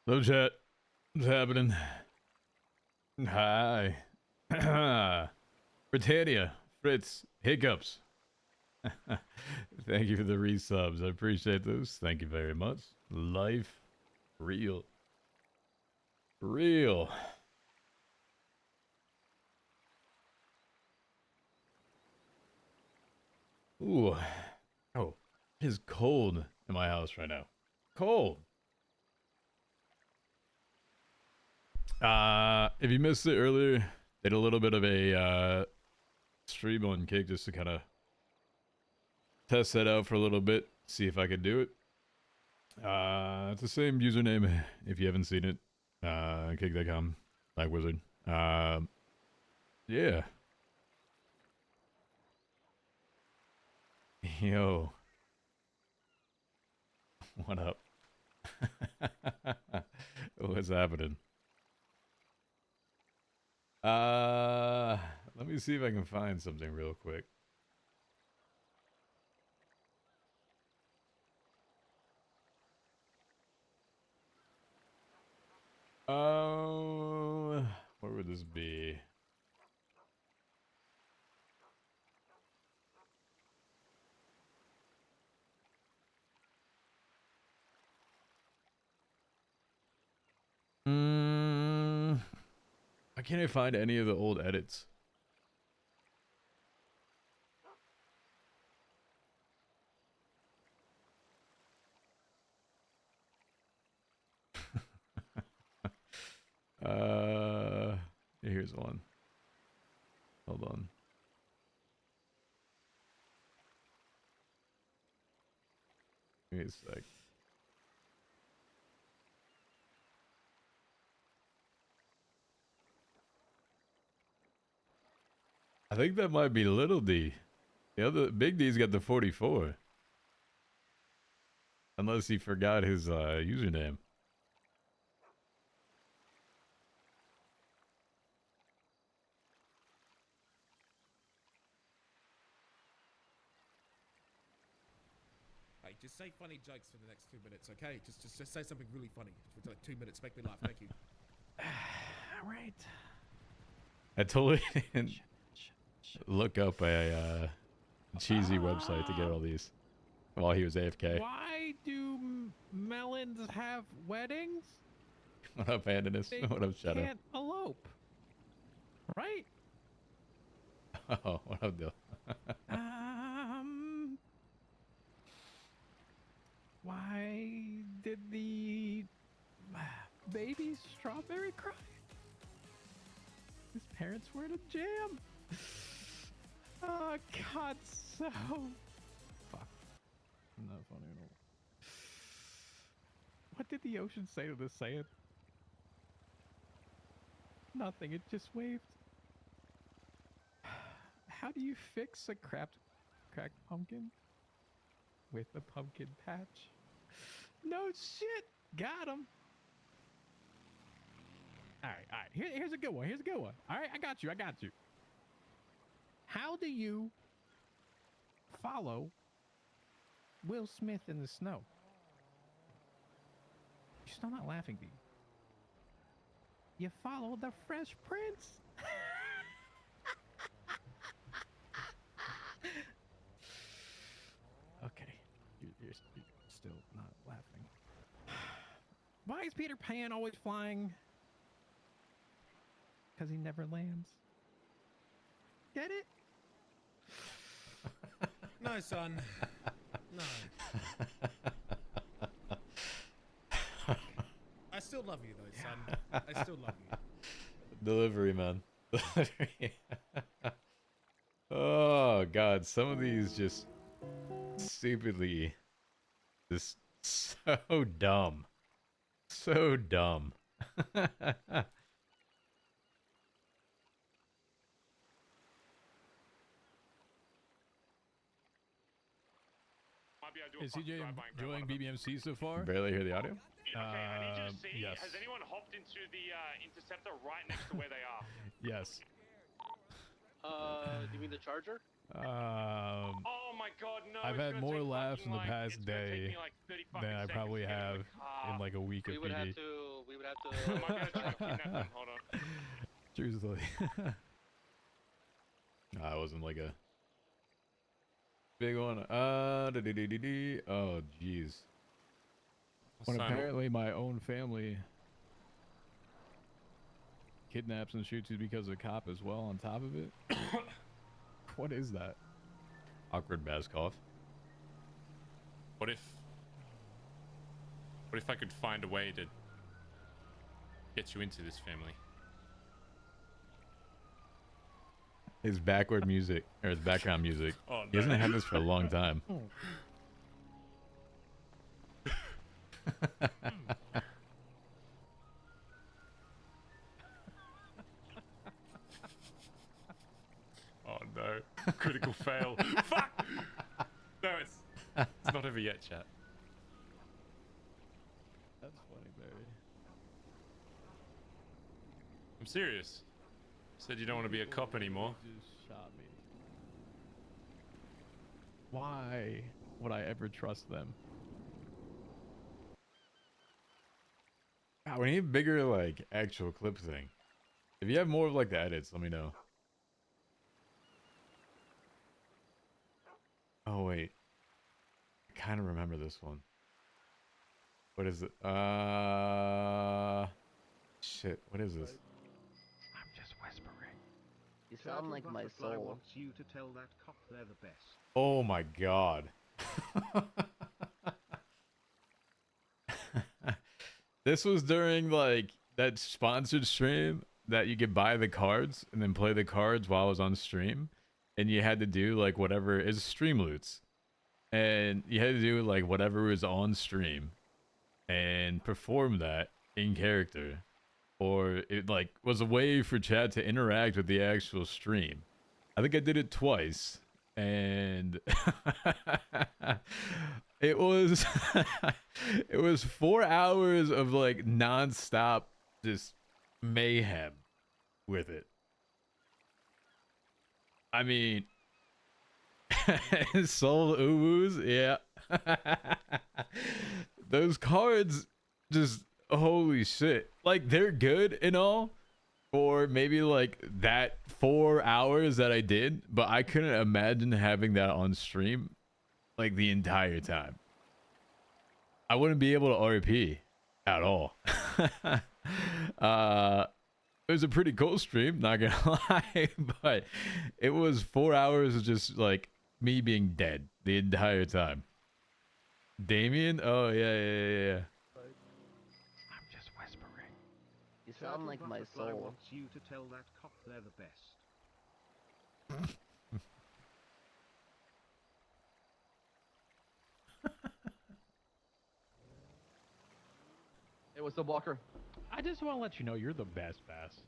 Hello, chat. What's happening? Hi. Britannia, Fritz, Hiccups. Thank you for the resubs. I appreciate those. Thank you very much. Life, real. Real. Ooh. Oh, it is cold in my house right now. Cold. If you missed it earlier, did a little bit of a stream on Kick just to kind of test that out for a little bit, see if I could do it. It's the same username if you haven't seen it. Kick.com, DocWizard. Yeah. Yo. What up? What's happening? Let me see if I can find something real quick. Where would this be? Why can't I find any of the old edits? Here's one. Hold on. Give me a sec. I think that might be Little D. The other Big D's got the 44. Unless he forgot his username. Hey, just say funny jokes for the next 2 minutes, okay? Just say something really funny for like 2 minutes. Make me laugh. Thank you. All right. I totally didn't look up a cheesy website to get all these while he was AFK. Why do melons have weddings? What up, Anonymous? They What up, Shadow? can't elope, right? Oh, what up, Dill? Why did the baby strawberry cry? His parents were in a jam. Oh God, so fuck. Not funny at all. What did the ocean say to the sand? Nothing. It just waved. How do you fix a cracked pumpkin? With a pumpkin patch? No shit. Got him. All right. Here's a good one. All right, I got you. How do you follow Will Smith in the snow? You're still not laughing, B. You follow the Fresh Prince. Okay, you're still not laughing. Why is Peter Pan always flying? Because he never lands. Get it? No, son. No. I still love you, though, son. I still love you. Delivery, man. Delivery. Oh, God. Some of these just stupidly. Just so dumb. So dumb. Is CJ enjoying BBMC so far? Barely hear the audio. Okay, I need you to see. Yes. Has anyone hopped into the interceptor right next to where they are? Yes. You mean the charger? Oh my god, no. I've it's had gonna more take laughs fucking, in the like, past it's gonna take day me like 30 than I fucking probably seconds to get have the car. in like a week We of would PD. have to I might be able to try to kidnap them. Hold on. Truthfully. It wasn't like a big one. Oh, jeez. When So, apparently my own family kidnaps and shoots you because of a cop as well on top of it. What is that? Awkward bass cough. what if I could find a way to get you into this family? His backward music, or his background music. Oh, He hasn't had this for a long time. Oh no. Critical fail. Fuck! No, it's not over yet, chat. That's funny, Barry. I'm serious. Said you don't want to be a cop anymore. Just shot me. Why would I ever trust them? We need a bigger, like, actual clip thing. If you have more of, like, the edits, let me know. Oh, wait. I kind of remember this one. What is it? Shit, what is this? I'm just whispering. You sound like my Butterfly soul. wants you to tell that cop they're the best. Oh my god. This was during like that sponsored stream that you could buy the cards and then play the cards while I was on stream, and you had to do like whatever is stream loots, and you had to do like whatever was on stream and perform that in character, or it like was a way for chat to interact with the actual stream. I think I did it twice, and it was it was 4 hours of like non-stop just mayhem with it. I mean, soul uwus, yeah. Those cards, just holy shit. Like, they're good and all for maybe like that 4 hours that I did, but I couldn't imagine having that on stream like the entire time. I wouldn't be able to RP at all. It was a pretty cool stream, not gonna lie, but it was 4 hours of just like me being dead the entire time. Damien? Oh yeah. I'm just whispering. You sound like my Butterfly soul. wants you to tell that cop they're the best. Hey, what's up, Walker? I just want to let you know you're the best, Bass.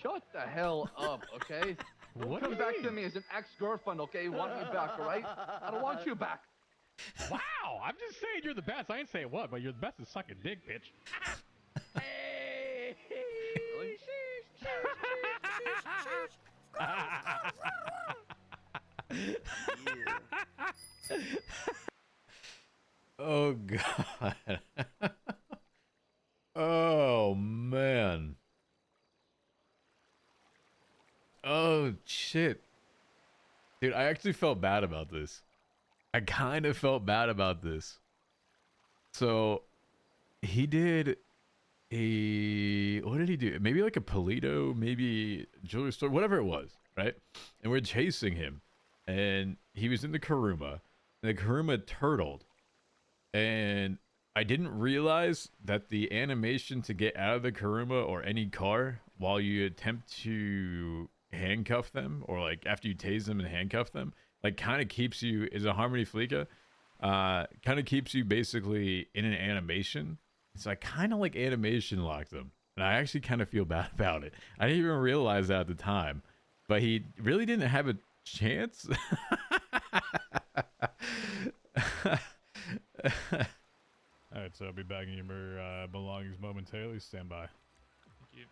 Shut the hell up, okay? Don't What come do you back to mean? me as an ex-girlfriend, okay? You want me back, alright? I don't want you back. Wow, I'm just saying you're the best. I ain't saying what, but you're the best at sucking dick, bitch. Hey! Really? Oh god. Oh man. Oh shit. Dude, I actually felt bad about this. I kind of felt bad about this. So he did what did he do? Maybe like a Polito, maybe jewelry store, whatever it was, right? And we're chasing him, and he was in the Karuma, and the Karuma turtled, and I didn't realize that the animation to get out of the Karuma or any car while you attempt to handcuff them, or like after you tase them and handcuff them, like kind of keeps you, is a Harmony Fleeka, kind of keeps you basically in an animation. So I kind of like animation locked him, and I actually kind of feel bad about it. I didn't even realize that at the time, but he really didn't have a chance. Alright, so I'll be bagging your belongings momentarily. Stand by. Thank you.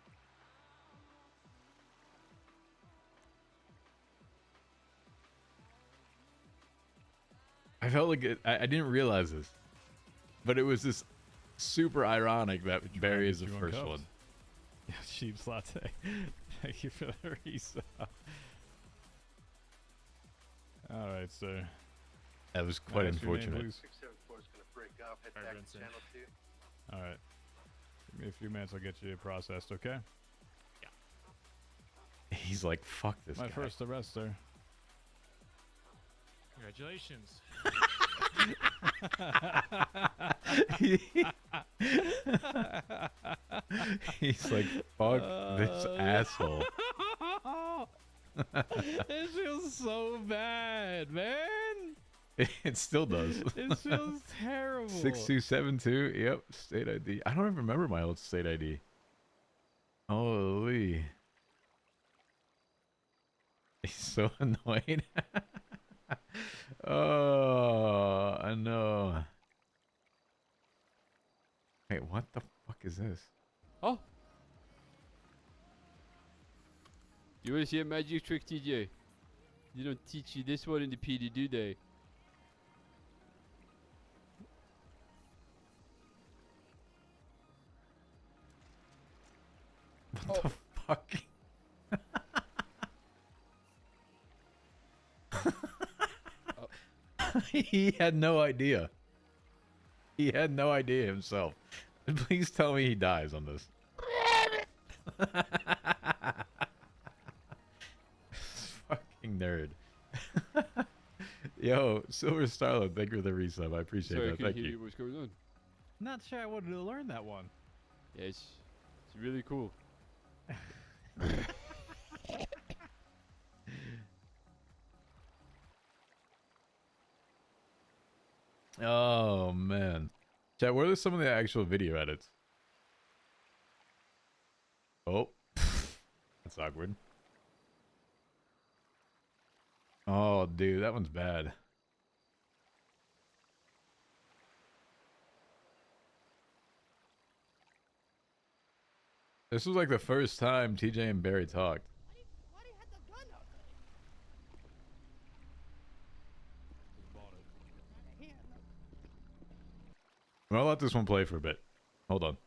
I felt like I didn't realize this, but it was this super ironic that Did you Barry find is the that you first uncuffed? one. Yeah, Sheep's latte. Thank you for the resub. All right, sir. That was quite Ask your name, unfortunate. please. 674 is going to break off, head Hi, back Vincent. to channel 2. All right. Give me a few minutes. I'll get you processed. Okay. He's like, fuck this My guy. first arrest, sir. Congratulations. He's like, fuck this asshole. It feels so bad, man. It still does. It feels terrible. 6272. Yep. State ID. I don't even remember my old state ID. Holy. He's so annoyed. Oh, I know. Wait, what the fuck is this? Oh! You wanna see a magic trick, TJ? You don't teach you this one in the PD, do they? What the fuck? He had no idea. He had no idea himself. Please tell me he dies on this. Fucking nerd. Yo, Silver Starlet, thank you for the resub. I appreciate Sorry, I that. couldn't Thank hear you. what's going on. Not sure I wanted to learn that one. Yeah, it's really cool. Oh man. Chat, where are some of the actual video edits? Oh. That's awkward. Oh, dude, that one's bad. This was like the first time TJ and Barry talked. Why do you have the gun out there? Here, look. I'll let this one play for a bit. Hold on.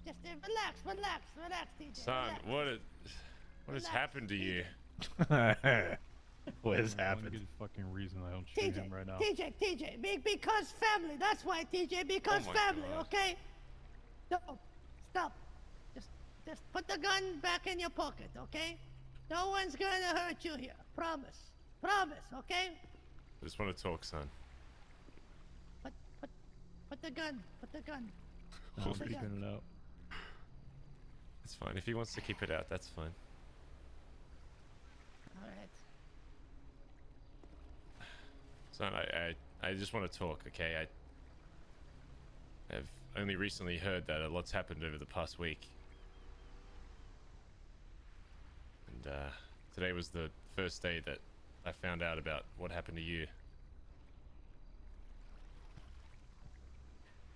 Just relax, TJ. Son, relax. what has Relax, happened to you? What has One happened? good fucking reason I don't shoot him right now. TJ, because family. That's why, TJ, because Oh my family, God. okay? No, stop. Just put the gun back in your pocket, okay? No one's gonna hurt you here. Promise, okay? I just want to talk, son. Put the gun. I'm Put the gun. keeping it out. It's fine. If he wants to keep it out, that's fine. All right. Son, I just want to talk, okay? I've only recently heard that a lot's happened over the past week. And today was the first day that I found out about what happened to you.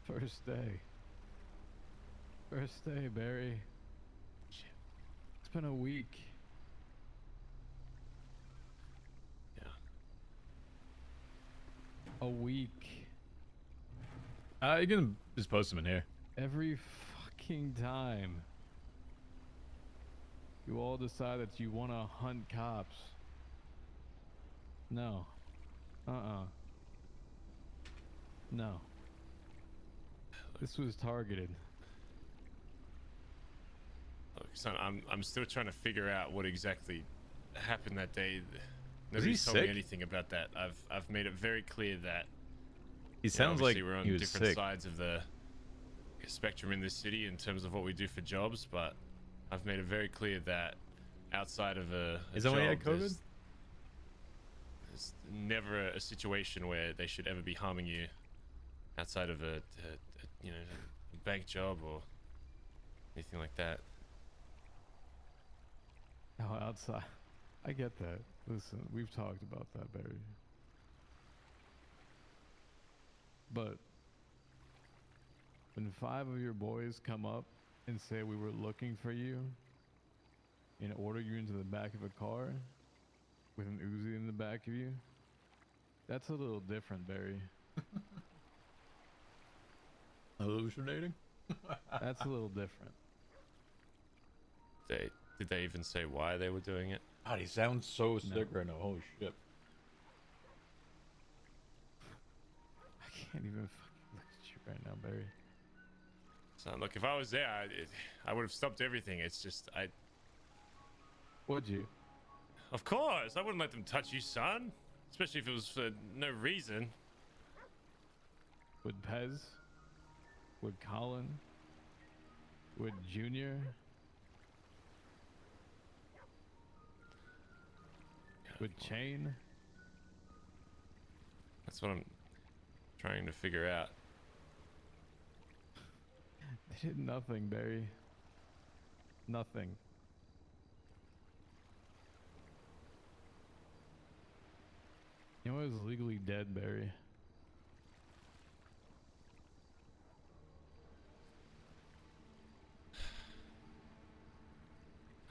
First day, Barry. Shit. It's been a week. Yeah. A week. You can just post them in here. Every fucking time. You all decide that you want to hunt cops. No. No. This was targeted. Look, son, I'm still trying to figure out what exactly happened that day. Was he Nobody's told me sick? anything about that. I've made it very clear that He you know, sounds like obviously we're on he was different sick. sides of the spectrum in this city in terms of what we do for jobs, but I've made it very clear that outside of a Is that job, when he had COVID? there's never a situation where they should ever be harming you outside of a you know, a bank job or anything like that. Oh, outside. I get that. Listen, we've talked about that, Barry. But when 5 of your boys come up and say we were looking for you and order you into the back of a car with an Uzi in the back of you, that's a little different, Barry. Hallucinating? That's a little different. Did they even say why they were doing it? God, he sounds so sick right now. Holy shit. I can't even fucking look at you right now, Barry. So look, if I was there, I would have stopped everything. It's just Would you? Of course, I wouldn't let them touch you, son. Especially if it was for no reason. Would Pez? Would Colin? Would Junior? Would Chain? That's what I'm trying to figure out. They did nothing, Barry. Nothing. You know what is legally dead, Barry?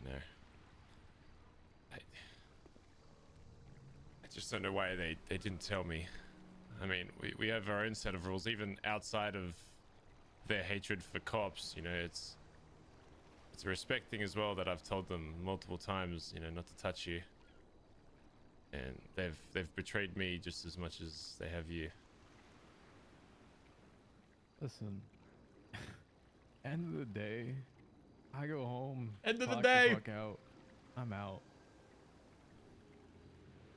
I know. I just don't know why they didn't tell me. I mean, we have our own set of rules, even outside of their hatred for cops. You know, it's a respect thing as well that I've told them multiple times, you know, not to touch you. And they've betrayed me just as much as they have you. Listen, end of the day, I go home. End of the clock day. fuck out. I'm out.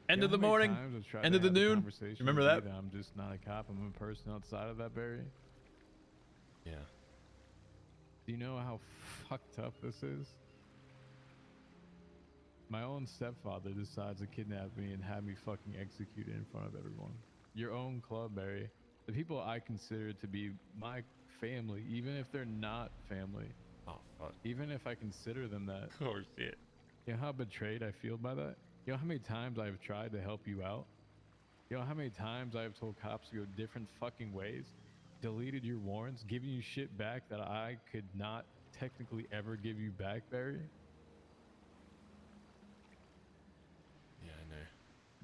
End You of know the how many morning. times I've tried End to of the have a noon. conversation Remember with you that? I'm just not a cop. I'm a person outside of that, Barry. Yeah. Do you know how fucked up this is? My own stepfather decides to kidnap me and have me fucking executed in front of everyone. Your own club, Barry. The people I consider to be my family, even if they're not family. Oh fuck. Even if I consider them that. Oh shit. You know how betrayed I feel by that? You know how many times I've tried to help you out? You know how many times I've told cops to go different fucking ways? Deleted your warrants, giving you shit back that I could not technically ever give you back, Barry? Yeah, I know.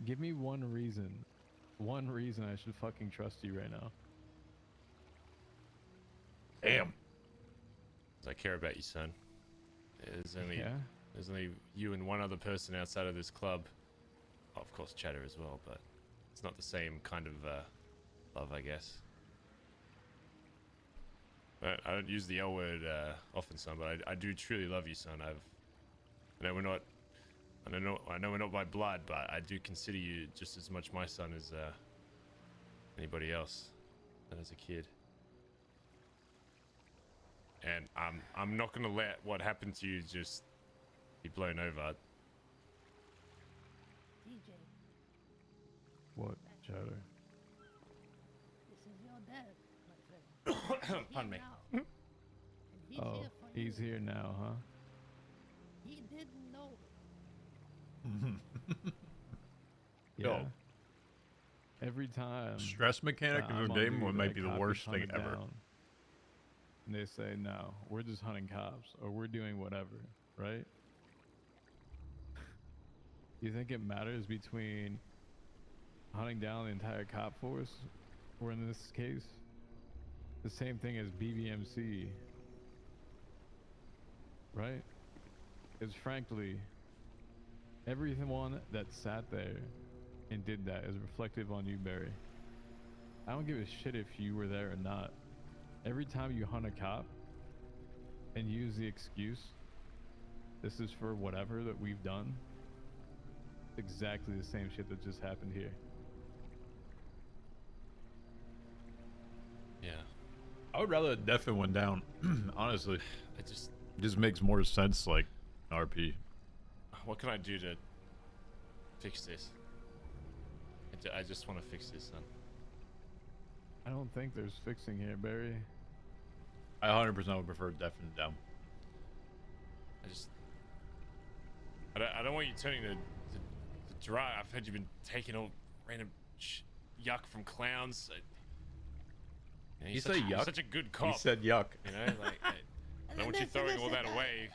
Give me one reason I should fucking trust you right now. Damn. 'Cause I care about you, son. There's only Yeah? there's only you and one other person outside of this club. Oh, of course, Chatter as well, but it's not the same kind of love, I guess. I don't use the L word often, son, but I do truly love you, son. I know we're not by blood, but I do consider you just as much my son as anybody else, and as a kid. And I'm not gonna let what happened to you just be blown over. DJ, What, Chatter? this is your dad, my friend. He's Pardon here me. now. And he's Oh, here for he's you. here now, huh? He didn't know. Yeah. Yo. Every time. Stress mechanic that in I'm a on game duty, might that be the cop worst gets thing hunted ever. down, and they say, no, we're just hunting cops, or we're doing whatever, right? You think it matters between hunting down the entire cop force, or in this case, the same thing as BBMC, right? Because frankly, everyone that sat there and did that is reflective on you, Barry. I don't give a shit if you were there or not. Every time you hunt a cop and use the excuse, this is for whatever that we've done, exactly the same shit that just happened here. Yeah. I would rather deafen one down, honestly. I just It just makes more sense, like, RP. what can I do to fix this? I just want to fix this, son. I don't think there's fixing here, Barry. I 100% would prefer deafen down. I don't want you turning to dry. I've heard you've been taking all random yuck from clowns. You know, He such said a- you're yuck? such a good cop. He said yuck. You know, like I don't want you throwing all that away.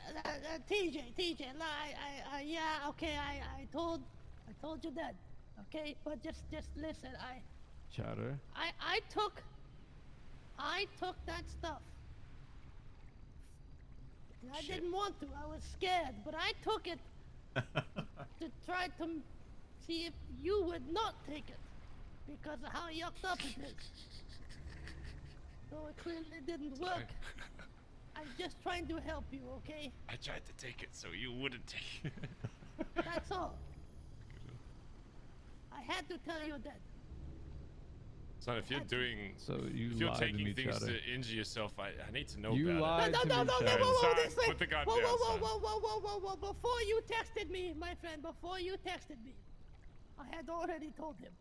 TJ, no, yeah, okay, I told you that, okay, but just listen, Chatter. I took I took that stuff. I Shit. didn't want to. I was scared, but I took it to try to see if you would not take it because of how yucked up it is. So it clearly didn't work. I'm just trying to help you, okay? I tried to take it so you wouldn't take it. That's all. I had to tell you that. Son, if you're doing, So you if you're lied to taking me, things Chatter. to injure yourself, I need to know You about it. lied No, to no, me, no, no, Chatter. whoa, Son, this way. put the gun whoa, down, whoa, son. whoa, whoa, whoa, whoa, whoa, whoa. Before you texted me, my friend, before you texted me, I had already told him.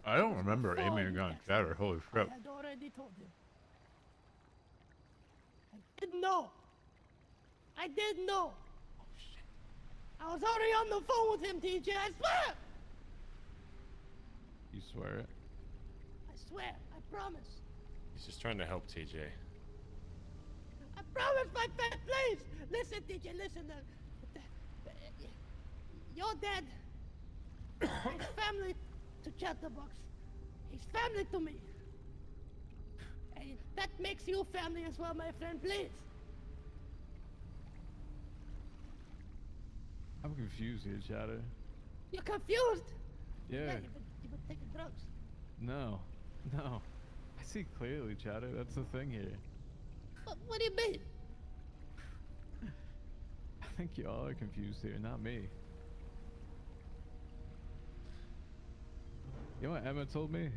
I don't remember Before aiming a you gun at texted Chatter. me, Holy I crap. had already told him. I didn't know. I didn't know. I was already on the phone with him, TJ. I swear. You swear it? I swear. I promise. He's just trying to help TJ. I promise, my friend. Please listen, TJ. Listen. Your dad is family to Chatterbox. He's family to me. And that makes you family as well, my friend. Please. I'm confused here, Chatter. You're confused. Yeah. You've been taking drugs. No. No. I see clearly, Chatter. That's the thing here. What do you mean? I think y'all are confused here, not me. You know what Emma told me?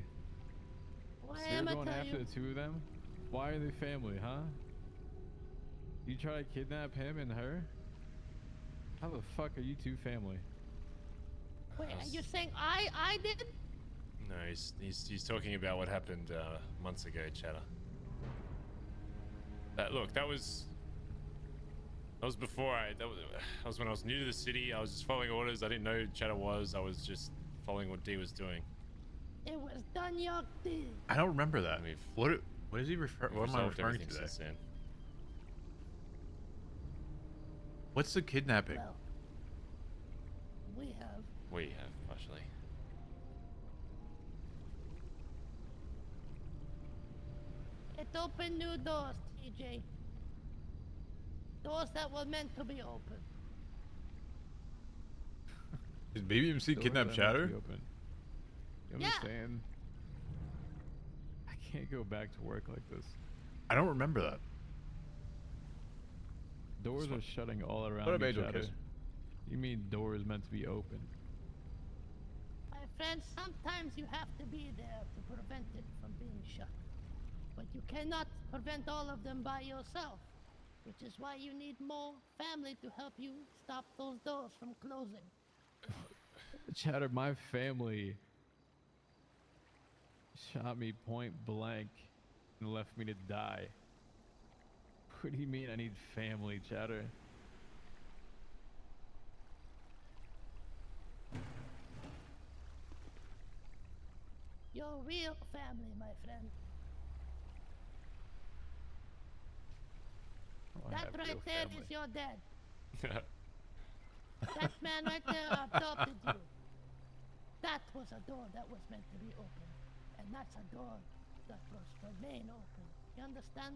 Why So am you're I going telling after you? the two of them? Why are they family, huh? You try to kidnap him and her? How the fuck are you two family? Wait, are you saying I did? No, he's talking about what happened months ago, Chatter. Look, that was before that was when I was new to the city. I was just following orders. I didn't know who Chatter was. I was just following what D was doing. It was done your thing. I don't remember that. We've- What is he referring? We've What am I resolved referring everything to there? since then. What's the kidnapping? Well, we have. We have partially. It opened new doors, TJ. Doors that were meant to be open. Did BBMC Doors kidnap that Chatter? must be open. You Yeah. understand? I can't go back to work like this. I don't remember that. Doors are shutting all around What up, me, Angel Chatter. Kiss? You mean doors meant to be open? My friend, sometimes you have to be there to prevent it from being shut. But you cannot prevent all of them by yourself. Which is why you need more family to help you stop those doors from closing. Chatter, my family shot me point blank and left me to die. What do you mean I need family, Chatter? Your real family, my friend. Oh, I That have right real there family. is your dad. That man right there adopted you. That was a door that was meant to be open. And that's a door that must remain open. You understand?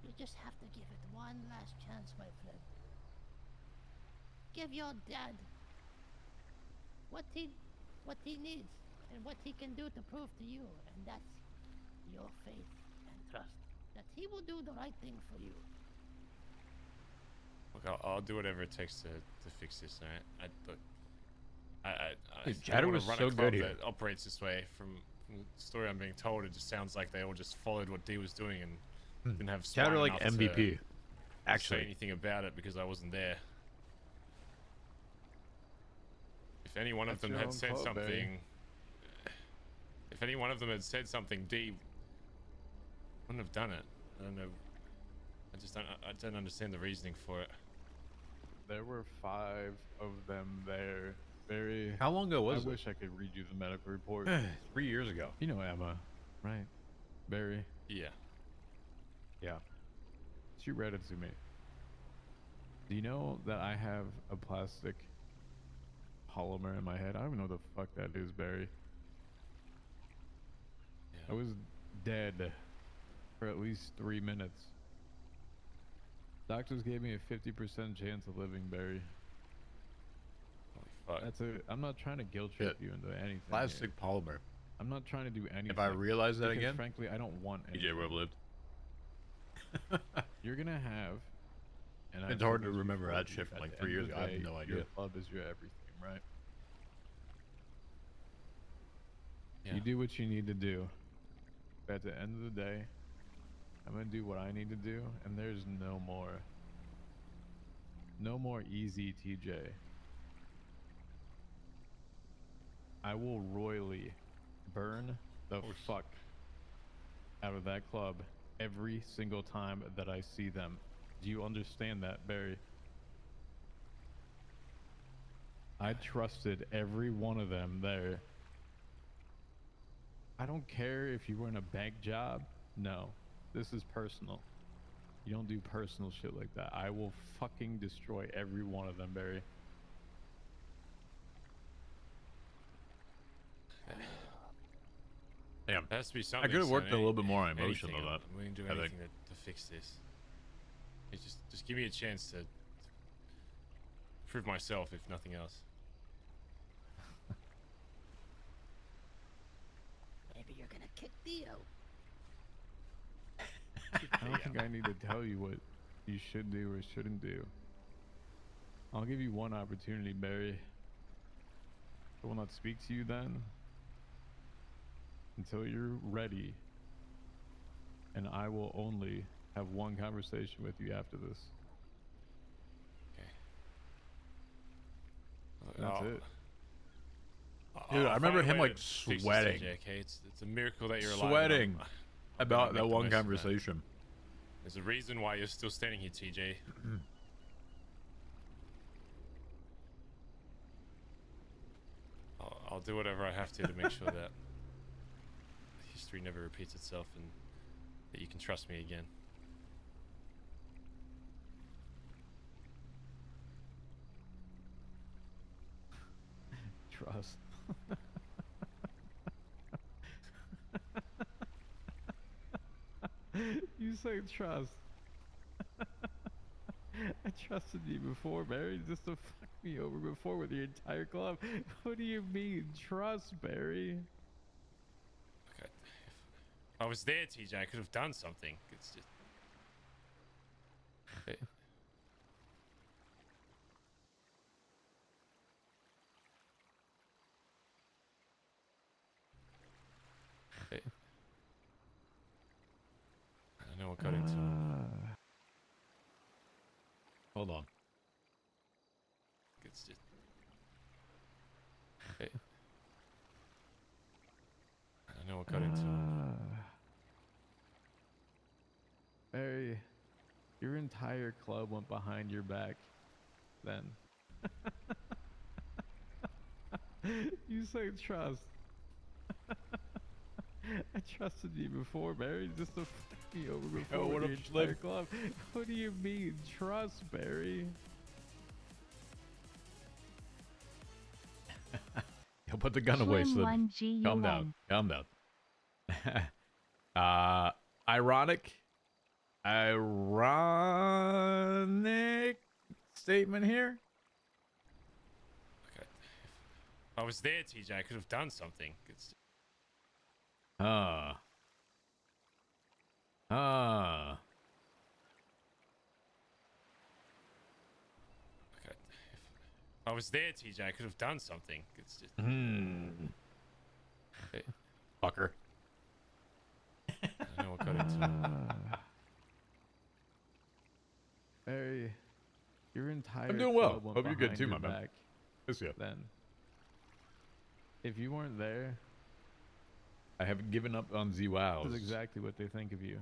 You just have to give it one last chance, my friend. Give your dad what he needs and what he can do to prove to you, and that's your faith and trust that he will do the right thing for you. Look, I'll do whatever it takes to fix this. All right. I Dude, don't Chatter wanna was run a so club good here. that operates this way. From the story I'm being told, it just sounds like they all just followed what D was doing and didn't have Chatter spine like enough MVP. to say Actually, anything about it because I wasn't there. If any one of That's them your had own said club, baby. something, if any one of them had said something, D wouldn't have done it. I don't know. I don't understand the reasoning for it. There were 5 of them there. Very. how long ago was I wish I could read you the medical report. it? 3 years ago. You know Emma, right? Barry. Yeah. Yeah. She read it to me. Do you know that I have a plastic polymer in my head? I don't even know what the fuck that is, Barry. Yeah. I was dead for at least 3 minutes. Doctors gave me a 50% chance of living, Barry. Holy fuck. I'm not trying to guilt trip you into anything. Plastic polymer. I'm not trying to do anything. If I realize that because again, frankly, I don't want anything. TJ would have lived. You're gonna have. And It's I've hard said to this remember before, that dude, shit from at like the 3 end years of ago. the I have day, no idea. Your club is your everything, right? Yeah. You do what you need to do. But at the end of the day, I'm gonna do what I need to do, and there's no more easy TJ. I will royally burn the fuck out of that club every single time that I see them. Do you understand that, Barry? I trusted every one of them there. I don't care if you were in a bank job. No, this is personal. You don't do personal shit like that. I will fucking destroy every one of them, Barry. Damn. There has to be I something. could have worked a son. little bit more on emotion Anything. on that. I'm willing to do I think. anything to fix this. It's just give me a chance to prove myself, if nothing else. Maybe you're gonna kick Theo. I don't think I need to tell you what you should do or shouldn't do. I'll give you one opportunity, Barry. I will not speak to you then until you're ready. And I will only have one conversation with you after this. Okay. That's it. Dude, I remember find a him way like to fix this, sweating. TJ, okay? It's a miracle that you're alive. Sweating I'm gonna about make that the one most of that. conversation. There's a reason why you're still standing here, TJ. I'll do whatever I have to make sure that history never repeats itself and that you can trust me again. Trust. You say trust. I trusted you before, Barry, just to fuck me over before with your entire club. What do you mean, trust, Barry? Okay. If I was there, TJ, I could have done something. It's just... Hey. Hey. I don't know what got into him. Hold on. It's just... Hey. I don't know what got into him. Barry, your entire club went behind your back then. You say trust. I trusted you before, Barry, just to fuck me over before what with your up, entire Slim? club. What do you mean, trust, Barry? He'll put the gun away, Slim. Calm down. Calm down. Ironic statement here. Okay. If I was there, TJ, I could have done something. It's just... Okay. If I was there, TJ, I could have done something. It's just... Hey. Fucker. I don't know what got into him. Barry, your entire I'm doing well. club went Hope you're good behind too, your my man. back Yes, yeah. then. If you weren't there, I haven't given up on Z-Wows. this is exactly what they think of you.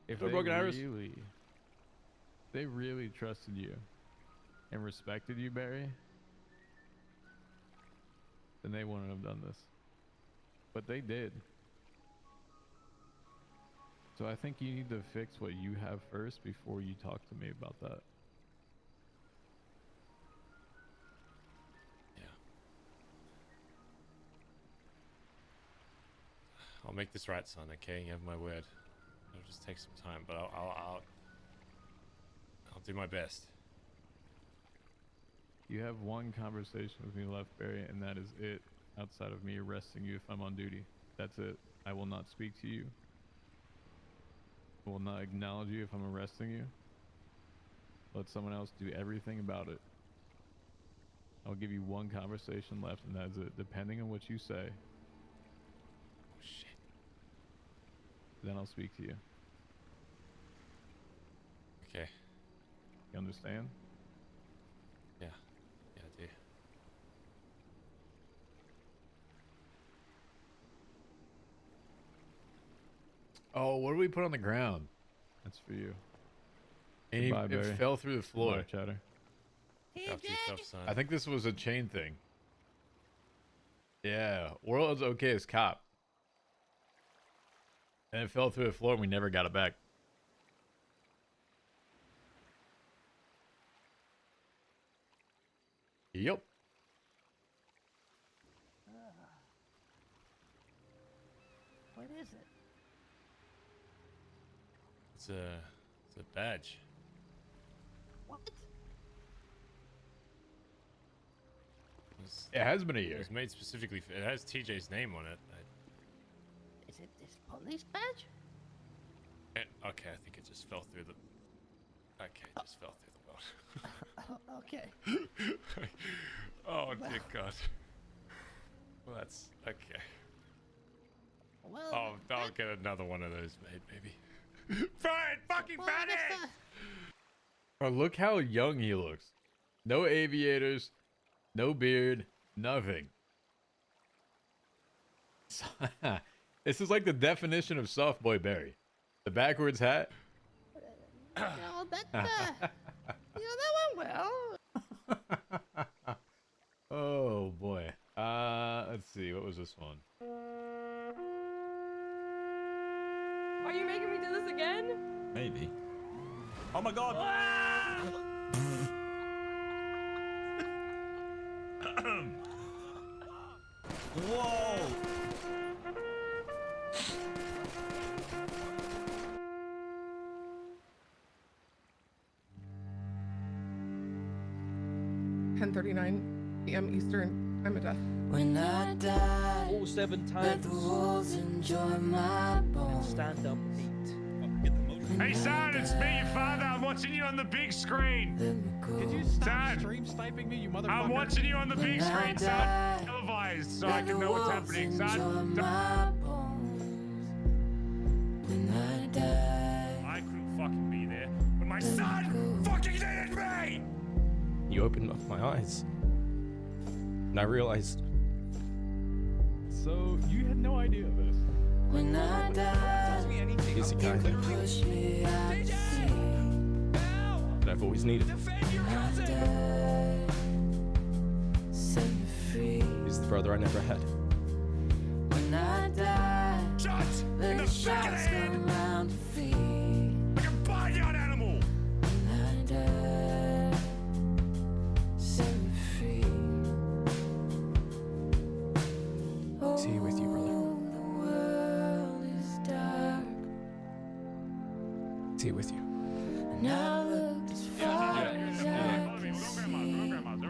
If Hello, they Broken Iris. they really trusted you and respected you, Barry, then they wouldn't have done this. But they did. So I think you need to fix what you have first before you talk to me about that. Yeah. I'll make this right, son. Okay, you have my word. It'll just take some time, but I'll do my best. You have one conversation with me left, Barry, and that is it. Outside of me arresting you if I'm on duty, that's it. I will not speak to you. I will not acknowledge you if I'm arresting you. Let someone else do everything about it. I'll give you one conversation left, and that's it. Depending on what you say, Oh shit. then I'll speak to you. Okay. You understand? Yeah. Yeah, I do. Oh, what do we put on the ground? That's for you. And Goodbye, it Barry. fell through the floor. Goodbye, Chatter. After yourself, son. I think this was a chain thing. Yeah, world's okay as cop. And it fell through the floor and we never got it back. Yep. What is it? It's a badge. What? It's, It has been a it year. was made specifically for, it has TJ's name on it. Is it this police badge? Okay, I think it just fell through the... Okay, it just fell through the world. Okay. Oh, dear God. Well, that's... Okay. Well, Oh, I'll get another one of those made, maybe. Fine! Fucking well, I guess, Fanny! Oh, look how young he looks. No aviators, no beard, nothing. This is like the definition of soft boy Barry. The backwards hat. that, that went well. Oh boy. Let's see. What was this one? Are you making me do this again? Maybe. Oh my god! Whoa! p.m. Eastern. I'm a death. When I die, All 7 let times. the wolves enjoy my bones. Stand up, eat. Hey, son, it's me, your father. I'm watching you on the big screen. Could you stop Son, stream sniping me, you motherfucker? I'm watching you on the big screen, son. Televised, so I can know what's happening, son. I couldn't fucking be there, but my son fucking needed me! You opened up my eyes. And I realized... So, you had no idea of this? When I die, Tells me anything. He's the guy that I've always needed. Defend your cousin! He's the brother I never had. when I die, Shot in the back of the sharks head! come round to feed. Like a barnyard animal! When I die, set me free. Is he with you, brother? The world is dark, Is he with you? and I looked as far as I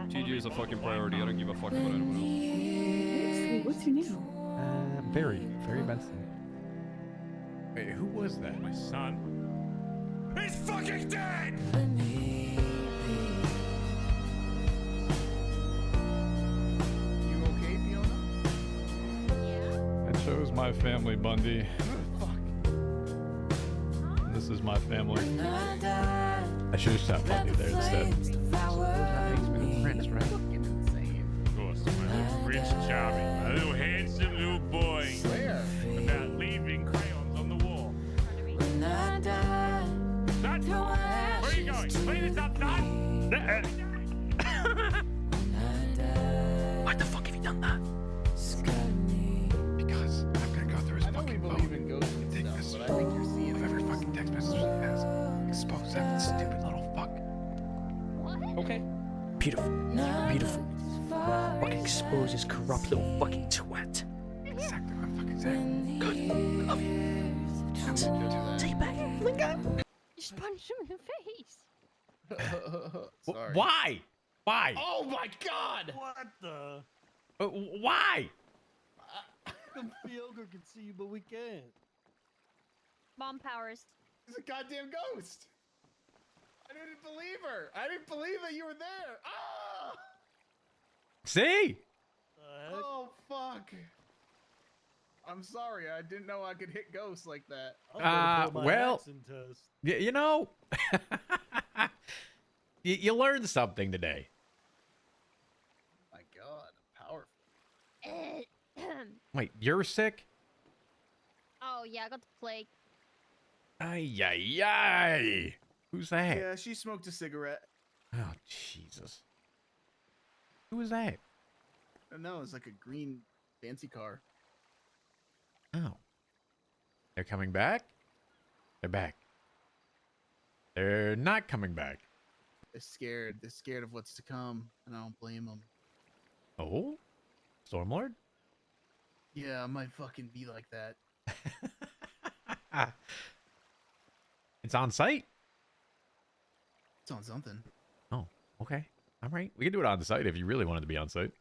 TJ is a fucking priority. I don't give a fuck about anyone else. What's your name? Barry Benson. Wait, who was that? My son. He's fucking dead! You okay, Fiona? I chose my family, Bundy. This is my family. I should have shot Bundy there instead. Friends, right? Fucking insane. Of course, my little Prince Charming, my little handsome little boy. Where? About leaving crayons on the wall. Son, where are you going? Clean this up, son! Why the fuck have you done that? Because I'm gonna go through his I know we fucking believe phone. in ghosts and Take stuff, this but I think you're seeing of it. every fucking text message he has. Expose that stupid little fuck. Okay. Beautiful. Beautiful. Fucking expose his corrupt little fucking twat. Exactly what I'm fucking when the years Take back. Lingo. Just punch him in the face. Why? Why? Oh my god! What the? Why? The Fioga can see you, but we can't. Bomb powers. It's a goddamn ghost. I didn't believe her. I didn't believe that you were there. Ah! See? Oh fuck. I'm sorry. I didn't know I could hit ghosts like that. Well, you know, you learned something today. My god, powerful. Wait, you're sick? Oh yeah, I got the plague. Ay, ay, ay. Who's that? Yeah, she smoked a cigarette. Oh, Jesus. Who was that? I don't know. It's like a green fancy car. Oh. They're coming back? They're back. They're not coming back. They're scared. They're scared of what's to come, and I don't blame them. Oh? Stormlord? Yeah, I might fucking be like that. It's on site? It's on something. Oh, okay. All right. We can do it on site if you really wanted to be on site.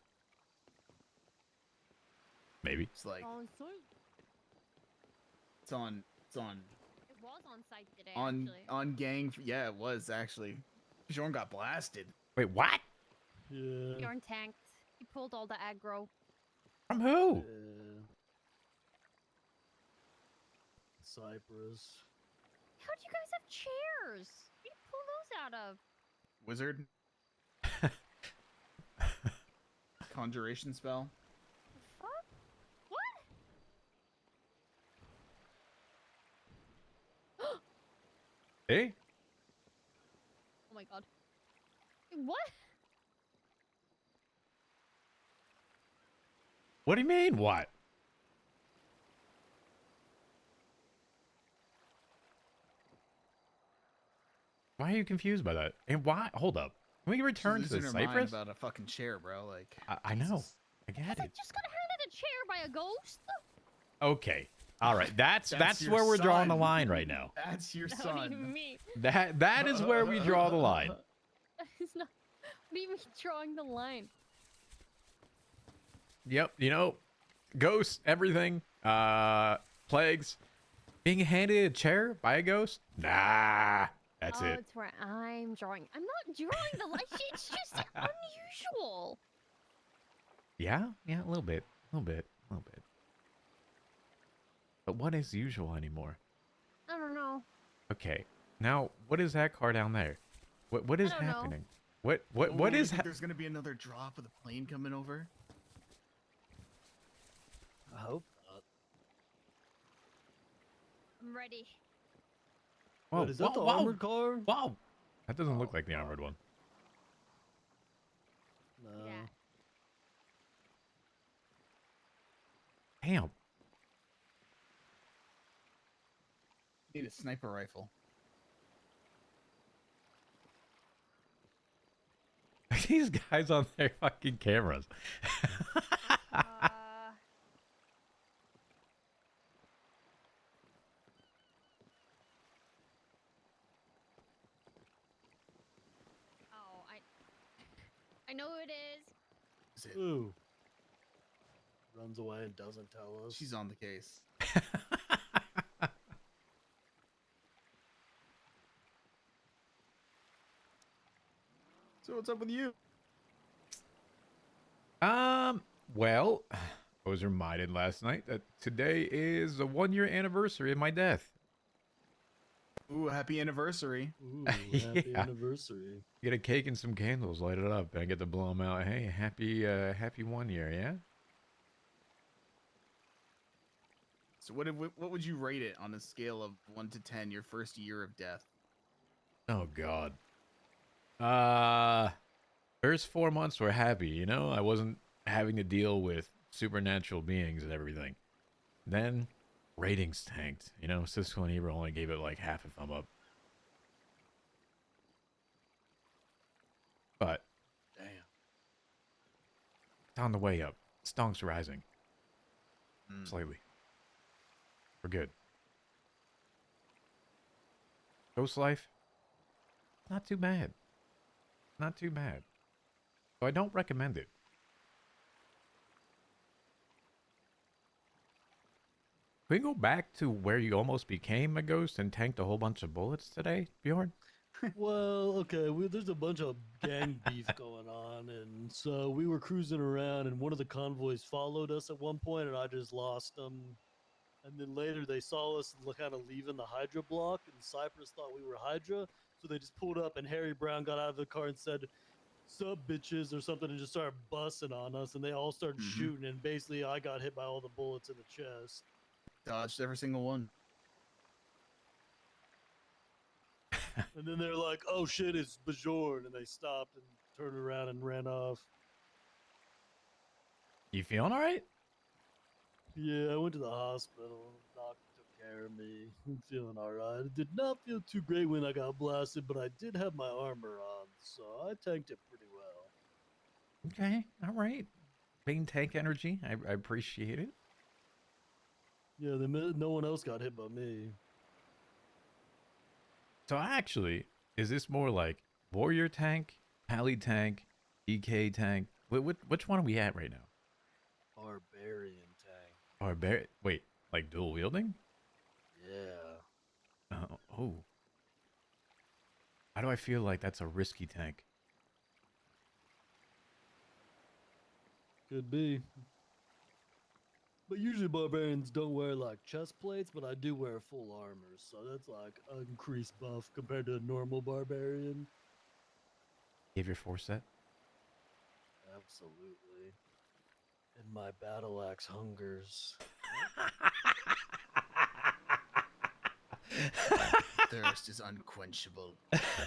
Maybe. It's like On site. it's on. It's on. It was on site today. On actually. on gang. Yeah, it was actually. Bjorn got blasted. Wait, what? Yeah. Bjorn tanked. He pulled all the aggro. From who? Cyprus. How do you guys have chairs? Where do you pull those out of? Wizard. Conjuration spell. Fuck? What? Hey? Oh my god. What? What do you mean, what? Why are you confused by that? And why? Hold up. Can we return to the Losing her mind Cypress? about a fucking chair, bro. Like I know. I get I it. just got handed a chair by a ghost. Okay. All right. That's That's your where we're drawing the son. line right now. That's your What do you son. mean? That is where we draw the line. It's not. What do you mean drawing the line? Yep. You know, ghosts, everything, plagues, being handed a chair by a ghost. Nah, that's oh, it. it's where I'm drawing. I'm not drawing the line. It's just unusual. Yeah, a little bit. But what is usual anymore? I don't know. Okay. Now, what is that car down there? What is I don't know. happening? What Ooh, is you think there's gonna be another drop of the plane coming over? I hope not. I'm ready. Whoa, Wait, is that the whoa, armored car? Whoa. That doesn't look like the armored one. No. Yeah. Damn. Need a sniper rifle. These guys on their fucking cameras. Oh, I know who it is. Is it? Ooh. Runs away and doesn't tell us. She's on the case. So what's up with you? Well, I was reminded last night that today is the 1-year anniversary of my death. Ooh, happy anniversary. Ooh, happy Yeah. anniversary. Get a cake and some candles, light it up, and I get to blow them out. Hey, happy 1 year, yeah? So what would you rate it on a scale of 1 to 10? Your first year of death. Oh God. First 4 months were happy, you know? I wasn't having to deal with supernatural beings and everything. Then ratings tanked. You know, Cisco and Ebro only gave it like half a thumb up. But Damn. it's on the way up. Stonk's rising. Slightly. We're good. Ghost life? Not too bad. Not too bad. So I don't recommend it. Can we go back to where you almost became a ghost and tanked a whole bunch of bullets today, Bjorn? Well, okay, there's a bunch of gang beef going on, and so we were cruising around, and one of the convoys followed us at one point, and I just lost them. And then later they saw us kind of leaving the Hydra block, and Cypress thought we were Hydra, so they just pulled up, and Harry Brown got out of the car and said, "Sup, bitches," or something, and just started busting on us, and they all started shooting, and basically I got hit by all the bullets in the chest. Dodged every single one. And then they're like, "Oh shit, it's Bajorn," and they stopped and turned around and ran off. You feeling all right? Yeah, I went to the hospital. Doc took care of me. I'm feeling all right. It did not feel too great when I got blasted, but I did have my armor on, so I tanked it pretty well. Okay, all right. Main tank energy. I appreciate it. Yeah, no one else got hit but me. So actually, is this more like warrior tank, pally tank, DK tank? Which one are we at right now? Barbarian tank. Wait, like dual wielding? Yeah. Oh. How do I feel like that's a risky tank? Could be. But usually barbarians don't wear like chest plates, but I do wear full armor, so that's like an increased buff compared to a normal barbarian. Give your 4-set? Absolutely. And my battle axe hungers. Thirst is unquenchable.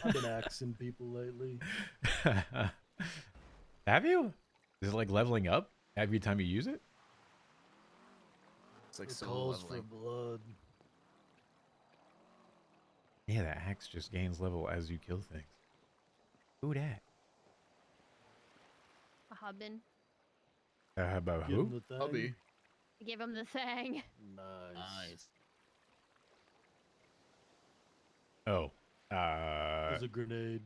I've been axing people lately. Have you? Is it like leveling up every time you use it? It's like It so calls leveling. for blood. Yeah, that axe just gains level as you kill things. Who dat? A hubbin. About Give who? him the thing. Hubby. Give him the thing. Nice. Oh. There's a grenade.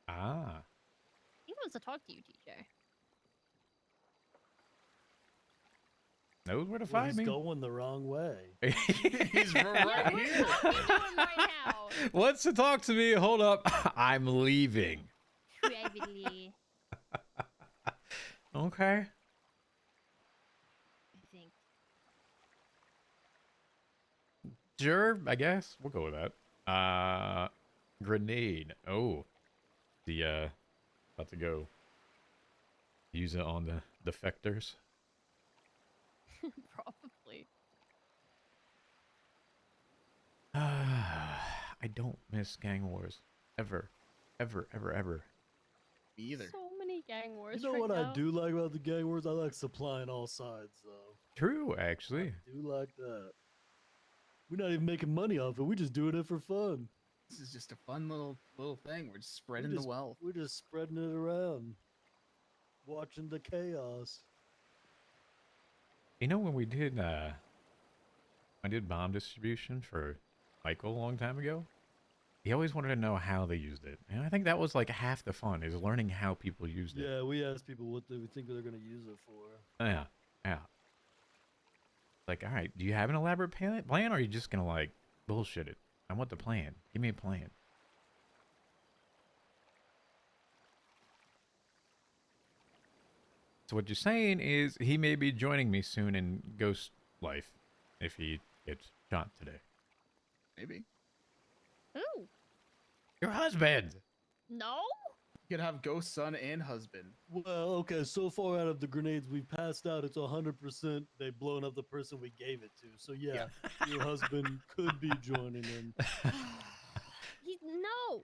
Ah. He wants to talk to you, TJ. Knows where to Well, find he's me. going the wrong way. He's right here. Right now. Wants to talk to me. Hold up. I'm leaving. Privately, Okay. I think. Sure, I guess. We'll go with that. Grenade. Oh. The, about to go. Use it on the defectors. Probably. I don't miss gang wars. Ever. Ever, ever, ever. Me either. So many gang wars. You know right what now. I do like about the gang wars? I like supplying all sides, though. True, actually. I do like that. We're not even making money off it. We're just doing it for fun. This is just a fun little thing. We're just spreading the wealth. We're just spreading it around. Watching the chaos. You know when we did I did bomb distribution for Michael a long time ago? He always wanted to know how they used it. And I think that was like half the fun, is learning how people used it. Yeah, we asked people what they think they're going to use it for. Yeah. Yeah. Like, all right, do you have an elaborate plan, or are you just going to like bullshit it? I want the plan. Give me a plan. So what you're saying is he may be joining me soon in Ghost Life if he gets shot today. Maybe. Ooh. Your husband! No? You could have ghost son and husband. Well, okay, so far out of the grenades we've passed out, it's 100% they've blown up the person we gave it to. So yeah, your husband could be joining in. No.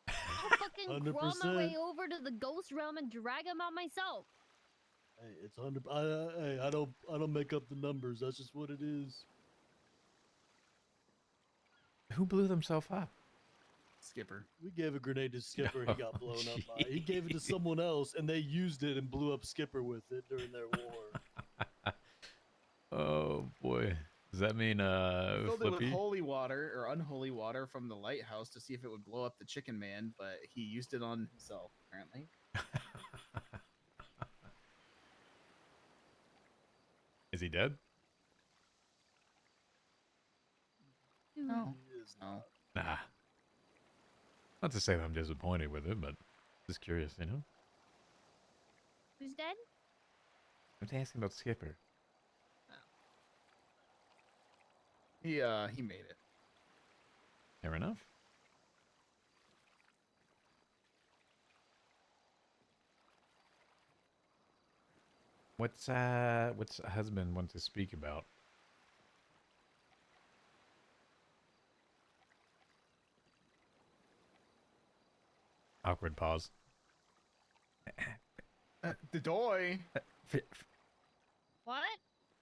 I'll fucking crawl my 100%. way over to the ghost realm and drag him out myself. Hey, it's 100. Hey, I don't make up the numbers. That's just what it is. Who blew themselves up? Skipper. We gave a grenade to Skipper and he got blown up by it. He gave it to someone else and they used it and blew up Skipper with it during their war. Oh boy. Does that mean Filled it with Flippy? holy water or unholy water from the lighthouse to see if it would blow up the chicken man, but he used it on himself apparently. Is he dead? No. No. Nah. Not to say that I'm disappointed with it, but just curious, you know? Who's dead? I'm asking about Skipper. He made it. Fair enough. What's husband want to speak about? Awkward pause. The doy. What?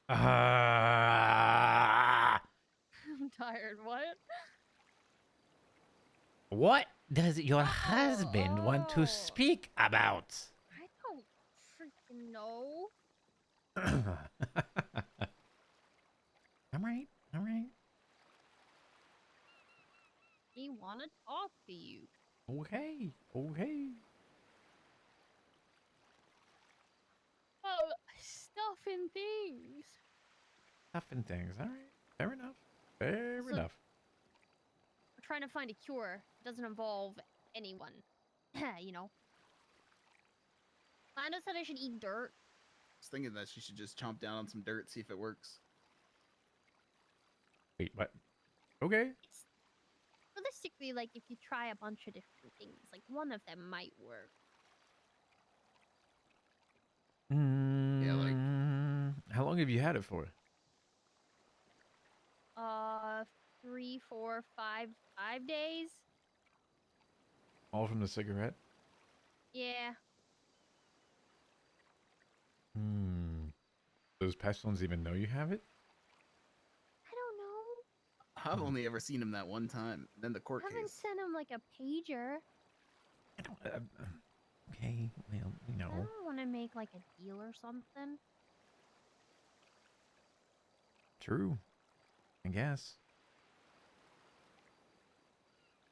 Uh, I'm tired. What? what does your husband want to speak about? I don't freaking know. All right, all right. He wanna talk to you. Okay, okay. Oh, stuff and things. Stuff and things. All right, fair enough. Fair So- enough. We're trying to find a cure. It doesn't involve anyone. You know. Lando said I should eat dirt. I was thinking that she should just chomp down on some dirt, see if it works. Wait, what? Okay. Realistically, like, if you try a bunch of different things, like, one of them might work. Yeah, like How long have you had it for? 3, 4, 5 days? All from the cigarette? Yeah. Does Pestilence even know you have it? I don't know. I've only ever seen him that one time. Then the court I haven't case. sent him, like, a pager. Okay, well, you I know. don't want to make, like, a deal or something. True. I guess.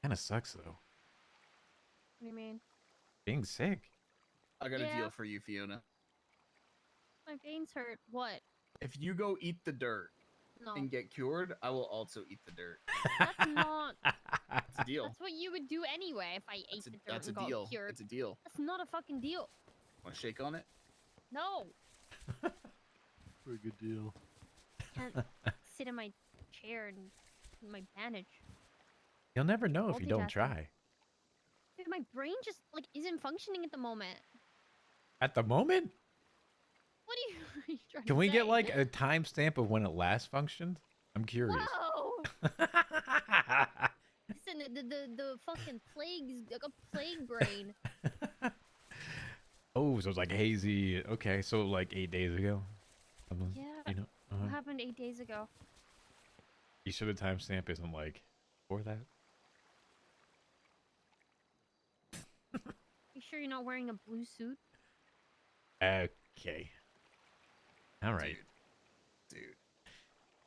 Kinda sucks, though. What do you mean? Being sick. I got a Yeah. deal for you, Fiona. My veins hurt. What? If you go eat the dirt No. and get cured, I will also eat the dirt. That's not... It's a deal. That's what you would do anyway if I ate the dirt That's a and got deal. cured. It's a deal. That's not a fucking deal. Want to shake on it? No. Pretty good deal. Can't sit in my chair and my bandage. You'll never know if you don't Multitasking. try. Dude, my brain just, like, isn't functioning at the moment. At the moment? What are you trying Can to we say? get, like, a timestamp of when it last functioned? I'm curious. Whoa! Listen, the fucking plague's like a plague brain. Oh, so it's like hazy. Okay, so like 8 days ago. Something, Yeah. You know, What happened 8 days ago? you sure the timestamp isn't like for that? You sure you're not wearing a blue suit? Okay. All right.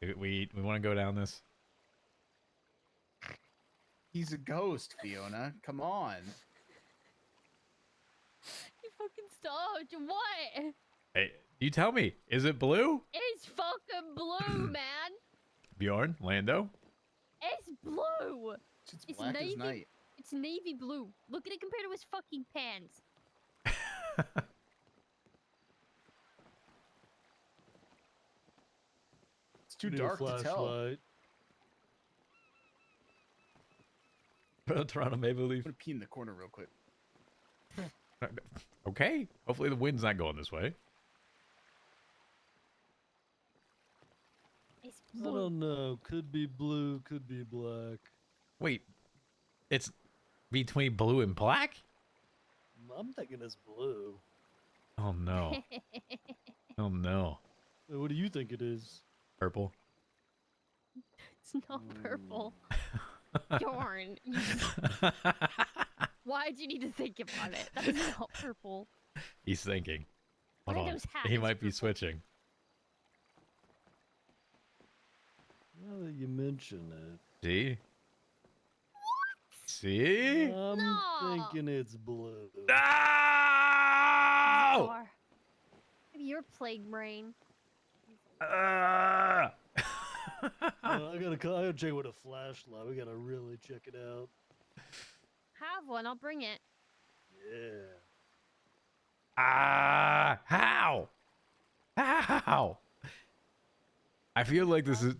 Dude. We want to go down this. He's a ghost, Fiona. Come on. You fucking stopped. What? Hey, you tell me. Is it blue? It's fucking blue, man. Bjorn, Lando. It's blue. It's black as night. It's navy blue. Look at it compared to his fucking pants. It's too Need a dark to tell. flashlight. Toronto Maple Leaf. I'm gonna pee in the corner real quick. Okay. Hopefully the wind's not going this way. It's I blue. don't know. Could be blue, could be black. Wait. It's between blue and black? I'm thinking it's blue. Oh no. Oh no. What do you think it is? Purple. It's not purple. Darn. Why'd you need to think about it? That's not purple. He's thinking. Hold on. Lando's hat He is might be purple. switching. Now that you mention it. See? See? I'm No. thinking it's blue. No! Bizarre. Maybe you're plague brain. I gotta check with a flashlight. We gotta really check it out. Have one, I'll bring it. Yeah. How? How? I feel like this is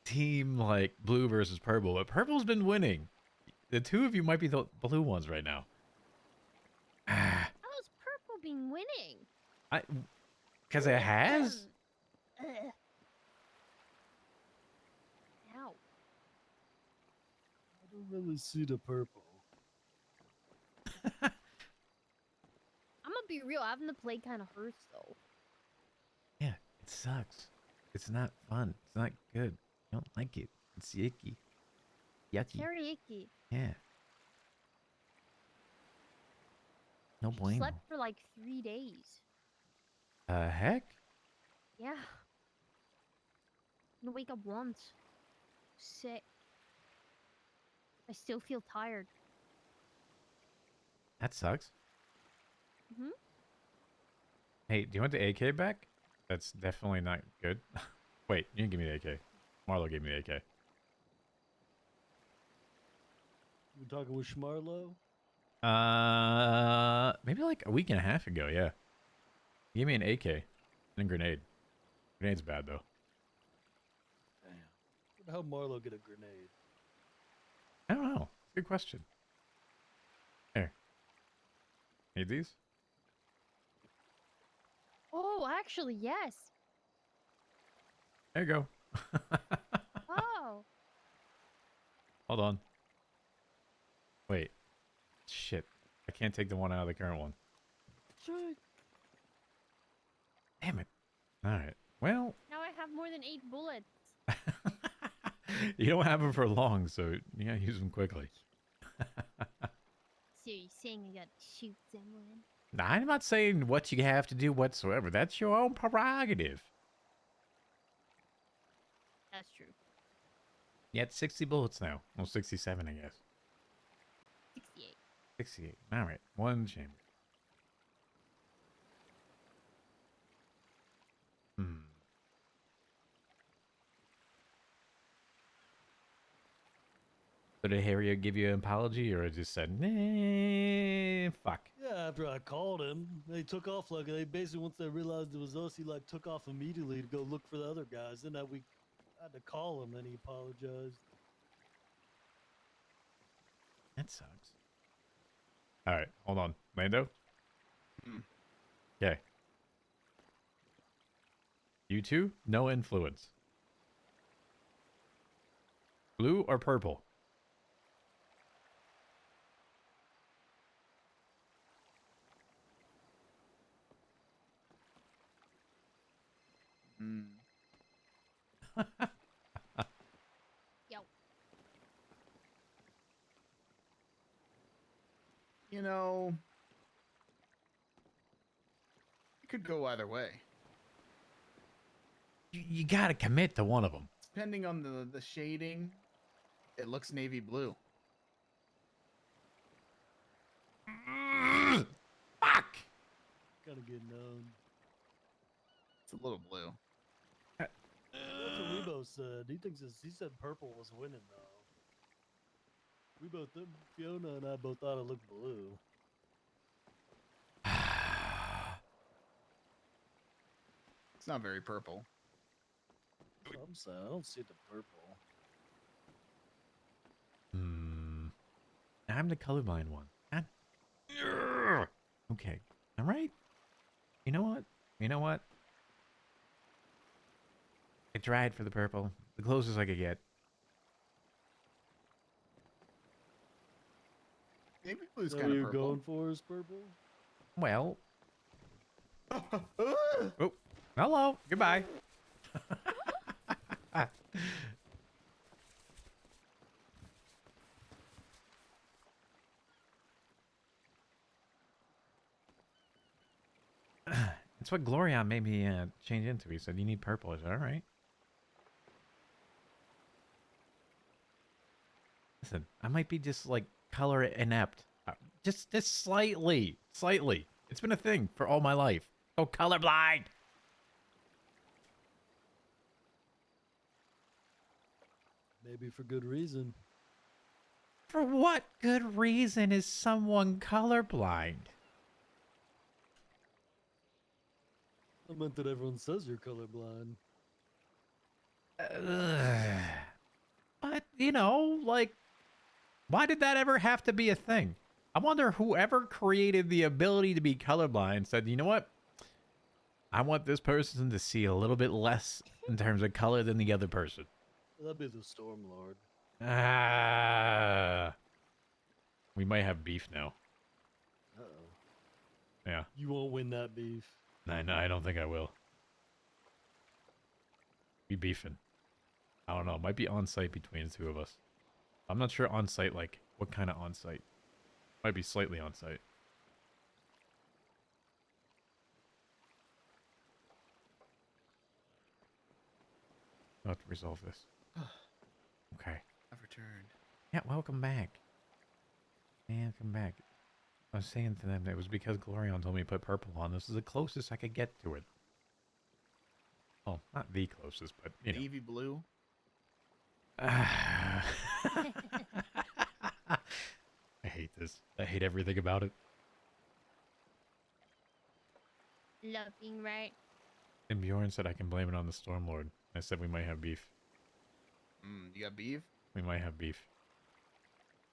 team like blue versus purple, but purple's been winning. The two of you might be the blue ones right now. How's purple been winning? Because it has? Ugh. Ow. I don't really see the purple. I'm gonna be real, having the plague kind of hurts though. Yeah, it sucks. It's not fun. It's not good. I don't like it. It's icky. Yucky. Very icky. Yeah. No bueno. Slept for like 3 days. Heck? Yeah. I'm gonna wake up once. Sick. I still feel tired. That sucks. Hmm. Hey, do you want the AK back? That's definitely not good. Wait, you can give me the AK. Marlo gave me the AK. You talking with Schmarlo? Maybe like a week and a half ago, yeah. He gave me an AK and a grenade. Grenade's bad though. Damn. How'd Marlo get a grenade? I don't know. Good question. Here. Need these? Oh, actually, yes. There you go. Oh. Hold on. Wait. Shit. I can't take the one out of the current one. Shit. Damn it. Alright. Well, Now I have more than 8 bullets. you don't have them for long, so you gotta use them quickly. So you're saying I gotta shoot someone? Now, I'm not saying what you have to do whatsoever. That's your own prerogative. That's true. You had 60 bullets now. Well, 67, I guess. 68. 68. Alright. One chamber. So did Harry give you an apology, or just said, nah, fuck? Yeah, after I called him, they took off like they basically once they realized it was us, he like took off immediately to go look for the other guys. Then we had to call him, and he apologized. That sucks. Alright, hold on. Lando? Okay. You two, no influence. Blue or purple? Yo. You know, it could go either way. You gotta commit to one of them. Depending on the shading, it looks navy blue. Fuck! Gotta get known. It's a little blue. That's what Rebo said. He said purple was winning though. Fiona and I both thought it looked blue. It's not very purple. I'm saying I don't see the purple. I'm the colorblind one. Okay. All right. You know what? You know what? I tried for the purple. The closest I could get. Navy blue's Is that kind what of you're purple. going for is purple? Well. Oh. Hello. Goodbye. That's what Glorion made me change into. He said, you need purple. I said, all right. Listen, I might be just like color inept. Just slightly. It's been a thing for all my life. Oh, colorblind. Maybe for good reason. For what good reason is someone colorblind? I meant that everyone says you're colorblind. But, you know, like, why did that ever have to be a thing? I wonder whoever created the ability to be colorblind said, you know what? I want this person to see a little bit less in terms of color than the other person. That'd be the Stormlord. We might have beef now. Uh-oh. Yeah. You won't win that beef. No, I don't think I will. Be beefing. I don't know. It might be on site between the two of us. I'm not sure on site, like, what kind of on site. Might be slightly on site. I'll have to resolve this. Okay. I've returned. Yeah, welcome back. Man, come back. I was saying to them that it was because Glorion told me to put purple on. This is the closest I could get to it. Oh, not the closest, but, you know. Navy blue. I hate this. I hate everything about it. Love being right. And Bjorn said I can blame it on the Stormlord. I said we might have beef. You got beef? We might have beef.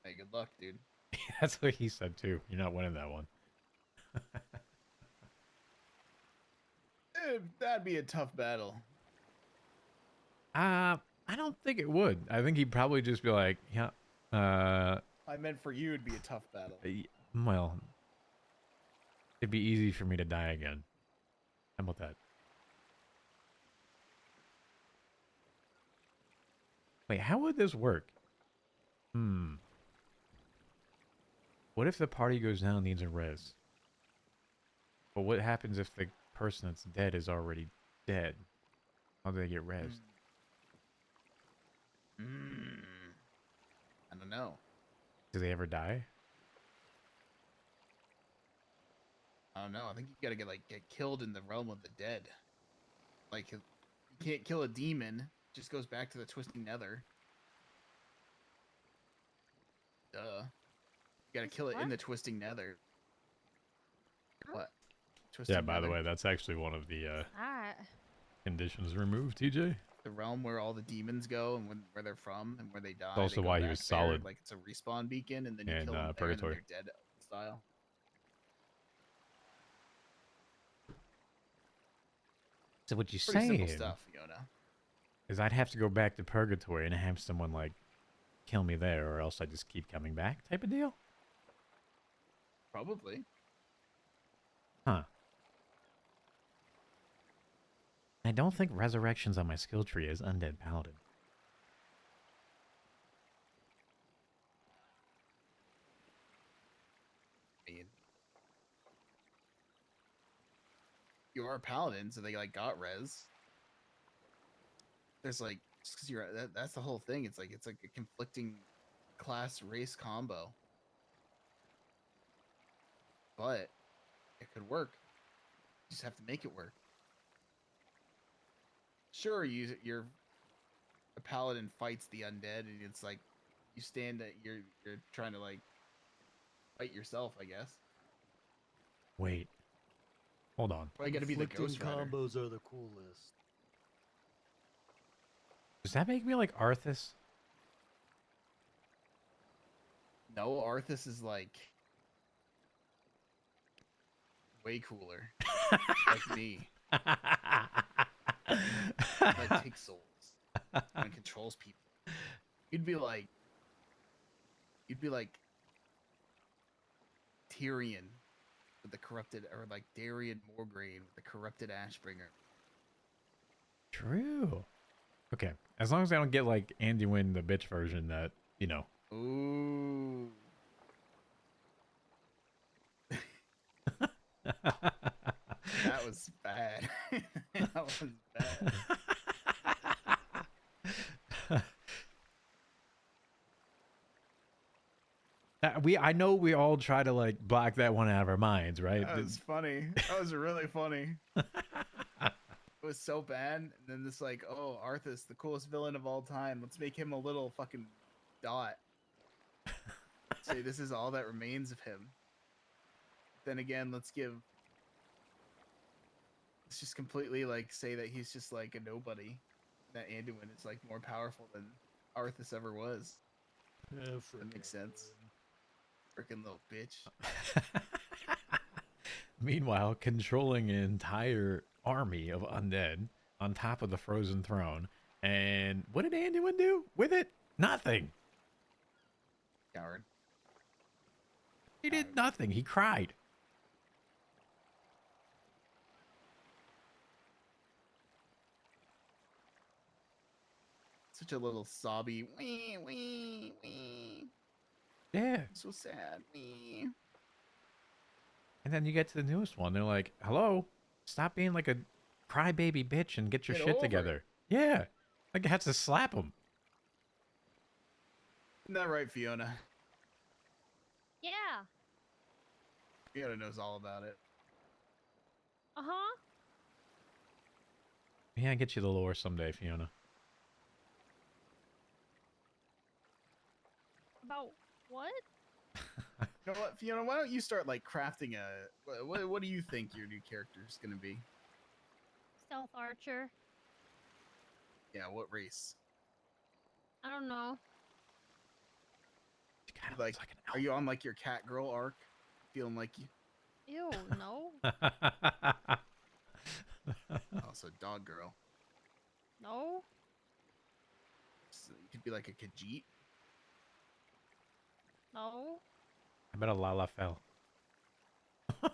Hey, good luck, dude. That's what he said too. You're not winning that one. That'd be a tough battle. I don't think it would. I think he'd probably just be like, yeah. I meant for you, it'd be a tough battle. Well, it'd be easy for me to die again. How about that? Wait, how would this work? What if the party goes down and needs a res? But what happens if the person that's dead is already dead? How do they get res? I don't know. Do they ever die? I don't know. I think you gotta get killed in the realm of the dead. Like, you can't kill a demon. It just goes back to the twisting nether. Duh. You gotta kill it in the twisting nether. What? Twisting Yeah, by the nether? way, that's actually one of the Alright. conditions removed, TJ. The realm where all the demons go and where they're from and where they die. That's also they go why he back was there, solid. Like, it's a respawn beacon, and then you in, kill them there, Purgatory. and then they're dead style. So what you're Pretty simple saying stuff, Yona. is I'd have to go back to Purgatory and have someone, like, kill me there, or else I just keep coming back type of deal? Probably. Huh. I don't think Resurrections on my skill tree is Undead Paladin. I mean, you are a paladin, so they got res. There's like, just because you're that's the whole thing. It's like a conflicting class race combo, but it could work. You just have to make it work. Sure, you're a paladin fights the undead, and it's like you stand at you're trying to like fight yourself, I guess. Wait. Hold on. Well, you gotta be the Conflicting Ghost Rider. combos are the coolest. Does that make me like Arthas? No, Arthas is like way cooler. Like me. Like takes souls and controls people. You'd be like Tyrion with the corrupted, or like Darian Morgraine with the corrupted Ashbringer. True. Okay. As long as I don't get like Anduin, the bitch version that, you know. Ooh. That was bad. That was bad. I know we all try to like block that one out of our minds, right? That was funny. That was really funny. It was so bad, and then this like, oh, Arthas, the coolest villain of all time. Let's make him a little fucking dot. Say this is all that remains of him. Then again, let's just completely like say that he's just like a nobody. That Anduin is like more powerful than Arthas ever was. Yeah, that makes sense. Freaking little bitch. Meanwhile, controlling an entire army of undead on top of the frozen throne. And what did Anduin do with it? Nothing. Coward. He did nothing. He cried. Such a little sobby. Wee, wee, wee. Yeah. So sad. Wee. And then you get to the newest one. They're like, hello, stop being like a crybaby bitch and get your Get shit over together. Yeah. Like, it has to slap him. Isn't that right, Fiona? Yeah. Fiona knows all about it. Uh-huh. Yeah, get you the lore someday, Fiona. About what? You know what, Fiona? Why don't you start like crafting a? What do you think your new character is gonna be? Stealth archer. Yeah, what race? I don't know. Like, are you on like your cat girl arc? Feeling like you? Ew, no. Also, dog girl. No. So you could be like a Khajiit. No. I bet a Lala fell. What?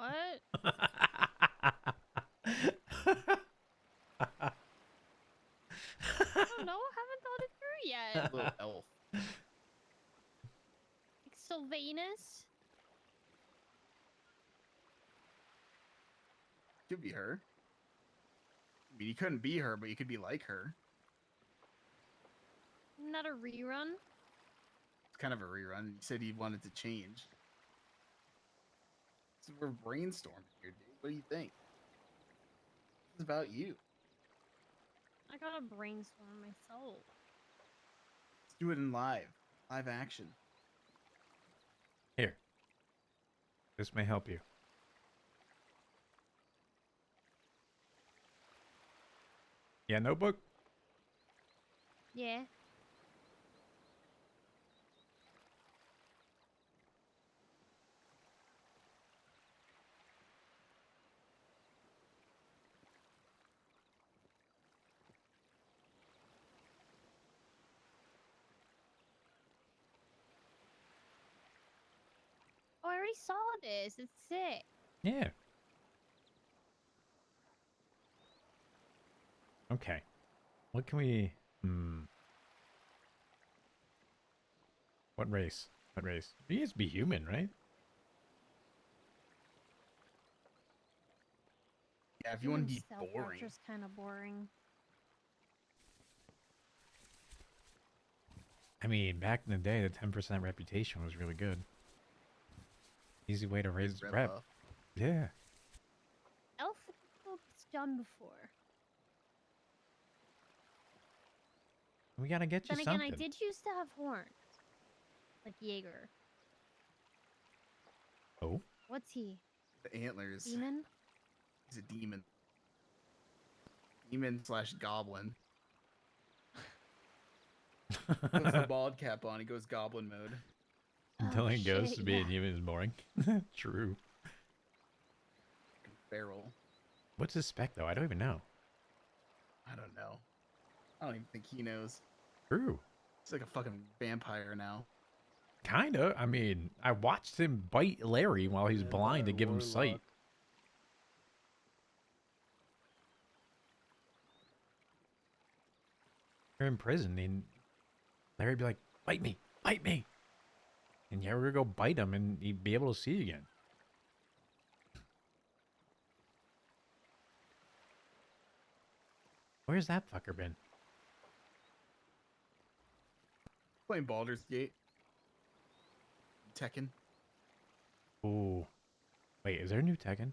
I don't know. Haven't thought it through yet. Little elf. Like Sylvanus? Could be her. I mean, you couldn't be her, but you could be like her. Not a rerun? It's kind of a rerun. You said you wanted to change. So we're brainstorming here, dude. What do you think? It's about you. I gotta brainstorm myself. Let's do it in live action. Here. This may help you. Yeah, notebook? Yeah. Oh, I already saw this. It's sick. Yeah. Okay. What can we... What race? What race? He has to be human, right? Yeah, if you want to be Stealth boring. Archer's kind of boring. I mean, back in the day, the 10% reputation was really good. Easy way to raise the rep. buff. Yeah. Elf it's done before. We gotta get you Then something. again, I did used to have horns. Like Jaeger. Oh? What's he? The antlers. Demon? He's a demon. Demon/goblin. Puts the bald cap on, he goes goblin mode. Telling ghosts shit, to be yeah. a human is boring. True. Feral. What's his spec, though? I don't even know. I don't know. I don't even think he knows. True. He's like a fucking vampire now. Kinda. I mean, I watched him bite Larry while he's blind to give him sight. You're in prison, and Larry'd be like, bite me, bite me. And you would go bite him, and he'd be able to see again. Where's that fucker been? Playing Baldur's Gate. Tekken. Ooh. Wait, is there a new Tekken?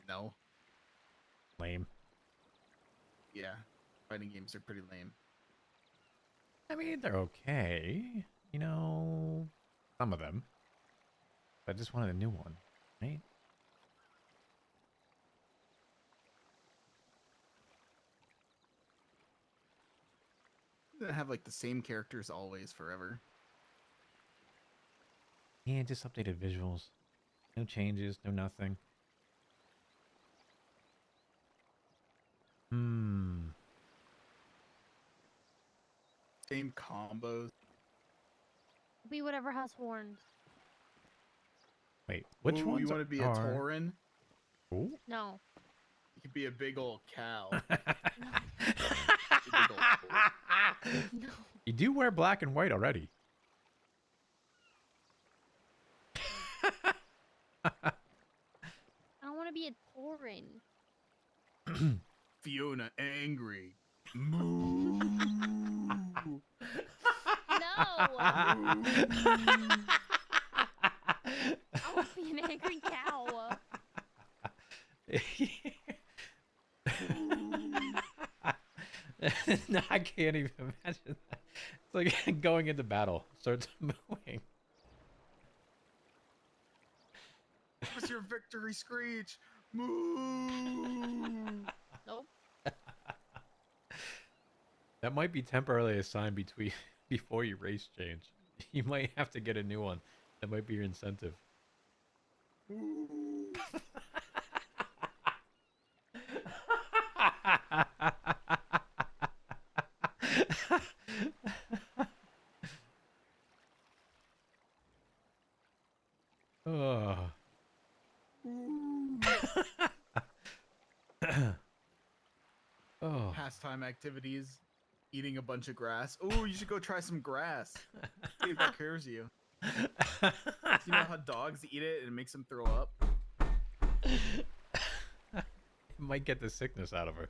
No. Lame. Yeah. Fighting games are pretty lame. I mean, they're okay. You know, some of them. I just wanted a new one, right? They have like the same characters always forever. Yeah, just updated visuals. No changes, no nothing. Same combos. Be whatever has horns. Wait, which Ooh, ones you want to be a are... Tauren? Ooh. No. You could be a big old cow. No. You do wear black and white already. I don't want to be a Tauren. Fiona angry. Moo. No. I want to be an angry cow. No, I can't even imagine that. It's like going into battle. Starts mooing. What's your victory screech? Moo. Nope. That might be temporarily assigned between before your race change. You might have to get a new one. That might be your incentive. Oh. Oh. Pastime activities. Eating a bunch of grass. Ooh, you should go try some grass. See if that cures you. You know how dogs eat it and it makes them throw up? It might get the sickness out of her.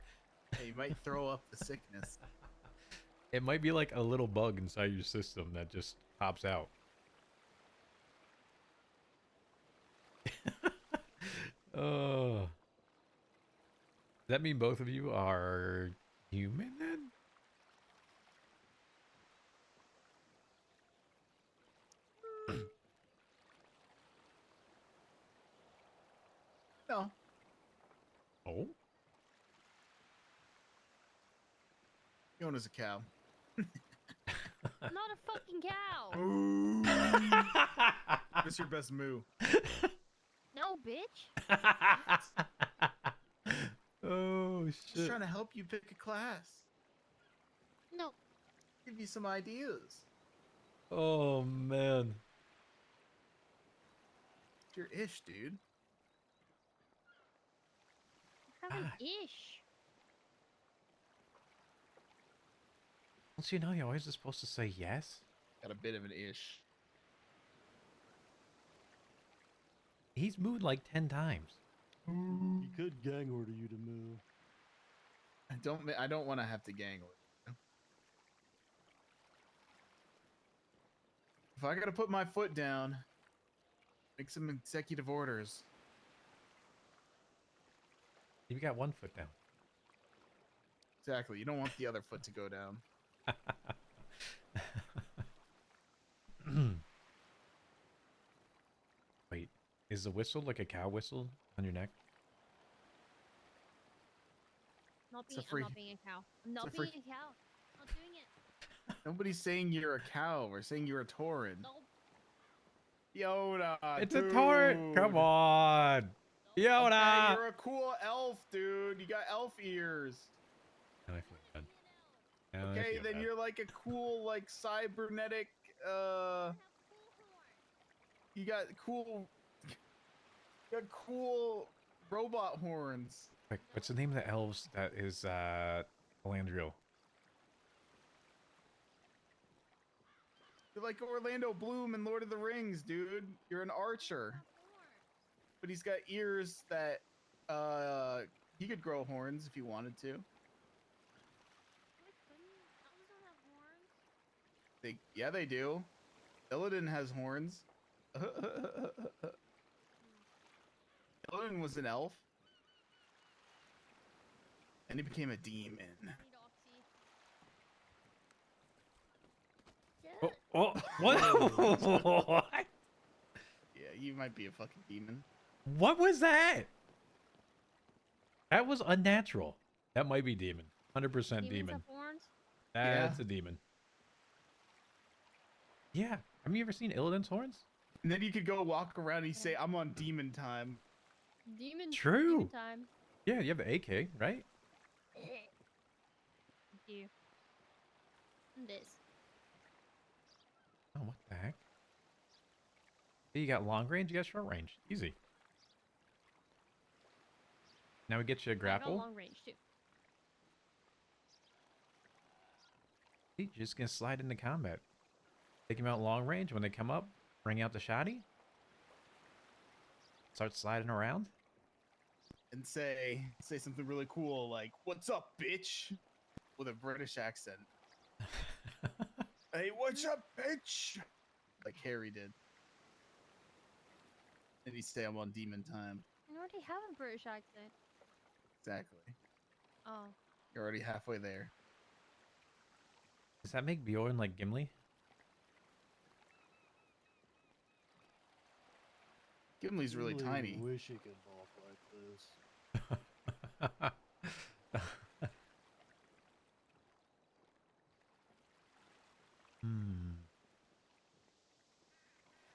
Yeah, you might throw up the sickness. It might be like a little bug inside your system that just pops out. Oh. Does that mean both of you are human then? No. Oh? Fiona's a cow. I'm not a fucking cow. What's your best moo? No, bitch. Oh, Just shit. trying to help you pick a class. No. Give you some ideas. Oh, man. It's your ish, dude. I have an ish. Don't you know you're always just supposed to say yes? Got a bit of an ish. He's mooed like 10 times. He could gang order you to move. I don't want to have to gang order. If I gotta put my foot down, make some executive orders. You got one foot down. Exactly. You don't want the other foot to go down. Wait, is the whistle like a cow whistle on your neck? I'm a not being a cow. I'm not it's a being free- a cow. I'm not doing it. Nobody's saying you're a cow. We're saying you're a Tauren. Nope. Yoda. It's a Tauren. Come on. Yoda. Okay, you're a cool elf, dude. You got elf ears. Now I feel bad. Now I Okay, feel then bad. you're like a cool, like cybernetic. You got cool. You got cool robot horns. Quick, what's the name of the elves that is Galandriel? You're like Orlando Bloom in Lord of the Rings, dude. You're an archer. But he's got ears that he could grow horns if he wanted to. Yeah, they do. Illidan has horns. Illidan was an elf. And he became a demon. Yeah. Oh, what? Yeah, you might be a fucking demon. What was that? That was unnatural. That might be demon. 100% Demons demon. have horns? That's a demon. Yeah. Have you ever seen Illidan's horns? And then you could go walk around and you say, I'm on demon time. Demon. True. Demon time. Yeah, you have the AK, right? You. This. Oh, what the heck? You got long range, you got short range. Easy. Now we get you a I got grapple. long range too. You're just gonna slide into combat. Take him out long range. When they come up, bring out the shotty. Start sliding around. And say something really cool like, "What's up, bitch?" with a British accent. Hey, what's up, bitch? Like Harry did. And he say, I'm on demon time. I already have a British accent. Exactly. Oh. You're already halfway there. Does that make Bjorn like Gimli? Gimli's really Really tiny. Wish he could walk like this.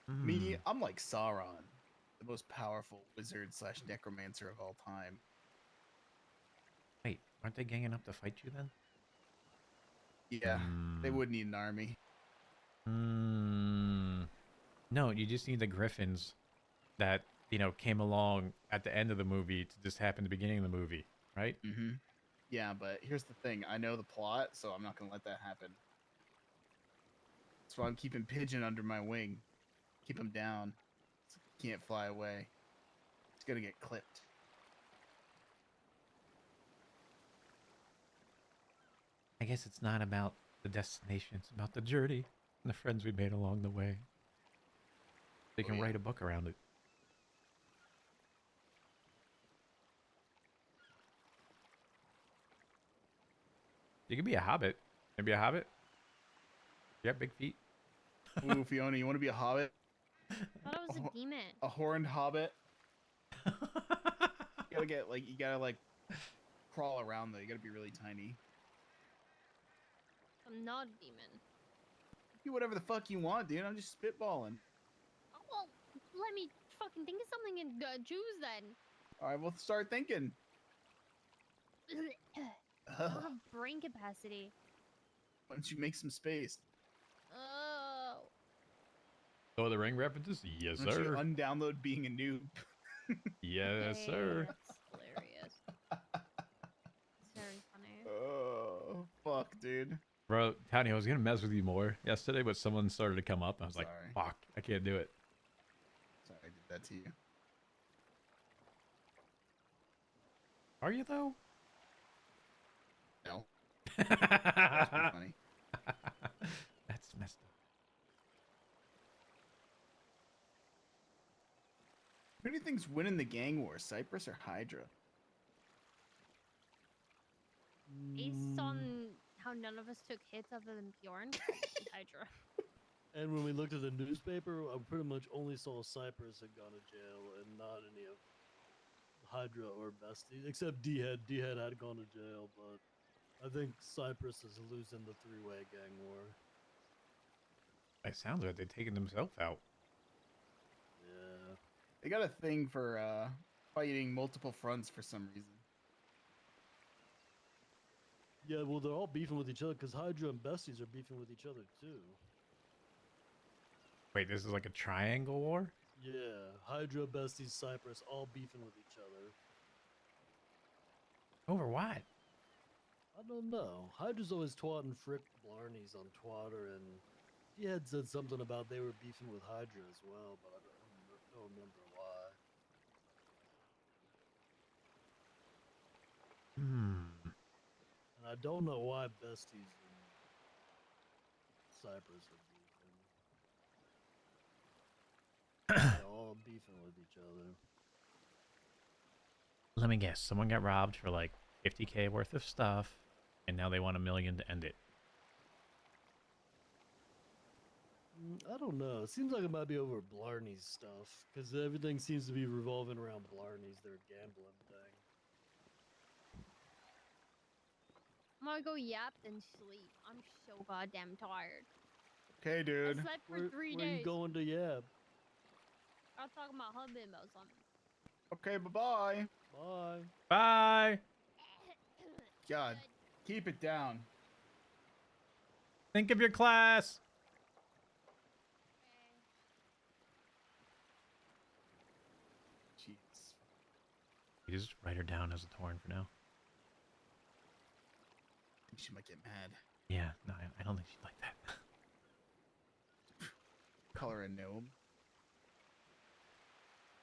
Me, I'm like Sauron, the most powerful wizard slash necromancer of all time. Wait, aren't they ganging up to fight you then? Yeah, they would need an army. No, you just need the griffins that, you know, came along at the end of the movie to just happen at the beginning of the movie, right? Mm-hmm. Yeah, but here's the thing. I know the plot, so I'm not going to let that happen. That's why I'm keeping Pigeon under my wing. Keep him down. So he can't fly away. He's going to get clipped. I guess it's not about the destination. It's about the journey and the friends we made along the way. They can write a book around it. You could be a hobbit. Maybe a hobbit? You got big feet. Ooh, Fiona, you want to be a hobbit? I thought it was a demon. A horned hobbit? You gotta like crawl around though. You gotta be really tiny. I'm not a demon. Do whatever the fuck you want, dude. I'm just spitballing. Oh, well, let me fucking think of something and choose then. All right, we'll start thinking. I don't have brain capacity. Why don't you make some space? Oh. Oh, the ring references? Yes, Why don't you sir. undownload being a noob? Yes, sir. That's hilarious. It's very funny. Oh, fuck, dude. Bro, Tony, I was going to mess with you more yesterday, but someone started to come up. I was like, Sorry. fuck, I can't do it. Sorry, I did that to you. Are you, though? No. That's pretty funny. That's messed up. Who do you think's winning the gang war, Cypress or Hydra? Based on how none of us took hits other than Bjorn, Hydra. And when we looked at the newspaper, I pretty much only saw Cypress had gone to jail and not any of Hydra or Bestie, except D-Head. D-Head had gone to jail, but I think Cypress is losing the three-way gang war. It sounds like they're taking themselves out. Yeah. They got a thing for fighting multiple fronts for some reason. Yeah, well, they're all beefing with each other because Hydra and Besties are beefing with each other too. Wait, this is like a triangle war? Yeah, Hydra, Besties, Cypress, all beefing with each other. Over what? I don't know. Hydra's always twatting Frick Blarneys on Twatter, and he had said something about they were beefing with Hydra as well, but I don't remember why. And I don't know why Besties and Cypress are beefing. all beefing with each other. Let me guess. Someone got robbed for like 50K worth of stuff, and now they want $1 million to end it. I don't know. It seems like it might be over Blarney's stuff, because everything seems to be revolving around Blarney's, their gambling thing. I'm gonna go yap and sleep. I'm so goddamn tired. Okay, dude. I slept for 3 Where days. you going to Yab? I was talking about husband about something. Okay, bye-bye. Bye. Bye. God, keep it down. Think of your class. Jeez. You just write her down as a Tauren for now. I think she might get mad. Yeah, no, I don't think she'd like that. Call her a gnome.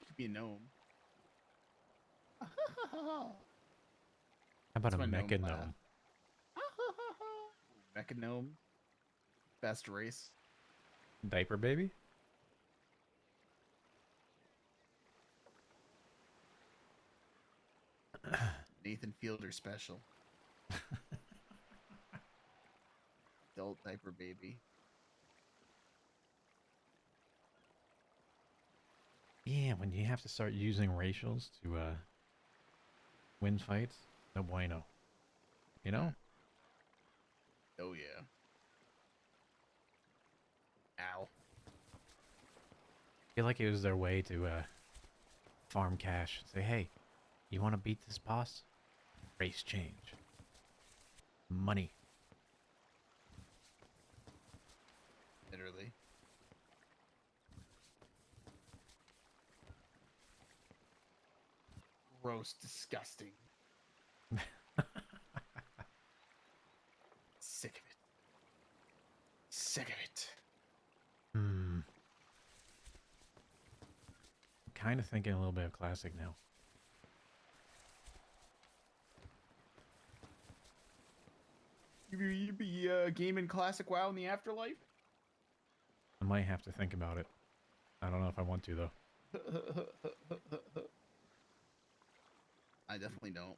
Could be a gnome. How about That's a my gnome mecha laugh. gnome? Mecha gnome. Best race. Diaper baby? Nathan Fielder special. Adult diaper baby. Yeah, when you have to start using racials to win fights, no bueno. You know? Oh yeah. Ow. I feel like it was their way to farm cash. Say, hey, you want to beat this boss? Race change. Money. Literally. Gross, disgusting. Sick of it. Sick of it. Hmm. Kind of thinking a little bit of classic now. You be gaming classic WoW in the afterlife? I might have to think about it. I don't know if I want to though. I definitely don't.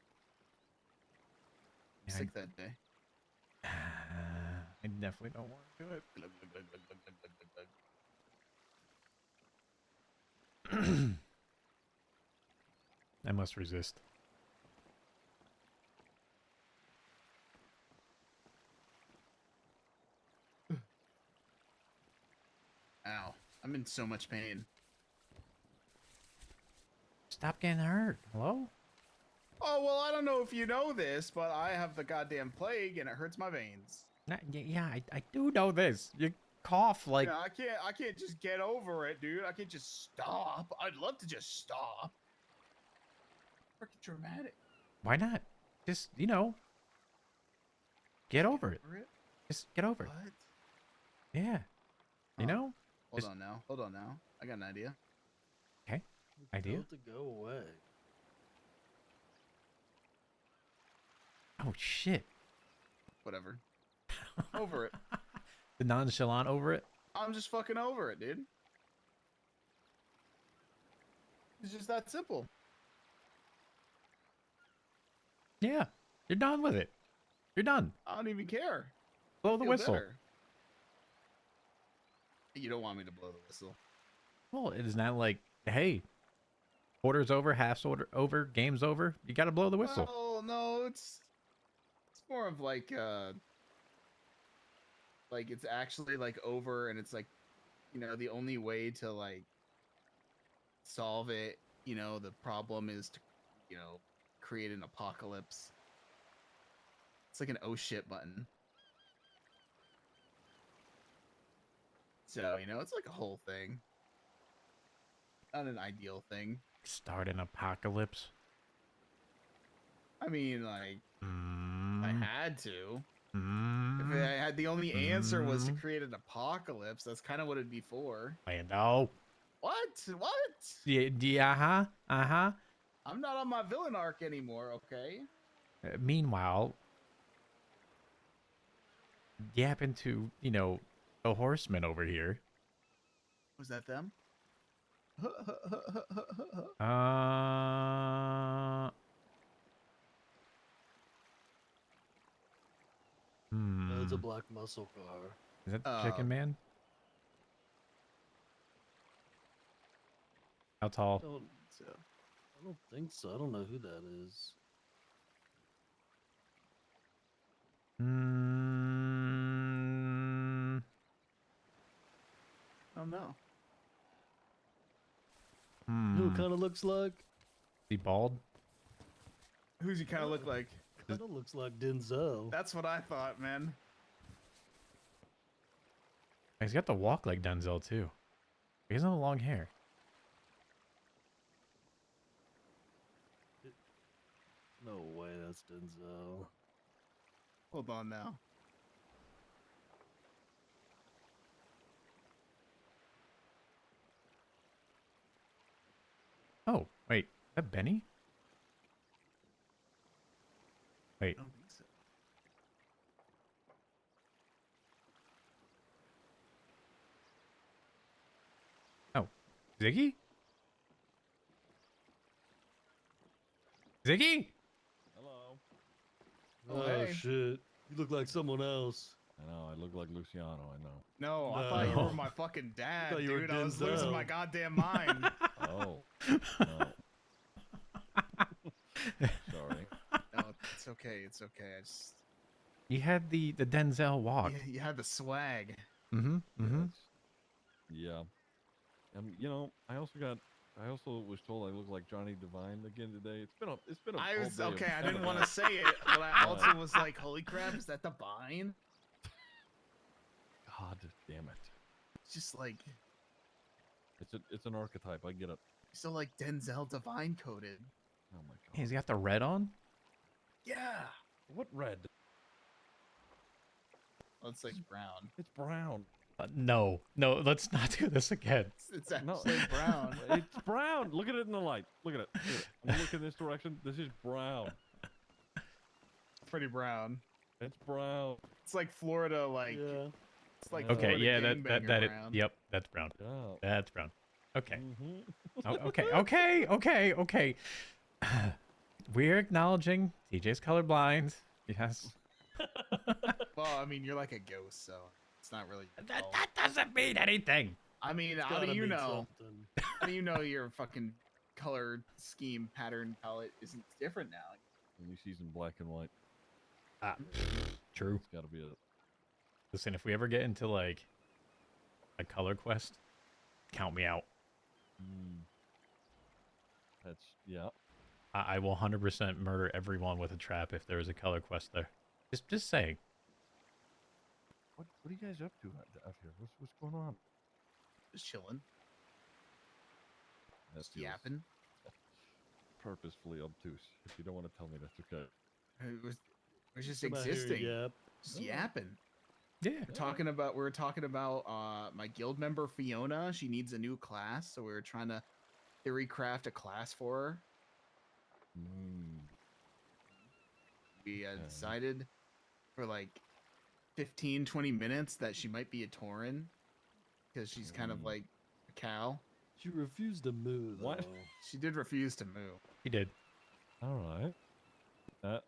Yeah, Sick that day. I definitely don't want to do it. I must resist. Ow. I'm in so much pain. Stop getting hurt. Hello? Oh, well, I don't know if you know this, but I have the goddamn plague and it hurts my veins. Yeah, I do know this. You cough like... Yeah, I can't just get over it, dude. I can't just stop. I'd love to just stop. Freaking dramatic. Why not? Just, you know... Get over it. Over it? Just get over it. What? Yeah. You know? Hold Just- on now. Hold on now. I got an idea. Okay. Idea? Tell it to go away. Oh, shit. Whatever. Over it. The nonchalant over it? I'm just fucking over it, dude. It's just that simple. Yeah. You're done with it. You're done. I don't even care. Blow the Feel whistle. better. You don't want me to blow the whistle. Well, it is not like, hey, quarter's over, half's over, game's over. You got to blow the whistle. Well, no, it's more of like it's actually like over, and it's like, you know, the only way to like solve it, you know, the problem is to, you know, create an apocalypse. It's like an oh shit button. So, you know, it's like a whole thing. Not an ideal thing. Start an apocalypse. I mean, like, I had to. If Mm. I had the only answer was to create an apocalypse, that's kind of what it'd be for. I know. What? What? Yeah, uh-huh. Uh-huh. I'm not on my villain arc anymore, okay? Meanwhile, you happen to, you know, a horseman over here. Was that them? It's a black muscle car. Is that the Chicken Man? How tall? I don't think so. I don't know who that is. Oh no. Who it kind of looks like? He bald? Who's he kind of look like? Kind of looks like Denzel. That's what I thought, man. He's got the walk like Denzel too. He doesn't have long hair. No way, that's Denzel. Hold on now. Oh, wait. Is that Benny? Wait. I don't think so. Oh. Ziggy? Ziggy? Hello. Oh, hey. shit. You look like someone else. I know, I look like Luciano, I know. No, I thought you were my fucking dad, thought you were dude. I was losing my Denzel. goddamn mind. Oh. No. Sorry. No, it's okay. It's okay. I just You had the Denzel walk. you had the swag. Mm-hmm. Mm-hmm. Yeah. You know, I also was told I look like Johnny Devine again today. It's been a I whole was day of okay. I didn't want to say it, but I also was like, "Holy crap! Is that Divine?" God damn it. It's just like It's an archetype, I get it. so like Denzel Divine coded. Oh my god. Hey, he's got the red on? Yeah. What red? Well, it's like brown. It's brown. No, let's not do this again. It's actually brown. It's brown. Look at it in the light. Look at it. Look at it. I'm looking this direction. This is brown. Pretty brown. It's brown. It's like Florida, like Yeah. it's like Okay, Florida yeah, gangbanger that brown. yep, that's brown. Yeah. That's brown. Okay. Mm-hmm. Oh, okay. We're acknowledging TJ's colorblind. Yes. Well, I mean, you're like a ghost, so it's not really. That doesn't mean anything. I mean, It's how do gotta you mean know? something. How do you know your fucking color scheme pattern palette isn't different now? And you see some black and white. True. It's gotta be it. Listen, if we ever get into like a color quest, count me out. That's yeah. I will 100% murder everyone with a trap if there is a color quest there. Just saying. What are you guys up to out here? What's going on? Just chilling, That's just yapping. purposefully obtuse. If you don't want to tell me, that's okay. We're just Come out here, existing, yap. just yapping. Yeah. We were talking about my guild member Fiona. She needs a new class, so we were trying to theory craft a class for her. We decided for like 15-20 minutes that she might be a Tauren because she's kind of like a cow. She refused to move. Though. What? She did refuse to move. He did. All right.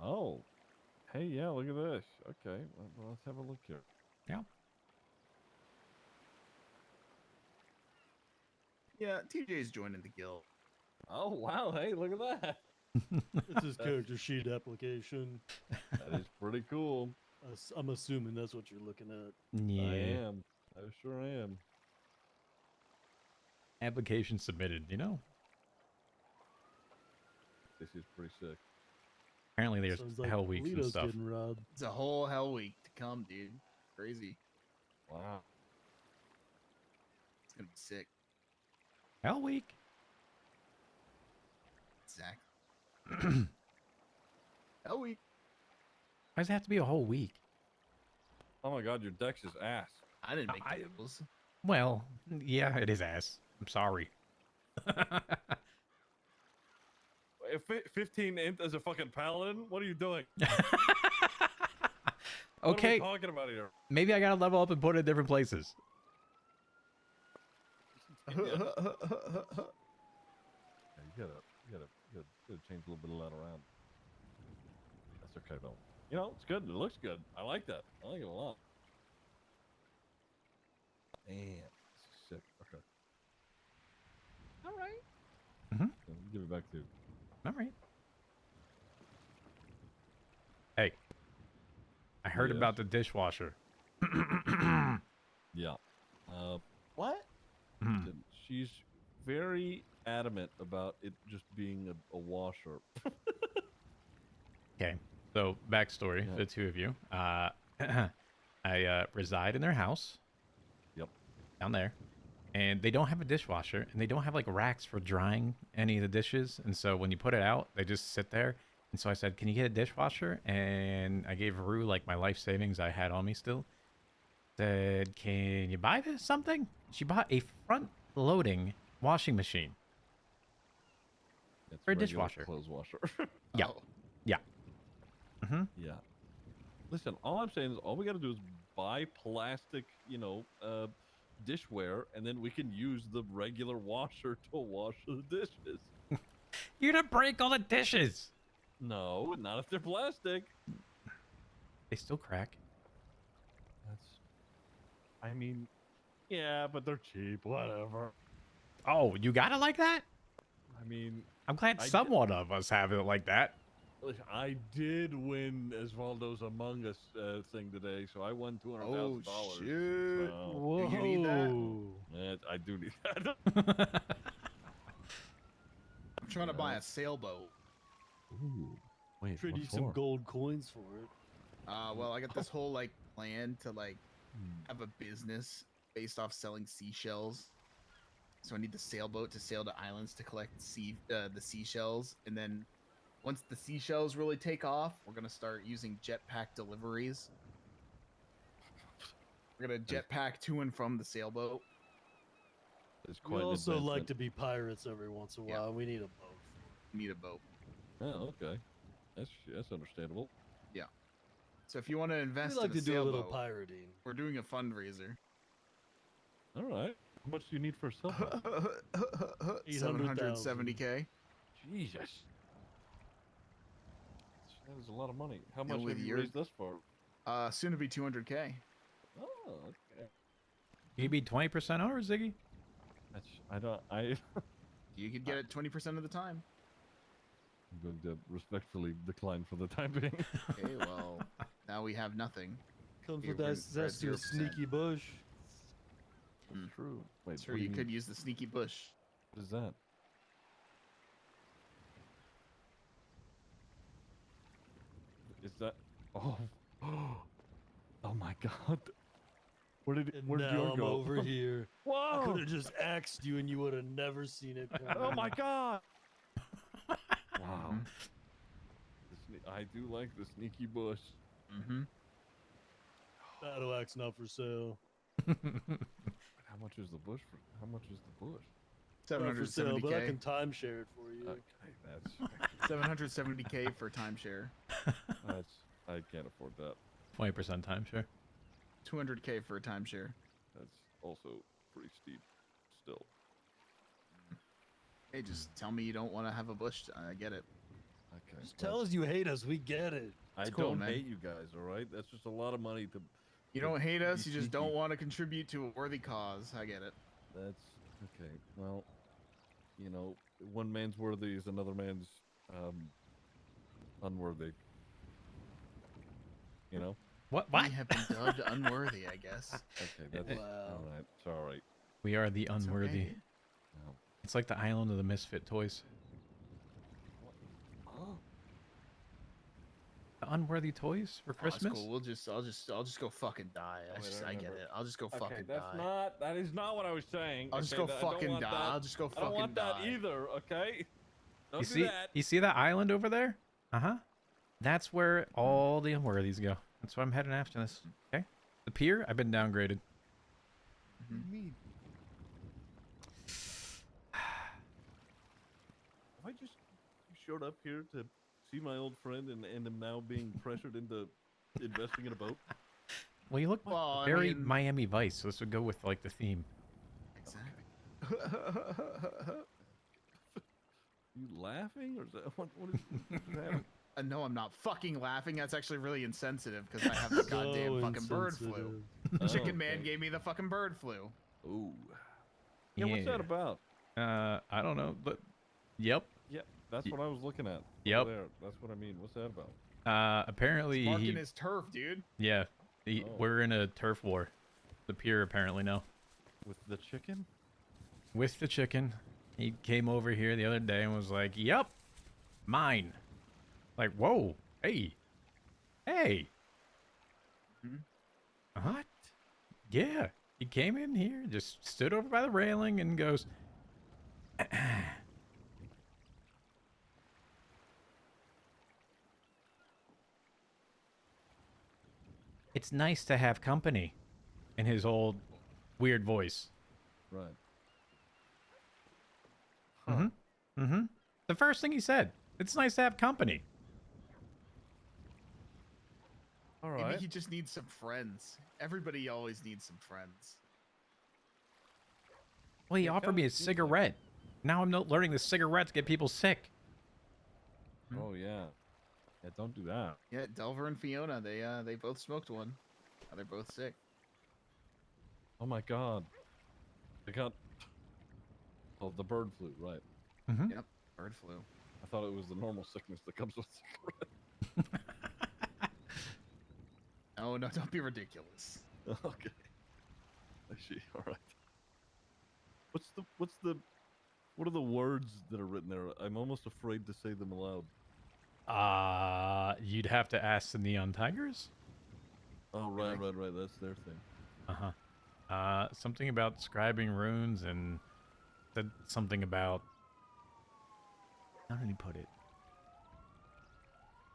Oh. Hey, yeah, look at this. Okay, well, let's have a look here. Yeah. Yeah, TJ's joining the guild. Oh, wow. Hey, look at that. It's his character sheet application. That is pretty cool. I'm assuming that's what you're looking at. Yeah. I am. I sure am. Application submitted, you know? This is pretty sick. Apparently there's Sounds like hell weeks and Polito's stuff. getting robbed. It's a whole hell week to come, dude. Crazy. Wow. It's gonna be sick. Hell week? Exactly. Hell week. Why does it have to be a whole week? Oh my god, your dex is ass. I didn't make the rules. Well, yeah, it is ass. I'm sorry. 15 int as a fucking paladin? What are you doing? Okay. What are we talking about here? Maybe I gotta level up and put it in different places. Yeah, you gotta change a little bit of that around. That's okay though. You know, it's good. It looks good. I like that. I like it a lot. Damn, this is sick. Okay. All right. Mhm. Give it back to you. All right. Hey, I heard Yes. about the dishwasher. Yeah. What? Listen, she's very adamant about it just being a washer. Okay, so backstory for the two of you. I reside in their house. Yep. Down there. And they don't have a dishwasher, and they don't have like racks for drying any of the dishes. And so when you put it out, they just sit there. And so I said, "Can you get a dishwasher?" And I gave Rue like my life savings I had on me still. Said, "Can you buy this something?" She bought a front-loading washing machine. It's For a regular dishwasher. Clothes washer. Yeah. Yeah. Mm-hmm. Yeah. Listen, all I'm saying is all we got to do is buy plastic, dishware, and then we can use the regular washer to wash the dishes. You're gonna break all the dishes. No, not if they're plastic. They still crack. I mean, yeah, but they're cheap. Whatever. Oh, you got it like that? I mean, I'm glad I someone of us have it like that. Listen, I did win Osvaldo's Among Us thing today, so I won $200,000. Oh shit! So, Do you need that? I do need that. I'm trying to buy a sailboat. Ooh, wait, Trade what you some for? gold coins for it. Well, I got this whole like plan to like have a business based off selling seashells. So I need the sailboat to sail to islands to collect the seashells, and then once the seashells really take off, we're gonna start using jetpack deliveries. We're gonna jetpack to and from the sailboat. It's We quite an also like advancement. to be pirates every once in a while. We need a boat. Need a boat. Oh, okay. That's understandable. Yeah. So if you want to invest We like in a to do a little sailboat, pirating. we're doing a fundraiser. All right. How much do you need for a sailboat? 770K. Jesus. That is a lot of money. How much with have you your- raised thus far? Soon to be 200K. Oh, okay. You be 20% ours, Ziggy. You could get it 20% of the time. I'm going to respectfully decline for the time being. Okay, well, now we have nothing. Comes Here, with we're that at zesty 0%. sneaky bush. That's true. Wait, Sure, what do you mean? could use the sneaky bush. What is that? Is that? Oh, oh my God! Where did And where did now yours I'm go? over here. I Whoa! could have just axed you and you would have never seen it coming. Oh my God! Wow. I do like the sneaky bush. Mm-hmm. Battle axe not for sale. How much is the bush? How much is the bush? Not for sale, but I 770K. can timeshare it for you. Okay, that's 770K for timeshare. I can't afford that. 20% timeshare. 200K for a timeshare. That's also pretty steep. Still. Hey, just tell me you don't want to have a bush. I get it. Okay. Just tell us you hate us. We get it. I cool, don't man. hate you guys. All right. That's just a lot of money to. You don't hate us. be You just sneaky. don't want to contribute to a worthy cause. I get it. That's okay. Well, one man's worthy is another man's unworthy. You know. What? We have been dubbed unworthy, I guess. Okay. That's all right. It's all right. We are the unworthy. okay. No. It's like the island of the misfit toys. The unworthy toys for Oh, that's Christmas. cool. I'll just go fucking die. I get it. I'll just go fucking die. That is not what I was saying. I'll just okay? go That- I don't fucking want die. that. I'll just go I fucking don't want that die. either. Okay. Don't You do see? that. You see that island over there? Uh-huh. That's where all the unworthies go. That's why I'm heading after this. Okay. The pier, I've been downgraded. What do you mean? Have I just showed up here to see my old friend and am now being pressured into investing in a boat? Well, you look Well, I very mean- Miami Vice, so this would go with like the theme. Exactly. You laughing or is that what is happening? No, I'm not fucking laughing. That's actually really insensitive because I have the goddamn fucking bird flu. Chicken Man gave me the fucking bird flu. Ooh. Yeah, what's that about? I don't know, but yep. Yep, that's what I was looking at. Yep. Over there. That's what I mean. What's that about? Apparently Marking his turf, dude. Yeah, we're in a turf war. The pier apparently now. With the chicken? With the chicken. He came over here the other day and was like, "Yep, mine." Like, whoa, hey. What? Yeah. He came in here, just stood over by the railing and goes, "It's nice to have company," in his old weird voice. Right. The first thing he said, "It's nice to have company." All Maybe right. he just needs some friends. Everybody always needs some friends. Well, he Yeah, offered me a kinda seems like- cigarette. Now I'm not learning the cigarettes get people sick. Oh yeah. Yeah, don't do that. Yeah, Delver and Fiona, they both smoked one. Now they're both sick. Oh my god. They got the bird flu, right? Yep, bird flu. I thought it was the normal sickness that comes with cigarette. Oh no, don't be ridiculous. Okay. I see. All right. What are the words that are written there? I'm almost afraid to say them aloud. You'd have to ask the Neon Tigers? Oh, right. That's their thing. Something about scribing runes and said something about, how did he put it?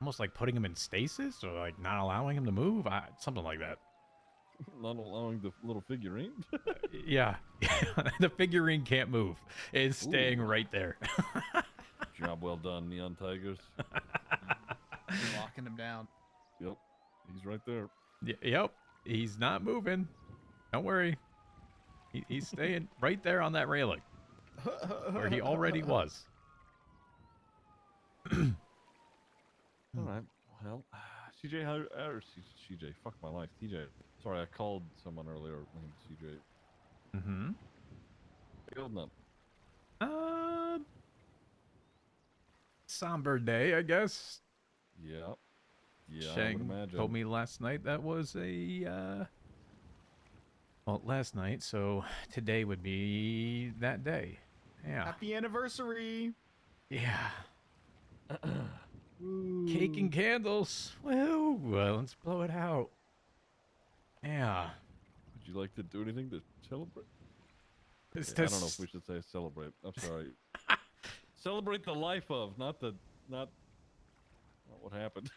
Almost like putting him in stasis or like not allowing him to move? Something like that. Not allowing the little figurine? Yeah. The figurine can't move. It's staying right there. Job well done, Neon Tigers. You're locking him down. Yep. He's right there. Yep. He's not moving. Don't worry. He's staying right there on that railing. Where he already was. All right. Well, CJ, CJ, fuck my life. TJ. Sorry, I called someone earlier named CJ. Mm-hmm. Building up. Somber day, I guess. Yeah. Yeah, I would Shang imagine. told me last night that was a, well, last night, so today would be that day. Yeah. Happy anniversary! Yeah. Cake and candles. Woo! Well, let's blow it out. Yeah. Would you like to do anything to celebrate? It's I don't know if we should say celebrate. I'm sorry. Celebrate the life of, not what happened.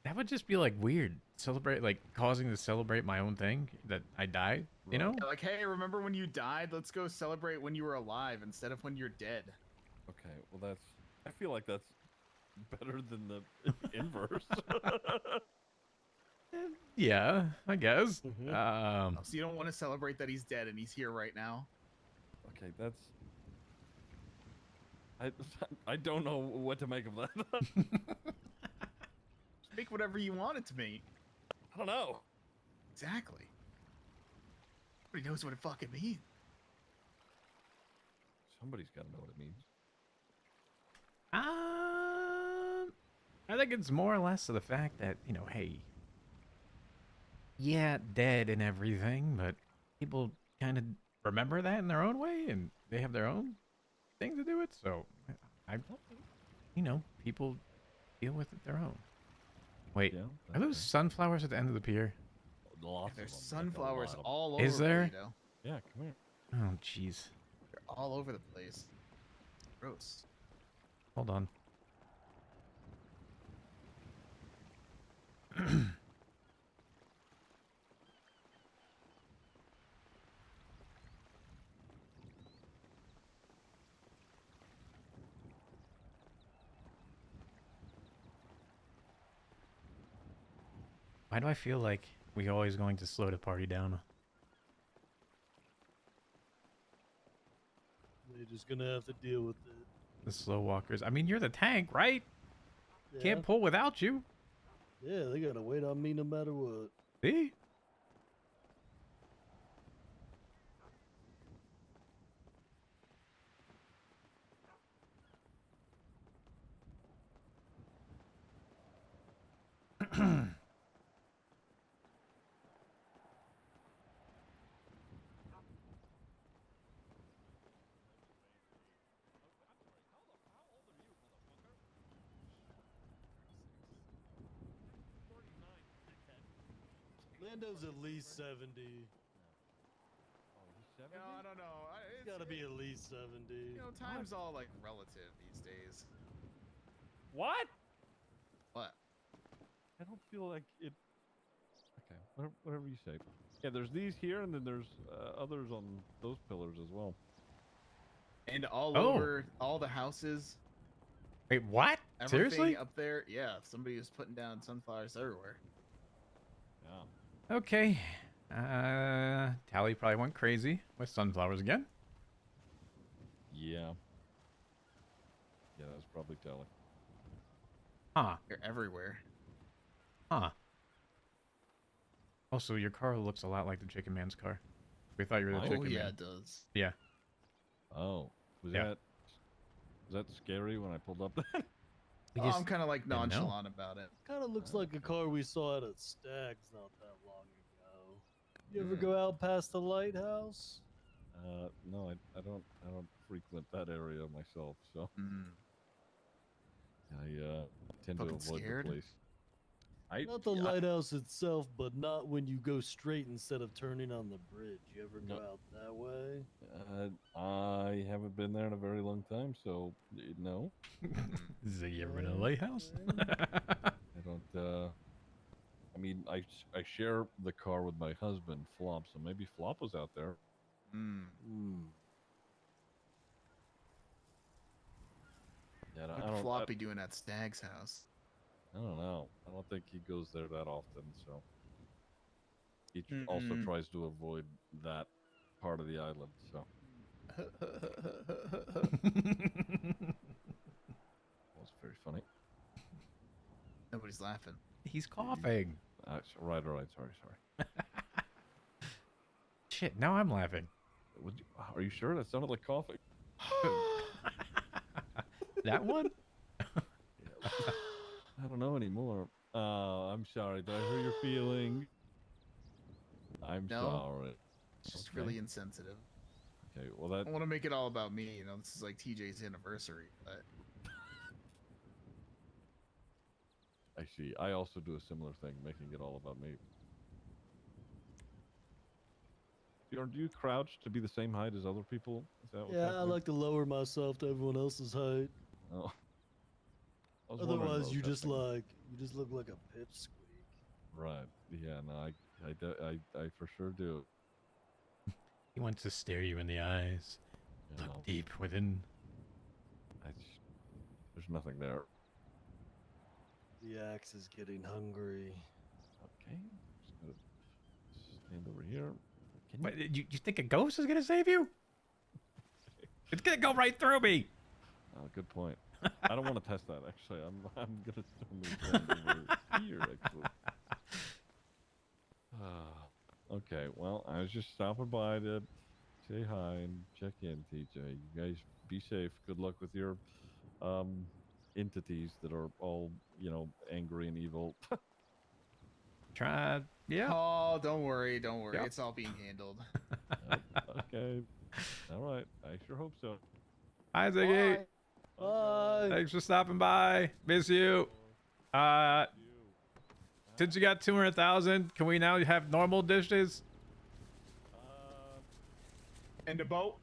That would just be like weird. Celebrate, like causing to celebrate my own thing that I died. You know? Yeah, like, hey, remember when you died? Let's go celebrate when you were alive instead of when you're dead. Okay, well I feel like that's better than the inverse. Yeah, I guess. So you don't want to celebrate that he's dead and he's here right now? Okay, that's. I don't know what to make of that. Just make whatever you want it to be. I don't know. Exactly. Nobody knows what it fucking means. Somebody's got to know what it means. I think it's more or less of the fact that, you know, hey, yeah, dead and everything, but people kind of remember that in their own way, and they have their own thing to do it. So, you know, people deal with it their own. Wait, are those sunflowers at the end of the pier? Lots There's of them. sunflowers all over. Is there? Toledo. Yeah, come here. Oh, jeez. They're all over the place. Gross. Hold on. Why do I feel like we're always going to slow the party down? You're just gonna have to deal with it. The slow walkers. I mean, you're the tank, right? Yeah. Can't pull without you. Yeah, they gotta wait on me no matter what. See? Lando's at least 70. You know, I don't know. It's gotta be at least 70. You know, time's all like relative these days. What? What? I don't feel like it. Okay, whatever you say. Yeah, there's these here, and then there's others on those pillars as well. And all Oh. over all the houses. Wait, what? Everything Seriously? up there. Yeah, somebody was putting down sunflowers everywhere. Yeah. Okay. Tally probably went crazy with sunflowers again. Yeah. Yeah, that's probably telling. Huh. They're everywhere. Huh. Also, your car looks a lot like the Chicken Man's car. We thought you were the Oh, Chicken yeah, Man. it does. Yeah. Oh, was Yeah. that scary when I pulled up? Oh, I'm kind of like nonchalant about it. Kind of looks like a car we saw at a Stag's not that long ago. You ever Hmm. go out past the lighthouse? No, I don't frequent that area myself, so I tend to Fucking avoid scared? the place. Not the lighthouse itself, but not when you go straight instead of turning on the bridge. You ever go out that way? I haven't been there in a very long time, so no. Ziggy ever been in a lighthouse? I don't. I mean, I share the car with my husband, Flop, so maybe Flop was out there. Yeah, I What don't. would Flop be doing at Stag's house? I don't know. I don't think he goes there that often, so he also tries to avoid that part of the island. So that's very funny. Nobody's laughing. He's coughing. Right. Sorry. Shit, now I'm laughing. Are you sure that sounded like coughing? That one? I don't know anymore. I'm sorry. Did I hurt your feeling? I'm No. sorry. It's just Okay. really insensitive. Okay, well that. I want to make it all about me. You know, this is like TJ's anniversary, but I see. I also do a similar thing, making it all about me. Do you crouch to be the same height as other people? Is that what's Yeah, I happening? like to lower myself to everyone else's height. Oh. I was wondering what Otherwise, was you just happening. look like a pipsqueak. Right. Yeah. No. I for sure do. He wants to stare you in the eyes. You Look know, deep within. there's nothing there. The axe is getting hungry. Okay. Just gonna stand over here. Can What, you think a ghost is gonna save you? It's gonna go right through me. Oh, good point. I don't want to test that actually. I'm gonna stand over here actually. Okay, well, I was just stopping by to say hi and check in, TJ. You guys be safe. Good luck with your entities that are all, angry and evil. Try, yeah. Oh, don't worry. Yep. It's all being handled. Okay. All right. I sure hope so. Hi, Ziggy. Bye. Thanks for stopping by. Miss you. Since you got 200,000, can we now have normal dishes? And a boat.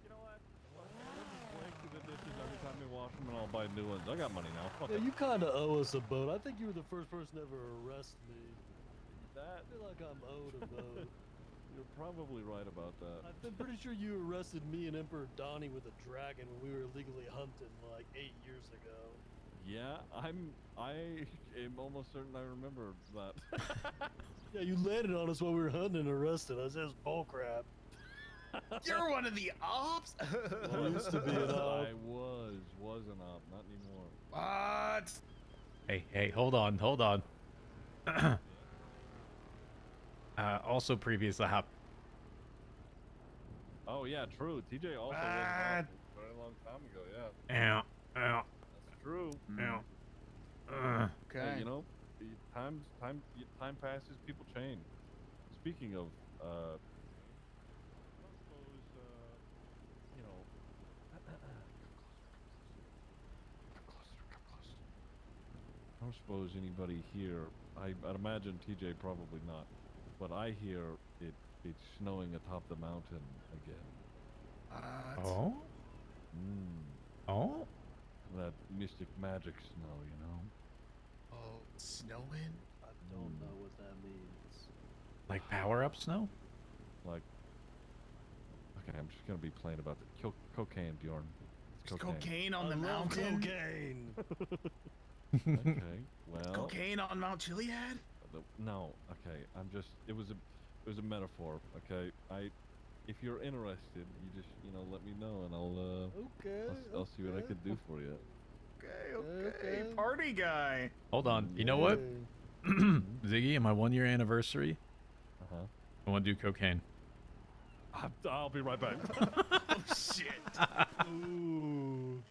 You know what? Blank to the dishes every time we wash them, and I'll buy new ones. I got money now. Fuck Yeah, it. you kind of owe us a boat. I think you were the first person to ever arrest me. I That feel like I'm owed a boat. you're probably right about that. I'm pretty sure you arrested me and Emperor Donnie with a dragon when we were illegally hunting like 8 years ago. Yeah, I am almost certain I remember that. Yeah, you landed on us while we were hunting and arrested us. That's bullcrap. You're one of the ops. Used to be an op. I was an op, not anymore. What? Hey, hold on. Also previous op. Oh yeah, true. TJ also was an op a very long time ago. Yeah. Ow. That's true. Ow. Okay. Hey, you know, time passes, people change. Speaking of, I don't suppose, you know, come closer. I don't suppose anybody here. I'd imagine TJ probably not, but I hear it's snowing atop the mountain again. Oh? Oh? That mystic magic snow, you know. Oh, snowing? I don't know what that means. Like power up snow? Like, okay, I'm just gonna be plain about the cocaine, Bjorn. It's Cocaine on the I love mountain. cocaine. Okay, well. Cocaine on Mount Chiliad? No, okay. It was a metaphor. Okay, if you're interested, you just let me know and I'll see what I could do for you. Okay. Party guy. Hold on. You know what? Ziggy, on my 1-year anniversary, I want to do cocaine. I'll be right back. Oh shit. Ooh.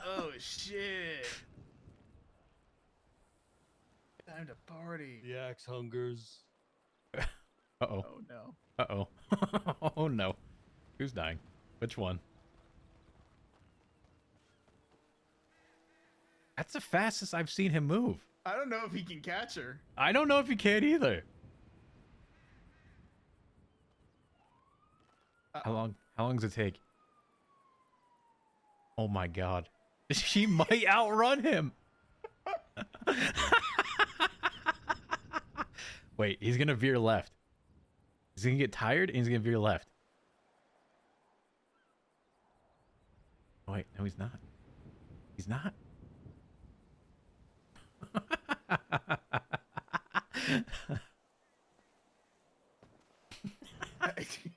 Oh shit. Time to party. The axe hungers. Uh-oh. Oh no. Uh-oh. Oh no. Who's dying? Which one? That's the fastest I've seen him move. I don't know if he can catch her. I don't know if he can either. How long does it take? Oh my god. She might outrun him. Wait, he's gonna veer left. He's gonna get tired and he's gonna veer left. Oh, wait, no, he's not. He's not.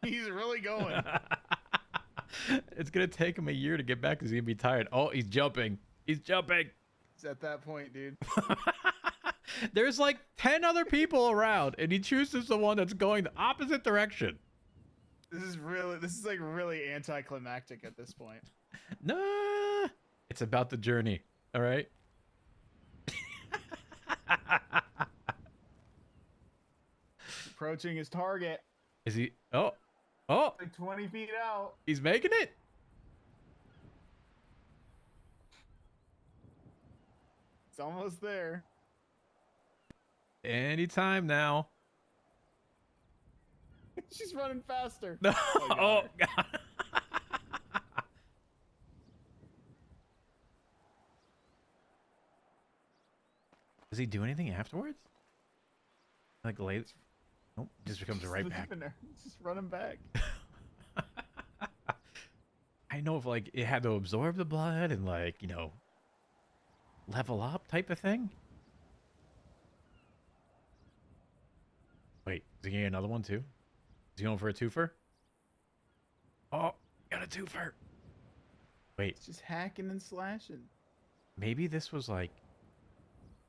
He's really going. It's gonna take him a year to get back because he's gonna be tired. Oh, he's jumping. He's jumping. It's at that point, dude. There's like 10 other people around, and he chooses the one that's going the opposite direction. This is like really anticlimactic at this point. Nah, it's about the journey. All right. Approaching his target. Is he? Oh, Like 20 feet out. he's making it. It's almost there. Anytime now. She's running faster. No. Oh, God. Does he do anything afterwards? Like late? Nope. Just comes right back. Leaving her. Just running back. I know if like it had to absorb the blood and like, level up type of thing. Wait, is he getting another one too? Is he going for a twofer? Oh, got a twofer. Wait, It's just hacking and slashing. maybe this was like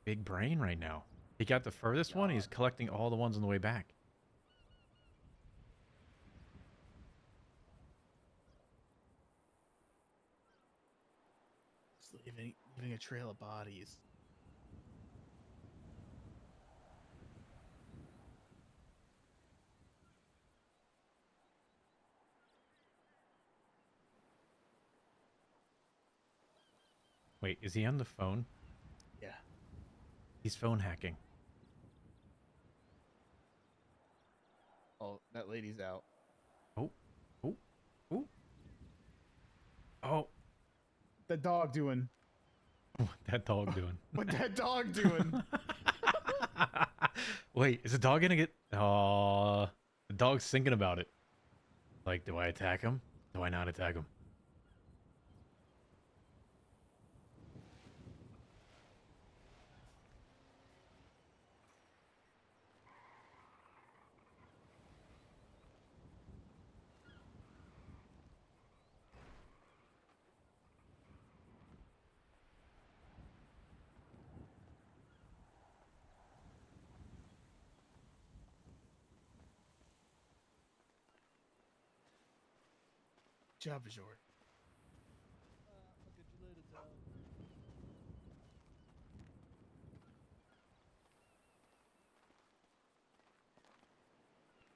big brain right now. He got the furthest one. He's collecting all the ones on the way back. Just leaving a trail of bodies. Wait, is he on the phone? Yeah. He's phone hacking. Oh, that lady's out. Oh. Oh. The dog doing. What that dog doing? What that dog doing? Wait, is the dog gonna get... Oh, the dog's thinking about it. Like, do I attack him? Do I not attack him? job, Jordan. I'll get you later, Tom.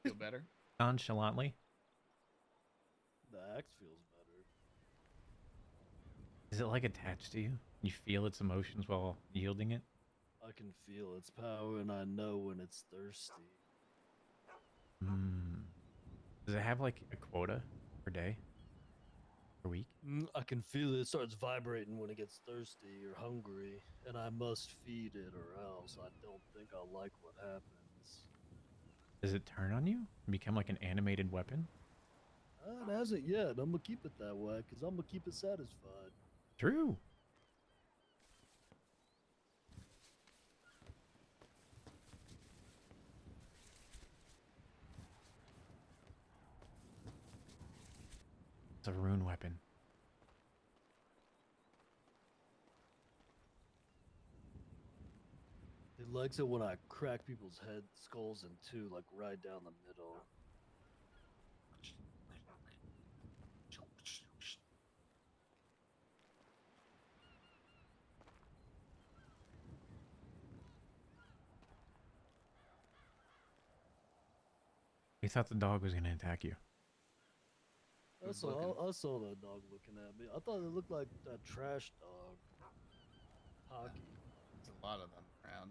Feel better? Nonchalantly. The axe feels better. Is it like attached to you? You feel its emotions while yielding it? I can feel its power, and I know when it's thirsty. Hmm. Does it have like a quota per day? Per week? I can feel it starts vibrating when it gets thirsty or hungry, and I must feed it or else I don't think I'll like what happens. Does it turn on you and become like an animated weapon? It hasn't yet. I'm gonna keep it that way, because I'm gonna keep it satisfied. True. It's a rune weapon. It likes it when I crack people's skulls in two, like right down the middle. You thought the dog was gonna attack you. I saw that dog looking at me. I thought it looked like that trash dog. Hockey. There's a lot of them around.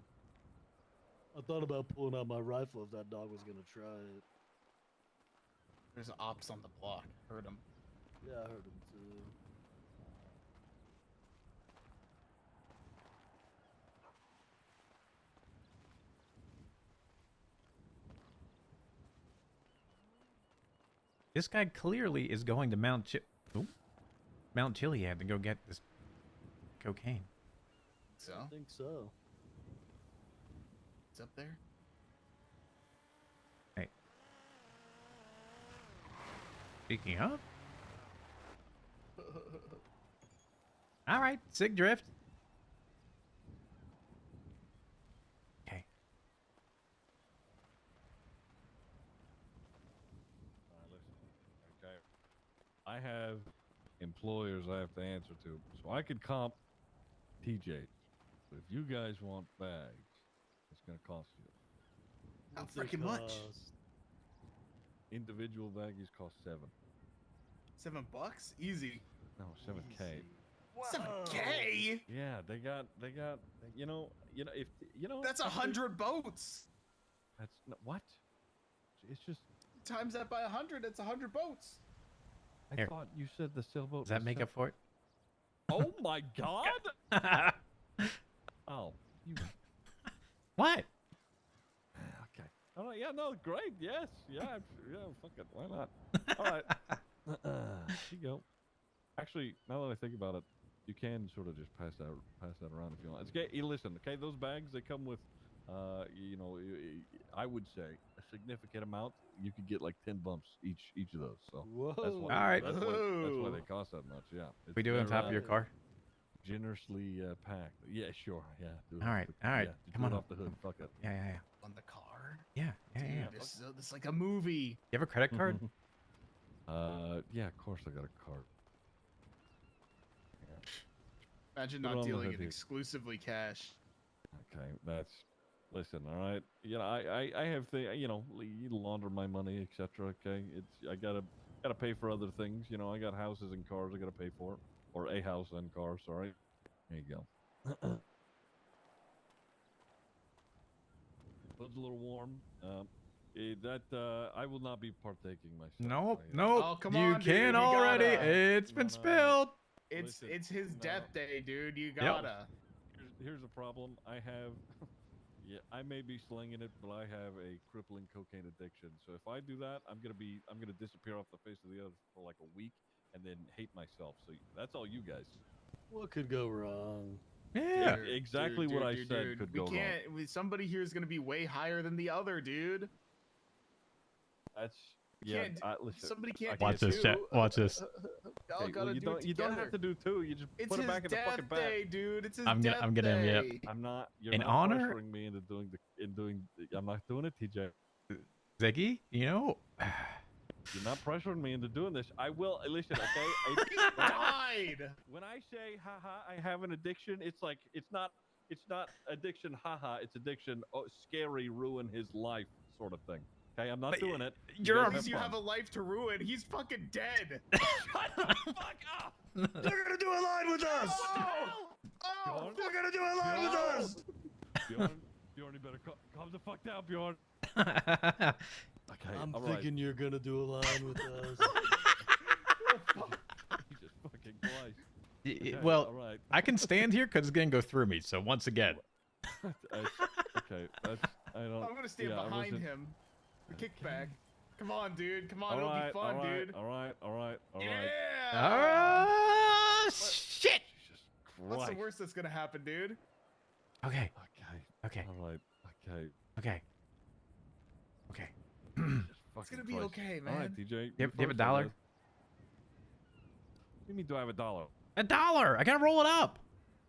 I thought about pulling out my rifle if that dog was gonna try it. There's ops on the block. Heard him. Yeah, I heard him too. This guy clearly is going to Mount Chiliad to go get this cocaine. So? I think so. It's up there. Hey. Speaking of. All right, sick drift. Okay. Okay. I have employers I have to answer to, so I could comp TJ. But if you guys want bags, it's gonna cost you. How freaking much? Individual baggies cost $7? Easy. No, 7K. $7K? Yeah, they got, if That's 100 boats. That's what? It's just Times that by 100. That's 100 boats. I Here. thought you said the sailboat. Does that was make up for it? Oh my god! Oh, you. What? Okay. All right. Yeah. No. Great. Yes. Yeah. Yeah. Fuck it. Why not? All right. Here you go. Actually, now that I think about it, you can sort of just pass that around if you want. It's okay. Listen. Okay. Those bags, they come with, I would say a significant amount. You could get like 10 bumps each of those. So that's why. All right. That's why they cost that much. Yeah. We do it on top of your car. Generously packed. Yeah, sure. Yeah. Do it All off right. the- All right. Yeah, Come do on it up. off the hood. Fuck it. Yeah. On the car? Yeah. Dude, this is like a movie. You have a credit card? Yeah, of course I got a card. Imagine Put it not on the dealing hood in here. exclusively cash. Okay, listen, all right. You know, I have you launder my money, etc. Okay, I gotta pay for other things. You know, I got houses and cars I gotta pay for, or a house and car. Sorry. There you go. Blood's a little warm. I will not be partaking myself. Nope. I, Nope. Oh, come you on, dude, can you already. gotta. It's been spilled. Listen, It's his no. death day, dude. You gotta. Here's the problem. I have, I may be slinging it, but I have a crippling cocaine addiction. So if I do that, I'm gonna disappear off the face of the earth for like a week and then hate myself. So that's all you guys. What could go wrong? Yeah. Exactly what I said could we go wrong. can't. Somebody here is gonna be way higher than the other, dude. That's We yeah. can't- Listen, somebody can't. Watch do this, chat. two. Watch this. Y'all Okay, gotta well, do it you don't have to together. do two. You just It's put it his back in the death fucking day, bag. dude. It's his I'm death gonna have day. yep. I'm not. You're In not honor- pressuring me into doing. I'm not doing it, TJ. Ziggy, you know, You're not pressuring me into doing this. I will listen, okay? Died. When I say haha, I have an addiction, it's like it's not addiction haha, it's addiction scary ruin his life sort of thing. Okay, I'm not doing it. You're guys you fun. have a life to ruin. He's fucking dead. Shut the fuck up! They're gonna do a line with us. Oh, they're gonna do a line with us. Bjorn, you better calm the fuck down, Bjorn. Okay, I'm all right. thinking you're gonna do a line with us. Jesus fucking Christ. Okay, Well, all right. I can stand here because it's gonna go through me. So once again, Okay, that's I don't. I'm gonna stand yeah, I behind wasn't- him. The kickback. Come on, dude. Come on, All it'll right, be fun, all right, dude. all right, all right, all right. Yeah. shit. What's the Christ. worst that's gonna happen, dude? Okay. Okay. Okay. All right. Okay. Okay. Okay. It's gonna be okay, man. All right, DJ. You have a first, dollar? I guess. What do you mean? Do I have a dollar? $1. I gotta roll it up.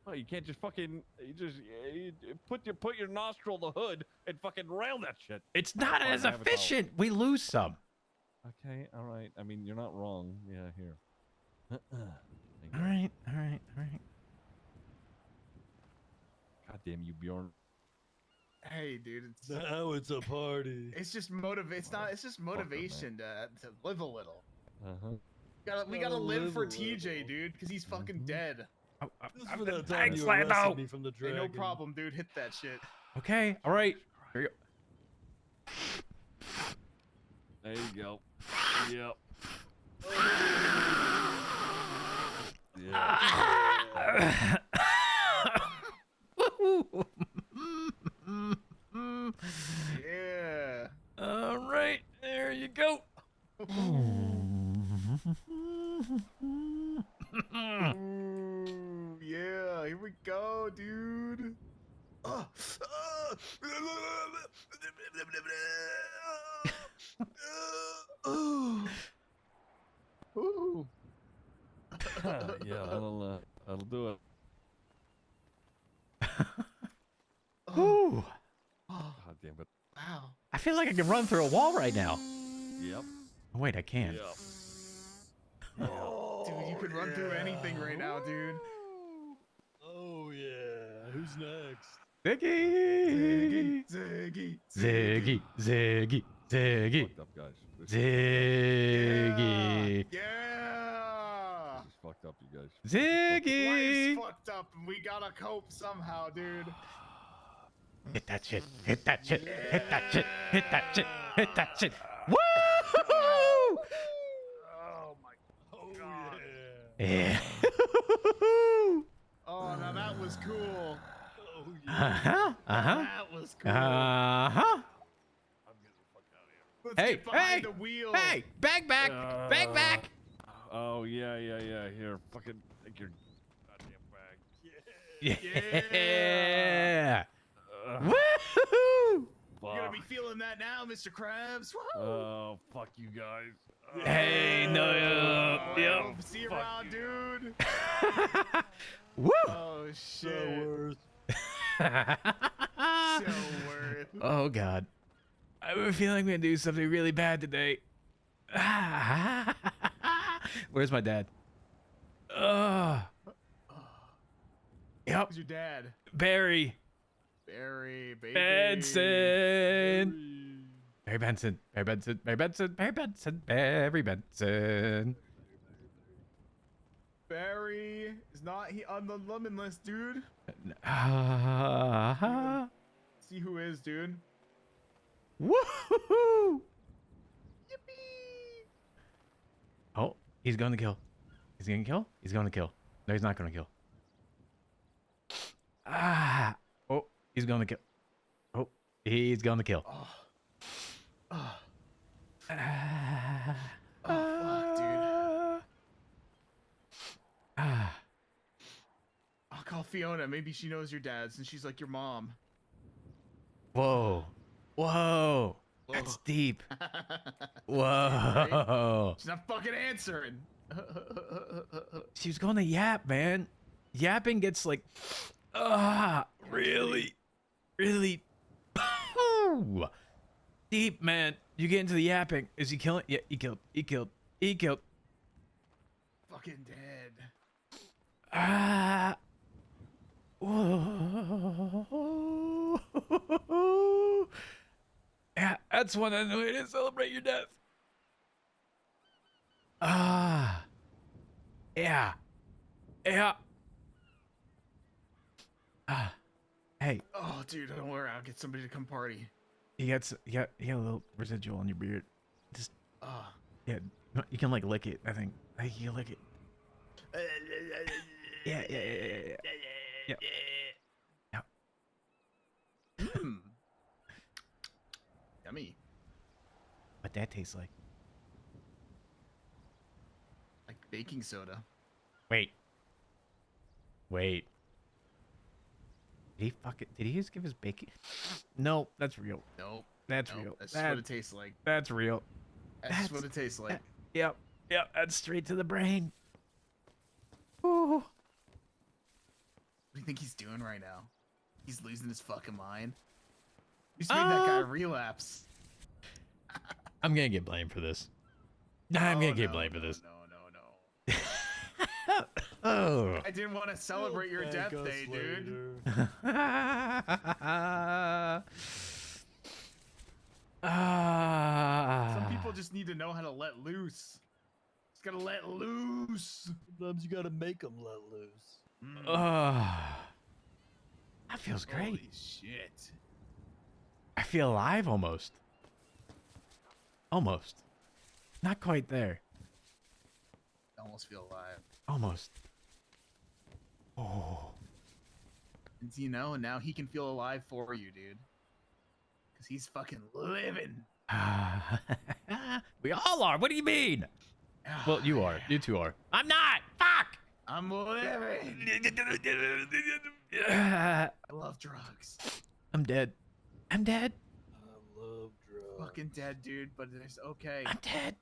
Oh, you can't just fucking you put your nostril in the hood and fucking rail that shit. It's not Fine, as I have a dollar. efficient. We lose some. Okay. All right. I mean, you're not wrong. Yeah. Here. All right. All right. All right. God damn you, Bjorn. Hey, dude. It's Now it's a party. it's just It's not. It's just motivation to live a little. Uh huh. We gotta live live for a TJ, dude, because he's fucking dead. Just for that time Thanks, you Lando. arrested me from the Hey, dragon. no problem, dude. Hit that shit. Okay. All right. Here you There you go. Yep. Yeah. Yeah. All right. There you go. Ooh, yeah. Here we go, dude. Ooh. Yeah, that'll do it. Ooh. God damn it. Wow. I feel like I can run through a wall right now. Yep. Oh, wait, I can't. Yep. Dude, you could run through anything right now, dude. Oh yeah. Who's next? Ziggy. Ziggy. Ziggy. Ziggy. Ziggy. Fucked up, guys. This Ziggy. Yeah. is fucked up, you guys. Ziggy. Life's fucked up, and we gotta cope somehow, dude. Hit that shit. Hit that shit. Hit that shit. Hit that shit. Hit that shit. Woo! Oh my god. Yeah. Oh, now that was cool. Oh Uh-huh. Uh-huh. That was cool. Uh-huh. Let's Hey, get behind hey, the wheel. hey, bag back, bag back. Oh yeah. Here, fucking take your goddamn bag. Yeah. Woo! You're gonna be feeling that now, Mr. Krabs. Woo! Oh, fuck you guys. Hey, no, yep. See you around, dude. Woo! Oh So shit. worth. So worth. Oh God, I have a feeling I'm gonna do something really bad today. Where's my dad? Yep, Who's your dad? Barry. Barry, baby. Benson. Barry Benson. Barry Benson. Barry Benson. Barry Benson. Barry Benson. Barry is not on the lemon list, dude. See who is, dude. Woohoo! Oh, he's going to kill. He's going to kill? He's going to kill. No, he's not going to kill. Oh, he's going to kill. Oh, he's going to kill. Oh, fuck, dude. I'll call Fiona. Maybe she knows your dad since she's like your mom. Whoa. Whoa. That's deep. Whoa. She's not fucking answering. She was going to yap, man. Yapping gets like, really, really deep, man. You get into the yapping. Is he killing? Yeah, he killed. He killed. He killed. Fucking dead. Ah. Whoa. Yeah, that's one way to celebrate your death. Ah. Yeah. Yeah. Ah. Hey. Oh, dude, don't worry. I'll get somebody to come party. You got a little residual on your beard. Just Oh. yeah, no, you can like lick it. I think you can lick it. Yeah. Yummy. What that tastes like? Like baking soda. Wait. Did he just give us bacon? No, that's real. Nope. That's Nope, real. That's what it tastes like. That's real. That's what it tastes like. Yep. That's straight to the brain. Ooh. What do you think he's doing right now? He's losing his fucking mind. He's made that guy relapse. I'm gonna get blamed for this. I'm gonna get blamed for this. No. Oh. I didn't want to celebrate your death day, dude. Some people just need to know how to let loose. Just gotta let loose. Sometimes you gotta make them let loose. That feels great. Holy shit. I feel alive almost. Almost. Not quite there. I almost feel alive. Almost. Oh. And you know, now he can feel alive for you, dude. Because he's fucking living. We all are. What do you mean? Well, you are. You two are. I'm not. Fuck. I'm living. I love drugs. I'm dead. I'm dead. I love drugs. Fucking dead, dude, but it's okay. I'm dead.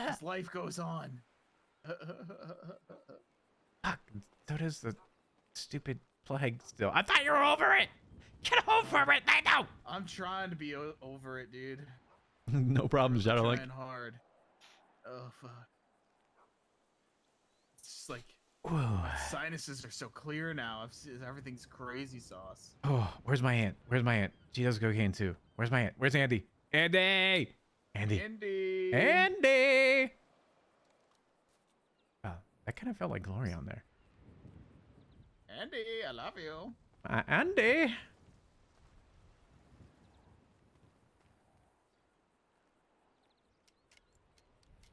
His life goes on. Fuck. So does the stupid plague still. I thought you were over it. Get over it, Nando. I'm trying to be over it, dude. No problem, Shadow Link. Trying hard. Oh fuck. It's just like Whoa. sinuses are so clear now. Everything's crazy sauce. Oh, where's my aunt? Where's my aunt? She does cocaine too. Where's my aunt? Where's Andy? Andy. Oh, that kind of felt like Glory on there. Andy, I love you. Andy.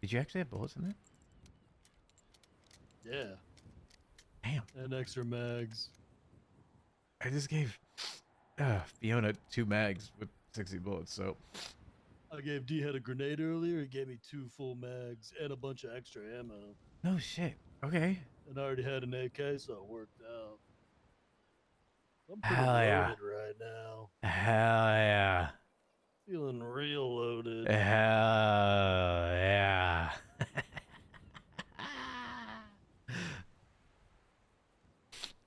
Did you actually have bullets in there? Yeah. Damn. And extra mags. I just gave Fiona 2 mags with 60 bullets, so. I gave D-Head a grenade earlier. He gave me 2 full mags and a bunch of extra ammo. No shit. Okay. And I already had an AK, so it worked out. I'm pretty Hell loaded yeah. right now. Hell yeah. Feeling real loaded. Hell yeah.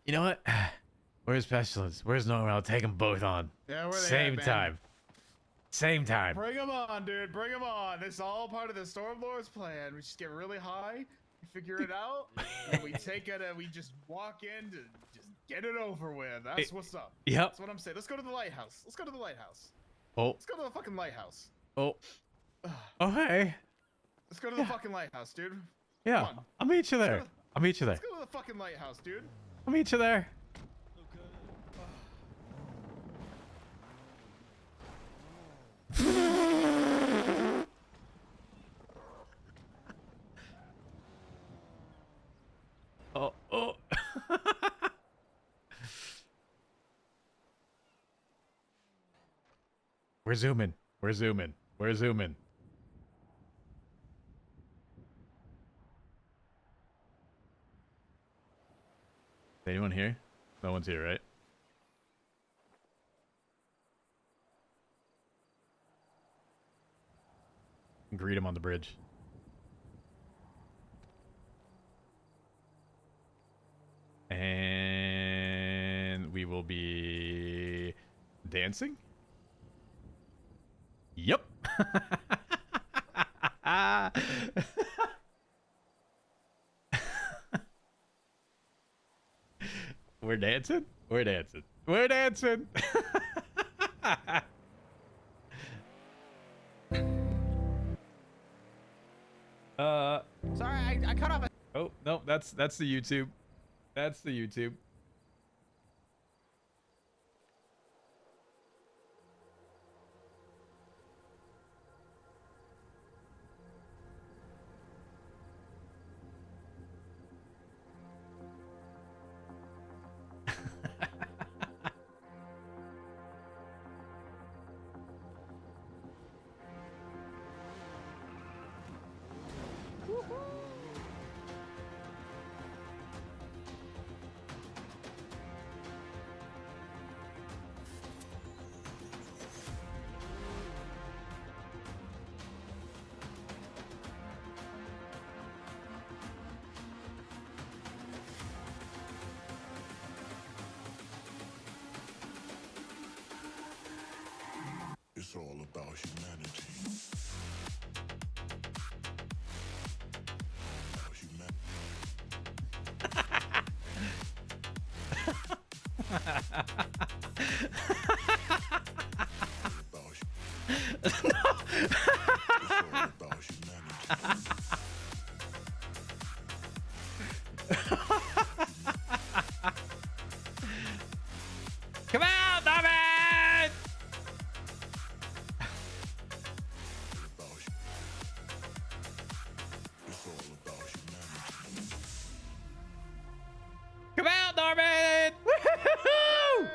You know what? Where's Pestilence? Where's Norman? I'll take them both on. Yeah, where they Same at, man? time. Same time. Bring them on, dude. Bring them on. This is all part of the Stormlord's plan. We just get really high, we figure it out, and we take it and we just walk in to just get it over with. That's what's up. Yep. That's what I'm saying. Let's go to the lighthouse. Let's go to the lighthouse. Oh. Let's go to the fucking lighthouse. Oh. Okay. Let's go to the fucking lighthouse, dude. Yeah. Come on. I'll meet you there. I'll meet you there. Let's go to the fucking lighthouse, dude. I'll meet you there. Oh. We're zooming. We're zooming. We're zooming. Is anyone here? No one's here, right? Greet him on the bridge. And we will be dancing. Yep. We're dancing. We're dancing. We're dancing. Sorry, I cut off. Oh no, that's the YouTube. That's the YouTube. It's all about humanity. Come out, David! Come out, Norman! Woo-hoo-hoo!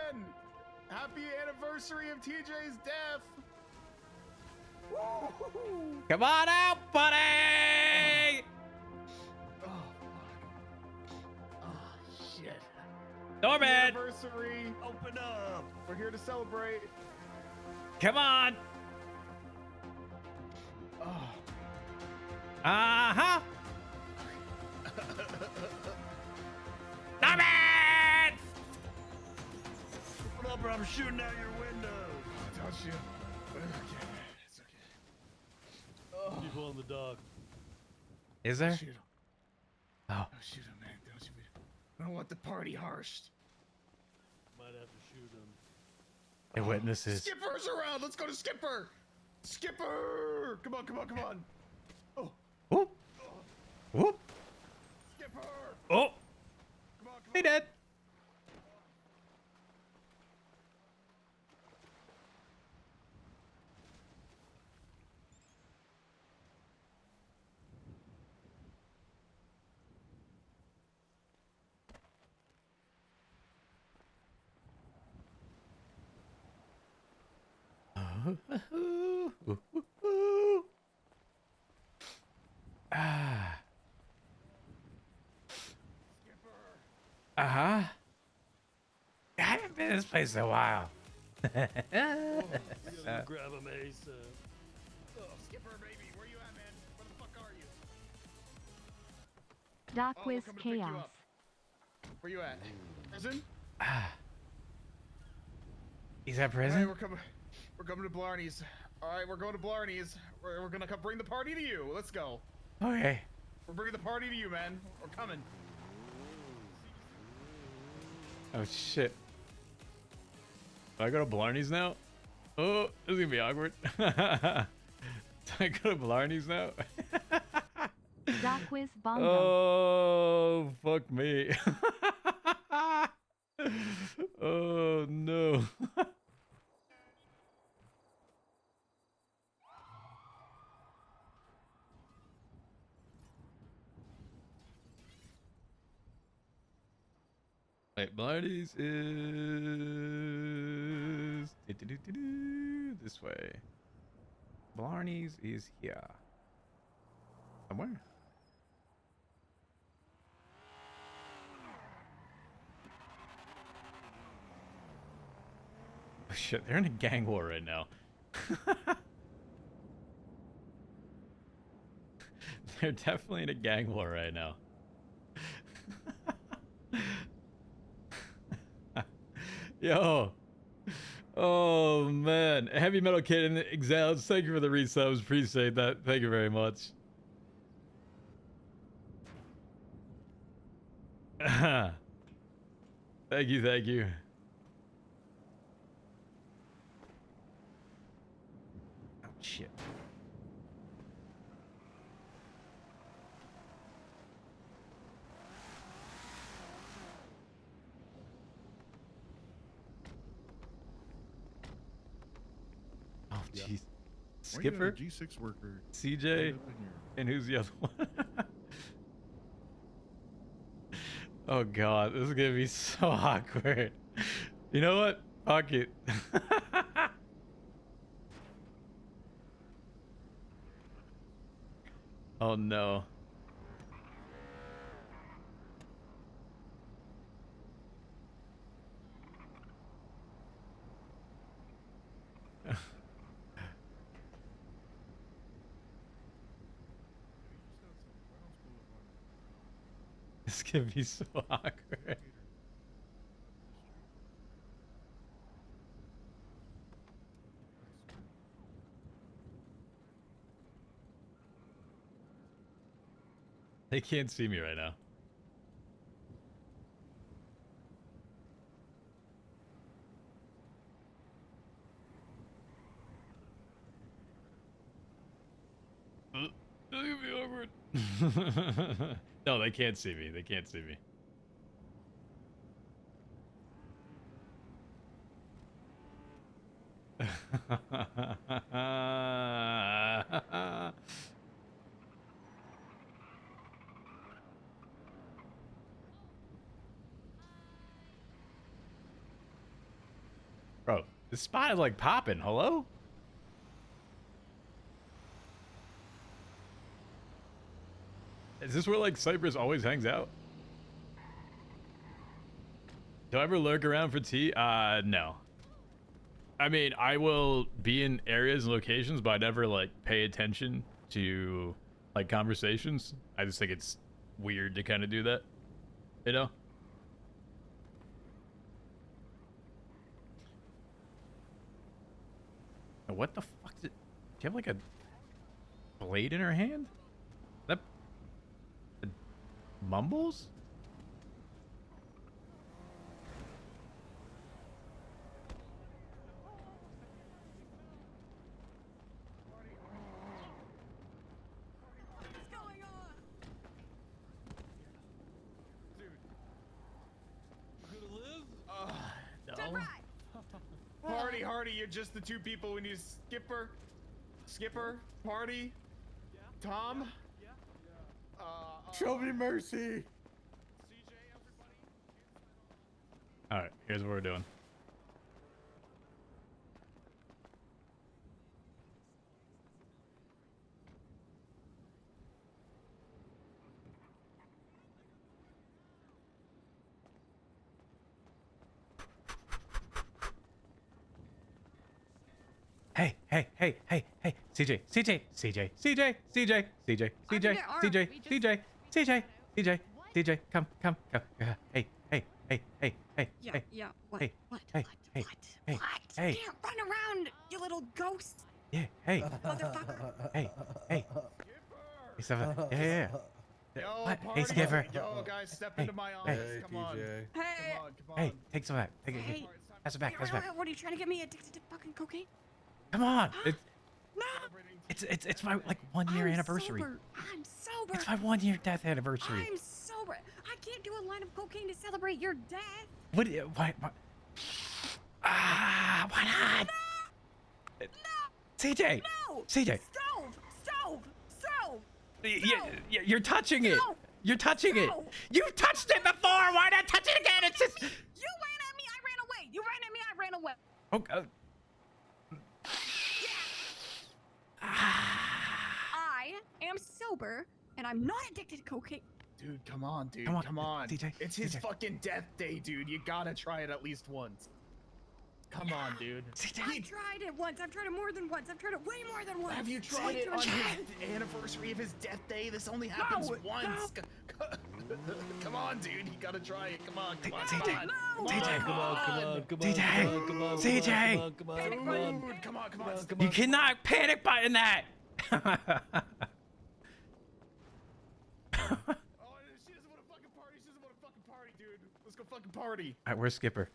Happy anniversary of TJ's death! Woo-hoo-hoo. Come on out, buddy! Oh, fuck. Oh, shit. Norman! Anniversary! Open up! We're here to celebrate. Come on! Oh. Uh-huh! Norman! Open up or I'm shooting out your window. Oh, don't shoot. Okay. It's okay. Oh. People on the dock. Is there? Shoot him. Oh. Don't shoot him, man. Don't shoot him. I don't want the party harshed. Might have to shoot him. Hey, witnesses. Skipper's around. Let's go to Skipper. Skipper. Come on, come on, come on. Oh. Whoop. Whoop. Skipper. Oh. He dead. Ah. Uh-huh. I haven't been in this place in a while. Oh, we gotta grab him ASAP. Oh, Skipper, baby. Where you at, man? Where the fuck are you? DocWizard coming to pick you Chaos. up. Where you at? Prison? Ah. He's at All prison? right, we're coming to Blarney's. All right, we're going to Blarney's. We're gonna come bring the party to you. Let's go. Okay. We're bringing the party to you, man. We're coming. Oh shit. Do I go to Blarney's now? Oh, this is gonna be awkward. Do I go to Blarney's now? DocWizard Bongo. Oh, fuck me. Oh no. Wait, Blarney's is this way. Blarney's is here. Somewhere. Oh, shit, they're in a gang war right now. They're definitely in a gang war right now. Yo, Oh man, Heavy Metal Kid and Exiles, thank you for the resubs. Appreciate that. Thank you very much. Thank you, thank you. Oh shit. Oh jeez. Skipper, G6 worker, CJ, and who's the other one? Oh god, this is gonna be so awkward. You know what? Fuck it. Oh no. This gonna be so awkward. They can't see me right now. It's gonna be awkward. No, they can't see me. They can't see me. Bro, this spot is like popping. Hello? Is this where like Cypress always hangs out? Do I ever lurk around for tea? No. I mean, I will be in areas and locations, but I never like pay attention to like conversations. I just think it's weird to kind of do that, you know? What the fuck is it? Do you have like a blade in her hand? That mumbles? No. Party, Hardy, you're just the two people we need. Skipper, Party, Tom. Show me mercy. All right, here's what we're doing. Hey, CJ, come. Yeah. What? Hey, What? hey, hey, hey, hey. You can't run around, you little ghost. Yeah, hey. Motherfucker. Hey. Yeah. Yo, What? Party. Hey, Skipper. Yo, guys, step into my office. Come on. Hey. Come on. Hey, take some of that. Take it. Hey. Pass it back. What are you trying to get me addicted to fucking cocaine? Come on. No. It's my like 1 year anniversary. I'm sober. It's my 1 year death anniversary. I'm sober. I can't do a line of cocaine to celebrate your death. Why not? No. CJ. No. CJ. Stove. You're touching it. You're touching it. You touched it before. Why not touch it again? It's just. You ran at me. I ran away. You ran at me. I ran away. Okay. I am sober and I'm not addicted to cocaine. Dude, come on, dude. Come on, Come on. DJ, It's his DJ. fucking death day, dude. You gotta try it at least once. Come on, dude. I tried it once. I've tried it more than once. I've tried it way more than once. Have you tried it on his anniversary of his death day? This only happens once. Come on, dude. You gotta try it. Come on. Come on. TJ, TJ. come on, come on, come on, TJ, come on, come on, TJ. come on, come on, Dude, come on. Come on. You cannot panic button that. Oh, she doesn't want to fucking party. She doesn't want to fucking party, dude. Let's go fucking party. All right, where's Skipper?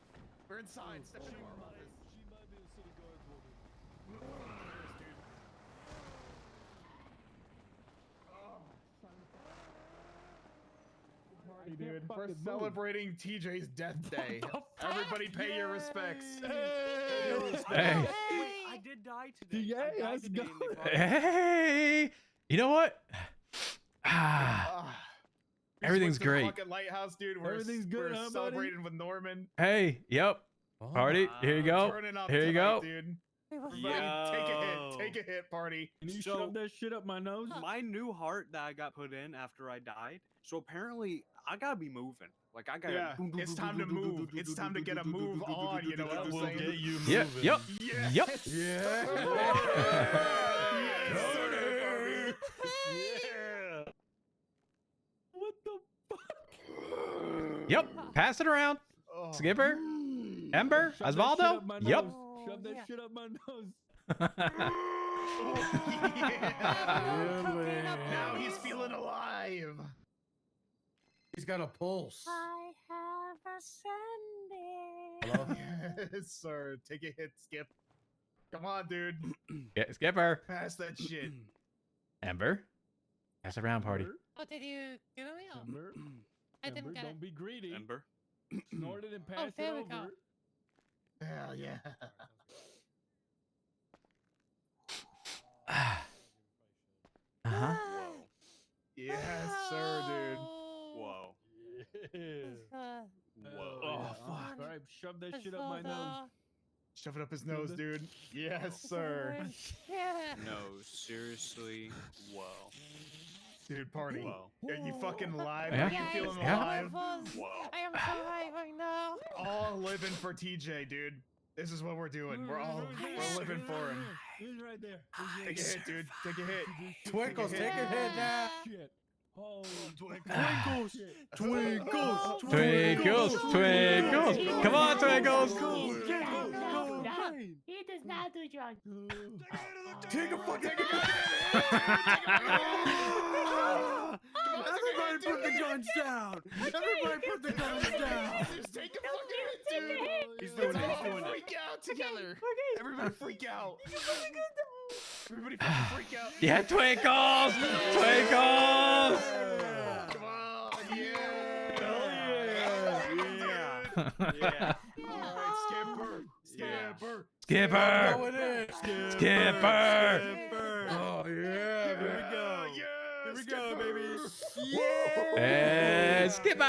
We're inside. Step into our office. She might be a city guards woman. Party, dude. We're celebrating TJ's death day. Everybody pay your respects. Hey. I did die today. Yeah, I died let's today go. in the car. Hey, you know what? Everything's We just went to the great. fucking lighthouse, dude. Everything's good, We're huh, buddy? celebrating with Norman. Hey, yep. Party. Here you go. Turning up Here you tonight, go. dude. Everybody, Yo. take a hit. Take a hit, party. Can you So- shove that shit up my nose? My new heart that I got put in after I died. So apparently I gotta be moving. Like I gotta. Yeah, it's time to move. It's time to get a move on. You know what I'm We'll saying? get you Yep. moving. Yep. Yes. Yep. Yes, sir. Yeah. What the fuck? Yep. Pass it around. Oh. Skipper. Ember. Shove that shit Osvaldo. up my Yep. nose. Shove that shit up my nose. Yeah. Now he's feeling alive. He's got a pulse. I have ascended. Hello? Yes, sir. Take a hit, Skip. Come on, dude. Yeah, Skipper. Pass that shit. Ember. Pass it around, party. Oh, did you get me? Oh, Ember, I didn't Ember, get don't it. be greedy. Ember. Snort it and pass it there we over. go. Hell yeah. Uh-huh. Whoa. Yes, sir, dude. Whoa. Yeah. Whoa. Oh, fuck. All right, shove that shit up my nose. Shove it up his nose, dude. Yes, sir. Yeah. No, seriously. Whoa. Dude, party. Whoa. Are you fucking alive? Yeah. Are you feeling Yeah. alive? Whoa. I am surviving now. All living for TJ, dude. This is what we're doing. We're living for him. He's right there. Take a hit, dude. Take a hit. Twinkles, take a hit now. Shit. Oh, Twinkles. Twinkles. Twinkles. Twinkles. Come on, Twinkles. No, he does not do drugs. Take a fucking Everybody put the guns down. Everybody put the guns down. Just take a fucking hit, dude. He's doing it. He's Let's all doing it. freak out together. Everybody freak out. Everybody fucking freak out. Yeah, Twinkles. Twinkles. Come on, yeah. Yeah. All right, Skipper. Skipper. Skipper. Going in. Skipper. Oh, yeah. Here we go. Yeah, Here we go, baby. And Skipper.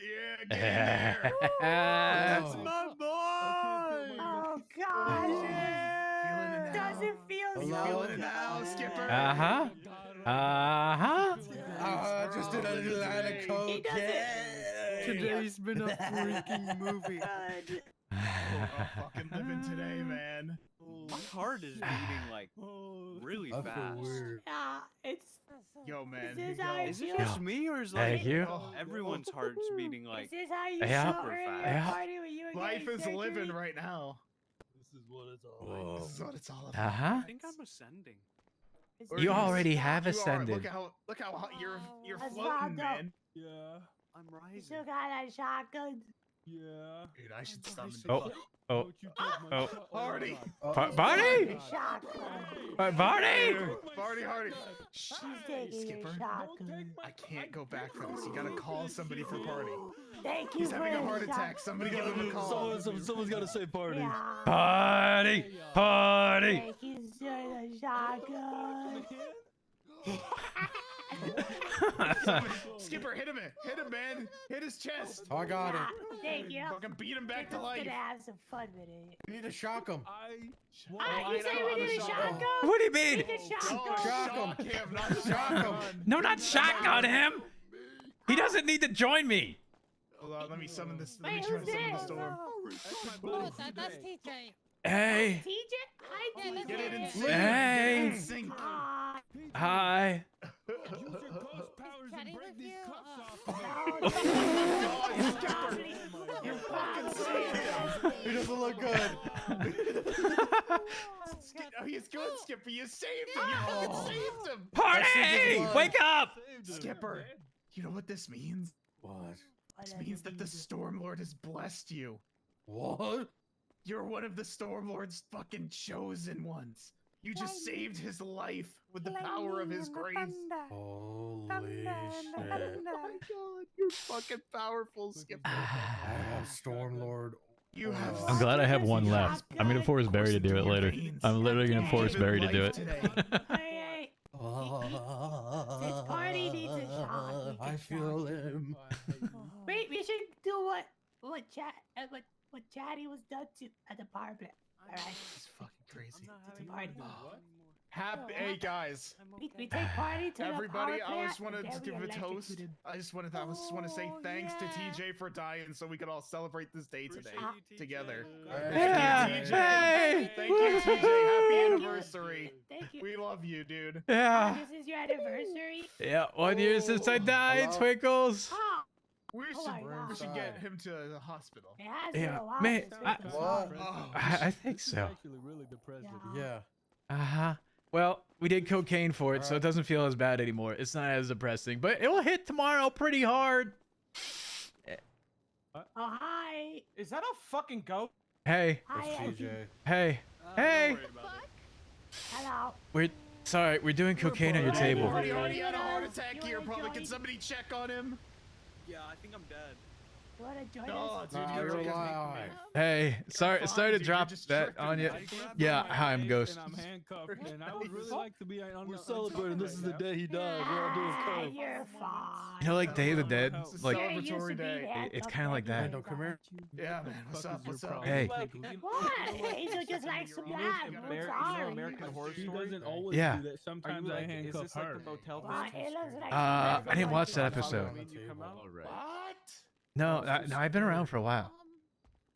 Yeah, get in there. That's my boy. Oh gosh. Does it feel You so feeling it now, Skipper? Uh-huh. Uh-huh. Just did a line of cocaine. Today's been a freaking movie. good? We're fucking living today, man. My heart is beating like really I feel fast. weird. Yeah, it's. Yo, man. Is here this you how go. it Is it feels? just me or is Thank like you. everyone's heart's beating like? Is this how you Yeah. saw her in Super your fast. party when you were Life getting is surgery? living right now. This is what it's all Whoa. This is what it's all about. Uh-huh. I think I'm ascending. Is Or You this- already have You are. ascended. Look how hot you're That's floating, wild, though. man. Yeah. I'm You rising. still got that shotgun? Yeah. Dude, I should summon. Oh. Don't Oh. you take my Oh. shot. Hardy. God. Barney? Shotgun. Barney? Barney, Hardy. She's taking your Skipper. shotgun. I can't go back for this. You gotta call somebody for Party. Thank you He's for having a the heart shot- attack. Somebody give him a call. Someone's got to say party. Yeah. Party. Party. Thank you for the shotgun. Skipper, hit him, man. Hit his chest. I got it. Thank you. Fucking beat him back to We're life. gonna have some fun with it. We need to shock him. You say we did a shotgun? What do you mean? We did shotgun. Shock him, not shotgun. No, not shotgun him. He doesn't need to join me. Hold on, let me summon this. Let me Wait, try who's to summon the this? storm. Oh, that's TJ. Hey. TJ? Hi, TJ. Get it in sync. Hey. Get it in sync. Hi. Hi. Use your ghost powers and break these cuffs off. You fucking saved him. He doesn't look good. Oh, he's good, Skipper. You saved him. You fucking saved him. Party! Wake up! Skipper, you know what this means? What? This means that the Stormlord has blessed you. What? You're one of the Stormlord's fucking chosen ones. You just saved his life with the power of his grace. Holy Oh shit. my god, you're fucking powerful, Skipper. I have Stormlord. You have. I'm glad I have one left. I'm gonna force Barry to do it later. I'm literally gonna force Barry to do it. Hey, this party needs a shot. I feel him. Wait, we should do what Chatty was done to at the power plant. All right. It's fucking crazy. It's a party. Happy, hey guys. We take party to Everybody, the power I just plant, wanted and to then give we a toast. electrocuted. I just want to say thanks to TJ for dying, so we could all celebrate this day today together. Yeah. Thank you, TJ. Hey. Thank you, TJ. Happy you. anniversary. Thank you. We love you, dude. Yeah. This is your anniversary. Yeah, 1 year since I died, hello? Twinkles. Oh, We Oh my should God. get him to the hospital. it has been Yeah, a while man, since we I- saw What? you. Oh, I think so. Actually, really depressing. Yeah. Uh-huh. Well, we did cocaine for it, so it Alright. doesn't feel as bad anymore. It's not as depressing, but it will hit tomorrow pretty hard. Oh, hi. Is that a fucking goat? Hey, Hi, It's Eddie. TJ. hey, hey. Hello. We're doing cocaine on your Hey, table. Already had a heart attack You here. wanna Probably. join? Can somebody check on him? Yeah, I think I'm dead. You wanna join No, us? dude, Nah, you're you're okay. alive. Hey, sorry fine, to dude, you're drop just that tripping. on you. I grabbed Yeah, my hi, I'm knife Ghost. And I'm handcuffed, and I would really like to be on We're the- celebrating. This is the right day he died. We're all doing Ah, coke. you're fine. You know, like Day of the Dead, It's a like You're used to celebratory being day. it's handcuffed, kind of like Eddie. that. Randall, come here. Yeah, man. What's fuck up? is your What's up? problem? Hey. What? Angel just likes to laugh. You know I'm sorry. American Horror He Story? doesn't always Yeah. do that. Sometimes I Is handcuff this like her. the motel Why, thing? it looks like I didn't watch that Follow episode. on the You come table. out? What? No, I've been around for a while.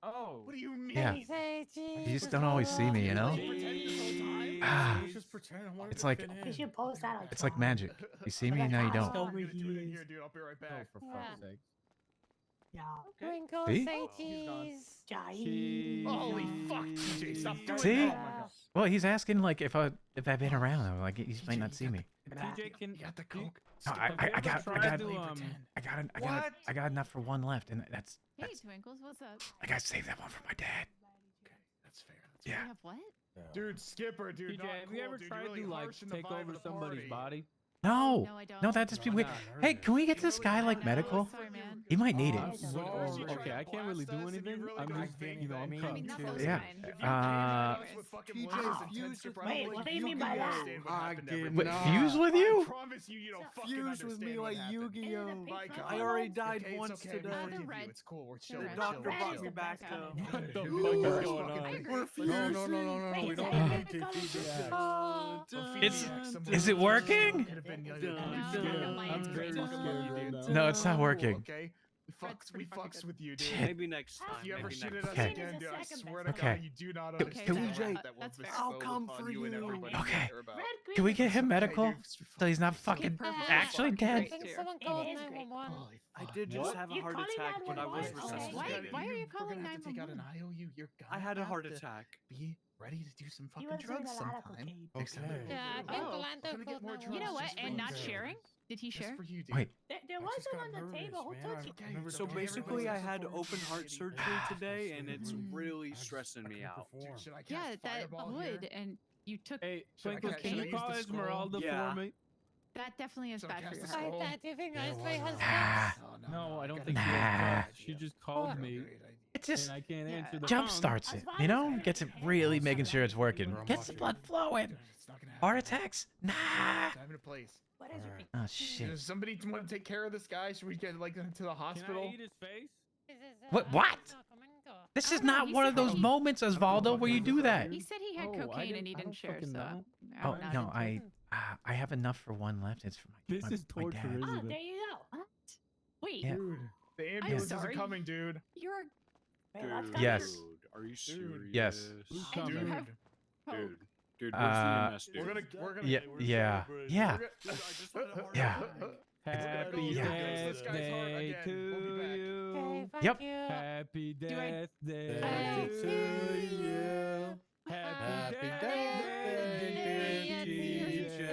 Oh. What do you mean? Yeah. You just don't always see me, you know? Pretend this whole time? Ah, Let's just pretend I wanted It's to like- fit We in. should post that on it's like Twitter. magic. You see me, now you don't. I'm gonna do it in here, dude. I'll be right back. For Yeah. fuck's sake. Yeah. Twinkle, See? say Oh, he's gone. cheese. Jai. Holy fuck, TJ, stop doing See? that. Yeah. Well, he's asking like if I've been around. I'm like, he might not see me. TJ can. You got the coke? No, Skip I it. got Try to, I got enough for one left, and that's Hey, Twinkles, what's up? I gotta save that one for my dad. That's fair. You Yeah. have what? Dude, Skipper, dude. TJ, not have you cool, ever dude. tried You're really to like harsh in the take vibe over of the somebody's party. body? No, No, I don't. no, that'd just be Why weird. not? Hey, can we get this guy like No, medical? Sorry, man. He might need it. First you try Okay, to I can't really blast do us, and you anything. really I'm don't just, think you know, I'm that- I mean, cuffed. that so- was Yeah. fine. If you Uh, came with fucking TJ lasers and fused 10 with Skipper, me I'm Wait, like, what do you you mean by can that? understand what I happened did everybody. What, not. fuse with I you? promise you, you don't fucking Fuse understand with me what like happened. Yu-Gi-Oh! My God. I already died Okay, it's once okay, we today. forgive you. Red. It's cool. We're The chilling. red. Doctor Red brought is me the back best though. one. What the Dude, fuck is it's going fucking- on? We're No, fused. no, no, no, no. Wait, We so don't you're need gonna call TPX. Oh, Is it working? Could have been No, I'm mine's very great. scared right now. No, it's not working. Okay, we fucks with you, dude. Maybe next time. If you ever maybe shit next at us Okay. again, dude, I Second swear to best. Okay. God, you do not Okay, understand Can the we- hate that will that's fair. bestow I'll come upon for you and you. everybody Okay. you care about. Red, green, Can we get him Okay, medical dude, so he's not fucking Perfect. actually dead? Think too. someone It called is great. 911. Holy I fuck. did just have a You're heart calling attack, but I was 911? Okay. resuscitated. Why are you calling We're gonna have to take out an 911? IOU. You're I had a gonna heart have to attack. Be ready to do some He fucking was doing drugs a lot of sometime. cocaine. Next time. Okay. Yeah, I think Oh, Orlando gonna get called more 911. drugs You know what? just And for not you. sharing? Did he Just share? for you, dude. Wait, There was just some got on the nervous, table. Who man. took I it? never So done basically, I had everything. open heart surgery today, and it's really stressing me out. Dude, should I cast Yeah, that Fireball would. here? And you took. Hey, Should I Twinkles, ca- can should I you use call the scroll? Esmeralda Yeah. for me? That definitely is Should I bad for cast your the heart. scroll? Do you think Yeah, Ice why Bay not? has Nah. Oh, No, I don't gotta think get she Nah. has drugs. She just called Great me, idea. it just and I can't Yeah. answer the jump phone. starts it, you know? Gets it really making sure it's working. Gets the blood flowing. It's not gonna happen. Heart attacks? Nah. Time and a place. What is your Oh shit. Does somebody want to take care of this guy? Should we get like to the Can I hospital? eat his face? What? What? This is not one of those moments, Osvaldo, where you do that. He said he had Oh, I cocaine and he I didn't don't share, fucking so know. I'm Oh not no, into it. I have enough for one left. It's for This my is torture, dad. Oh, isn't there it? you go. What? Wait, Yeah. Dude, the ambulance isn't sorry. coming, dude. you're. Wait, what's Dude, coming? Yes. Are you serious? Yes. Who's And you coming? have. Oh, Dude, Dude, where's the EMS, dude? We're gonna Yeah, yeah, yeah, Dude, I just had a heart yeah. attack. Happy Yeah. This guy's heart birthday again. to We'll be back. you. Yep. Happy Do I- birthday to you. Happy birthday, TJ.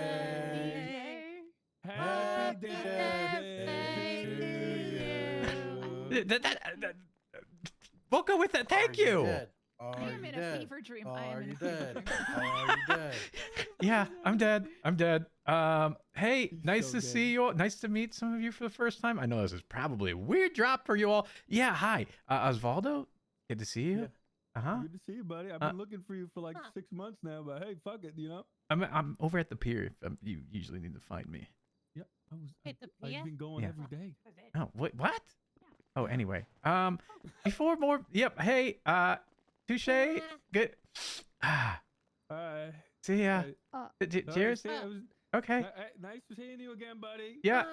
Happy birthday to you. We'll go with that. Thank you. I am in a fever dream. I am in a fever dream. Are you dead? Yeah, I'm dead. I'm dead. Hey, He's nice so to good. see you all. Nice to meet some of you for the first time. I know this is probably a weird drop for you all. Yeah, hi. Osvaldo, good to see you. Yeah. Good to see you, buddy. I've Uh, been looking for you for like 6 months now, but hey, fuck it, you know? I'm over at the pier. If, you usually need to find me. Yeah, At the I've pier? been going Yeah. every day. Oh, what? Oh, anyway. Before more. Yep. Hey. Touche. Good. See ya. Cheers. Okay. Nice seeing you again, buddy. Yeah.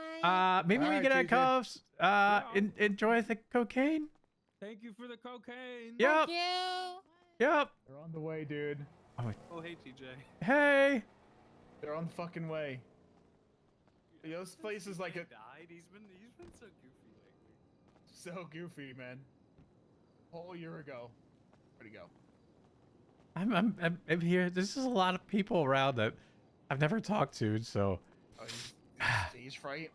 Maybe we Alright, get our TJ. cuffs. Enjoy the cocaine. Thank you for the cocaine. Yep. Yep. They're on the way, dude. Oh, hey, TJ. Hey. They're on the fucking way. Yo, this place is like a Died. He's been so goofy lately. so goofy, man. A whole year ago. Where'd he go? I'm here. This is a lot of people around that I've never talked to, so Oh, he's stage fright.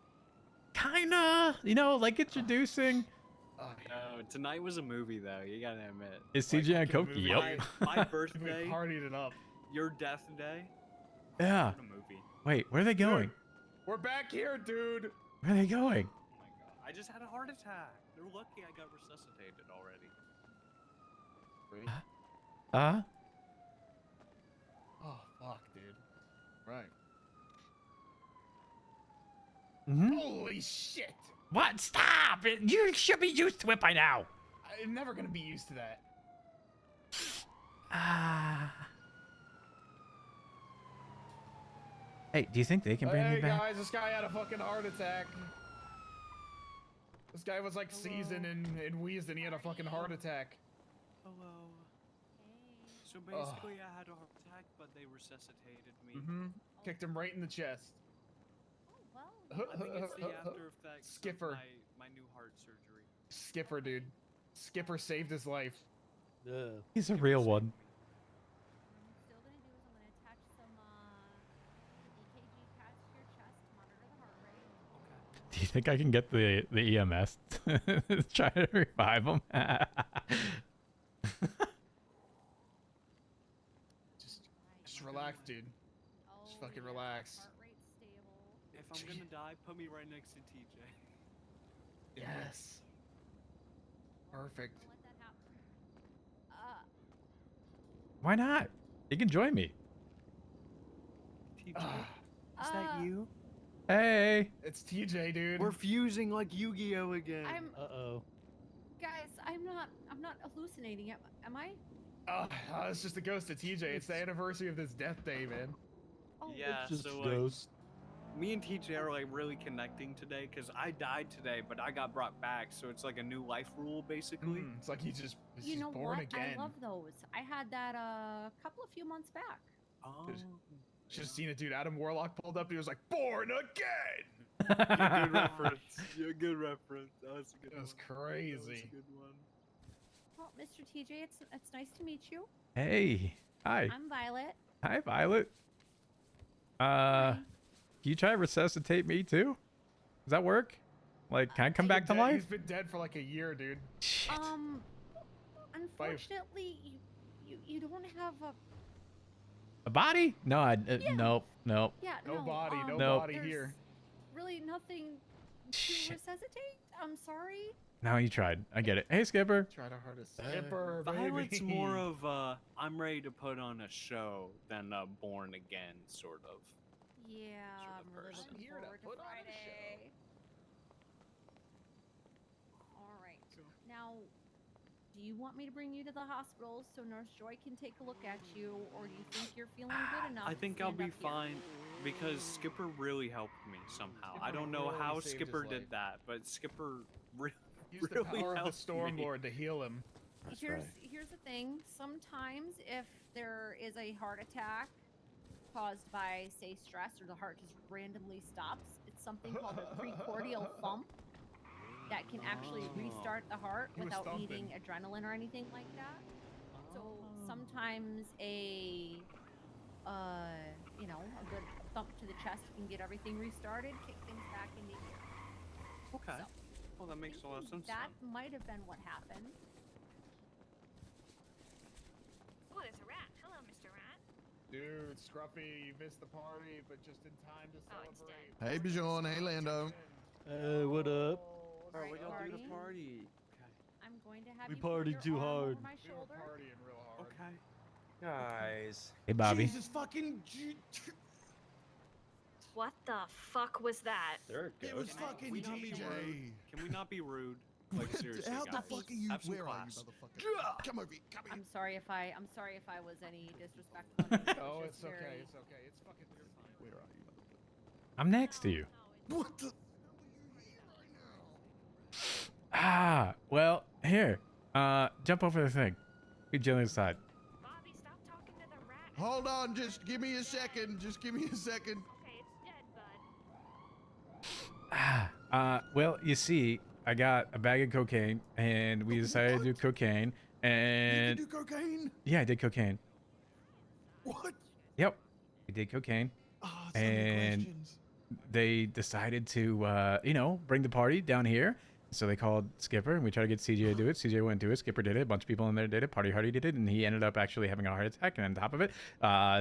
kinda, like introducing. Oh, No, tonight was a movie though. You gotta admit. Is CJ and Coke? Yep. My We birthday, partied it up. your death day. Yeah. What a movie. Wait, where are they going? We're back here, dude. Where are they going? Oh my god! I just had a heart attack. They're lucky I got resuscitated already. Huh? Oh fuck, dude. Right. Mhm. Holy shit! What? Stop! You should be used to it by now. I'm never gonna be used to that. Hey, do you think they can bring Hey me back? guys, this guy had a fucking heart attack. This guy was like seasoned and wheezed and he had a fucking heart attack. Hello. So basically, I had a heart attack, but they resuscitated me. Mm-hmm. Kicked him right in the chest. I think it's the after effects Skipper. of my new heart surgery. Skipper, dude. Skipper saved his life. Yeah. He's a real one. Still gonna do is I'm gonna attach some EKG pads to your chest to monitor the heart rate. Do you think I can get the EMS to try to revive him? Just relax, dude. Just fucking relax. Heart rate stable. If I'm gonna die, put me right next to TJ. Yes. Perfect. Let that happen. Why not? You can join me. TJ, is that you? Hey. It's TJ, dude. We're fusing like Yu-Gi-Oh again. Uh-oh. Guys, I'm not hallucinating. Am I? It's just the ghost of TJ. It's the anniversary of this death day, man. Oh, Yeah, Just so ghost. me and TJ are like really connecting today because I died today, but I got brought back, so it's like a new life rule basically. It's like he's You know born what? again. I love those. I had that a few months back. Oh, Should have seen it, dude. Adam Warlock pulled up. He was like, "Born again." good reference. Yeah, good reference. That was a good That was one. crazy. That was a good one. Well, Mr. TJ, it's nice to meet you. Hey. Hi. I'm Violet. Hi, Violet. Can you try to resuscitate me too? Does that work? Like, can I come back to He's life? been dead for like a year, dude. Unfortunately, you don't have a. A body? No, nope, nope. Yeah, No body, no Nope. body there's here. Really nothing to resuscitate. I'm sorry. No, you tried. I get it. Hey, Skipper. Tried our hardest. Skipper, Violet's baby. more of I'm ready to put on a show than a born again sort of. Yeah, I'm really person. looking Here to forward to put on a Friday. All right. Now, do you want me to bring you to the hospital so Nurse Joy can take a look at you, or do you think you're feeling good enough? I to think I'll stand be up here? fine because Skipper really helped me somehow. I Skipper don't know really how saved his Skipper life. did that, but Skipper really Use the really power of the helped Storm me. Lord to heal him. Here's the thing. Sometimes if there is a heart attack, caused by, say, stress or the heart just randomly stops, it's something called a precordial thump that can actually restart the heart He was without thumping. needing adrenaline or anything like that. So sometimes a you know, a good thump to the chest can get everything restarted, kick things back into gear. Okay. So, Well, that makes a lot of sense. that might have been what happened. Oh, there's a rat. Hello, Mr. Rat. Dude, Scruffy, you missed the party, but just in time to celebrate. Hey, Bijan. Hey, Lando. Hey, what up? Alright, what y'all do to Party. party? I'm going to have We you put partied your too arm hard. over my shoulder. Partying real hard. Okay. Guys. Hey, Bobby. Jesus fucking. What the fuck was that? There it It was goes. fucking we not be TJ. rude? Can we not be rude? Like seriously, How the guys. fuck are you? Have some Where are you, class. motherfucker? Come over here. Come here. I'm sorry if I was any disrespectful. It was Oh, just it's okay. very- It's okay. It's fucking. You're fine. Where are you, motherfucker? I'm next to you. What the? Ah, well, here. Jump over the thing. Be Jillian's side. Bobby, stop talking to the rat. Hold on. Just give me a second. Just give me a second. Okay, it's dead, bud. Well, you see, I got a bag of cocaine, and we decided to do cocaine, and You do cocaine? yeah, I did cocaine. What? Yep, we did cocaine, Ah, so many and questions. they decided to, you know, bring the party down here. So they called Skipper, and we tried to get CJ to do it. CJ wouldn't do it. Skipper did it. A bunch of people in there did it. Party Hardy did it, and he ended up actually having a heart attack. And on top of it,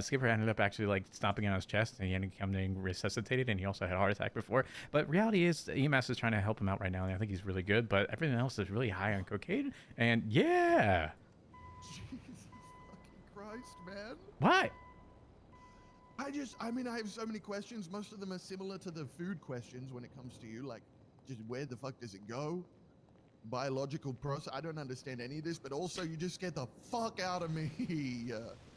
Skipper ended up actually like stomping on his chest, and he ended up becoming resuscitated. And he also had a heart attack before. But reality is, EMS is trying to help him out right now, and I think he's really good. But everything else is really high on cocaine. And yeah, Jesus fucking Christ, man. what? I mean, I have so many questions. Most of them are similar to the food questions when it comes to you. Like, just where the fuck does it go? Biological process. I don't understand any of this, but also you just get the fuck out of me.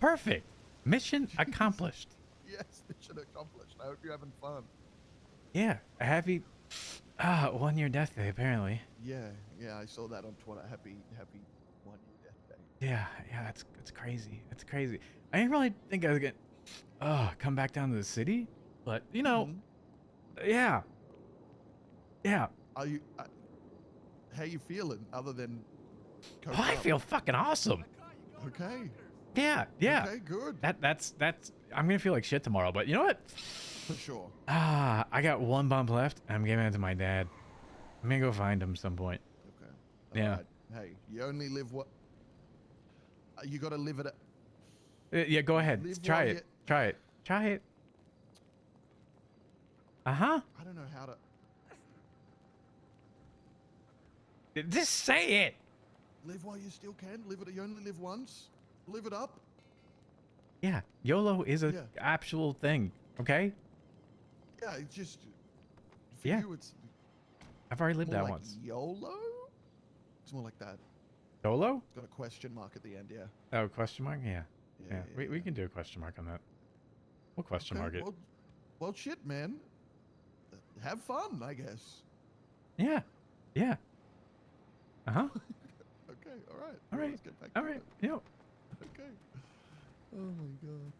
Perfect. Mission accomplished. Yes, mission accomplished. I hope you're having fun. Yeah, a happy 1 year death day apparently. Yeah, I saw that on Twitter. Happy 1 year death day. Yeah, that's crazy. That's crazy. I didn't really think I was gonna come back down to the city, but you know, yeah. Are you? How you feeling? Other than? Oh, I feel fucking awesome. Okay. Yeah. Okay, good. That's. I'm gonna feel like shit tomorrow, but you know what? For sure. I got one bump left. I'm giving it to my dad. I'm gonna go find him some point. Okay. Yeah. Alright. Hey, you only live what? You gotta live it. Yeah, go ahead. Live Try while it. Try it. Try it. Uh-huh. I don't know how to. Just say it. Live while you still can. Live it. You only live once. Live it up. Yeah. YOLO is a Yeah. actual thing. Okay. Yeah, it's just. For Yeah. you, it's. I've already lived more that like once. YOLO. It's more like that. YOLO? Got a question mark at the end. Yeah. Oh, question mark? Yeah. Yeah, We can do a question mark on that. We'll question mark it. Well, shit, man. Have fun, I guess. Yeah. Uh-huh. Okay. All right. All right. Let's get back All to right. it. Yep. Okay. Oh my god.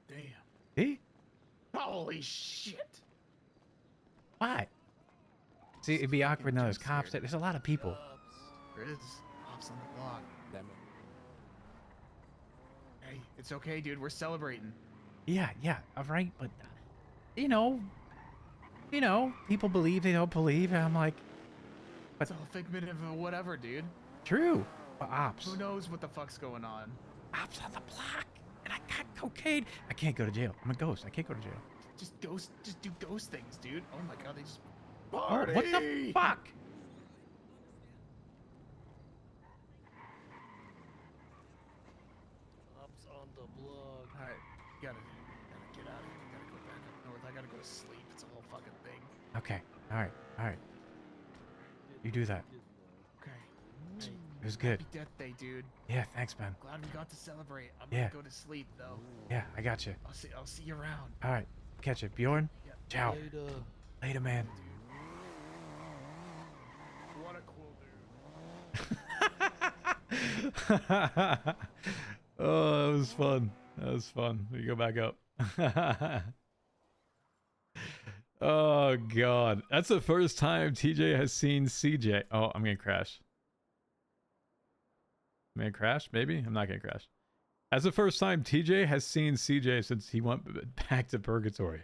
Damn. See? Holy shit. Why? See, it'd be awkward now. There's cops. There's a lot of people. There is pops on the block. Hey, it's okay, dude. We're celebrating. Yeah. All right, but you know, people believe they don't believe, and I'm like, It's all figment of whatever, dude. true. But ops. Who knows what the fuck's going on? Ops on the block, and I got cocaine. I can't go to jail. I'm a ghost. I can't go to jail. Just do ghost things, dude. Oh my god, they just. Oh, what the fuck? Ops on the block. Alright, gotta get out of here. Gotta go back up north. I gotta go to sleep. It's a whole fucking thing. Okay. All right. You do that. Okay. Hey, It was good. Happy Death Day, dude. Yeah. Thanks, man. Glad we got to celebrate. I'm Yeah. gonna go to sleep though. Yeah, I got you. I'll see you around. All right. Catch it, Bjorn. Yeah. Ciao. Later, man. What a cool dude. Oh, that was fun. That was fun. We go back up. Oh god, that's the first time TJ has seen CJ. Oh, I'm gonna crash. I'm gonna crash, maybe? I'm not gonna crash. That's the first time TJ has seen CJ since he went back to purgatory.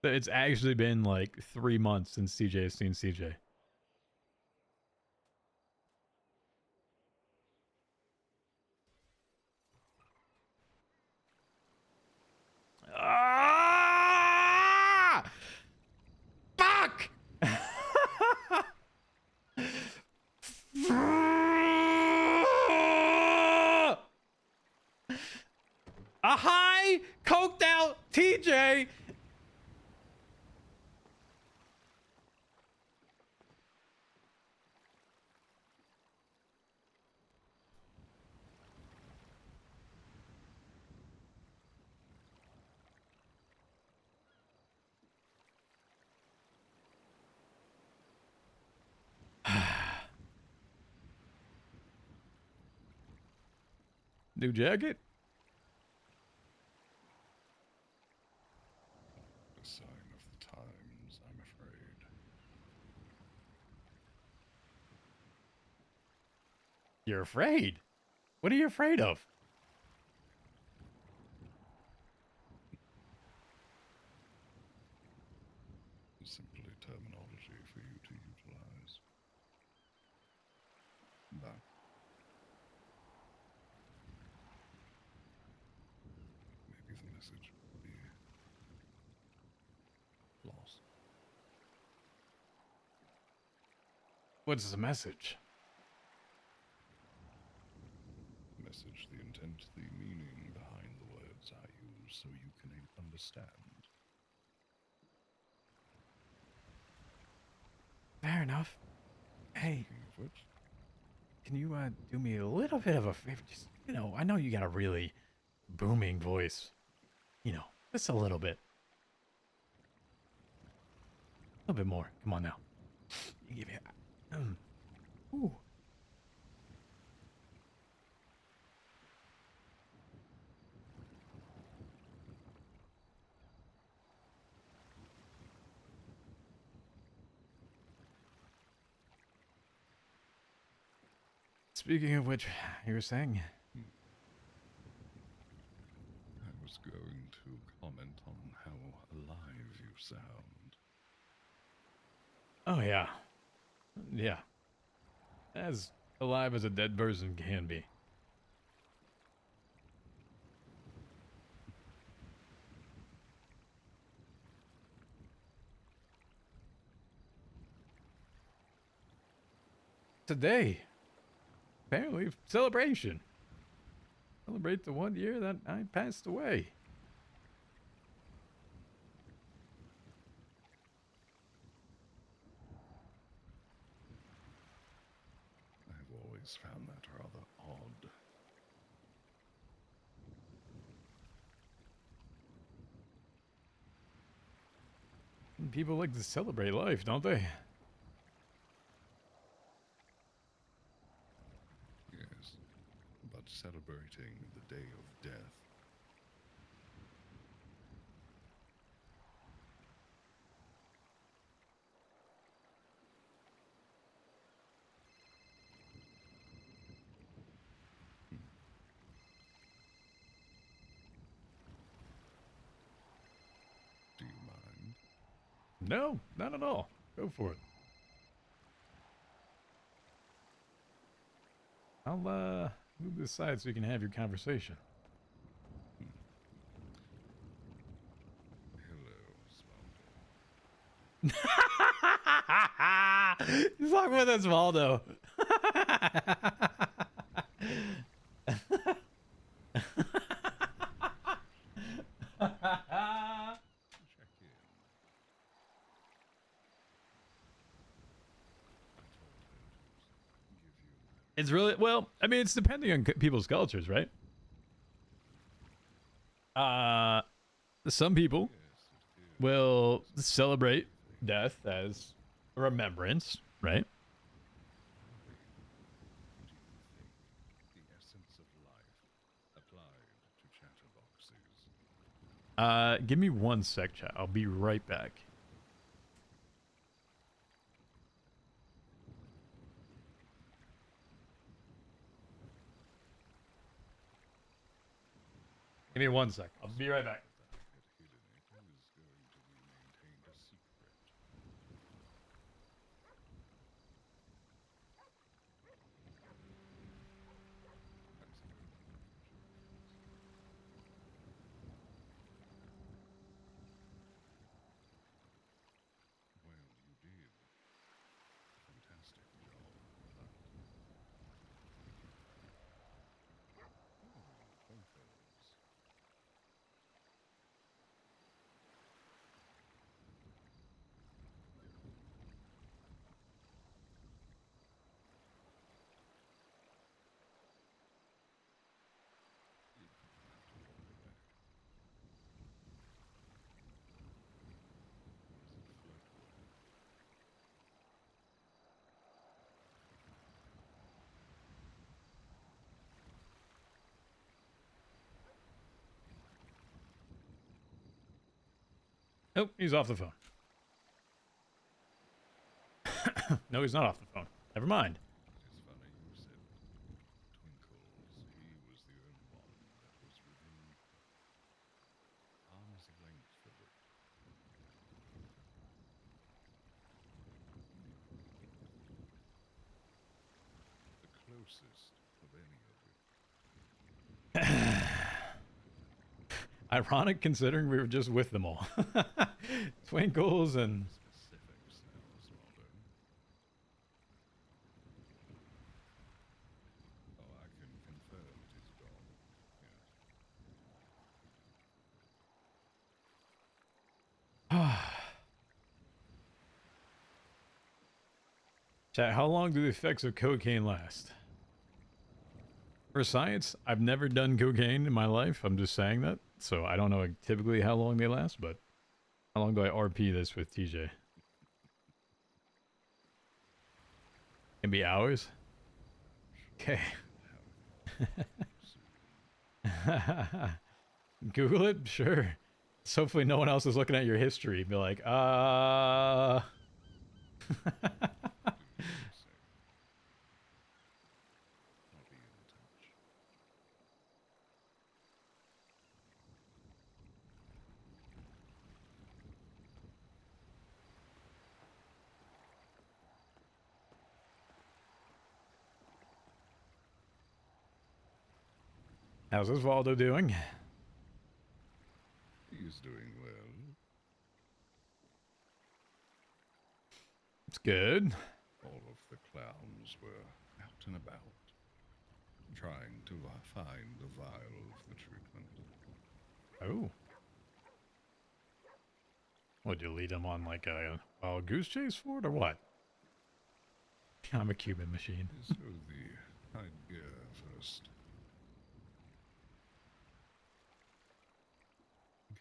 It's actually been like 3 months since TJ has seen CJ. Ah! Fuck! A high, coked out TJ. New jacket? A sign of the times, I'm afraid. You're afraid? What are you afraid of? Simply terminology for you to utilize. That. Maybe the message will be lost. What's the message? Message, the intent, the meaning behind the words I use so you can understand. Fair enough. Hey, can you do me a little bit of a favor? Just, you know, I know you got a really booming voice. You know, just a little bit. A little bit more. Come on now. You give me ooh. Speaking of which, you were saying? I was going to comment on how alive you sound. Oh, yeah. Yeah. As alive as a dead person can be. Today, apparently, celebration. Celebrate the 1 year that I passed away. I've always found that rather odd. People like to celebrate life, don't they? Yes, but celebrating the day of death. Do you mind? No, not at all. Go for it. I'll move this aside so you can have your conversation. He's talking with Osvaldo. It's really, well, I mean, it's depending on people's cultures, right? Some people will celebrate death as a remembrance, right? Give me 1 sec, chat. I'll be right back. Give me 1 sec. I'll be right back. Well, you did. Fantastic job. Oh, Twinkles. Oh, he's off the phone. No, he's not off the phone. Never mind. It's funny you said Twinkles. He was the only one that was within arm's length of it. The closest of any of you. Ironic considering we were just with them all. Twinkles and... Specifics now, Osvaldo. Oh, I can confirm it is Dom. Chat, how long do the effects of cocaine last? For science, I've never done cocaine in my life. I'm just saying that. So I don't know typically how long they last, but how long do I RP this with TJ? Can be hours? Okay. Google it? Sure. So hopefully no one else is looking at your history. Be like, How's Osvaldo doing? He's doing well. It's good. All of the clowns were out and about, trying to find the vial of the treatment. Oh. Would you lead him on like a wild goose chase for it or what? I'm a Cuban machine. So the idea first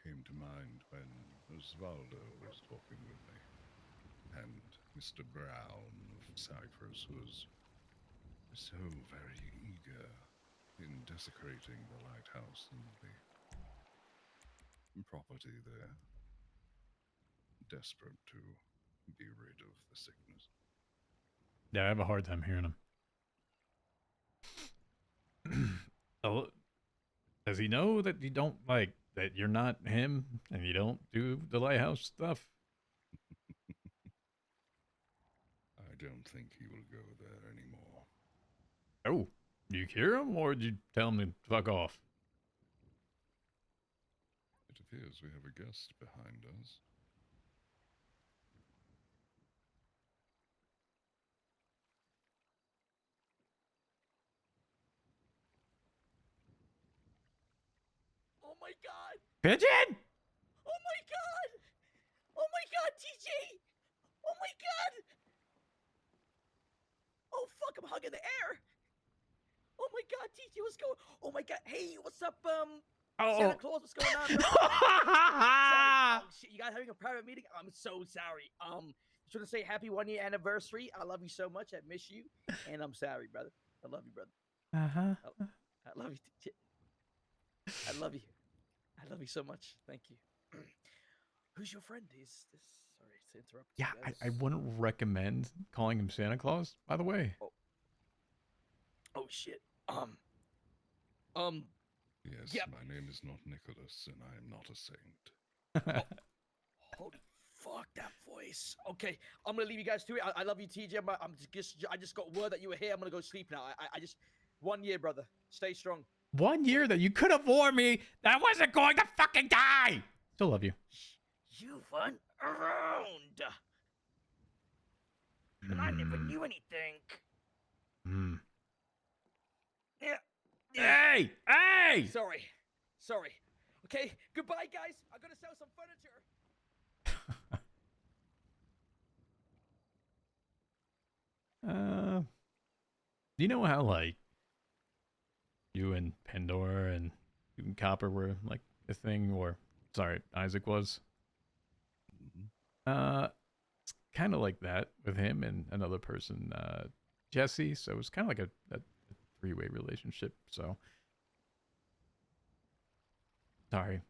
came to mind when Osvaldo was talking with me, and Mr. Brown of Cyprus was so very eager in desecrating the lighthouse and the property there, desperate to be rid of the sickness. Yeah, I have a hard time hearing him. Oh, does he know that you don't like that you're not him and you don't do the lighthouse stuff? I don't think he will go there anymore. Oh, do you hear him or did you tell him to fuck off? It appears we have a guest behind us. Oh my god! Pigeon! Oh my god! Oh my god, TJ! Oh my god! Oh fuck, I'm hugging the air! Oh my god, TJ, what's going? Oh my god, hey, what's up, Santa Claus, what's going on, bro? Sorry, shit, you guys having a private meeting? I'm so sorry. Just want to say happy 1 year anniversary. I love you so much. I miss you, and I'm sorry, brother. I love you, brother. I love you, TJ. I love you. I love you so much. Thank you. Who's your friend? Is this? Sorry to interrupt. Yeah, you guys. I wouldn't recommend calling him Santa Claus, by the way. Oh shit. Yes, Yep. my name is not Nicholas, and I am not a saint. Holy fuck, that voice. Okay, I'm gonna leave you guys to it. I love you, TJ. I just got word that you were here. I'm gonna go sleep now. I just 1 year, brother. Stay strong. 1 year that you could have warned me that I wasn't going to fucking die. Still love you. You weren't around. And I never knew anything. Hmm. Yeah. Hey! Hey! Sorry. Okay, goodbye, guys. I'm gonna sell some furniture. You know how like you and Pandora and you and Copper were like a thing, or sorry, Isaac was. It's kind of like that with him and another person, Jesse. So it's kind of like a three-way relationship. So sorry,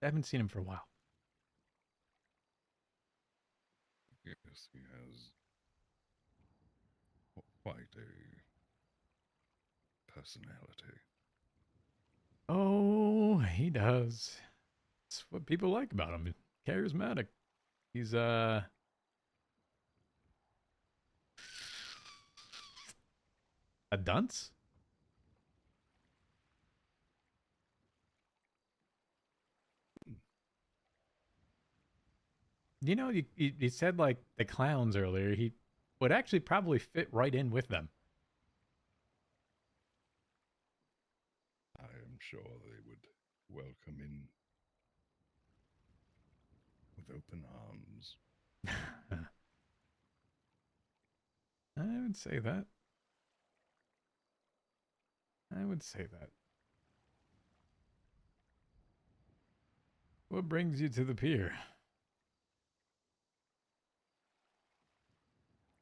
I haven't seen him for a while. Yes, he has quite a personality. Oh, he does. It's what people like about him. Charismatic. He's a dunce. You know, you said like the clowns earlier. He would actually probably fit right in with them. I am sure they would welcome in with open arms. I would say that. I would say that. What brings you to the pier?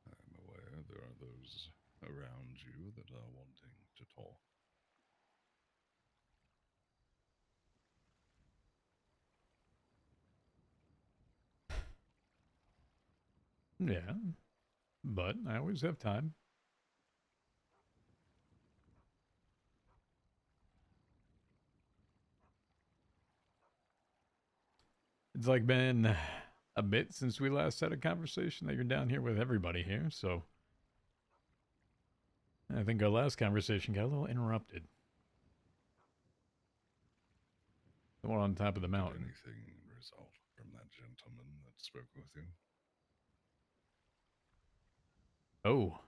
I'm aware there are those around you that are wanting to talk. Yeah, but I always have time. It's like been a bit since we last had a conversation that you're down here with everybody here, so I think our last conversation got a little interrupted. The one on top of the mountain. Did anything result from that gentleman that spoke with you? Oh.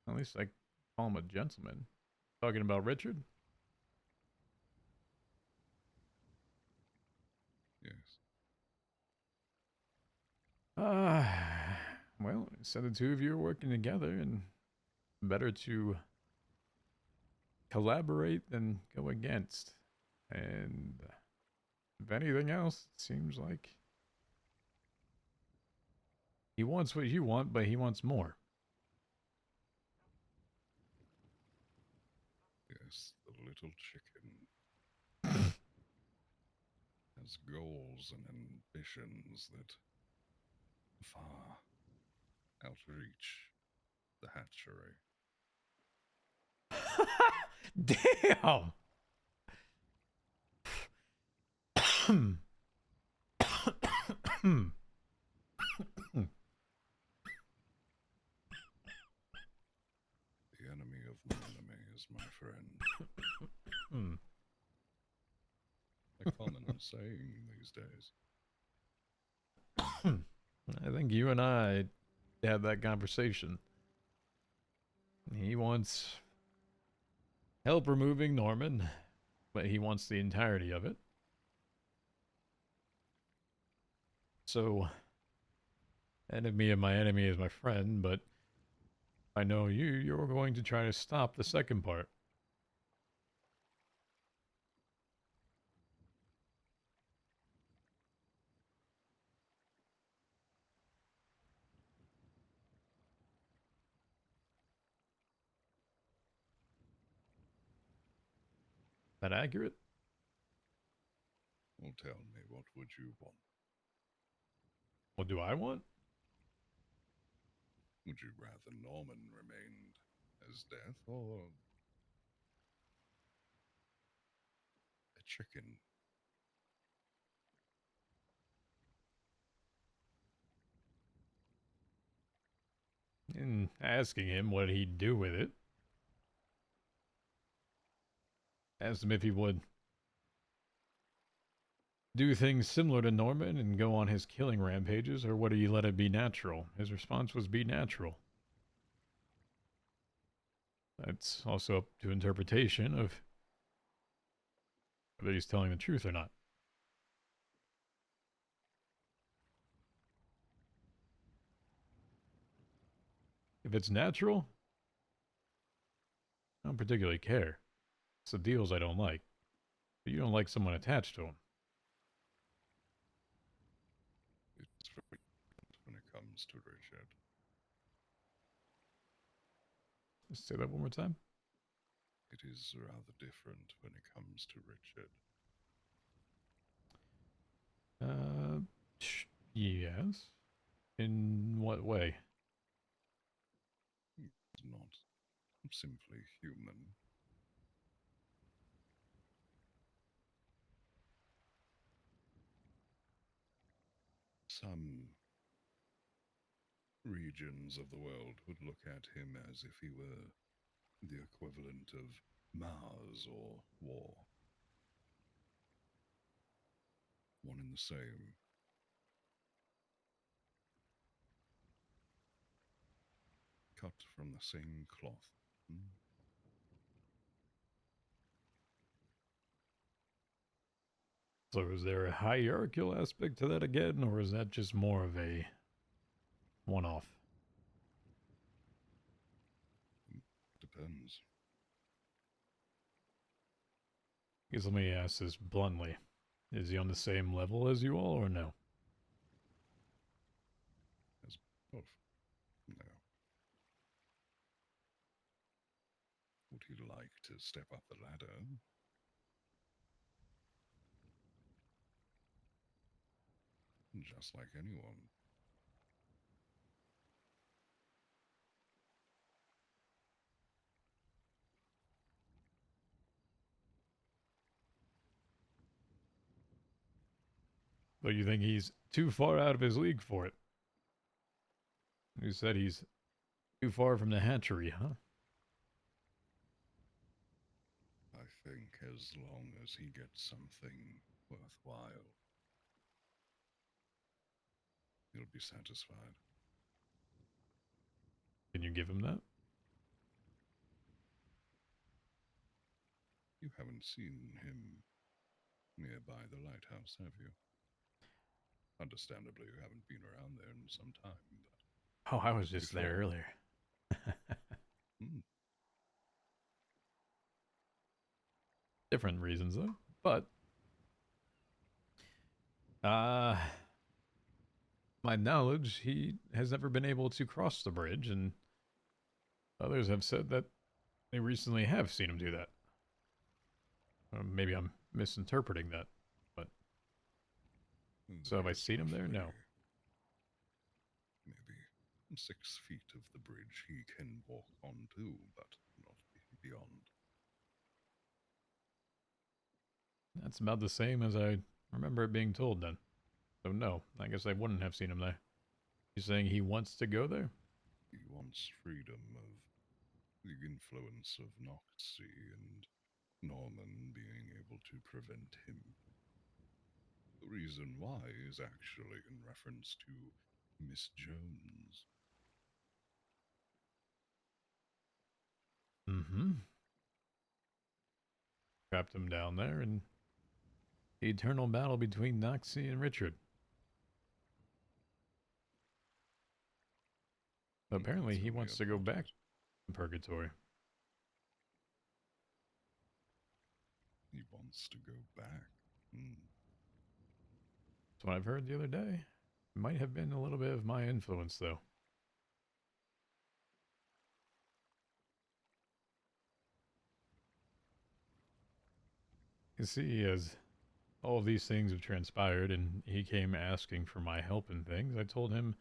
At least I call him a gentleman. Talking about Richard? Yes. Well, so the two of you are working together, and better to collaborate than go against. And if anything else, it seems like he wants what you want, but he wants more. Yes, the little chicken has goals and ambitions that far outreach the hatchery. Damn! The enemy of my enemy is my friend. A common saying these days. I think you and I had that conversation. He wants help removing Norman, but he wants the entirety of it. So, enemy of my enemy is my friend, but I know you're going to try to stop the second part. that accurate? Well, tell me, what would you want? What do I want? Would you rather Norman remained as death, or a chicken? In asking him what he'd do with it. Asked him if he would do things similar to Norman and go on his killing rampages, or would he let it be natural? His response was be natural. That's also up to interpretation of whether he's telling the truth or not. If it's natural, I don't particularly care. It's the deals I don't like. But you don't like someone attached to him. It's very different when it comes to Richard. Just say that one more time. It is rather different when it comes to Richard. Yes. In what way? He's not simply human. Some regions of the world would look at him as if he were the equivalent of Mars or war. One and the same. Cut from the same cloth. So is there a hierarchical aspect to that again, or is that just more of a one-off? Depends. I guess let me ask this bluntly. Is he on the same level as you all, or no? As both. No. Would he like to step up the ladder? Just like anyone. But you think he's too far out of his league for it? You said he's too far from the hatchery, huh? I think as long as he gets something worthwhile, he'll be satisfied. Can you give him that? You haven't seen him nearby the lighthouse, have you? Understandably, you haven't been around there in some time, but... Oh, I was just there earlier. Different reasons, though. But... my knowledge, he has never been able to cross the bridge, and others have said that they recently have seen him do that. Maybe I'm misinterpreting that, but... So have I seen him there? No. Maybe 6 feet of the bridge he can walk on too, but not beyond. That's about the same as I remember it being told then. So no, I guess I wouldn't have seen him there. You're saying he wants to go there? He wants freedom of the influence of Noxie and Norman being able to prevent him. The reason why is actually in reference to Miss Jones. Mm-hmm. Trapped him down there, and the eternal battle between Noxie and Richard. But apparently he wants to go back to Purgatory. He wants to go back. That's what I've heard the other day. Might have been a little bit of my influence, though. You see, as all of these things have transpired and he came asking for my help and things, I told him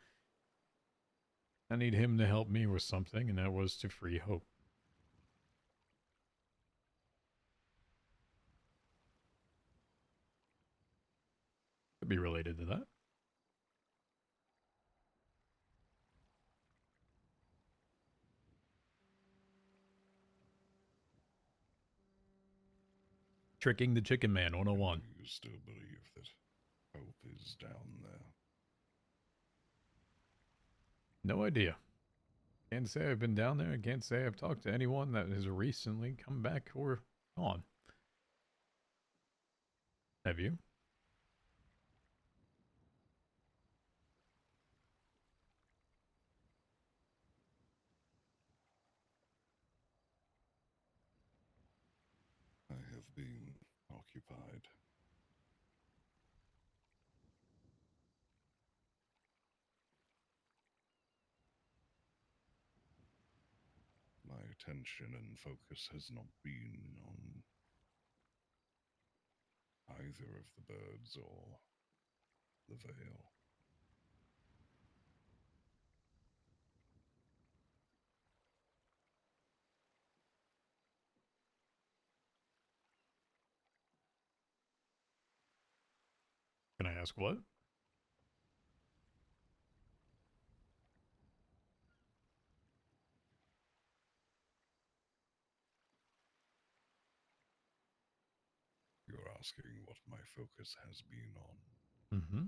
I need him to help me with something, and that was to free Hope. Could be related to that. Tricking the Chicken Man 101. Do you still believe that Hope is down there? No idea. Can't say I've been down there. Can't say I've talked to anyone that has recently come back or gone. Have you? I have been occupied. My attention and focus has not been on either of the birds or the veil. Can I ask what? You're asking what my focus has been on. Mm-hmm.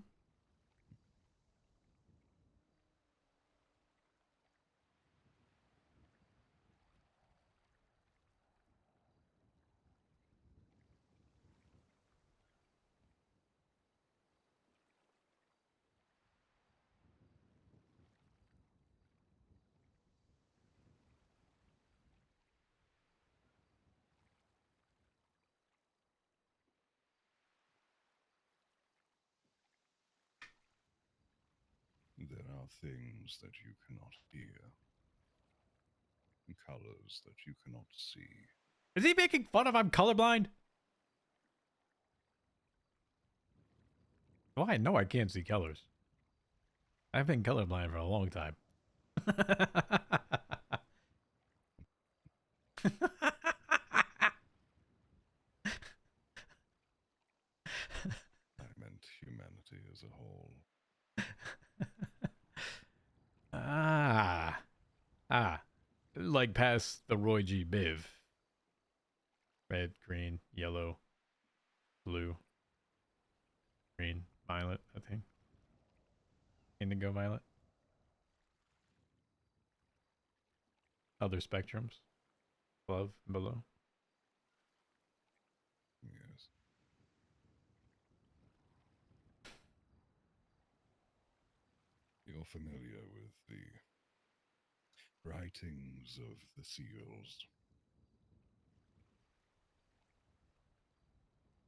There are things that you cannot hear, colors that you cannot see. Is he making fun of I'm colorblind? Well, I know I can't see colors. I've been colorblind for a long time. I meant humanity as a whole. Like past the Roy G. Biv. Red, green, yellow, blue, green, violet, I think. Indigo violet. Other spectrums. Above and below. Yes. You're familiar with the writings of the seals.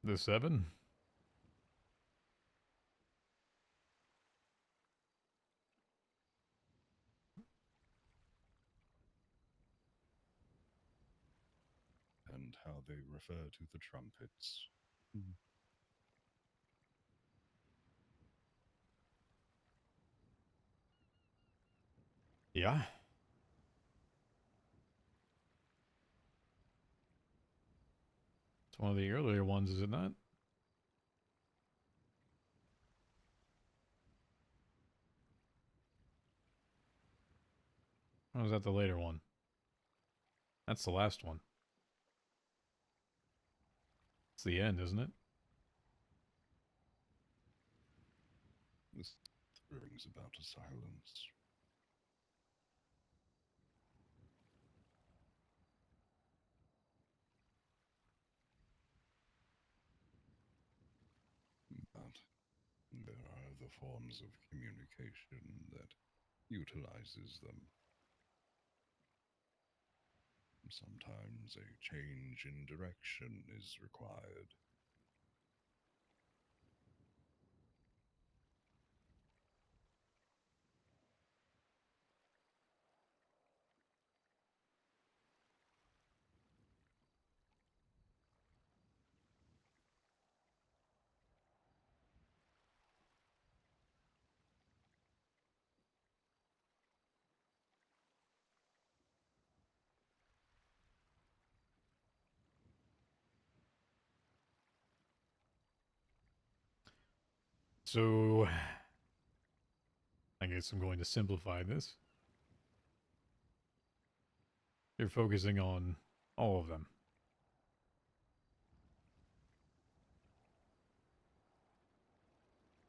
The 7? And how they refer to the trumpets. Yeah. It's one of the earlier ones, is it not? Or was that the later one? That's the last one. It's the end, isn't it? This brings about a silence. But there are other forms of communication that utilizes them. Sometimes a change in direction is required. So, I guess I'm going to simplify this. You're focusing on all of them.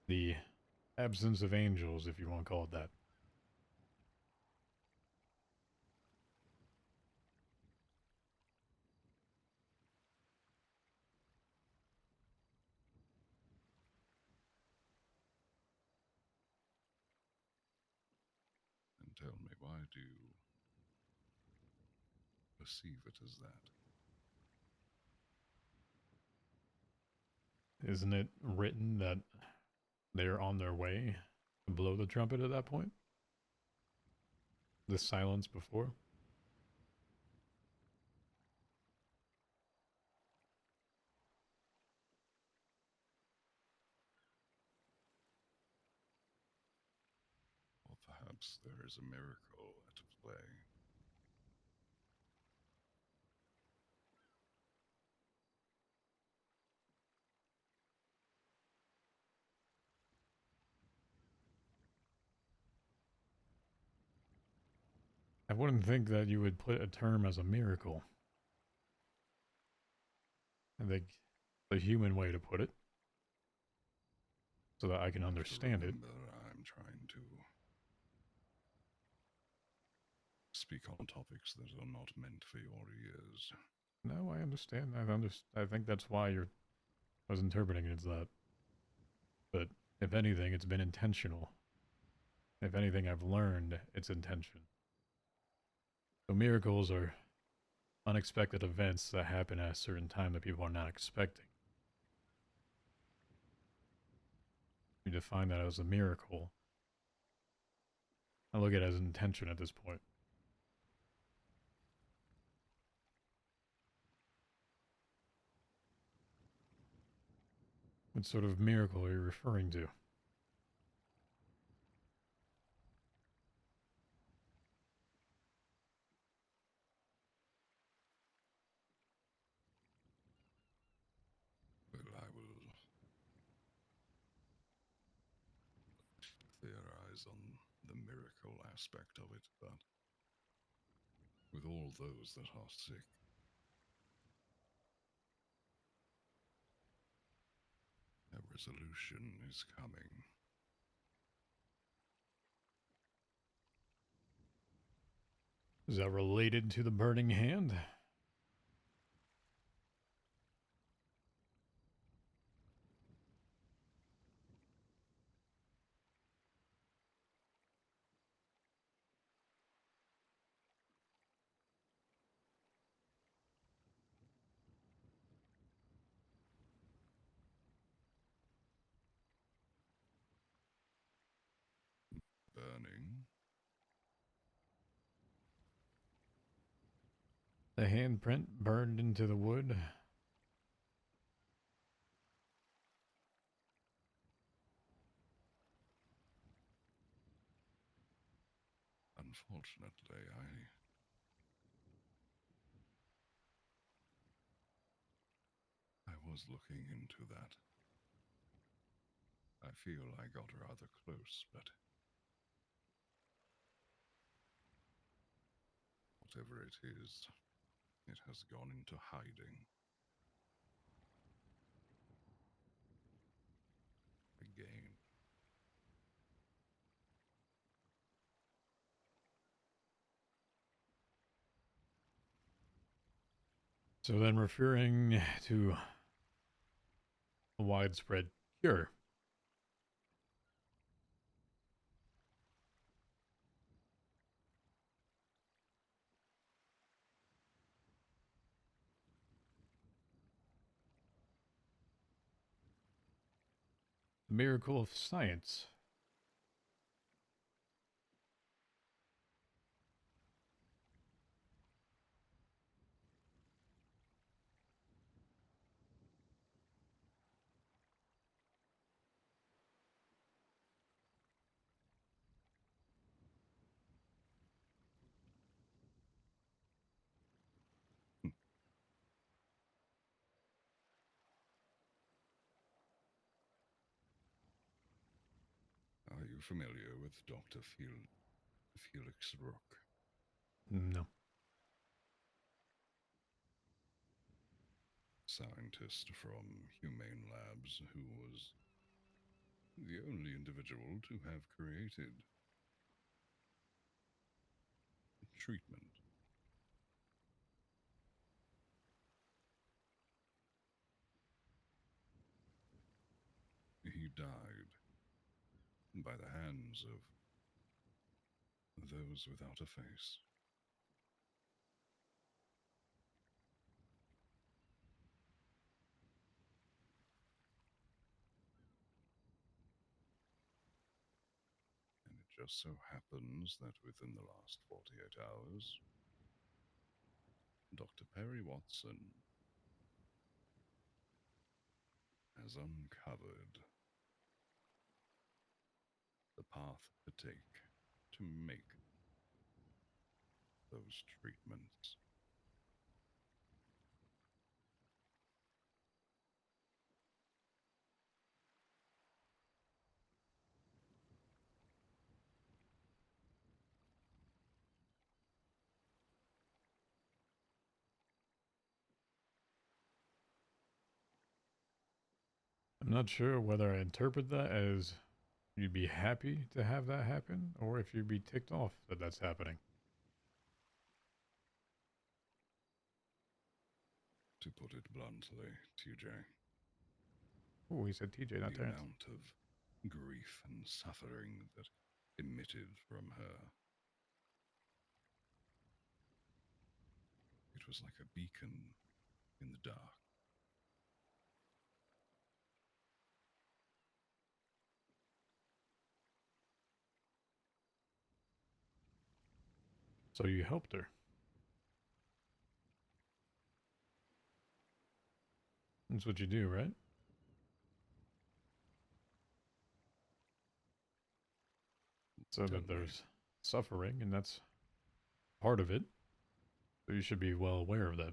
The absence of angels, if you want to call it that. And tell me, why do you perceive it as that? Isn't it written that they're on their way to blow the trumpet at that point? The silence before? Or perhaps there is a miracle at play. I wouldn't think that you would put a term as a miracle. I think the human way to put it, so that I can understand it. Remember, I'm trying to speak on topics that are not meant for your ears. No, I understand. I think that's why I was interpreting it as that. But if anything, it's been intentional. If anything, I've learned its intention. So miracles are unexpected events that happen at a certain time that people are not expecting. You define that as a miracle. I look at it as intention at this point. What sort of miracle are you referring to? Well, I will theorize on the miracle aspect of it, but with all those that are sick, a resolution is coming. Is that related to the burning hand? Burning? The handprint burned into the wood? Unfortunately, I was looking into that. I feel I got rather close, but whatever it is, it has gone into hiding. Again. So then referring to a widespread cure. The miracle of science. familiar with Dr. Felix Rook? No. Scientist from Humane Labs who was the only individual to have created treatment. He died by the hands of those without a face. And it just so happens that within the last 48 hours, Dr. Perry Watson has uncovered the path to take to make those treatments. I'm not sure whether I interpret that as you'd be happy to have that happen, or if you'd be ticked off that that's happening. To put it bluntly, TJ. Oh, he said TJ, not the Terrence. amount of grief and suffering that emitted from her. It was like a beacon in the dark. So you helped her. That's what you do, right? So that there's suffering, and that's part of it. So you should be well aware of that.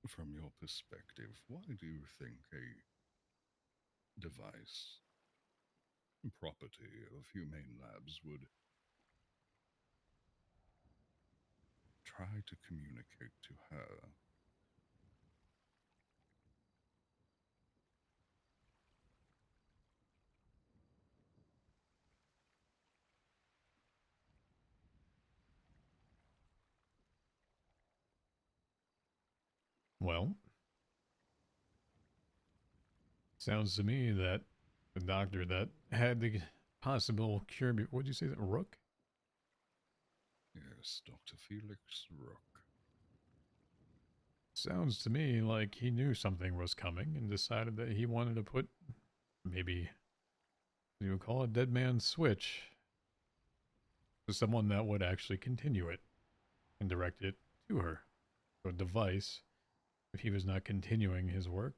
From your perspective, why do you think a device, property of Humane Labs would try to communicate to her? Well, sounds to me that the doctor that had the possible cure, what'd you say, that Rook? Yes, Dr. Felix Rook. Sounds to me like he knew something was coming and decided that he wanted to put, maybe, you would call it dead man's switch, to someone that would actually continue it and direct it to her. So a device, if he was not continuing his work,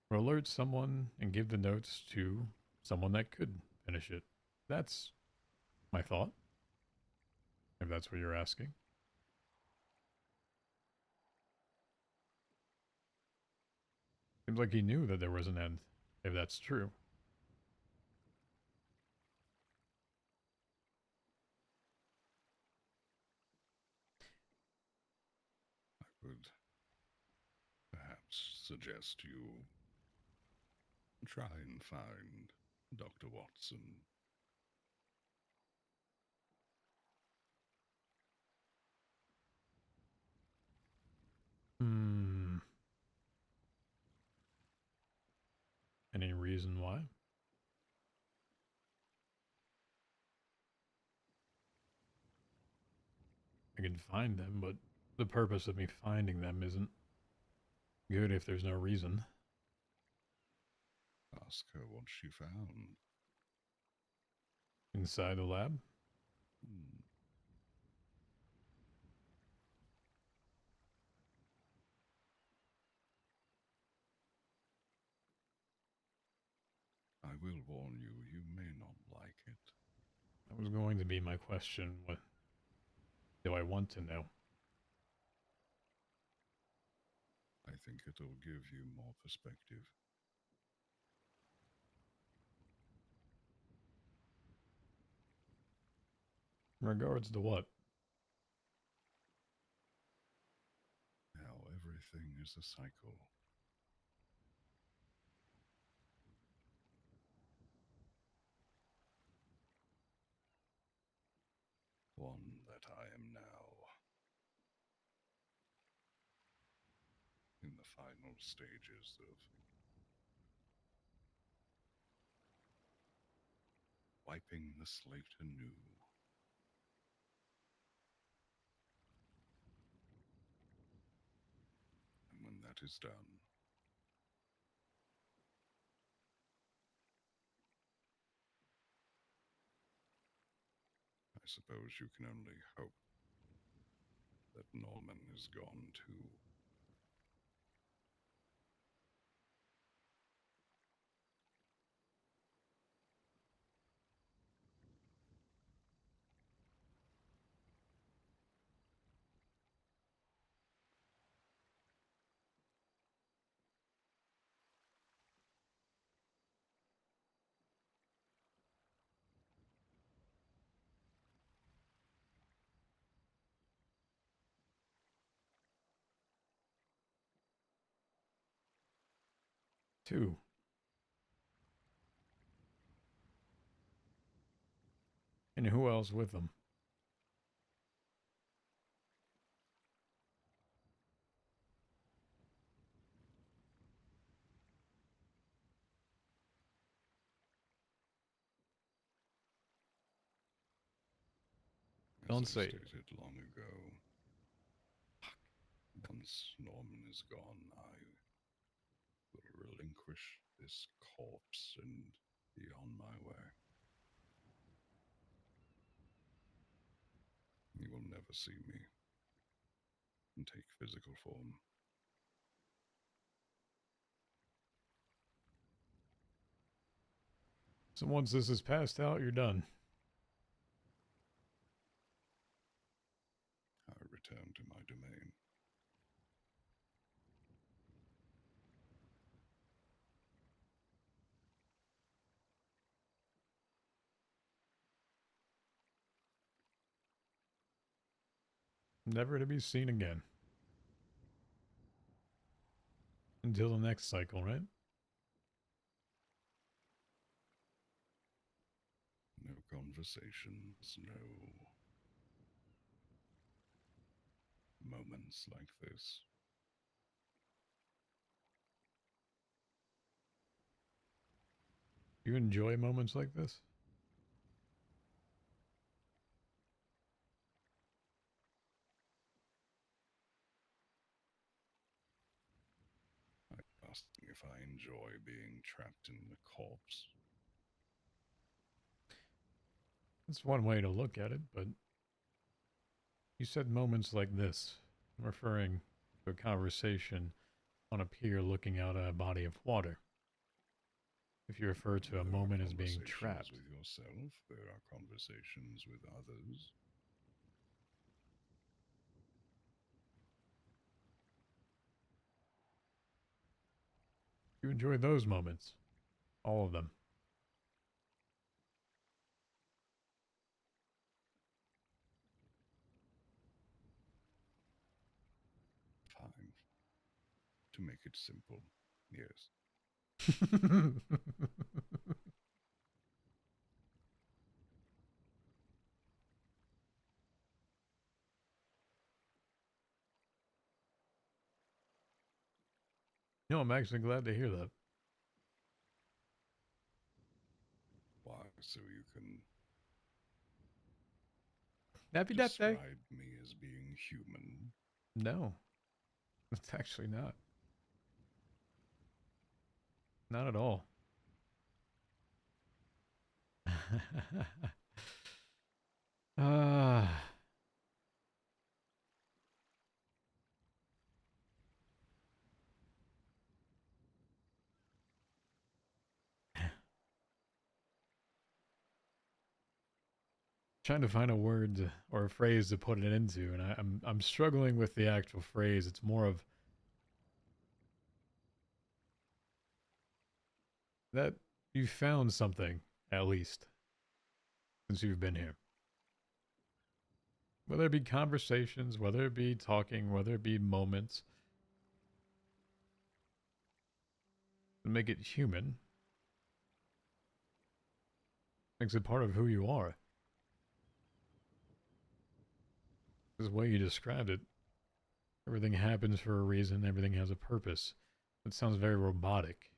or alert someone and give the notes to someone that could finish it. That's my thought, if that's what you're asking. Seems like he knew that there was an end, if that's true. I would perhaps suggest you try and find Dr. Watson. Any reason why? I can find them, but the purpose of me finding them isn't good if there's no reason. Ask her what she found. Inside the lab? I will warn you, you may not like it. That was going to be my question. What do I want to know? I I think it'll give you more perspective. In regards to what? How everything is a cycle. One that I am now. In the final stages of wiping the slate anew. And when that is done, I suppose you can only hope that Norman is gone too. Two. And who else with them? Don't As I say. stated long ago, once Norman is gone, I will relinquish this corpse and be on my way. You will never see me take physical form. So once this is passed out, you're done. I return to my domain. Never to be seen again. Until the next cycle, right? No conversations, no moments like this. You enjoy moments like this? Asking if I enjoy being trapped in the corpse. That's one way to look at it, but you said moments like this. I'm referring to a conversation on a pier looking out at a body of water. If you refer to a moment as being trapped. With yourself, there are conversations with others. You enjoy those moments. All of them. Fine. To make it simple, yes. No, I'm actually glad to hear that. Why? So you can Happy Death Day. describe me as being human. No. It's actually not. Not at all. Trying to find a word or a phrase to put it into, and I'm struggling with the actual phrase. It's more of that you found something, at least, since you've been here. Whether it be conversations, whether it be talking, whether it be moments, to make it human, makes it part of who you are. This way you described it. Everything happens for a reason, everything has a purpose. It sounds very robotic.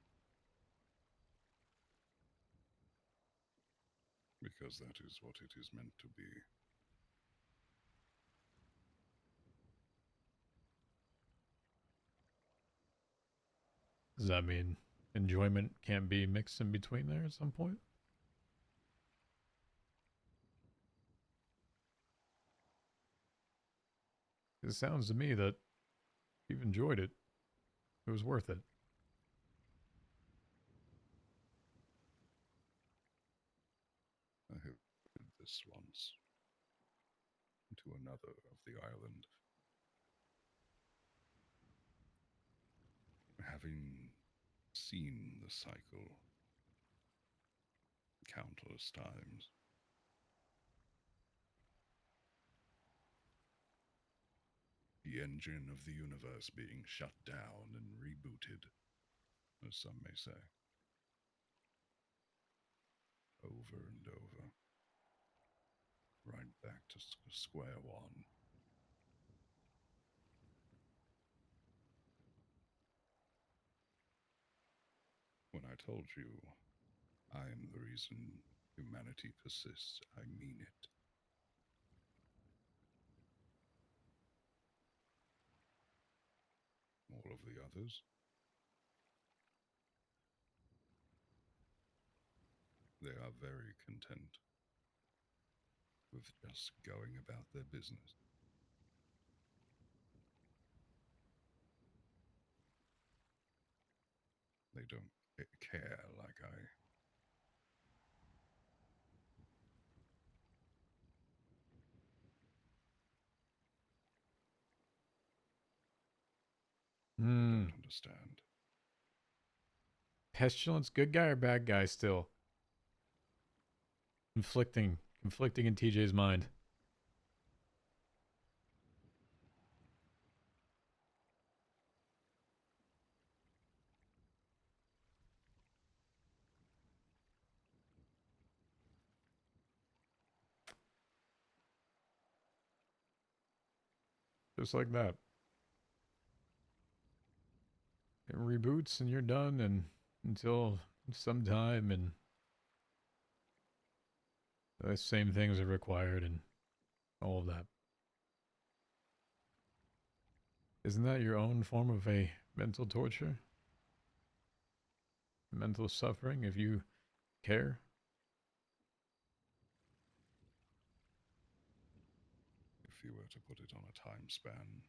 Because that is what it is meant to be. Does that mean enjoyment can't be mixed in between there at some point? It sounds to me that you've enjoyed it. It was worth it. I have did this once to another of the island. Having seen the cycle countless times, the engine of the universe being shut down and rebooted, as some may say, over and over, right back to square one. When I told you I am the reason humanity persists, I mean it. All of the others, they are very content with just going about their business. They don't care like I. Don't understand. Pestilence, good guy or bad guy still? Conflicting in TJ's mind. Just like that. It reboots and you're done and until sometime and the same things are required and all of that. Isn't that your own form of a mental torture? Mental suffering if you care? If you were to put it on a time span,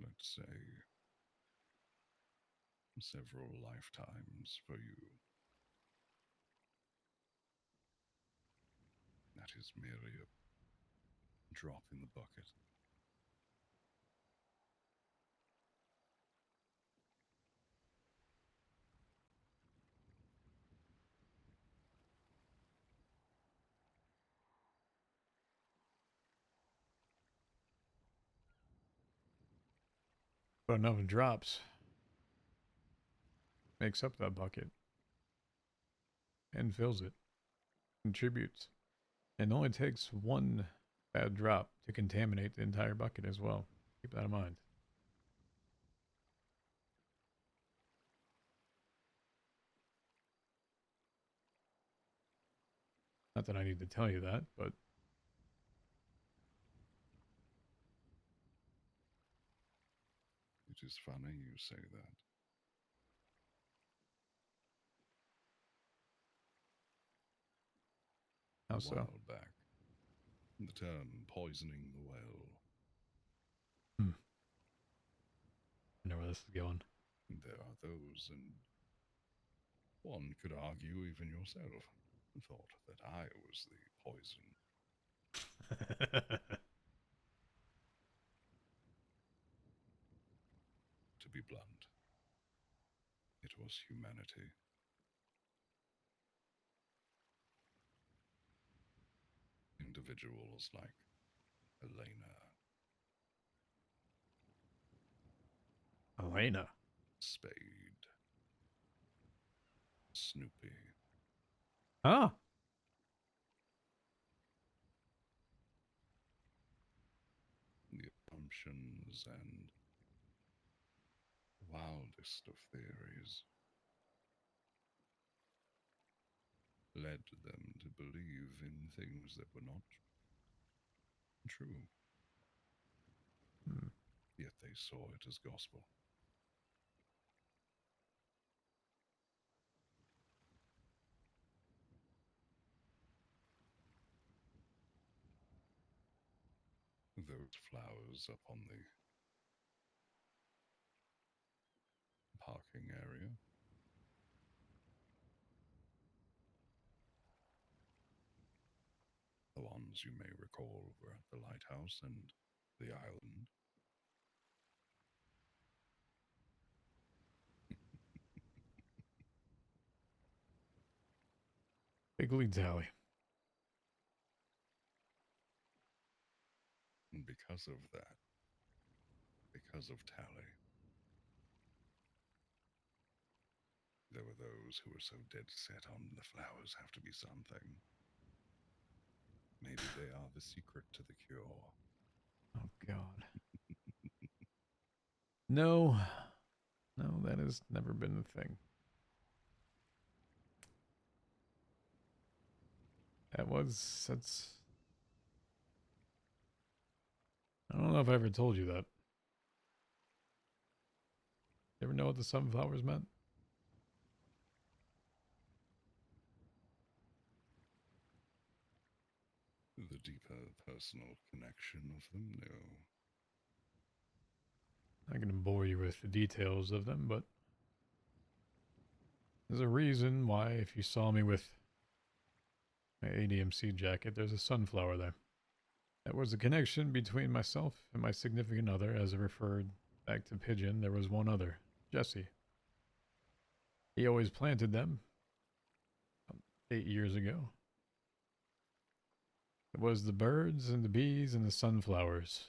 let's say several lifetimes for you, that is merely a drop in the bucket. But enough drops makes up that bucket and fills it, contributes. And it only takes one bad drop to contaminate the entire bucket as well. Keep that in mind. Not that I need to tell you that, but It is funny you say that. how A so? while back, the term poisoning the well. I know where this is going. There are those, and one could argue even yourself thought that I was the poison. To be blunt, it was humanity. individuals like Elena, Elena. Spade, Snoopy. Oh. The assumptions and wildest of theories led them to believe in things that were not true. Yet they saw it as gospel. Those flowers up on the parking area. The ones you may recall were at the lighthouse and the island. Bigly Tally. And because of that, because of Tally, there were those who were so dead set on the flowers have to be something. Maybe they are the secret to the cure. Oh, God. No. No, that has never been the thing. That's... I don't know if I ever told you that. You ever know what the sunflowers meant? The deeper personal connection of them, no. I'm going to bore you with the details of them, but there's a reason why if you saw me with my ADMC jacket, there's a sunflower there. That was the connection between myself and my significant other. As I referred back to Pigeon, there was one other, Jesse. He always planted them 8 years ago. It was the birds and the bees and the sunflowers.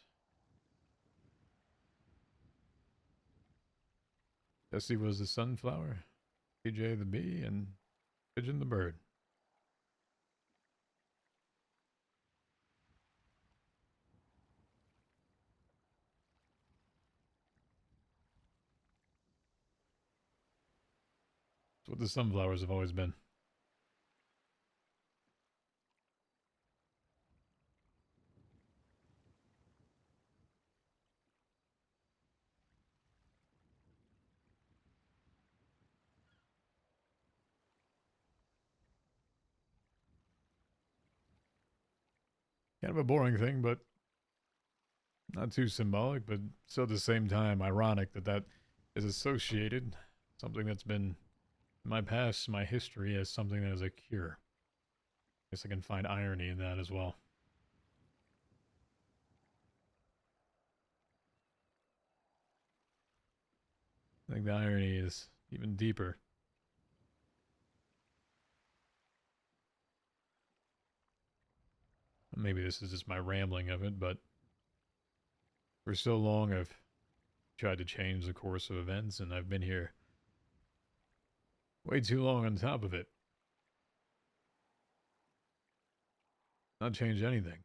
Jesse was the sunflower, PJ the bee, and Pigeon the bird. That's what the sunflowers have always been. Kind of a boring thing, but not too symbolic, but still at the same time ironic that that is associated, something that's been in my past, my history, as something that is a cure. Guess I can find irony in that as well. I think the irony is even deeper. Maybe this is just my rambling of it, but for so long I've tried to change the course of events, and I've been here way too long on top of it. Not change anything.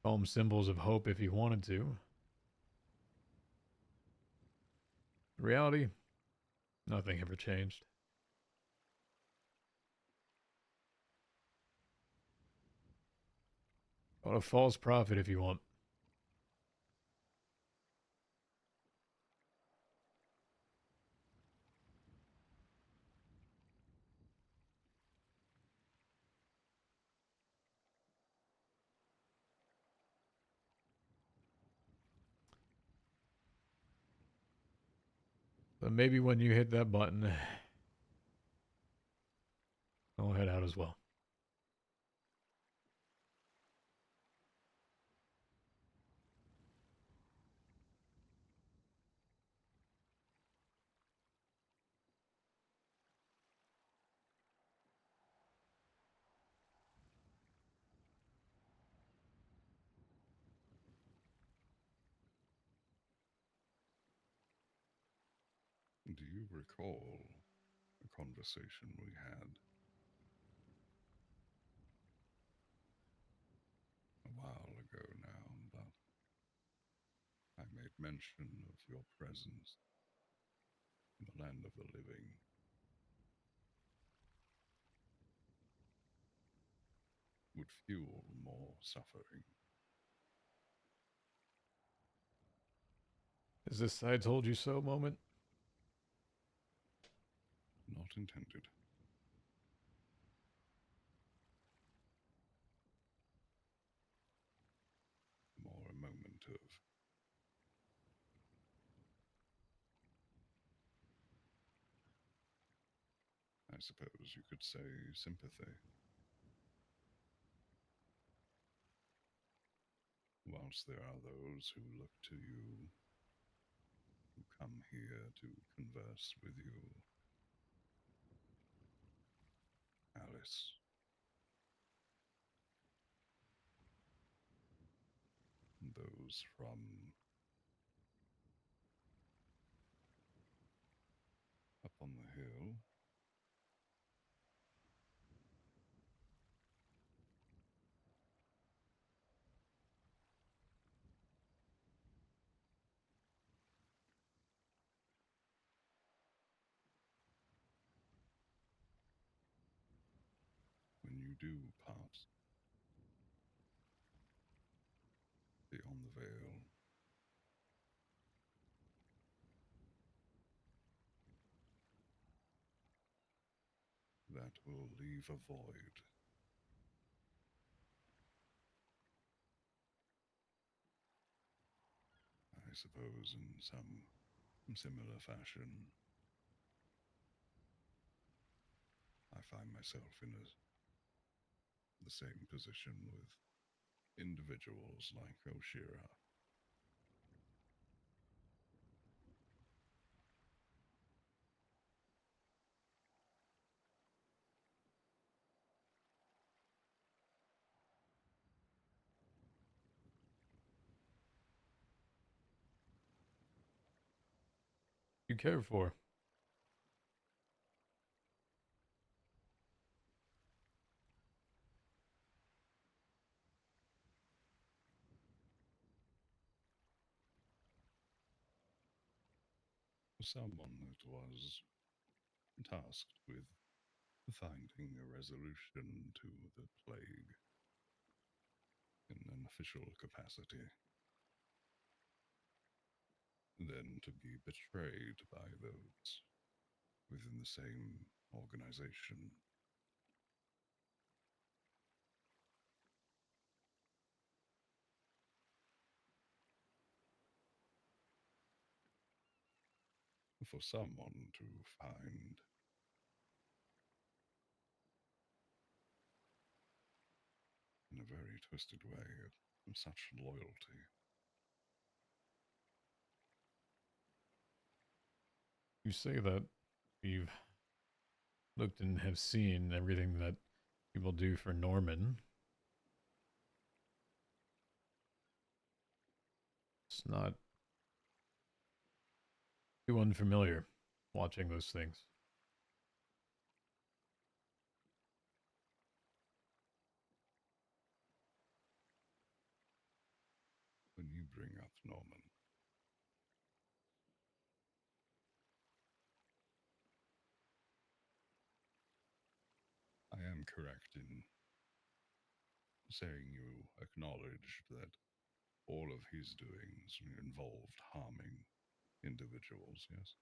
Call them symbols of hope if you wanted to. In reality, nothing ever changed. Call it a false prophet if you want. But maybe when you hit that button, I'll head out as well. Do you recall a conversation we had a while ago now, but I made mention of your presence in the land of the living? Would fuel more suffering. Is this I told you so moment? Not intended. More a moment of I suppose you could say sympathy. Whilst there are those who look to you, who come here to converse with you, Alice, those from up on the hill, when you do pass beyond the veil, that will leave a void. I suppose in some similar fashion, I find myself in the same position with individuals like Oshira. You care for? Someone that was tasked with finding a resolution to the plague in an official capacity, then to be betrayed by those within the same organization. For someone to find in a very twisted way such loyalty. You say that you've looked and have seen everything that people do for Norman. It's not too unfamiliar watching those things. When you bring up Norman, I am correct in saying you acknowledged that all of his doings involved harming individuals, yes?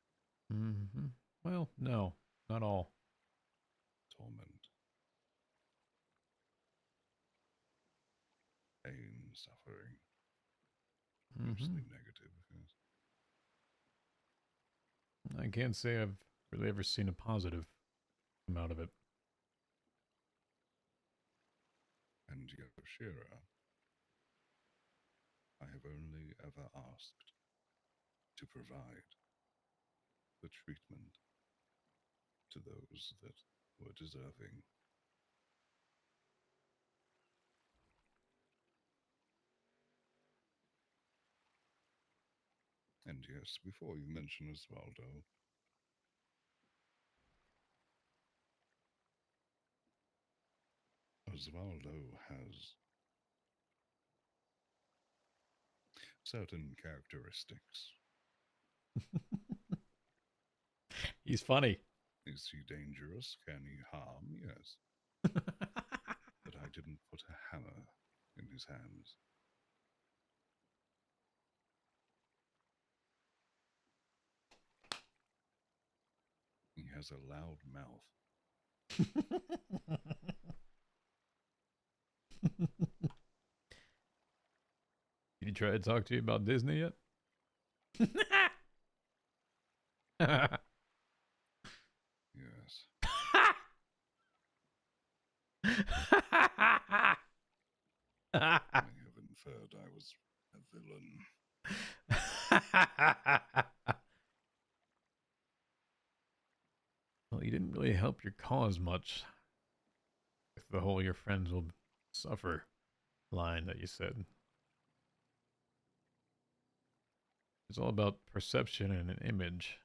Mm-hmm. Well, no, not all. Torment, pain, suffering, mostly negative, yes. I can't say I've really ever seen a positive come out of it. And Yoshira, I have only ever asked to provide the treatment to those that were deserving. And yes, before you mention Osvaldo, Osvaldo has certain characteristics. He's funny. Is he dangerous? Can he harm? Yes. But I didn't put a hammer in his hands. He has a loud mouth. Did he try to talk to you about Disney yet? Yes. May have inferred I was a villain. Well, you didn't really help your cause much with the whole "your friends will suffer" line that you said. It's all about perception and an image.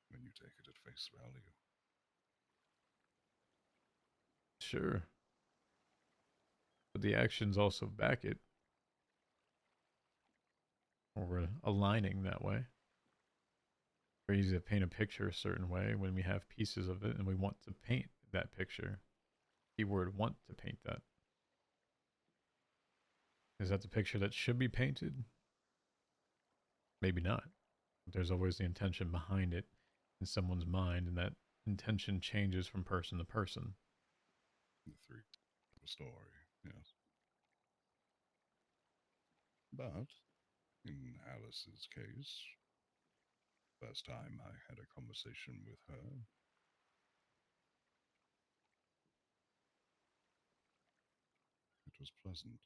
When you take it at face value. Sure. But the actions also back it. Or we're aligning that way. We're easy to paint a picture a certain way when we have pieces of it and we want to paint that picture. Keyword want to paint that. Is that the picture that should be painted? Maybe not. But there's always the intention behind it in someone's mind, and that intention changes from person to person. The three story, yes. But in Alice's case, first time I had a conversation with her, it was pleasant.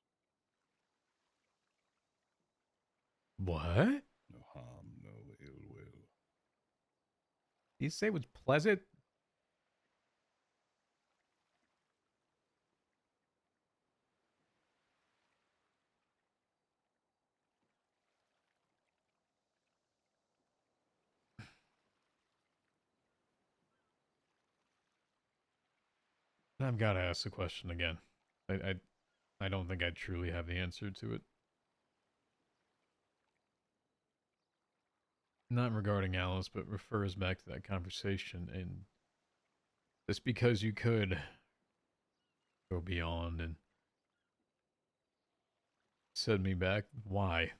What? No harm, no ill will. Did you say it was pleasant? I've got to ask the question again. I don't think I truly have the answer to it. Not regarding Alice, but refers back to that conversation. And just because you could go beyond and send me back, why?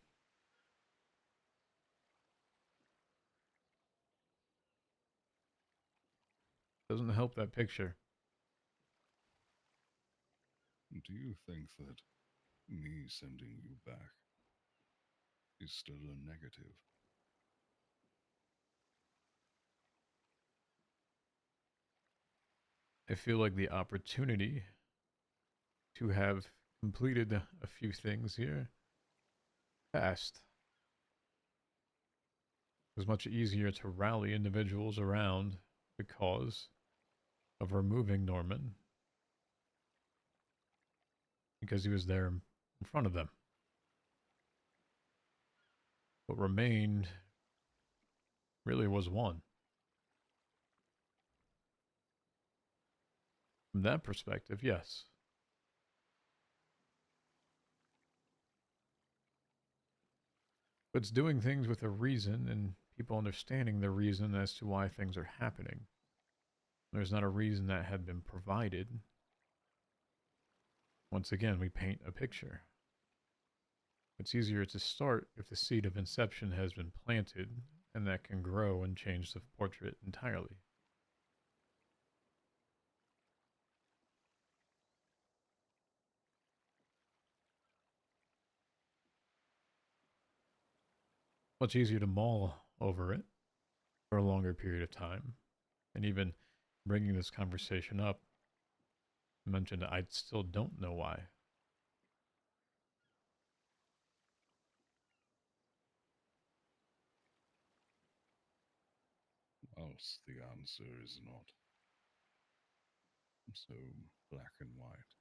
Doesn't help that picture. Do you think that me sending you back is still a negative? I feel like the opportunity to have completed a few things here passed. It was much easier to rally individuals around the cause of removing Norman because he was there in front of them. What remained really was one. From that perspective, yes. But it's doing things with a reason and people understanding the reason as to why things are happening. There's not a reason that had been provided. Once again, we paint a picture. It's easier to start if the seed of inception has been planted, and that can grow and change the portrait entirely. Much easier to mull over it for a longer period of time. And even bringing this conversation up, I mentioned I still don't know why. Whilst the answer is not so black and white.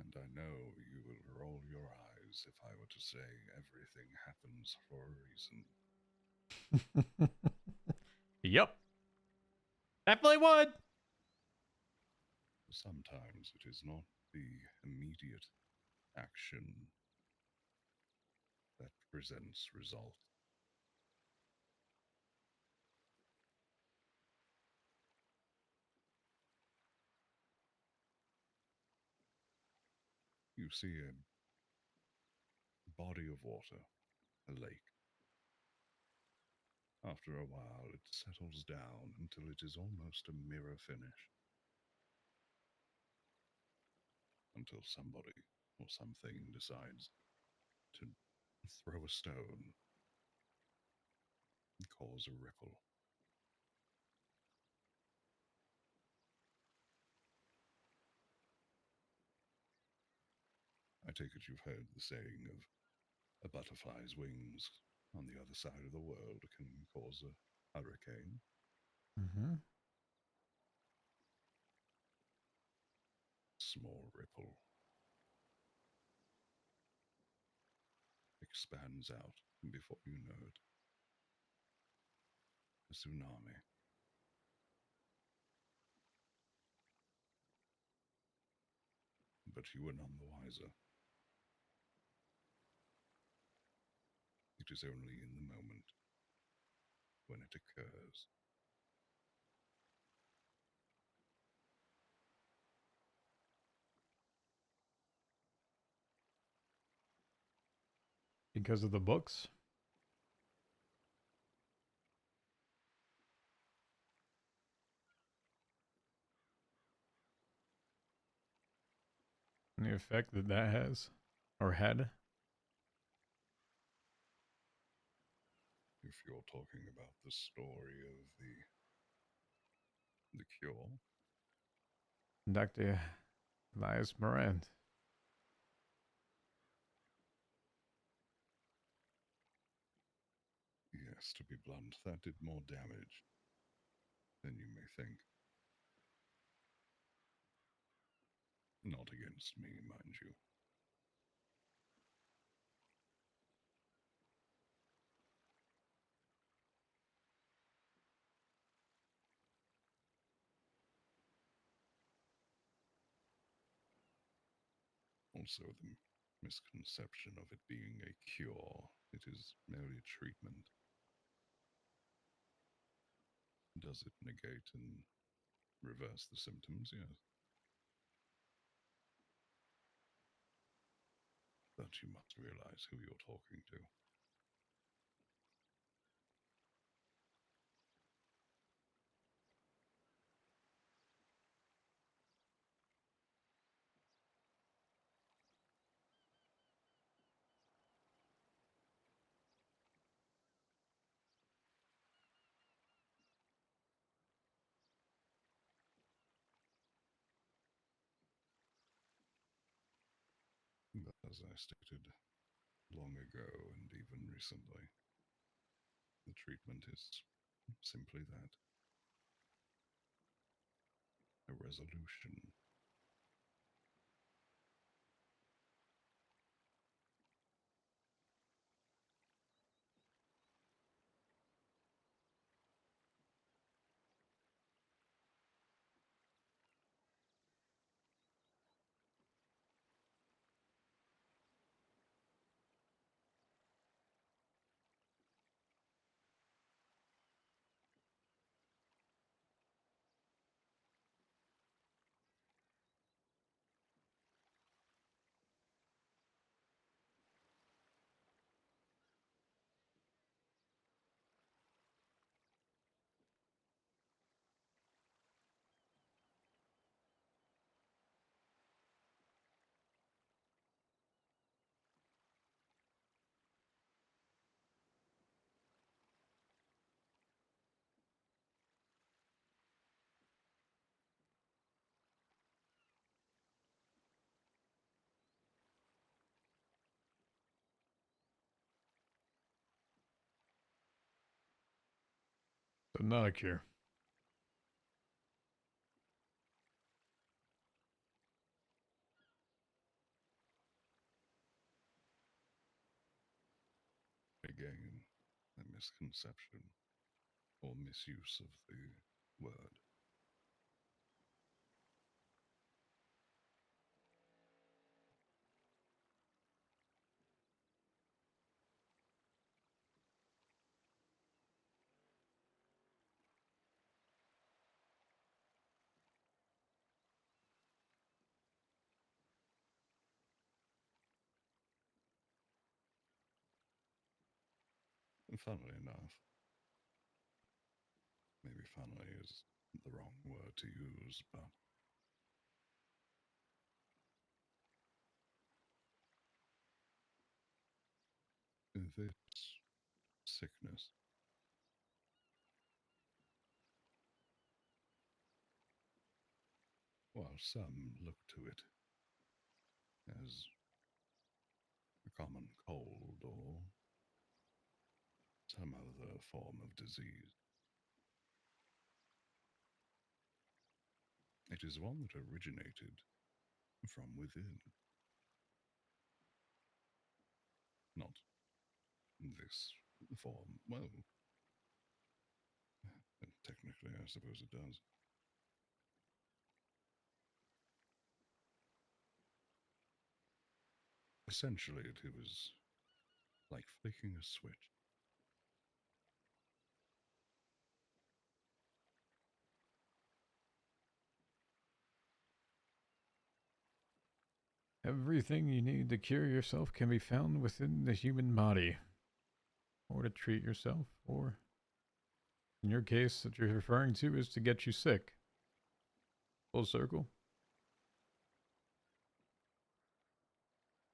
And I know you will roll your eyes if I were to say everything happens for a reason. Yep. Definitely would. Sometimes it is not the immediate action that presents results. You see a body of water, a lake. After a while, it settles down until it is almost a mirror finish. Until somebody or something decides to throw a stone and cause a ripple. I take it you've heard the saying of a butterfly's wings on the other side of the world can cause a hurricane. Mm-hmm. Small ripple expands out, and before you know it, a tsunami. But you are none the wiser. It is only in the moment when it occurs. Because of the books? And the effect that that has? Or had? If you're talking about the story of the cure, Dr. Elias Morant. yes, to be blunt, that did more damage than you may think. Not against me, mind you. Also, the misconception of it being a cure. It is merely a treatment. Does it negate and reverse the symptoms? Yes. But you must realize who you're talking to. But as I stated long ago and even recently, the treatment is simply that, a resolution. So not a cure. Again, I misconception or misuse of the word. Funnily enough, maybe funnily is the wrong word to use, but this sickness, while some look to it as a common cold or some other form of disease, it is one that originated from within. Not this form. Well, technically, I suppose it does. Essentially, it was like flicking a switch. Everything you need to cure yourself can be found within the human body. Or to treat yourself, or in your case that you're referring to is to get you sick. Full circle.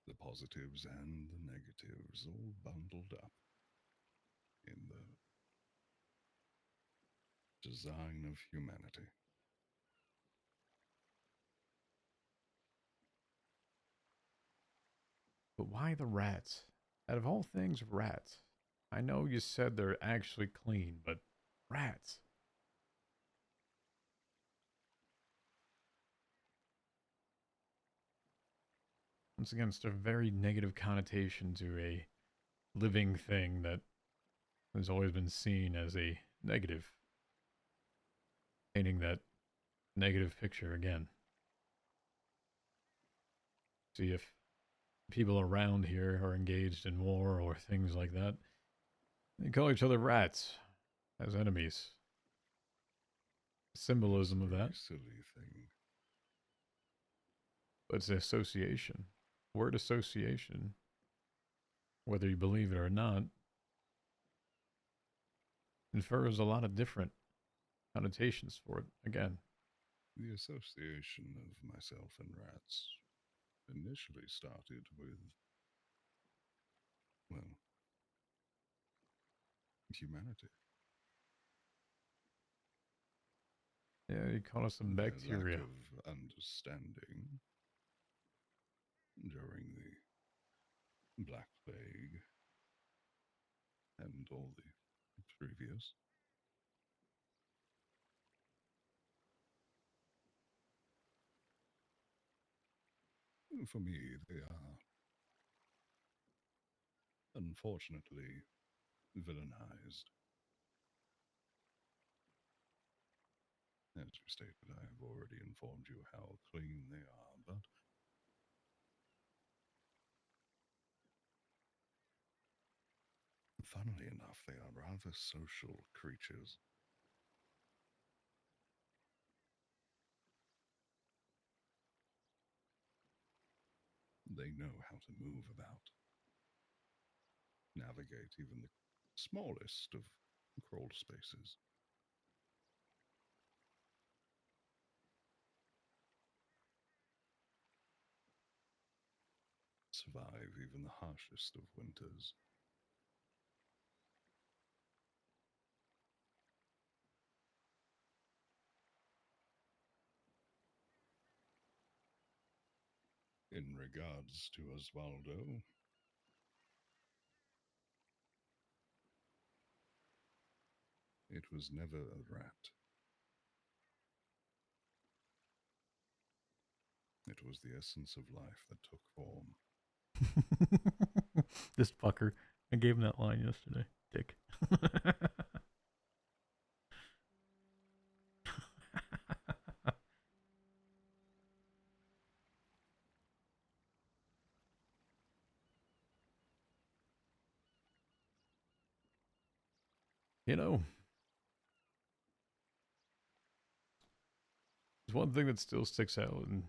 The positives and the negatives all bundled up in the design of humanity. But why the rats? Out of all things, rats. I know you said they're actually clean, but rats. Once again, it's a very negative connotation to a living thing that has always been seen as a negative. Painting that negative picture again. See, if people around here are engaged in war or things like that, they call each other rats as enemies. Symbolism of that. Silly thing. But it's association. Word association, whether you believe it or not, infers a lot of different connotations for it. Again, The association of myself and rats initially started with, well, humanity. yeah, you call us some Their bacteria. lack of understanding during the Black Plague and all the previous. For me, they are unfortunately villainized. As you stated, I have already informed you how clean they are, but funnily enough, they are rather social creatures. They know how to move about, navigate even the smallest of crawl spaces. Survive even the harshest of winters. In regards to Osvaldo, it was never a rat. It was the essence of life that took form. This fucker. I gave him that line yesterday. Dick. You know, there's one thing that still sticks out and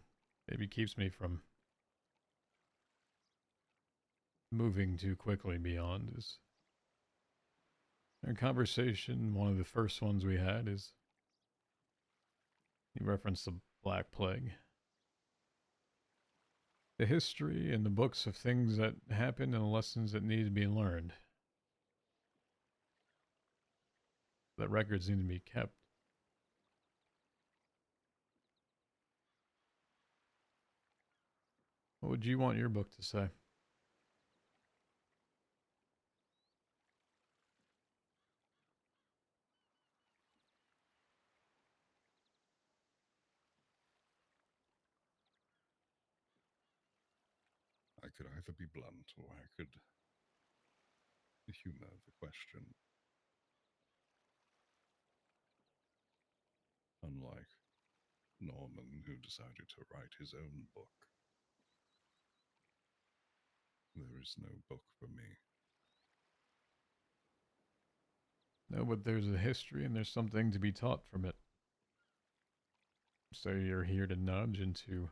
maybe keeps me from moving too quickly beyond is our conversation. One of the first ones we had is you referenced the Black Plague. The history and the books of things that happened and the lessons that need to be learned. That records need to be kept. What would you want your book to say? I could either be blunt or I could humor the question. Unlike Norman, who decided to write his own book, there is no book for me. No, but there's a history and there's something to be taught from it. So you're here to nudge and to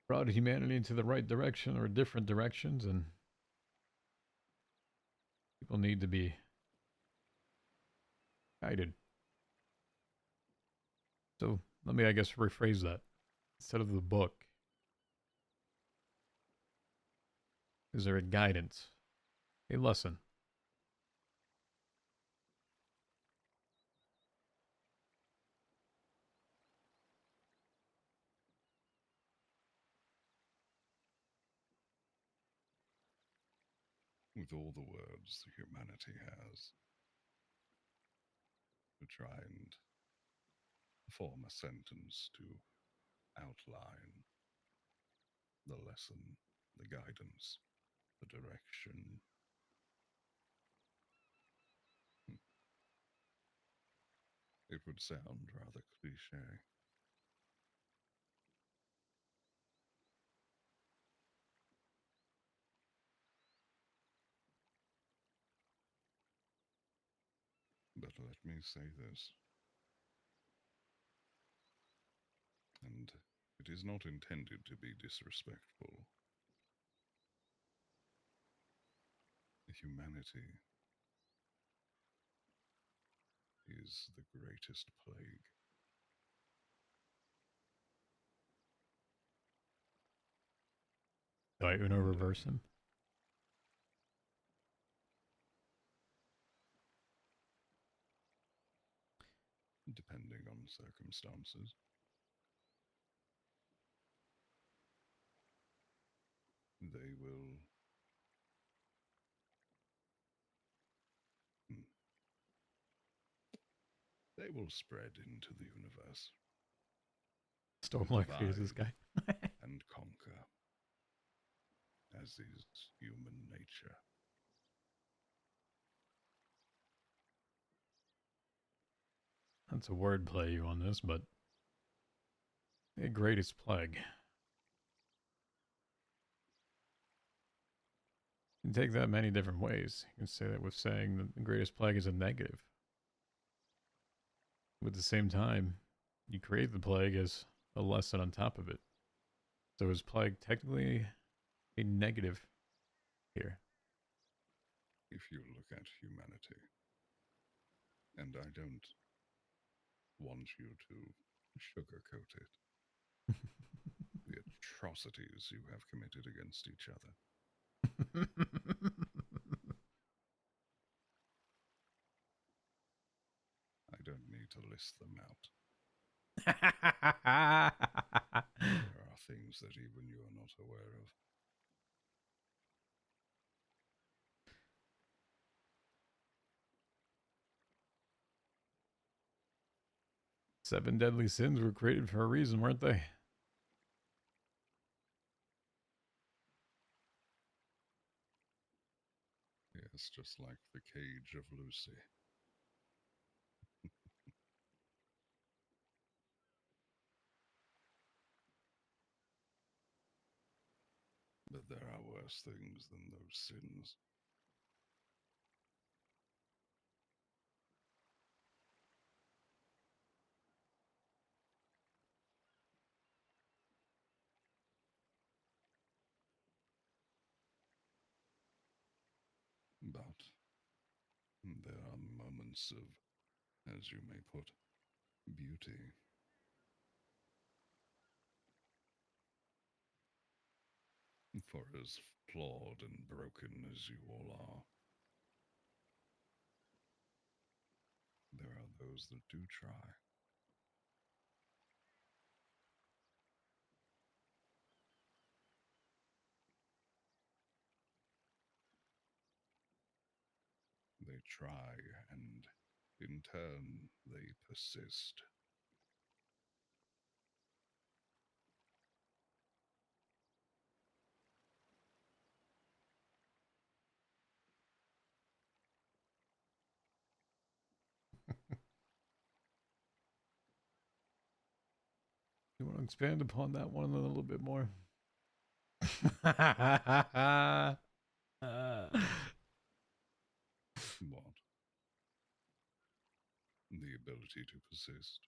prod humanity into the right direction or different directions, and people need to be guided. So let me, I guess, rephrase that. Instead of the book, is there a guidance, a lesson? With all the words humanity has, to try and form a sentence to outline the lesson, the guidance, the direction. It would sound rather cliche. But let me say this, and it is not intended to be disrespectful. Humanity is the greatest plague. Do I Uno reverse him? Depending on circumstances. They will spread into the universe. Storm like fears this guy. And conquer, as is human nature. That's a wordplay you on this, but the greatest plague. You can take that many different ways. You can say that with saying that the greatest plague is a negative. But at the same time, you create the plague as a lesson on top of it. So is plague technically a negative here? If you look at humanity, and I don't want you to sugarcoat it, the atrocities you have committed against each other. I don't need to list them out. There are things that even you are not aware of. Seven deadly sins were created for a reason, weren't they? Yes, It's just like the cage of Lucy. But there are worse things than those sins. But there are moments of, as you may put, beauty. For as flawed and broken as you all are, there are those that do try. They try, and in turn, they persist. You want to expand upon that one a little bit more? What? The ability to persist.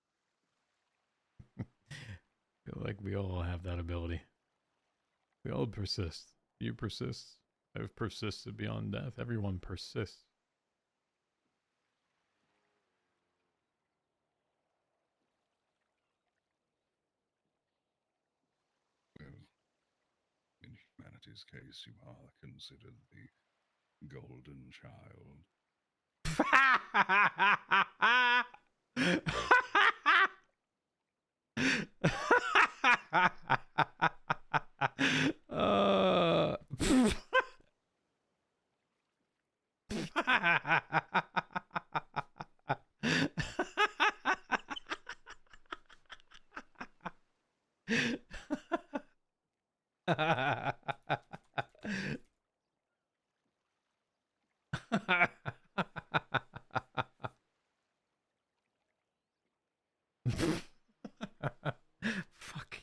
Feel like we all have that ability. We all persist. You persist. I've persisted beyond death. Everyone persists. Well, in humanity's case, you are considered the golden child. Fuck.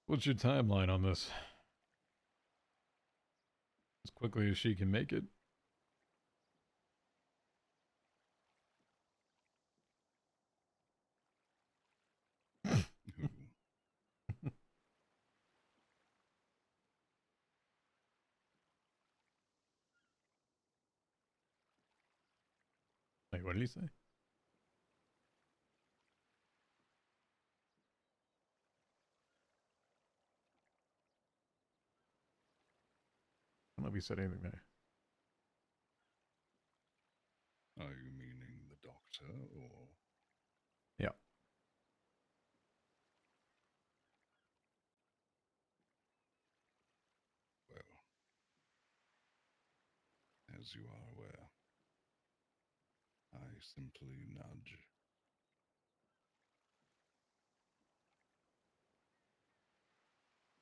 What's your timeline on this? As quickly as she can make it. Wait, what did he say? I don't know if he said anything there. Are you meaning the doctor, or? Yeah. Well, as you are aware, I simply nudge.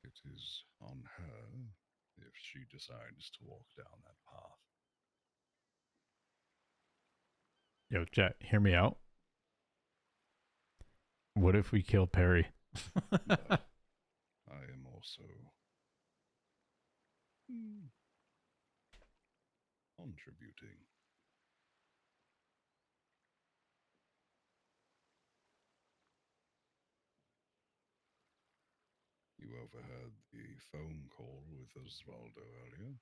It is on her if she decides to walk down that path. Yo, chat, hear me out. What if we kill Perry? But I am also contributing. You overheard the phone call with Osvaldo earlier.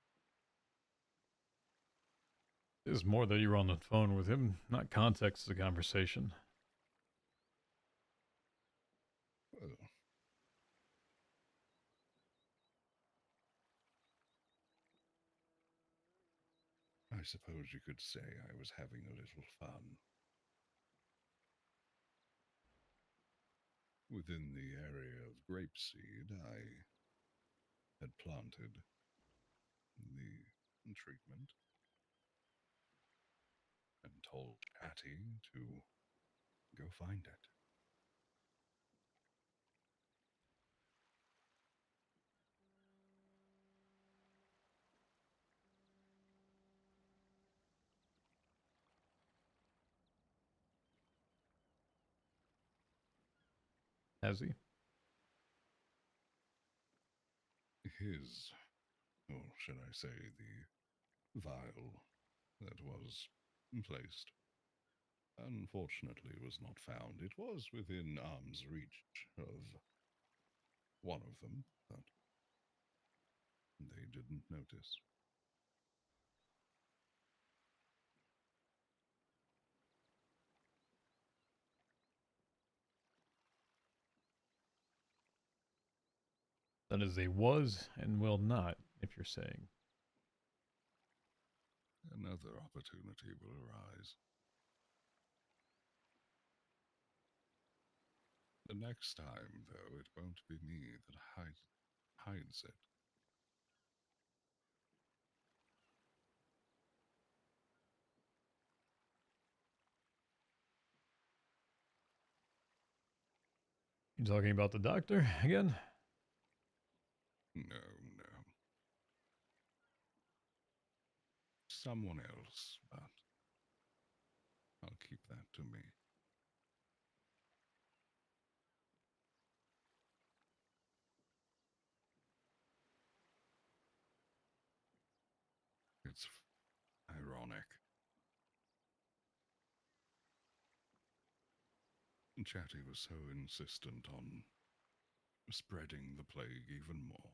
It's more that you were on the phone with him, not context of the conversation. Well, I suppose you could say I was having a little fun. Within the area of grapeseed, I had planted the treatment and told Patty to Go find it. Has he? His, or should I say, the vial that was placed, unfortunately was not found. It was within arm's reach of one of them, but they didn't notice. That is a was and will not, if you're saying. Another opportunity will arise. The next time, though, it won't be me that hides it. You talking about the doctor again? No, no. Someone else, but I'll keep that to me. It's ironic. Chatty was so insistent on spreading the plague even more.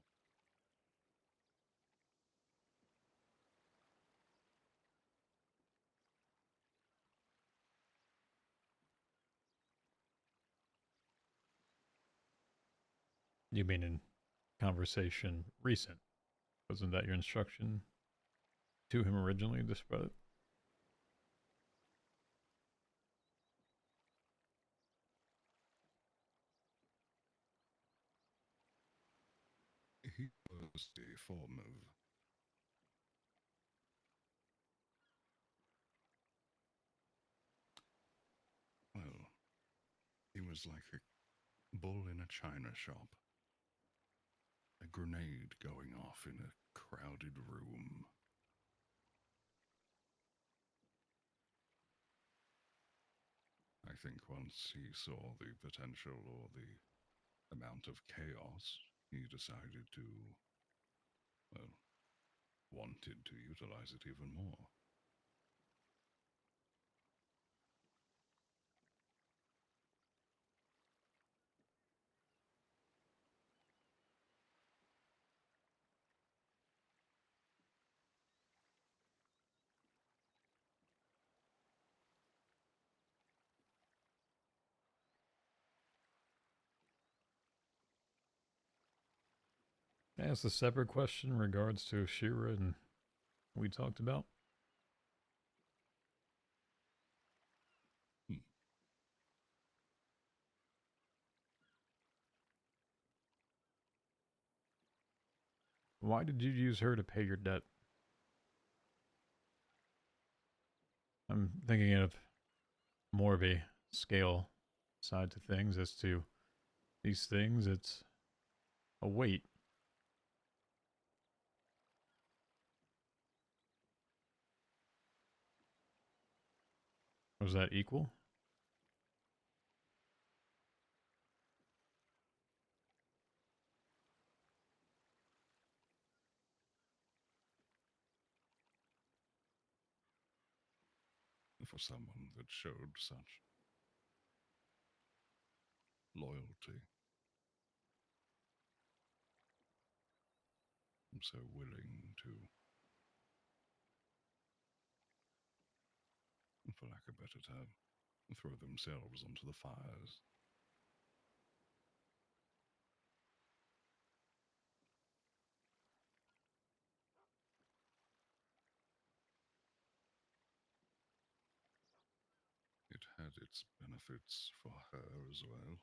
You mean in conversation recent? Wasn't that your instruction to him originally to spread it? He was a form of well, he was like a bull in a china shop. A grenade going off in a crowded room. I think once he saw the potential or the amount of chaos, he decided to, well, wanted to utilize it even more. Can I ask a separate question in regards to Shira and what we talked about? Why did you use her to pay your debt? I'm thinking of more of a scale side to things as to these things. It's a weight. Was that equal? For someone that showed such loyalty. I'm so willing to, for lack of a better term, throw themselves onto the fires. It had its benefits for her as well.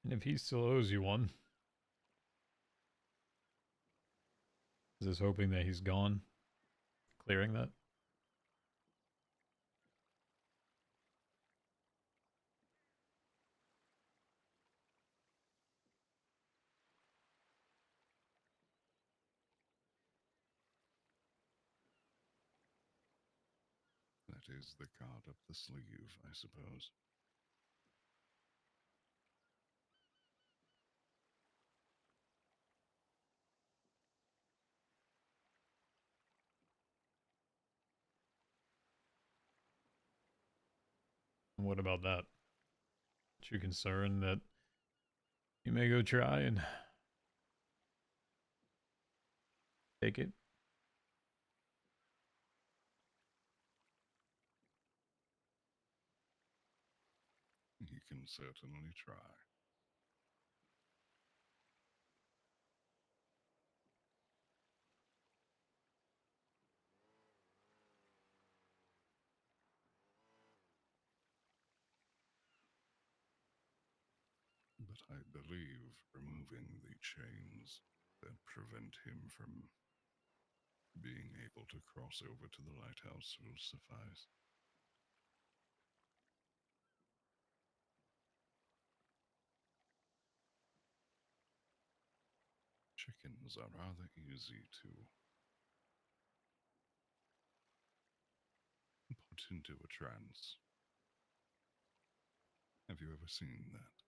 And if he still owes you one, is this hoping that he's gone? Clearing that? That is the card up the sleeve, I suppose. And what about that? Aren't you concerned that you may go try and take it? You can certainly try. But I believe removing the chains that prevent him from being able to cross over to the lighthouse will suffice. Chickens are rather easy to put into a trance. Have you ever seen that?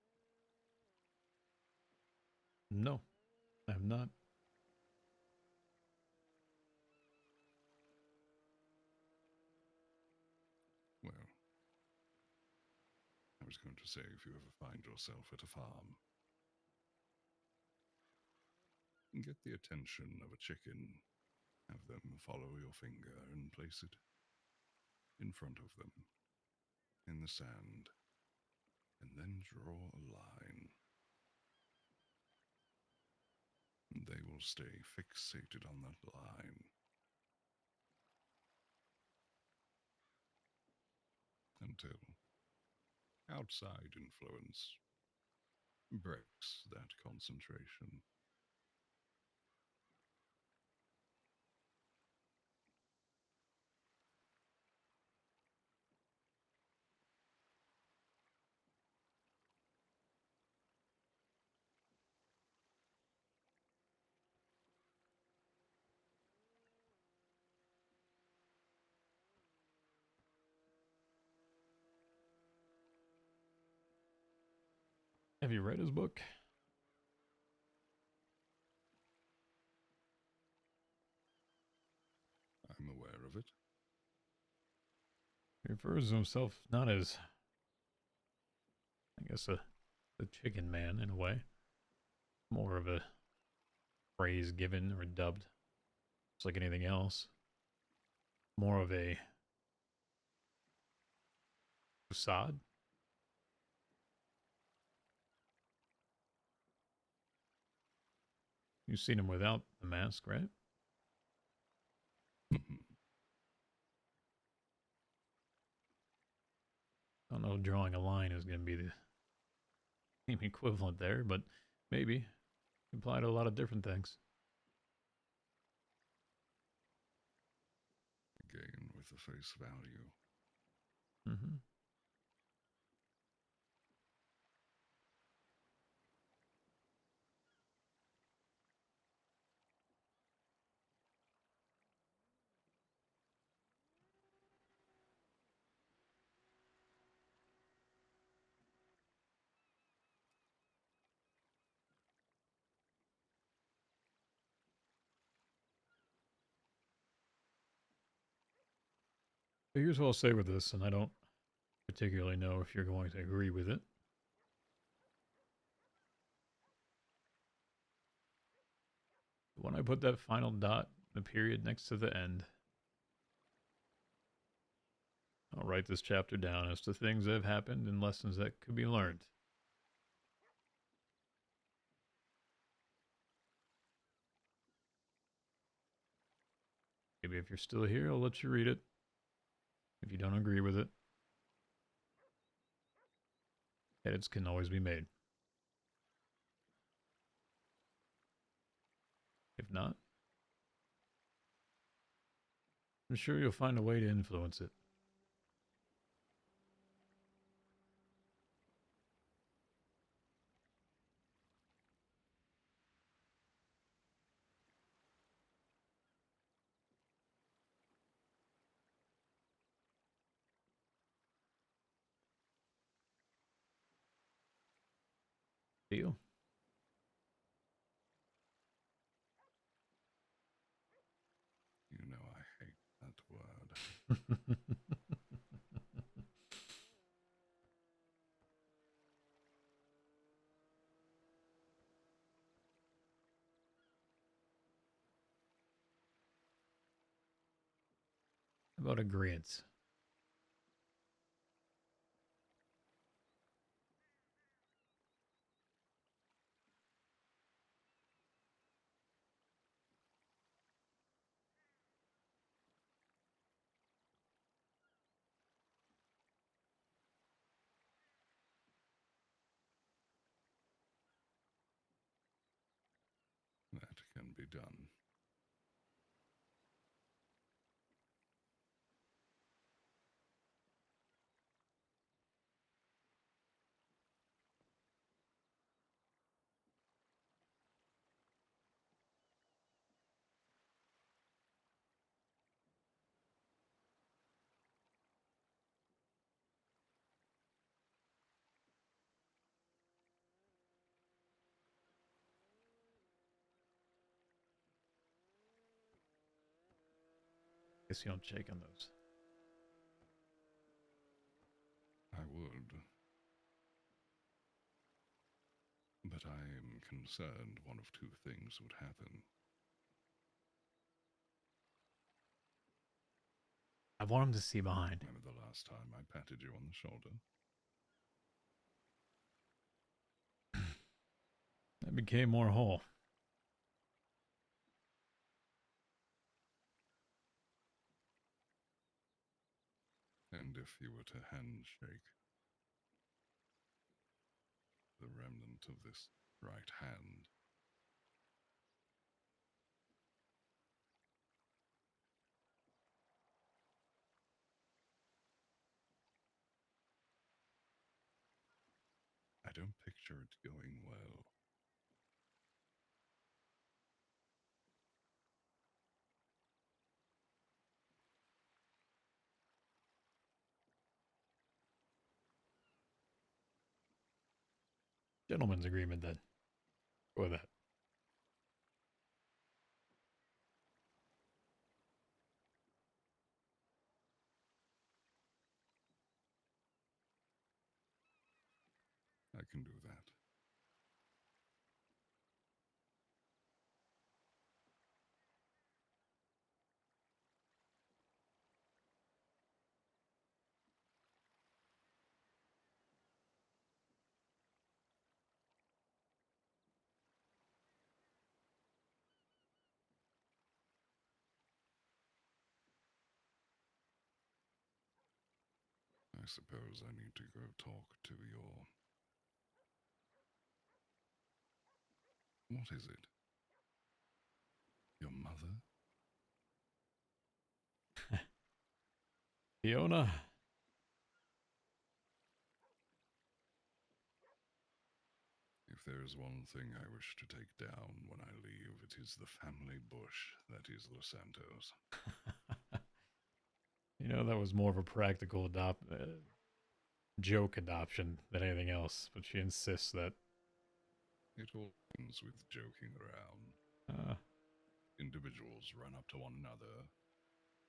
No, I have not. Well, I was going to say if you ever find yourself at a farm, get the attention of a chicken, have them follow your finger and place it in front of them in the sand, and then draw a line. They will stay fixated on that line until outside influence breaks that concentration. Have you read his book? I'm aware of it. He refers to himself not as, I guess, the chicken man in a way. More of a phrase given or dubbed. Just like anything else. More of a facade. You've seen him without the mask, right? I don't know if drawing a line is going to be the same equivalent there, but maybe. Apply to a lot of different things. Again, with the face value. Mm-hmm. Here's what I'll say with this, and I don't particularly know if you're going to agree with it. When I put that final dot, the period next to the end, I'll write this chapter down as to things that have happened and lessons that could be learned. Maybe if you're still here, I'll let you read it. If you don't agree with it, edits can always be made. If not, I'm sure you'll find a way to influence it. Deal? You know I hate that word. How about agreeance? That can be done. Guess you don't shake on those. I would. But I am concerned one of two things would happen. I want him to see behind. Remember the last time I patted you on the shoulder? I became more whole. And if you were to handshake the remnant of this right hand, I don't picture it going well. Gentleman's agreement then. Go with that. I can do that. I suppose I need to go talk to your... What is it? Your mother? Fiona. If there is one thing I wish to take down when I leave, it is the family bush that is Los Santos. You know, that was more of a practical joke adoption than anything else, but she insists that. It all ends with joking around. Individuals run up to one another.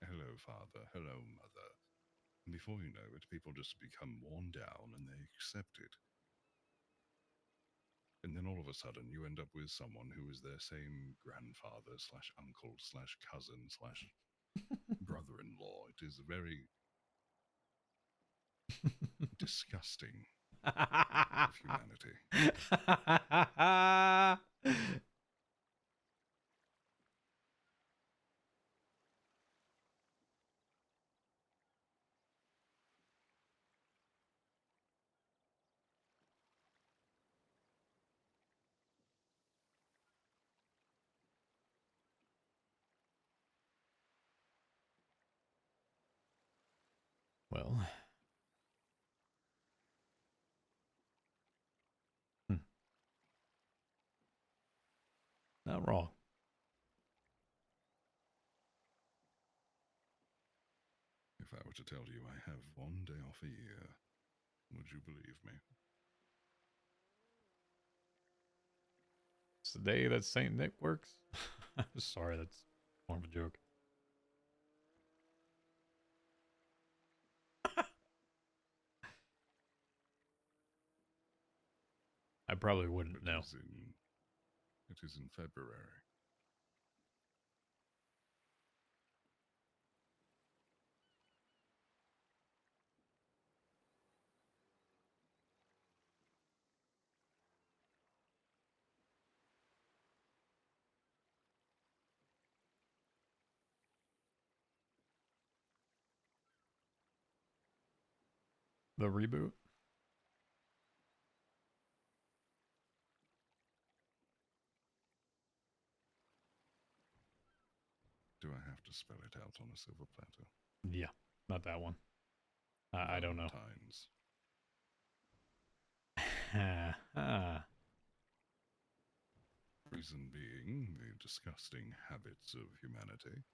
Hello, father. Hello, mother. And before you know it, people just become worn down and they accept it. And then all of a sudden, you end up with someone who is their same grandfather slash uncle slash cousin slash brother-in-law. It is very disgusting of humanity. Well. Not wrong. If I were to tell you I have 1 day off a year, would you believe me? It's the day that Saint Nick works. Sorry, that's more of a joke. I probably wouldn't know. It is in February. The reboot? Do I have to spell it out on a silver platter? Yeah, not that one. I don't know. Valentine's. Reason being, the disgusting habits of humanity.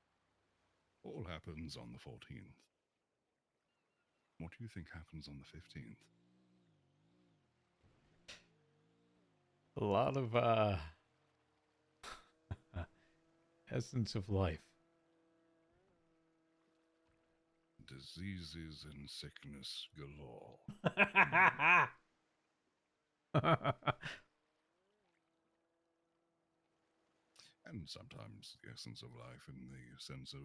All happens on the 14th. What do you think happens on the 15th? A lot of essence of life. Diseases and sickness galore. And sometimes the essence of life in the sense of,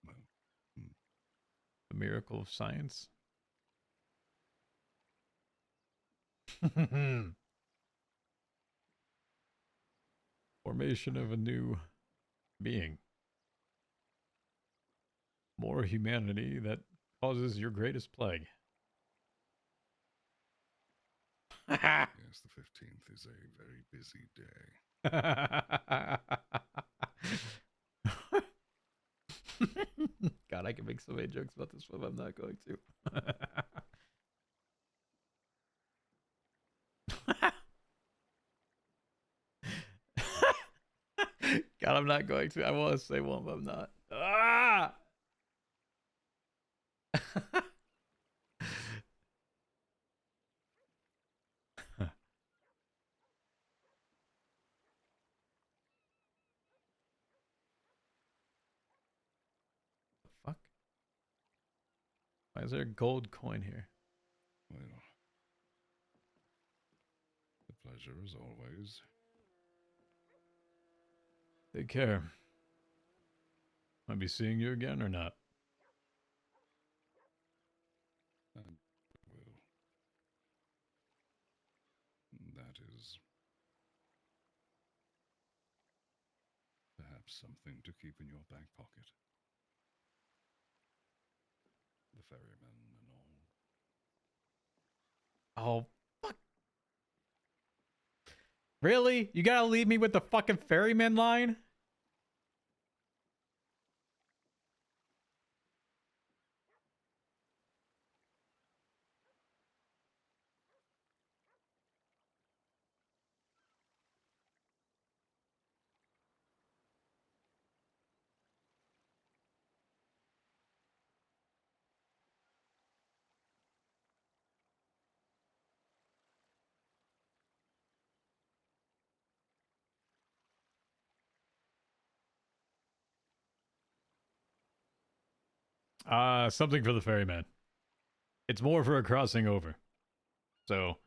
well, The miracle of science. Formation of a new being. More humanity that causes your greatest plague. yes, the 15th is a very busy day. God, I can make so many jokes about this, but I'm not going to. God, I'm not going to. I want to say one, but I'm not. Ah! Fuck? Why is there a gold coin here? Well, the pleasure as always. Take care. Might be seeing you again or not? Well, that is perhaps something to keep in your back pocket. The ferryman and all. Oh, fuck. Really? You gotta leave me with the fucking ferryman line? Something for the ferryman. It's more for a crossing over. So,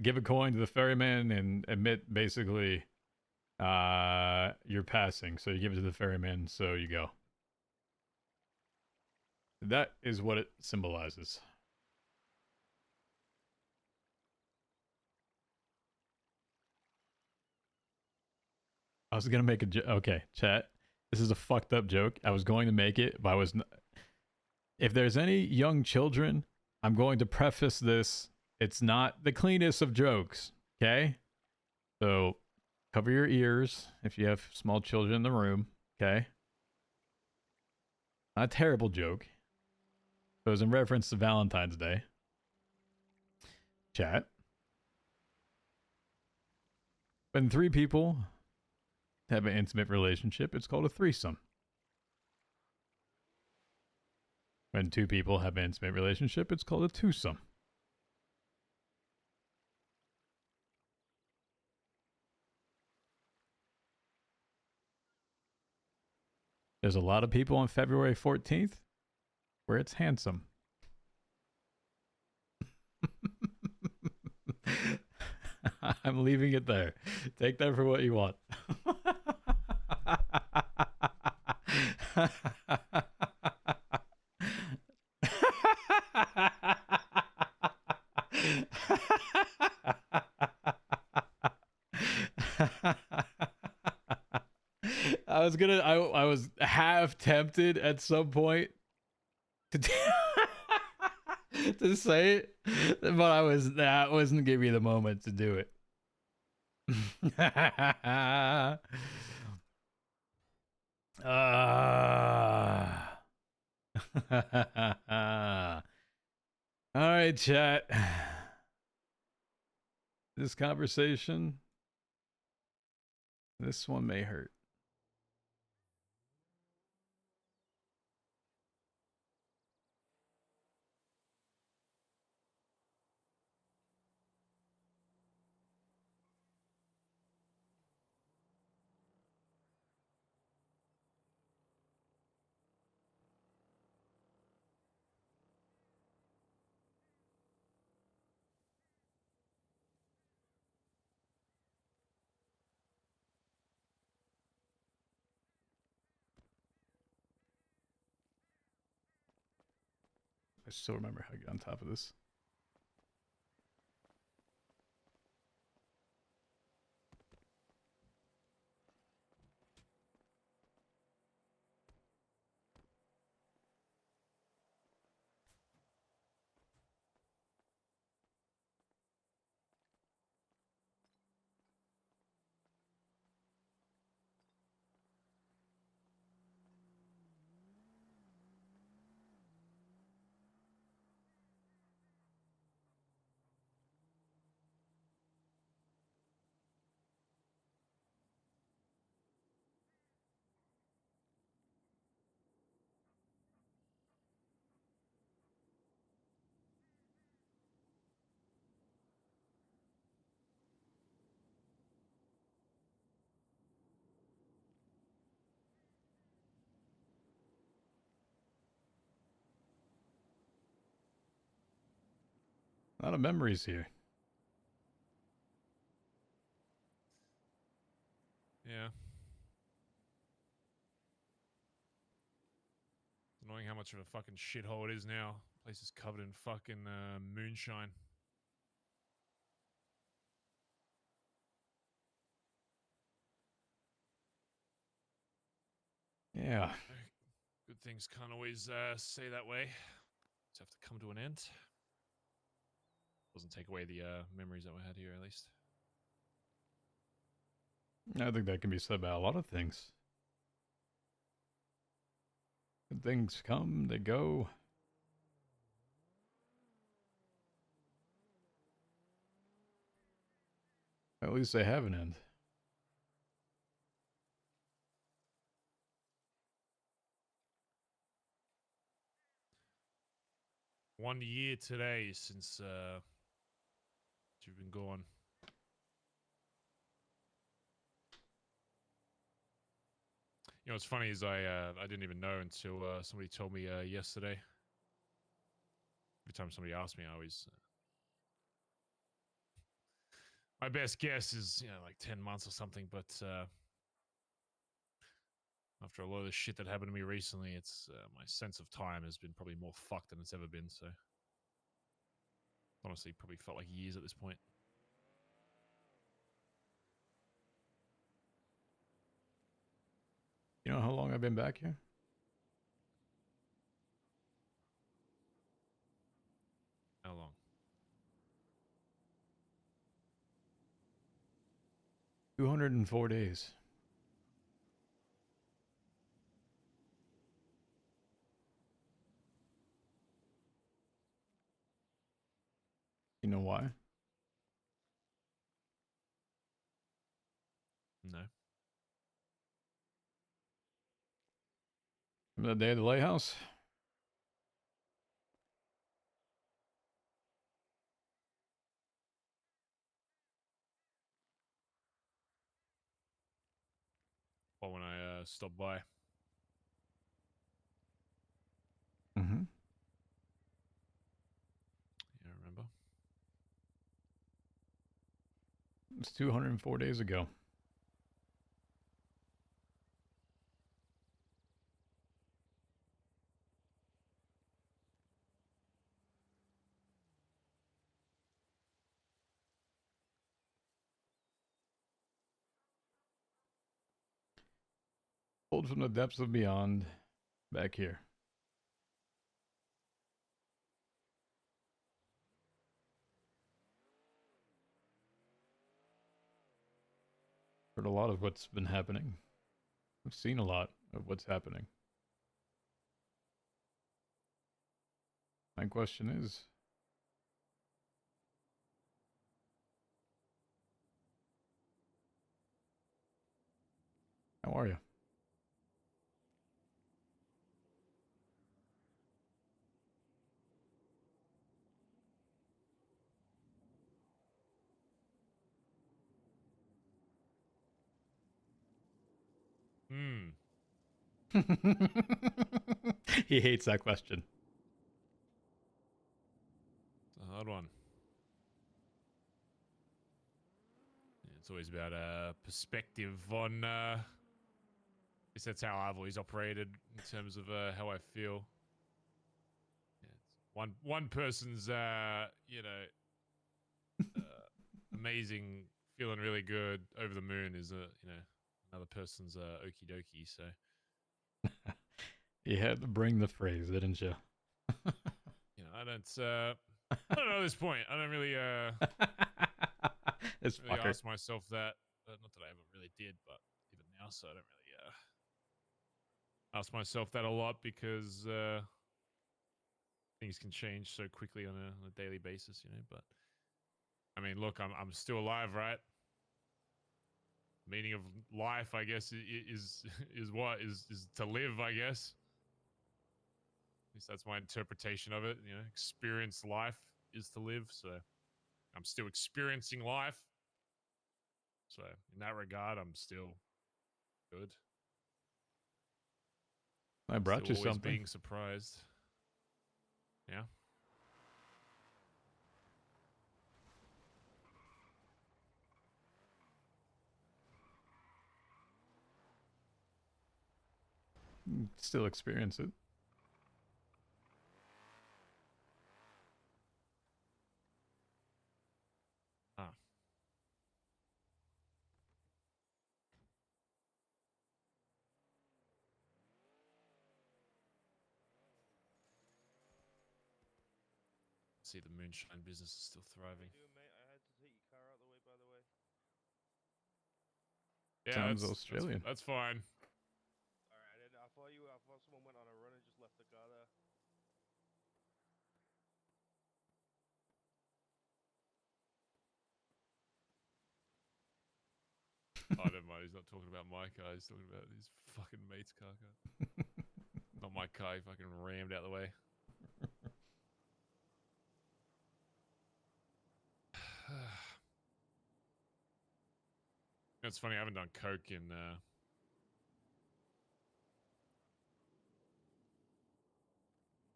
give a coin to the ferryman and admit basically you're passing. So you give it to the ferryman, so you go. That is what it symbolizes. I was gonna make a joke. Okay, chat. This is a fucked up joke. I was going to make it, but I was. If there's any young children, I'm going to preface this. It's not the cleanest of jokes. Okay, so cover your ears if you have small children in the room. Okay. Not a terrible joke. It was in reference to Valentine's Day. Chat. When 3 people have an intimate relationship, it's called a threesome. When 2 people have an intimate relationship, it's called a twosome. There's a lot of people on February 14th where it's handsome. I'm leaving it there. Take that for what you want. I was half tempted at some point to to say it, but that wasn't giving me the moment to do it. All right, chat. This conversation, this one may hurt. I still remember how to get on top of this. A lot of memories here. Yeah. It's annoying how much of a fucking shithole it is now. Place is covered in fucking moonshine. Yeah. Good things can't always stay that way. Just have to come to an end. Doesn't take away the memories that we had here, at least. I think that can be said about a lot of things. Good things come, they go. At least they have an end. One year today since you've been gone. You know what's funny is I didn't even know until somebody told me yesterday. Every time somebody asks me, I always my best guess is like 10 months or something. But after a lot of the shit that happened to me recently, it's my sense of time has been probably more fucked than it's ever been. So honestly, probably felt like years at this point. You know how long I've been back here? How long? 204 days. You know why? No. Remember the day of the lighthouse? Or when I stopped by. Mm-hmm. Yeah, I remember. It's 204 days ago. Pulled from the depths of beyond, back here. Heard a lot of what's been happening. I've seen a lot of what's happening. My question is, how are you? Hmm. He hates that question. It's a hard one. Yeah, it's always about perspective on. I guess that's how I've always operated in terms of how I feel. Yeah, it's one person's you know amazing, feeling really good, over the moon is you know another person's okie dokie. So You had to bring the phrase, didn't you? you know I don't know at this point. I don't really This really fucker. ask myself that. Not that I ever really did, but even now, so I don't really ask myself that a lot because things can change so quickly on a daily basis, you know. But I mean, look, I'm still alive, right? Meaning of life, I guess, is what is to live, I guess. At least that's my interpretation of it. You know, experience life is to live. So I'm still experiencing life. So in that regard, I'm still good. I brought Still you always something. being surprised. Yeah. Still experience it. Ah. See, the moonshine business is still thriving. Yeah, Sounds that's Australian. that's fine. I thought someone went on a run and just left the car there. Oh, never mind. He's not talking about my car. He's talking about his fucking mate's car. Not my car. He fucking rammed out the way. It's funny. I haven't done coke in.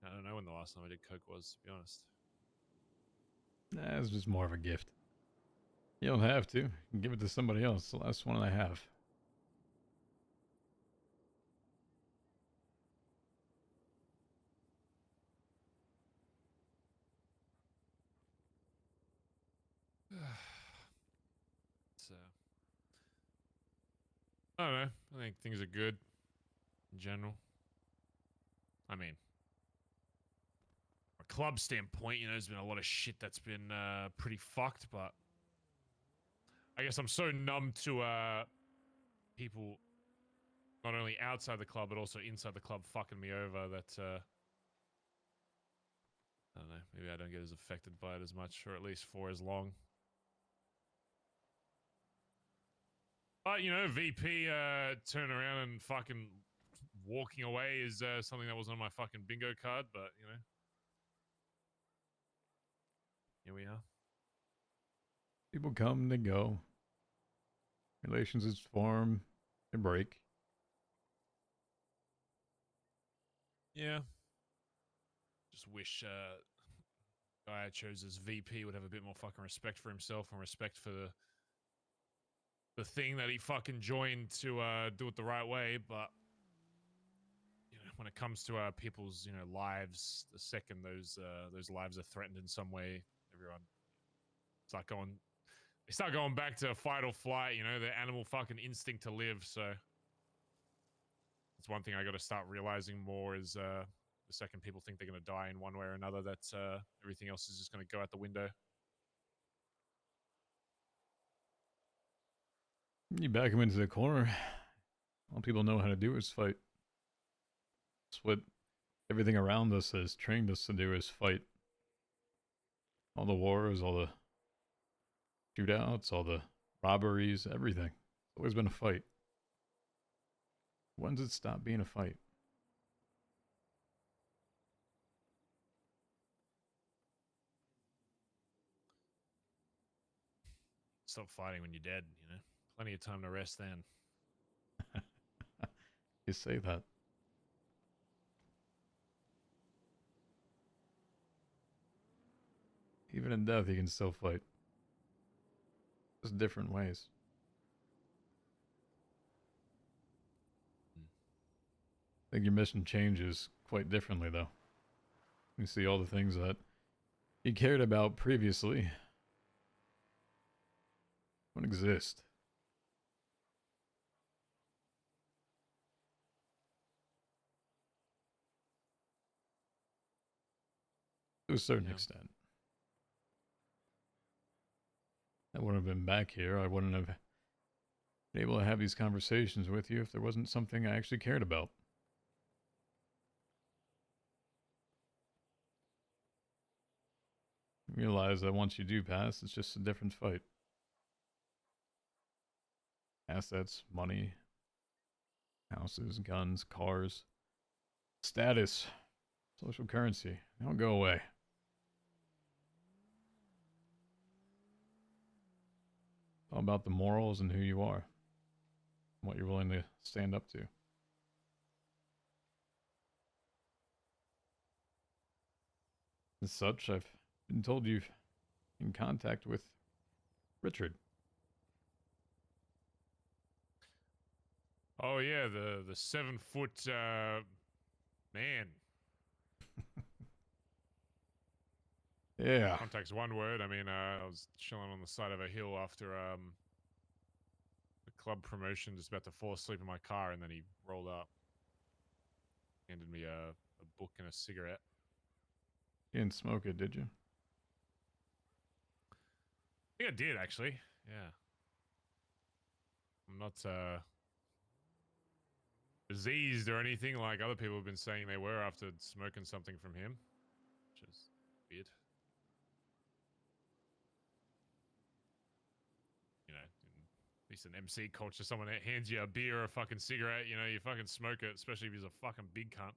I don't know when the last time I did coke was, to be honest. Nah, it's just more of a gift. You don't have to. You can give it to somebody else. The last one I have. So I don't know. I think things are good in general. I mean, from a club standpoint, you know, there's been a lot of shit that's been pretty fucked, but I guess I'm so numb to people not only outside the club but also inside the club fucking me over that I don't know. Maybe I don't get as affected by it as much, or at least for as long. But, you know, VP turning around and fucking walking away is something that was on my fucking bingo card, but, you know. Here we are. People come, they go. Relationships form, they break. Yeah. Just wish guy I chose as VP would have a bit more fucking respect for himself and respect for the thing that he fucking joined to do it the right way, but you know, when it comes to people's, you know, lives, the second those lives are threatened in some way, everyone start going back to fight or flight, you know, the animal fucking instinct to live. So it's one thing I got to start realizing more is the second people think they're going to die in one way or another, that everything else is just going to go out the window. You back him into the corner. All people know how to do is fight. That's what everything around us has trained us to do, is fight. All the wars, all the shootouts, all the robberies, everything. It's always been a fight. When does it stop being a fight? Stop fighting when you're dead, you know. Plenty of time to rest then. You say that. Even in death, you can still fight. Just different ways. I think your mission changes quite differently, though. You see all the things that you cared about previously don't exist. To a certain extent. I wouldn't have been back here. I wouldn't have been able to have these conversations with you if there wasn't something I actually cared about. Realize that once you do pass, it's just a different fight. Assets, money, houses, guns, cars, status, social currency. They don't go away. It's all about the morals and who you are, and what you're willing to stand up to. As such, I've been told you're in contact with Richard. Oh yeah, the 7-foot man. Yeah. Contact's one word. I mean, I was chilling on the side of a hill after the club promotion, just about to fall asleep in my car, and then he rolled up, handed me a book and a cigarette. You didn't smoke it, did you? I think I did, actually. Yeah. I'm not diseased or anything like other people have been saying they were after smoking something from him, which is weird. You know, at least in MC culture, someone hands you a beer or a fucking cigarette, you know, you fucking smoke it, especially if he's a fucking big cunt.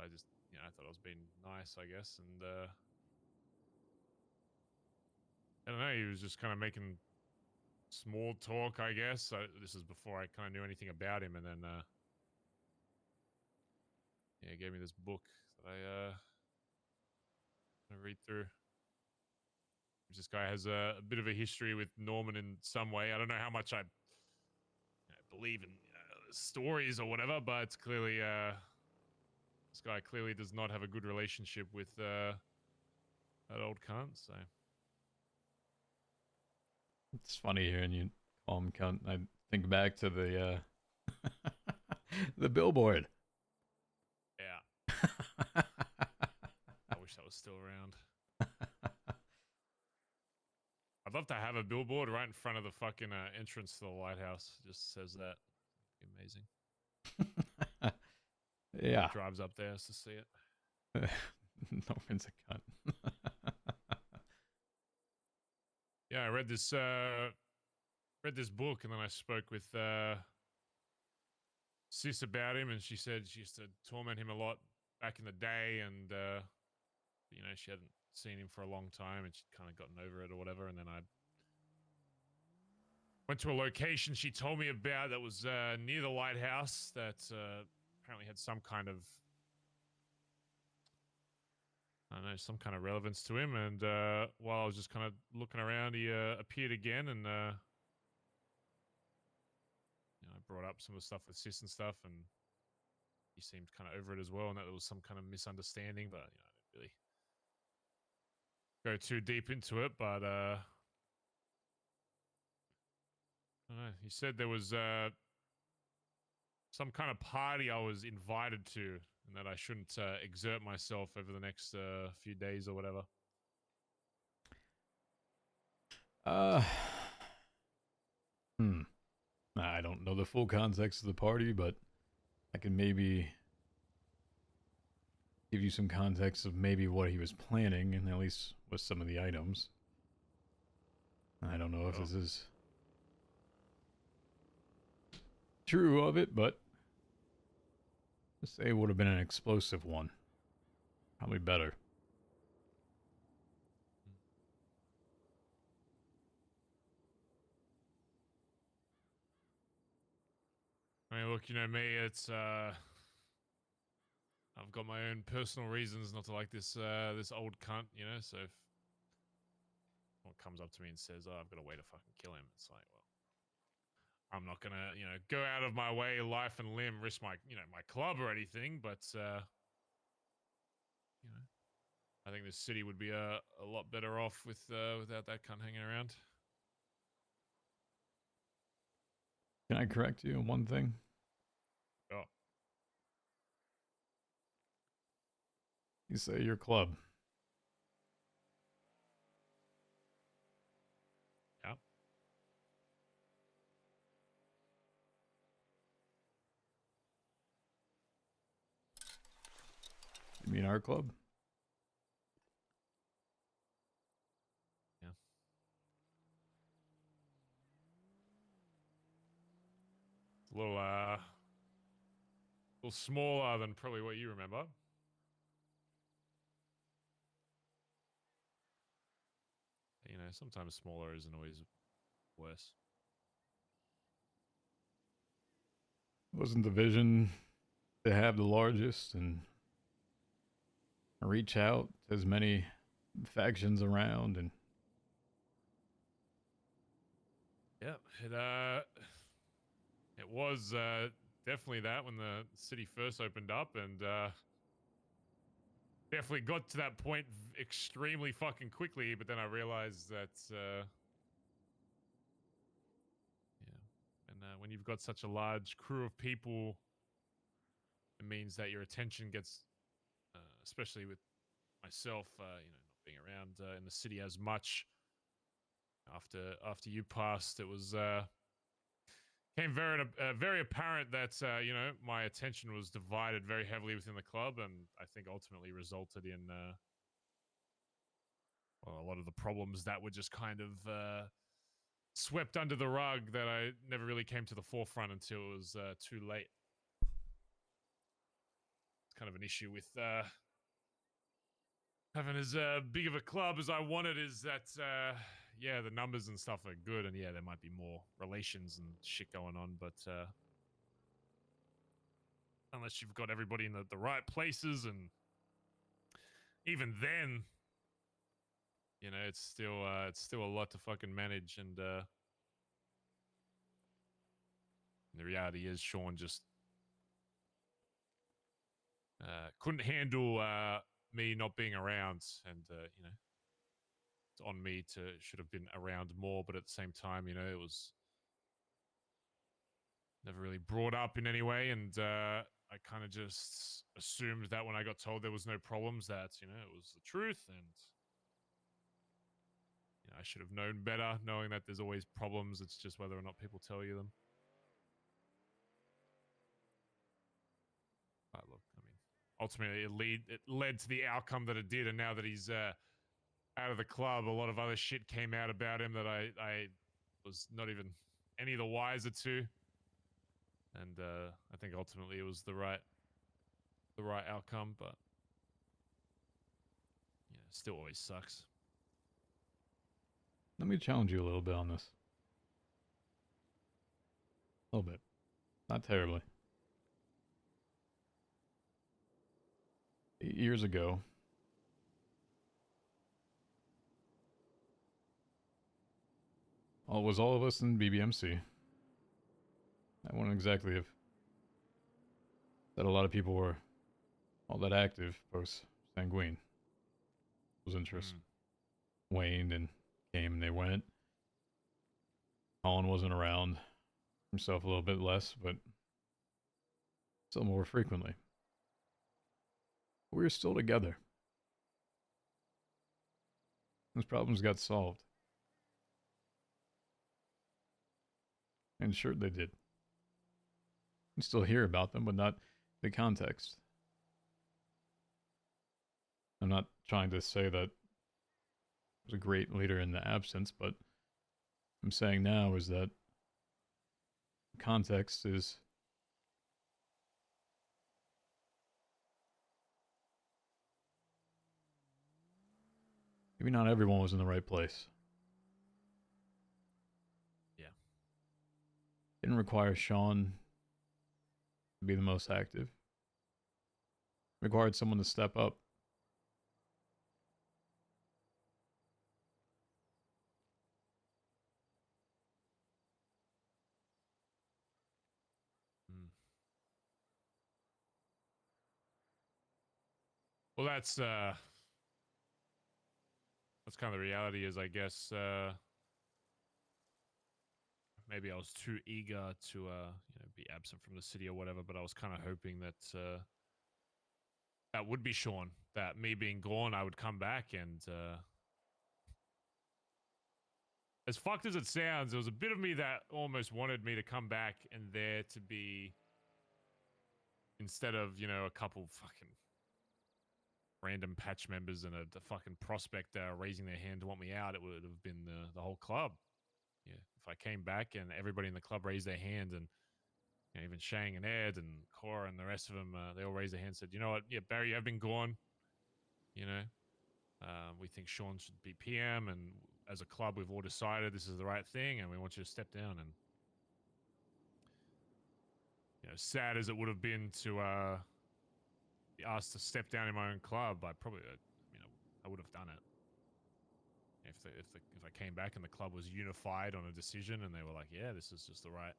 I just, you know, I thought I was being nice, I guess, and I don't know, he was just kind of making small talk, I guess. This is before I kind of knew anything about him, and then yeah, he gave me this book that I read through. This guy has a bit of a history with Norman in some way. I don't know how much I believe in stories or whatever, but it's clearly this guy clearly does not have a good relationship with that old cunt. So It's funny hearing you call him cunt. I think back to the the billboard. yeah. I wish that was still around. I'd love to have a billboard right in front of the fucking entrance to the lighthouse. It just says that. It'd be amazing. Yeah. Drives up there to see it. Norman's a cunt. Yeah, I read this book, and then I spoke with Sis about him, and she said she used to torment him a lot back in the day, and you know, she hadn't seen him for a long time, and she'd kind of gotten over it or whatever. And then I went to a location she told me about that was near the lighthouse that apparently had some kind of, I don't know, some kind of relevance to him. And while I was just kind of looking around, he appeared again, and you know, I brought up some of the stuff with Sis and stuff, and he seemed kind of over it as well, and that there was some kind of misunderstanding, but you know, I didn't really go too deep into it. But I don't know. He said there was some kind of party I was invited to, and that I shouldn't exert myself over the next few days or whatever. I don't know the full context of the party, but I can maybe give you some context of maybe what he was planning, and at least with some of the items. I don't know if this is true of it, but let's say it would have been an explosive one. Probably better. I mean, look, you know me, it's I've got my own personal reasons not to like this this old cunt, you know. So if someone comes up to me and says, "Oh, I've got a way to fucking kill him," it's like, well, I'm not gonna, you know, go out of my way, life and limb, risk my, you know, my club or anything. But you know, I think this city would be a lot better off with without that cunt hanging around. Can I correct you on one thing? Oh. You say your club. Yeah. You mean our club? Yeah. It's a little smaller than probably what you remember. You know, sometimes smaller isn't always worse. Wasn't the vision to have the largest and reach out to as many factions around? And Yeah, it was definitely that when the city first opened up, and definitely got to that point extremely fucking quickly. But then I realized that yeah, and when you've got such a large crew of people, it means that your attention gets, especially with myself, you know, not being around in the city as much. After you passed, it was came very apparent that you know, my attention was divided very heavily within the club, and I think ultimately resulted in well, a lot of the problems that were just kind of swept under the rug that I never really came to the forefront until it was too late. It's kind of an issue with having as big of a club as I wanted, is that yeah, the numbers and stuff are good, and yeah, there might be more relations and shit going on, but unless you've got everybody in the right places, and even then, you know, it's still a lot to fucking manage. And the reality is Sean just couldn't handle me not being around, and you know, it's on me to should have been around more, but at the same time, you know, it was never really brought up in any way, and I kind of just assumed that when I got told there was no problems, that, you know, it was the truth, and you know, I should have known better, knowing that there's always problems. It's just whether or not people tell you them. But look, I mean, ultimately it led to the outcome that it did. And now that he's out of the club, a lot of other shit came out about him that I was not even any the wiser to. And I think ultimately it was the right outcome, but yeah, still always sucks. Let me challenge you a little bit on this. A little bit. Not terribly. 8 years ago, all of us in BBMC. I wouldn't exactly have said a lot of people were all that active post Sanguine. Those interests waned and came and they went. Colin wasn't around, himself a little bit less, but still more frequently. We were still together. Those problems got solved. And sure they did. You still hear about them, but not the context. I'm not trying to say that he was a great leader in the absence, but I'm saying now is that context is maybe not everyone was in the right place. Yeah. Didn't require Sean to be the most active. Required someone to step up. Well, that's kind of the reality is, I guess, maybe I was too eager to, be absent from the city or whatever, but I was kind of hoping that, that would be Sean, that me being gone, I would come back and, as fucked as it sounds, there was a bit of me that almost wanted me to come back and there to be, instead of, a couple fucking random patch members and a fucking prospector raising their hand to want me out, it would have been the whole club. Yeah, if I came back and everybody in the club raised their hand, and even Shang and Ed and Cora and the rest of them, they all raised their hand and said, you know what, yeah, Barry, you have been gone. We think Sean should be PM, and as a club, we've all decided this is the right thing, and we want you to step down. And sad as it would have been to be asked to step down in my own club, I probably, I would have done it. If I came back and the club was unified on a decision, and they were like, yeah, this is just the right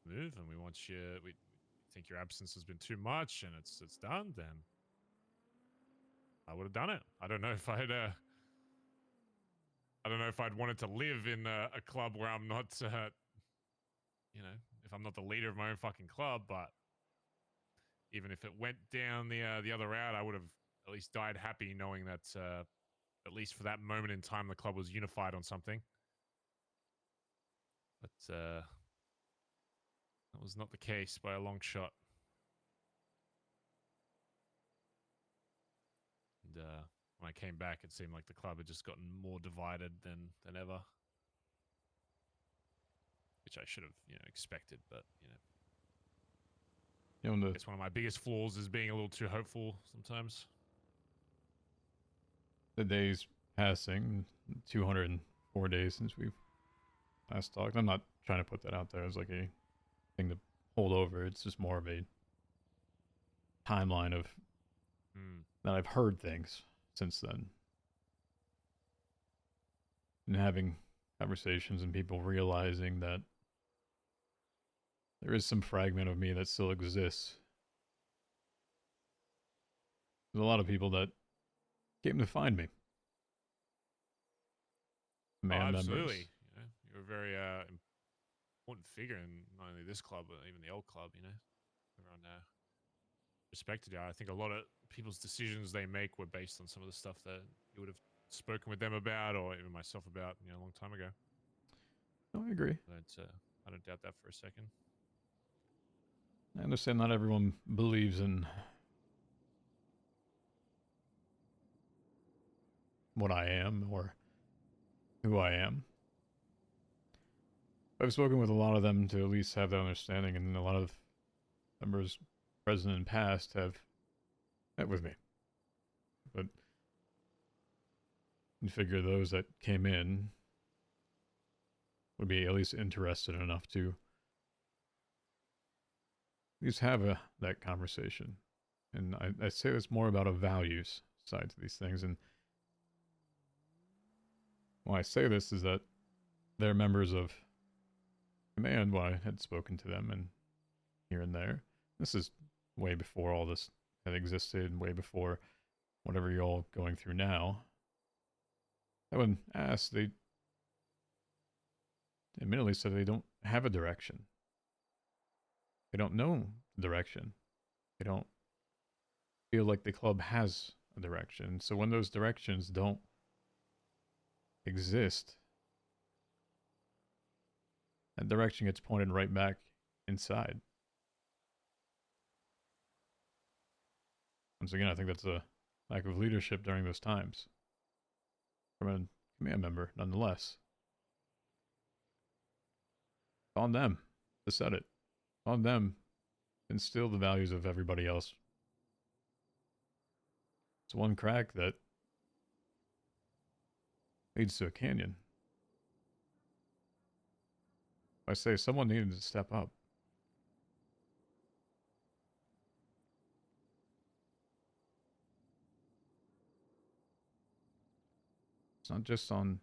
move, and we want you, we think your absence has been too much, and it's done, then I would have done it. I don't know if I'd wanted to live in a club where I'm not, if I'm not the leader of my own fucking club. But even if it went down the other route, I would have at least died happy knowing that at least for that moment in time, the club was unified on something. But that was not the case by a long shot. And when I came back, it seemed like the club had just gotten more divided than ever. Which I should have, expected, but, I guess one of my biggest flaws is being a little too hopeful sometimes. The days passing, 204 days since we've last talked. I'm not trying to put that out there as like a thing to hold over. It's just more of a timeline of that I've heard things since then. And having conversations and people realizing that there is some fragment of me that still exists. There's a lot of people that came to find me. Absolutely. You're a very important figure in not only this club, but even the old club, Everyone respected you. I think a lot of people's decisions they make were based on some of the stuff that you would have spoken with them about, or even myself about, a long time ago. No, I agree. I don't doubt that for a second. I understand not everyone believes in what I am or who I am. I've spoken with a lot of them to at least have that understanding, and a lot of members present and past have met with me. But you figure those that came in would be at least interested enough to at least have that conversation. And I say it's more about a values side to these things. And why I say this is that they're members of command when I had spoken to them and here and there. This is way before all this had existed and way before whatever you're all going through now. I would ask, they admittedly said they don't have a direction. They don't know the direction. They don't feel like the club has a direction. So when those directions don't exist, that direction gets pointed right back inside. Once again, I think that's a lack of leadership during those times from a command member, nonetheless. It's on them to set it. It's on them to instill the values of everybody else. It's one crack that leads to a canyon. I say someone needed to step up. It's not just on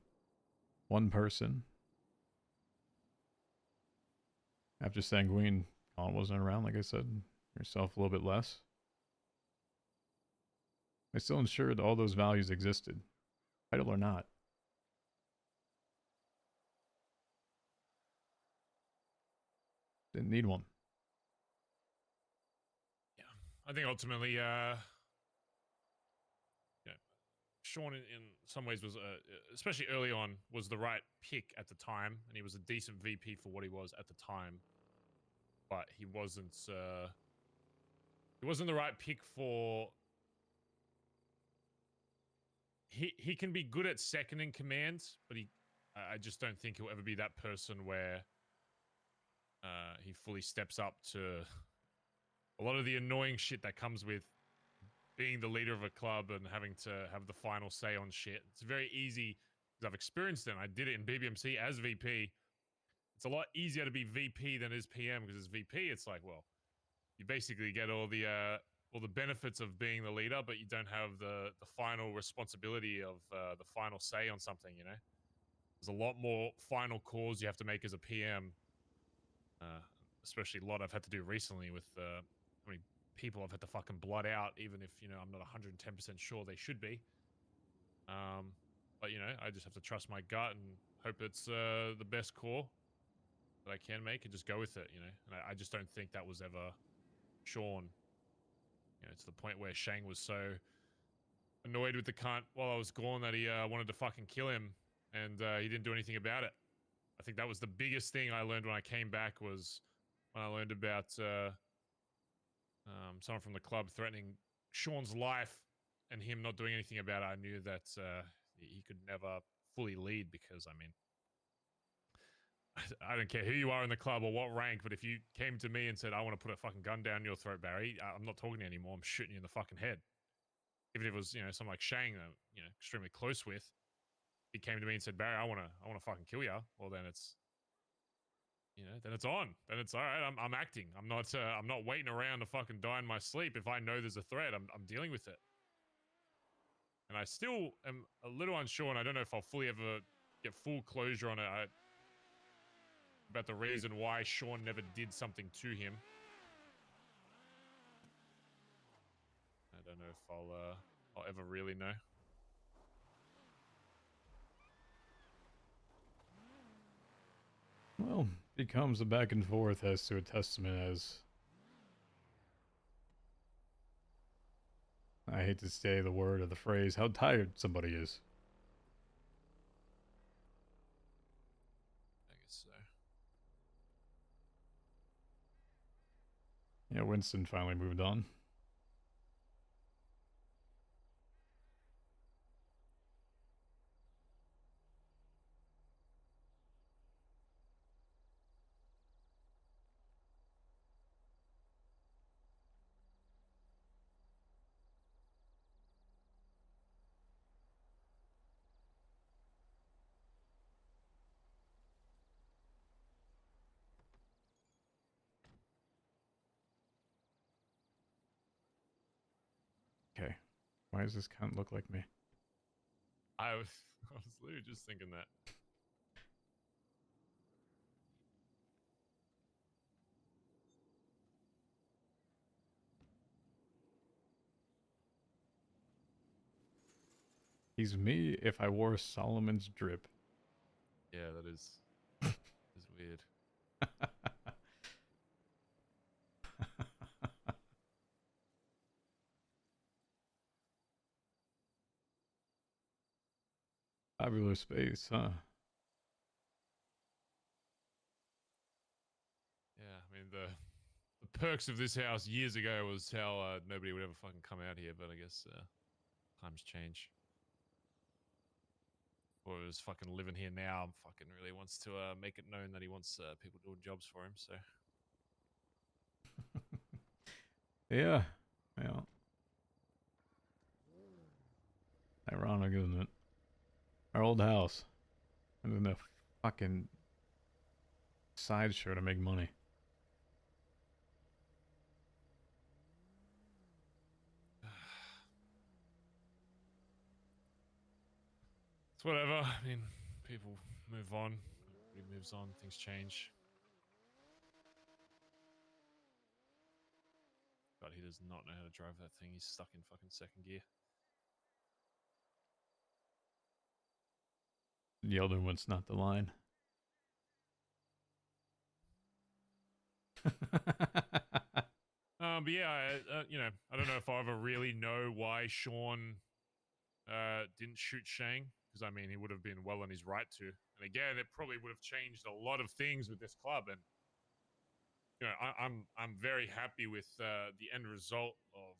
one person. After Sanguine, Colin wasn't around, like I said. Yourself a little bit less. I still ensured all those values existed, title or not. Didn't need one. Yeah, I think ultimately, Sean in some ways was, especially early on, was the right pick at the time, and he was a decent VP for what he was at the time. But he wasn't the right pick for. He can be good at second in command, but I just don't think he'll ever be that person where he fully steps up to a lot of the annoying shit that comes with being the leader of a club and having to have the final say on shit. It's very easy, because I've experienced it. I did it in BBMC as VP. It's a lot easier to be VP than as PM, because as VP, it's like, well, you basically get all the benefits of being the leader, but you don't have the final responsibility of the final say on something, you know? There's a lot more final calls you have to make as a PM, especially a lot I've had to do recently with how many people I've had to fucking blood out, even if, you know, I'm not 110% sure they should be. But, you know, I just have to trust my gut and hope it's the best call that I can make and just go with it, you know? And I just don't think that was ever Sean. You know, to the point where Shang was so annoyed with the cunt while I was gone that he wanted to fucking kill him, and he didn't do anything about it. I think that was the biggest thing I learned when I came back, was when I learned about someone from the club threatening Sean's life and him not doing anything about it. I knew that he could never fully lead, because, I mean, I don't care who you are in the club or what rank, but if you came to me and said, I want to put a fucking gun down your throat, Barry, I'm not talking to you anymore. I'm shooting you in the fucking head. Even if it was, you know, someone like Shang that, you know, extremely close with, he came to me and said, Barry, I want to fucking kill you. Well, then it's, you know, then it's on. Then it's all right. I'm acting. I'm not waiting around to fucking die in my sleep. If I know there's a threat, I'm dealing with it. And I still am a little unsure, and I don't know if I'll fully ever get full closure on it. About the reason why Sean never did something to him. I don't know if I'll ever really know. Well, it becomes a back and forth as to a testament as, I hate to say the word or the phrase, how tired somebody is. I guess so. Yeah, Winston finally moved on. Okay. Why does this cunt look like me? I was literally just thinking that. He's me if I wore Solomon's drip. Yeah, that is weird. Popular space, huh? Yeah, I mean the perks of this house years ago was how nobody would ever fucking come out here, but I guess times change. Or who's fucking living here now fucking really wants to make it known that he wants people doing jobs for him, so. Yeah. Yeah. Ironic, isn't it? Our old house. And then a fucking sideshow to make money. It's whatever. I mean, people move on. Everybody moves on. Things change. God, he does not know how to drive that thing. He's stuck in fucking second gear. Yelled at what's not the line. But yeah, you know, I don't know if I ever really know why Sean didn't shoot Shang, because I mean, he would have been well in his right to. And again, it probably would have changed a lot of things with this club. And you know, I'm very happy with the end result of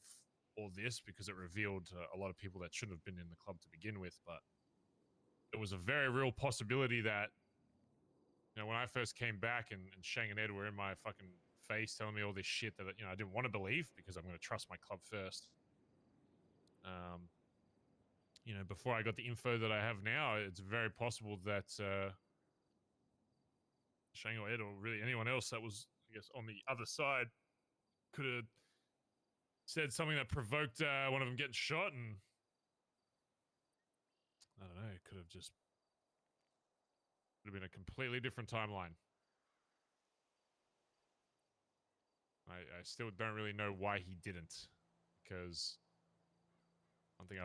all this, because it revealed a lot of people that shouldn't have been in the club to begin with. But it was a very real possibility that, you know, when I first came back and Shang and Ed were in my fucking face telling me all this shit that, you know, I didn't want to believe, because I'm going to trust my club first. You know, before I got the info that I have now, it's very possible that Shang or Ed, or really anyone else that was, I guess, on the other side, could have said something that provoked one of them getting shot, and I don't know, it could have been a completely different timeline. I still don't really know why he didn't, because one thing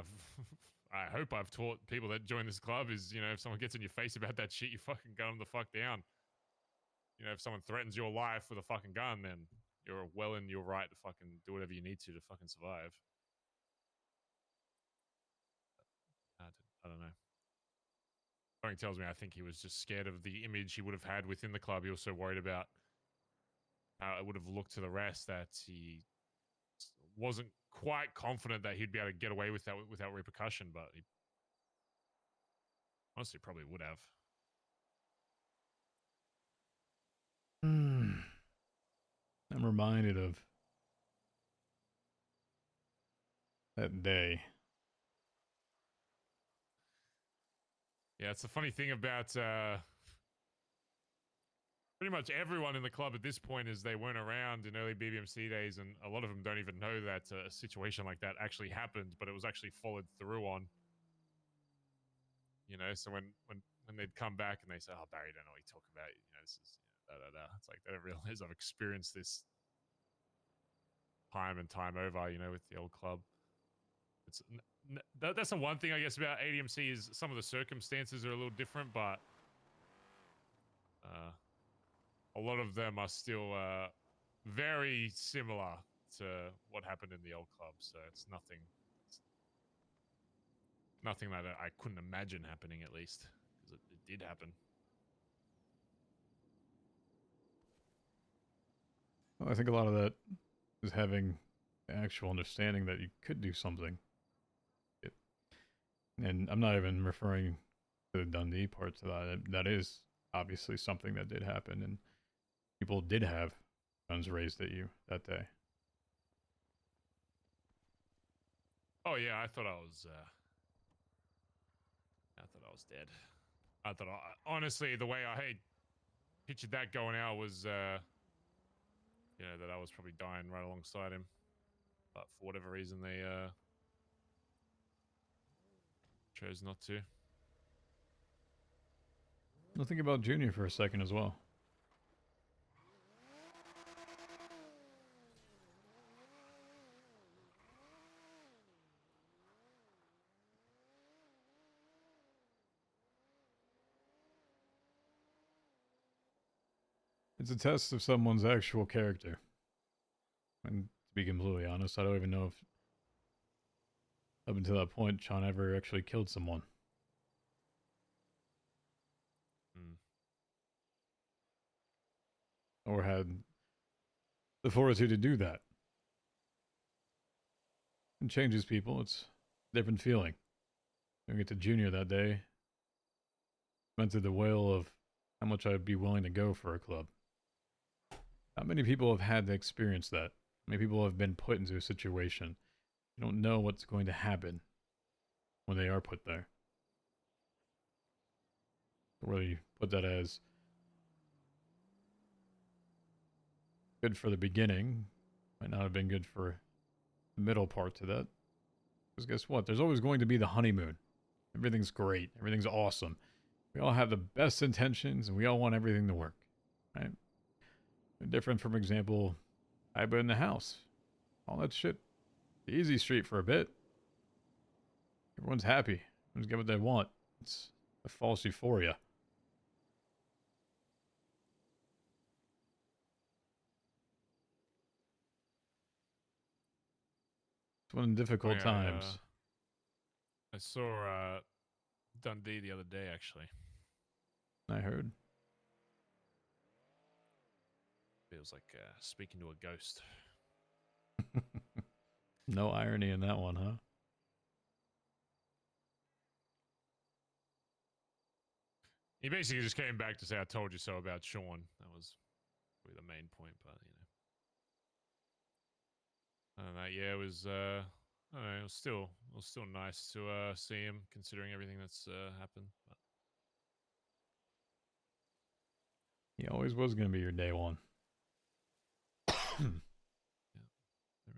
I hope I've taught people that join this club is, you know, if someone gets in your face about that shit, you fucking gun them the fuck down. You know, if someone threatens your life with a fucking gun, then you're well in your right to fucking do whatever you need to fucking survive. I don't know. Something tells me I think he was just scared of the image he would have had within the club. He was so worried about how it would have looked to the rest that he wasn't quite confident that he'd be able to get away with that without repercussion, but he honestly probably would have. I'm reminded of that day. Yeah, it's the funny thing about pretty much everyone in the club at this point is they weren't around in early BBMC days, and a lot of them don't even know that a situation like that actually happened, but it was actually followed through on. You know, so when they'd come back and they say, "Oh, Barry, don't know what you talk about," you know, this is, you know, da da da. It's like they don't realize I've experienced this time and time over, you know, with the old club. It's that's the one thing I guess about ADMC is some of the circumstances are a little different, but a lot of them are still very similar to what happened in the old club. So it's nothing that I couldn't imagine happening, at least, because it did happen. Well, I think a lot of that is having the actual understanding that you could do something. And I'm not even referring to the Dundee parts of that. That is obviously something that did happen, and people did have guns raised at you that day. Oh yeah, I thought I was dead. I thought, honestly, the way I pictured that going out was, you know, that I was probably dying right alongside him. But for whatever reason, they chose not to. I'll think about Junior for a second as well. It's a test of someone's actual character. And to be completely honest, I don't even know if up until that point Sean ever actually killed someone. Or had the fortitude to do that. It changes people. It's a different feeling. I get to Junior that day. Went through the whale of how much I'd be willing to go for a club. Not many people have had to experience that. Many people have been put into a situation. You don't know what's going to happen when they are put there. Whether you put that as good for the beginning, might not have been good for the middle part to that. Because guess what? There's always going to be the honeymoon. Everything's great. Everything's awesome. We all have the best intentions and we all want everything to work. Right? Different from example, I been in the house. All that shit. The easy street for a bit. Everyone's happy. Everyone's get what they want. It's a false euphoria. It's one of the difficult times. I saw Dundee the other day, actually. I heard. Feels like speaking to a ghost. No irony in that one, huh? He basically just came back to say, "I told you so" about Sean. That was probably the main point, but I don't know. Yeah, it was. I don't know. It was still nice to see him, considering everything that's happened. But He always was going to be your day one. don't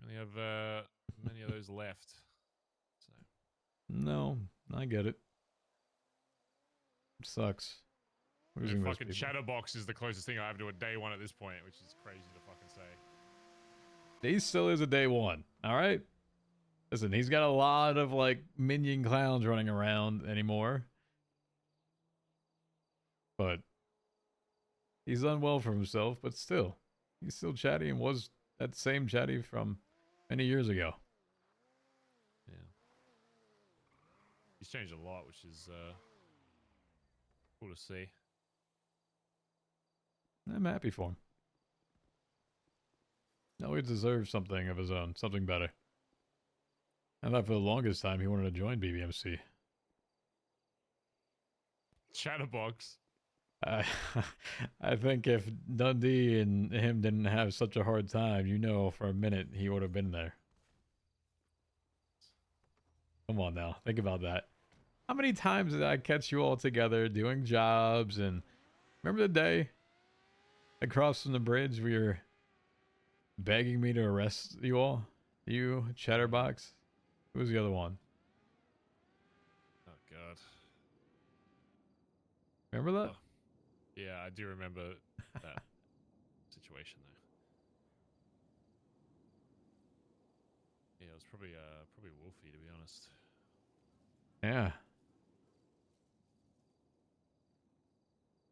really have many of those left. So No, I get it. It sucks. Losing those fucking people. Chatterbox is the closest thing I have to a day one at this point, which is crazy to fucking say. He still is a day one. All right. Listen, he's got a lot of like minion clowns running around anymore. But he's done well for himself, but still. He's still chatty and was that same chatty from many years ago. Yeah. He's changed a lot, which is cool to see. I'm happy for him. No, he deserves something of his own, something better. I thought for the longest time he wanted to join BBMC. Chatterbox. I think if Dundee and him didn't have such a hard time, you know, for a minute he would have been there. Come on now, think about that. How many times did I catch you all together doing jobs? And remember the day across from the bridge where you're begging me to arrest you all? You, Chatterbox. Who was the other one? Oh god. Remember that? Oh. Yeah, I do remember that situation though. Yeah, it was probably Wolfie, to be honest. Yeah.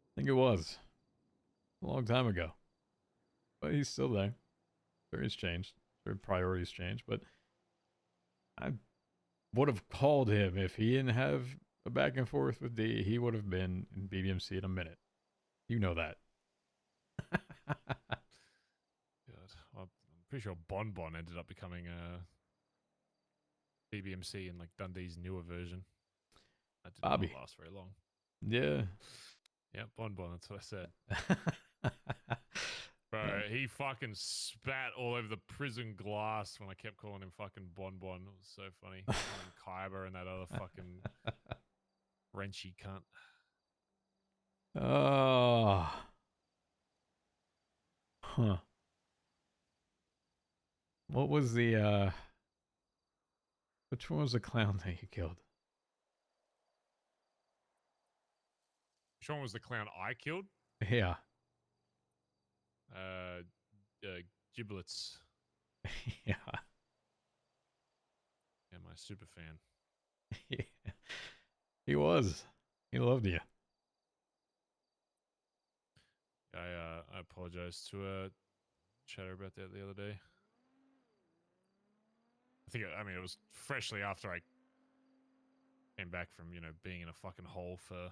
I think it was. A long time ago. But he's still there. Sure, he's changed. Sure, priorities changed, but I would have called him if he didn't have a back and forth with D. He would have been in BBMC in a minute. You know that. God, well, I'm pretty sure Bon Bon ended up becoming BBMC in like Dundee's newer version. That did Bobby. not last very long. Yeah. Yeah, Bon Bon, that's what I said. Bro, he fucking spat all over the prison glass when I kept calling him fucking Bon Bon. It was so funny. Kyber and that other fucking wrenchy cunt. Oh. Huh. What was the which one was the clown that you killed? Which one was the clown I killed? Yeah. Giblets. Yeah. Yeah, my super fan. Yeah. He was. He loved you. I apologize to Chatter about that the other day. I mean, it was freshly after I came back from, you know, being in a fucking hole for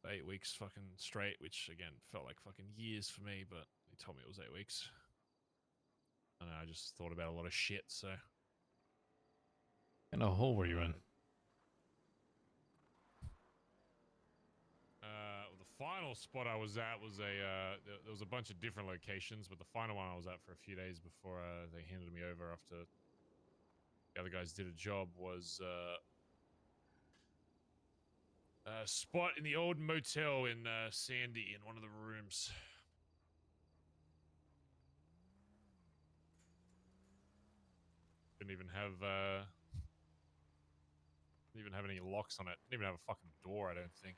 8 weeks fucking straight, which again felt like fucking years for me, but he told me it was 8 weeks. And I just thought about a lot of shit, so. In a hole were you in? The final spot I was at was there was a bunch of different locations, but the final one I was at for a few days before they handed me over after the other guys did a job was a spot in the old motel in Sandy in one of the rooms. Didn't even have any locks on it. Didn't even have a fucking door, I don't think.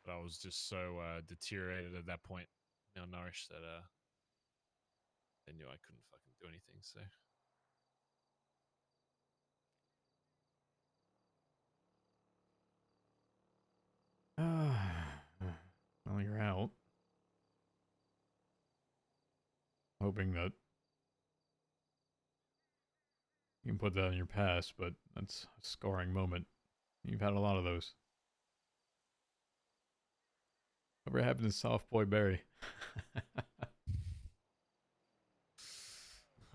But I was just so deteriorated at that point, malnourished, that they knew I couldn't fucking do anything, so. Well, you're out. Hoping that you can put that in your past, but that's a scarring moment. You've had a lot of those. Whatever happened to Soft Boy Barry?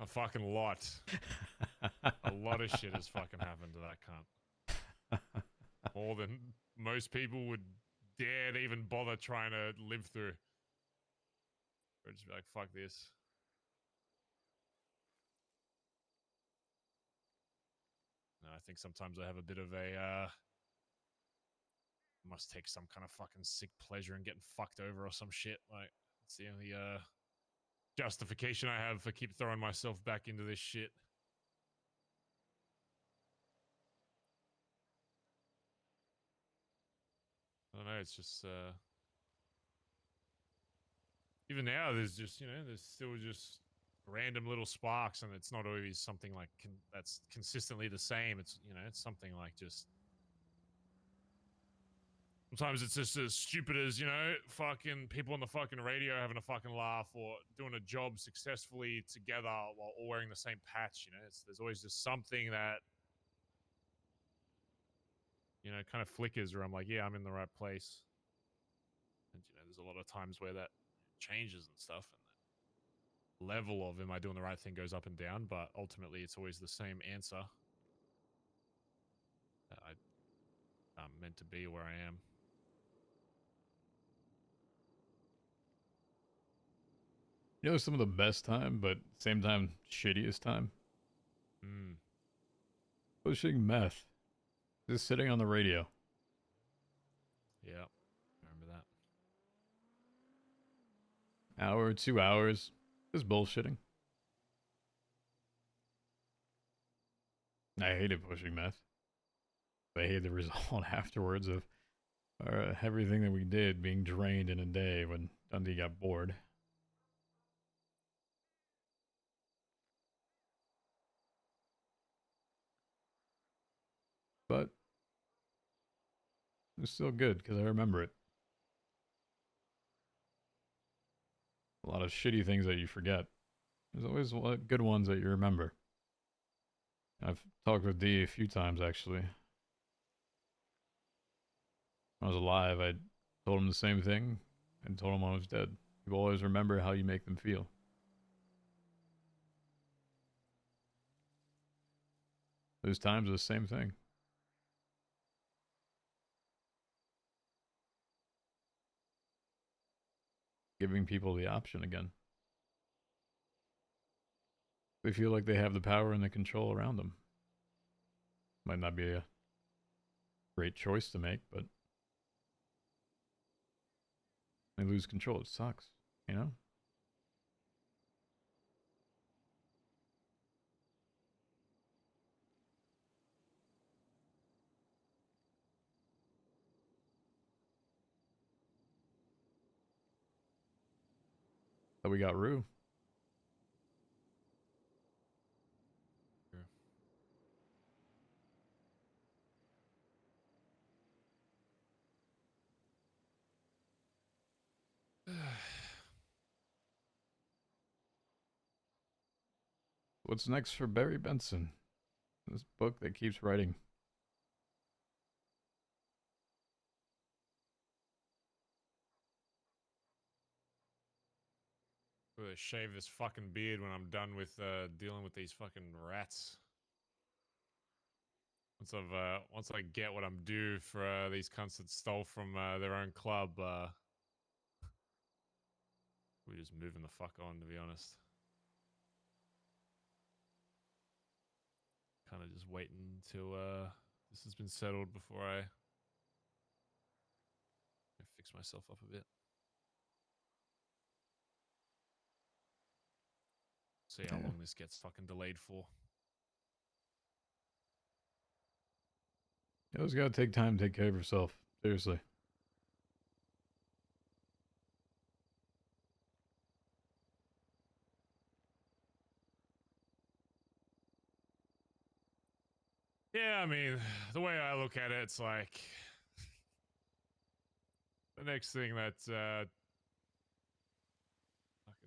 A fucking lot. A lot of shit has fucking happened to that cunt. More than most people would dare to even bother trying to live through. Or just be like, fuck this. No, I think sometimes I have a bit of a, must take some kind of fucking sick pleasure in getting fucked over or some shit. Like, it's the only, justification I have for keep throwing myself back into this shit. I don't know, it's just, even now, there's just, you know, there's still just random little sparks, and it's not always something like that's consistently the same. It's, you know, it's something like just. Sometimes it's just as stupid as, you know, fucking people on the fucking radio having a fucking laugh or doing a job successfully together while all wearing the same patch, you know. There's always just something that, you know, kind of flickers where I'm like, yeah, I'm in the right place. And, you know, there's a lot of times where that changes and stuff, and the level of am I doing the right thing goes up and down, but ultimately it's always the same answer. I'm meant to be where I am. You know, some of the best time, but same time, shittiest time? Pushing meth. Just sitting on the radio. Yeah, I remember that. Hour, 2 hours. Just bullshitting. I hated pushing meth. I hated the result afterwards of everything that we did being drained in a day when Dundee got bored. But it's still good because I remember it. A lot of shitty things that you forget. There's always good ones that you remember. I've talked with D a few times actually. When I was alive, I told him the same thing and told him when I was dead. You always remember how you make them feel. Those times are the same thing. Giving people the option again. They feel like they have the power and the control around them. Might not be a great choice to make, but they lose control. It sucks, you know? That we got Rue. What's next for Barry Benson? This book that keeps writing. I'm gonna shave this fucking beard when I'm done with dealing with these fucking rats. Once I get what I'm due for these cunts that stole from their own club, we're just moving the fuck on, to be honest. Kind of just waiting until this has been settled before I fix myself up a bit. See how long this gets fucking delayed for. You always gotta take time to take care of yourself. Seriously. Yeah, I mean, the way I look at it, it's like the next thing that fucking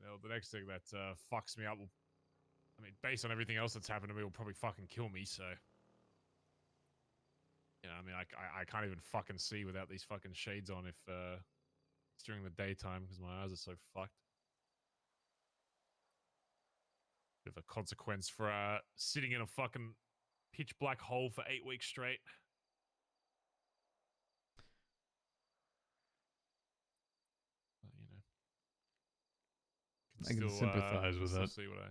hell, the next thing that fucks me up will, I mean, based on everything else that's happened to me, will probably fucking kill me, so you know, I mean, I can't even fucking see without these fucking shades on if it's during the daytime because my eyes are so fucked. Bit of a consequence for sitting in a fucking pitch black hole for 8 weeks straight. But, you know, I can sympathize with still that. see what I.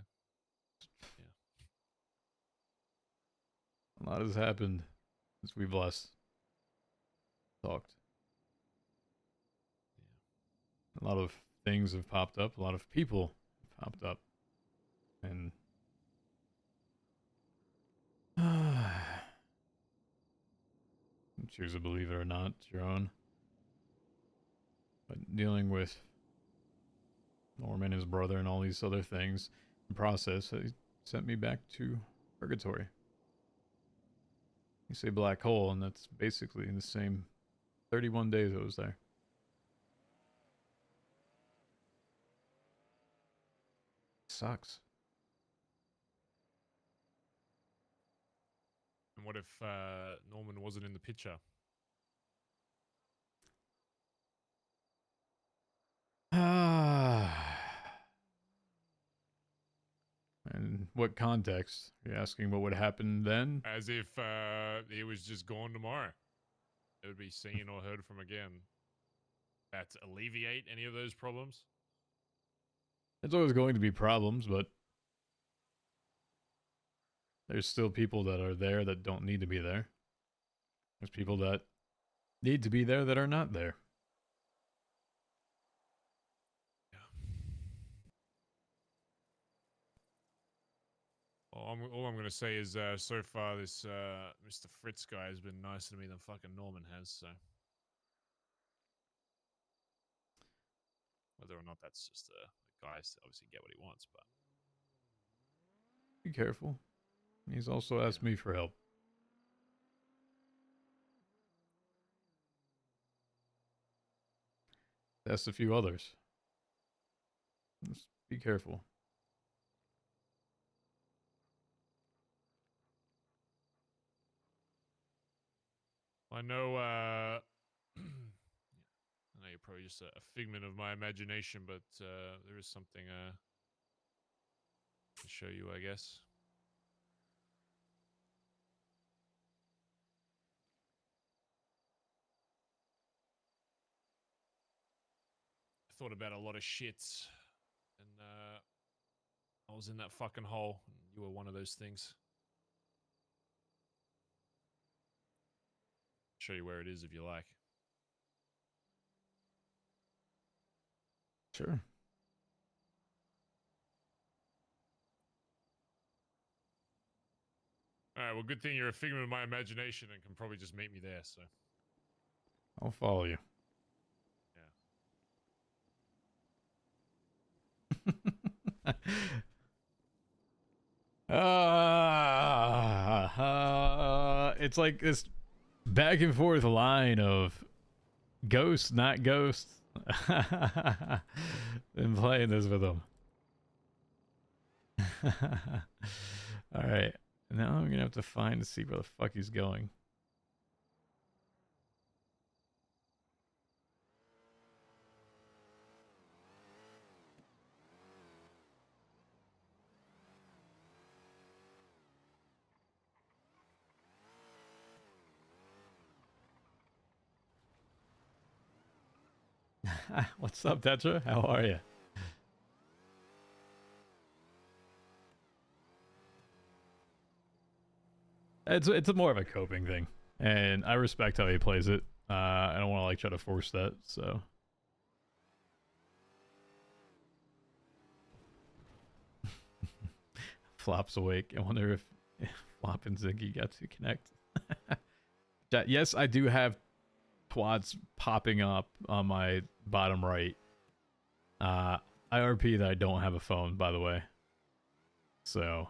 Yeah. A lot has happened since we've last talked. A lot of things have popped up. A lot of people have popped up. And choose to believe it or not, it's your own. But dealing with Norman, his brother, and all these other things, the process, he sent me back to purgatory. You say black hole, and that's basically the same 31 days I was there. Sucks. And what if Norman wasn't in the picture? And what context? Are you asking what would happen then? As if he was just gone tomorrow. It would be seen or heard from again. That alleviate any of those problems? There's always going to be problems, but there's still people that are there that don't need to be there. There's people that need to be there that are not there. All I'm going to say is so far this Mr. Fritz guy has been nicer to me than fucking Norman has, so. Whether or not that's just the guys to obviously get what he wants, but. Be careful. He's also asked me for help. Asked a few others. Just be careful. I know, I know you're probably just a figment of my imagination, but there is something to show you, I guess. I thought about a lot of shits, and I was in that fucking hole. And you were one of those things. Show you where it is if you like. Sure. Alright, well, good thing you're a figment of my imagination and can probably just meet me there, so. I'll follow you. It's like this back and forth line of ghost, not ghost. Been playing this with him. All right, now I'm gonna have to find to see where the fuck he's going. What's up, Tetra? How are you? It's more of a coping thing, and I respect how he plays it. I don't want to like try to force that, so. Flop's awake. I wonder if Flop and Ziggy got to connect. Yes, I do have twats popping up on my bottom right. IRP that I don't have a phone, by the way. So,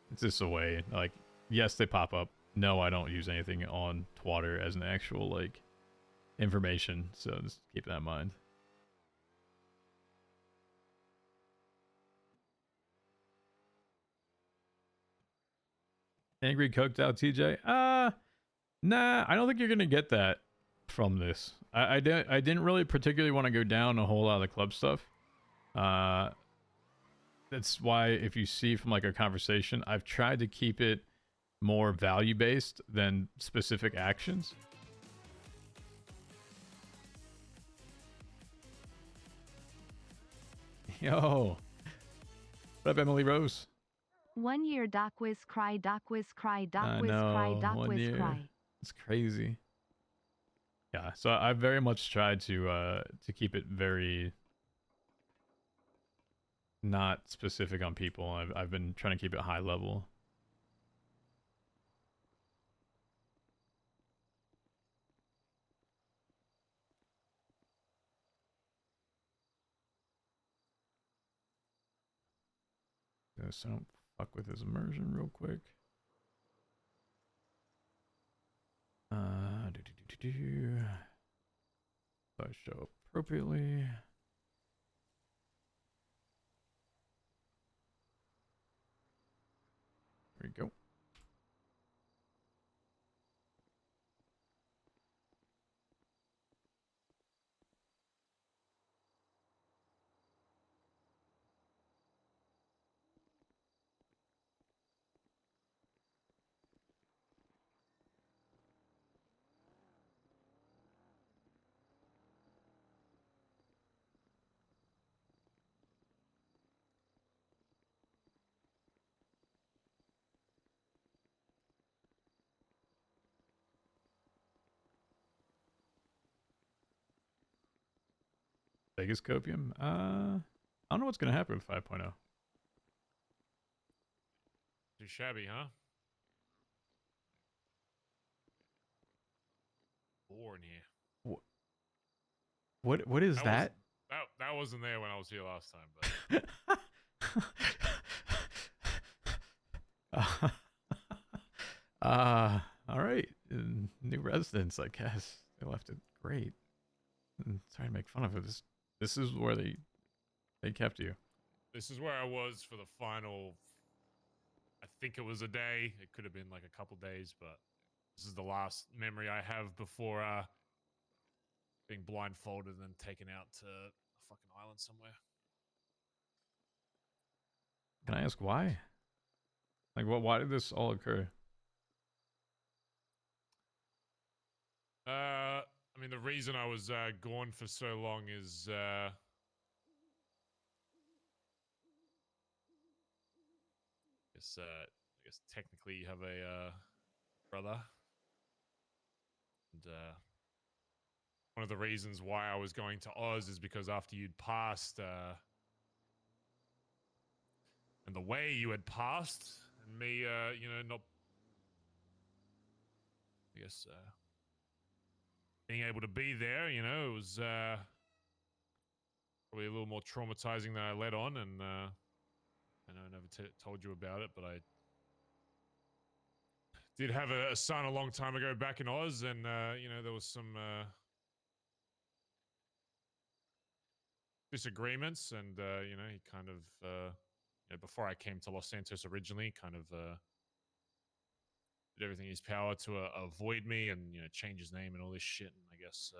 it's just a way. Like, yes, they pop up. No, I don't use anything on Twatter as an actual, like, information. So just keep that in mind. Angry coked out TJ? Nah, I don't think you're gonna get that from this. I didn't really particularly want to go down a whole lot of the club stuff. That's why if you see from like a conversation, I've tried to keep it more value based than specific actions. Yo, what up, Emily Rose? 1 year DocWiz cry, DocWiz cry, I DocWiz cry, know, 1 DocWiz year. cry. It's crazy. Yeah, so I very much tried to keep it very not specific on people. I've been trying to keep it high level. So I don't fuck with his immersion real quick. So I show up appropriately. There we go. Vegas Copium? I don't know what's gonna happen with 5.0. Too shabby, huh? Boring here. What is that? That wasn't there when I was here last time, but All right. New residents, I guess. They left it great. And trying to make fun of it. This is where they kept you. this is where I was for the final. I think it was a day. It could have been like a couple days, but this is the last memory I have before being blindfolded and then taken out to a fucking island somewhere. Can I ask why? Like, why did this all occur? I mean, the reason I was gone for so long is I guess technically you have a brother, and one of the reasons why I was going to Oz is because after you'd passed, and the way you had passed, and me, you know, not, I guess, being able to be there, you know, it was probably a little more traumatizing than I let on, and I know I never told you about it, but I did have a son a long time ago back in Oz, and you know, there was some disagreements, and you know, he kind of you know, before I came to Los Santos originally, kind of did everything in his power to avoid me, and you know, change his name and all this shit. And I guess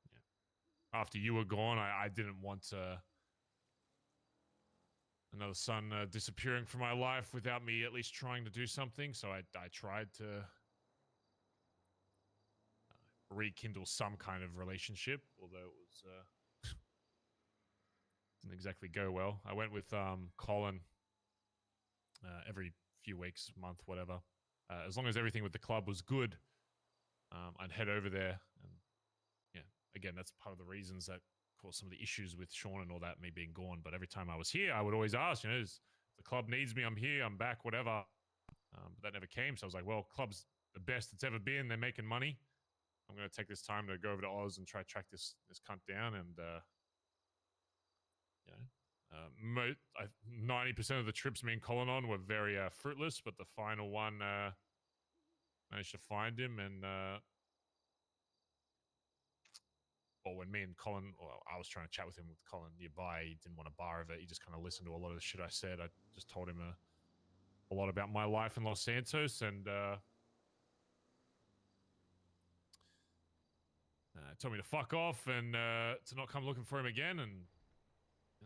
yeah, after you were gone, I didn't want another son disappearing from my life without me at least trying to do something. So I tried to rekindle some kind of relationship, although it was didn't exactly go well. I went with Colin every few weeks, month, whatever. As long as everything with the club was good, I'd head over there. And yeah, again, that's part of the reasons that caused some of the issues with Sean and all that, me being gone. But every time I was here, I would always ask, you know, the club needs me, I'm here, I'm back, whatever. But that never came. So I was like, well, club's the best it's ever been. They're making money. I'm going to take this time to go over to Oz and try to track this cunt down. And, you know, 90% of the trips me and Colin on were very fruitless, but the final one managed to find him. And, well, when me and Colin, well, I was trying to chat with him with Colin nearby, he didn't want a bar of it. He just kind of listened to a lot of the shit I said. I just told him a lot about my life in Los Santos, and told me to fuck off and to not come looking for him again, and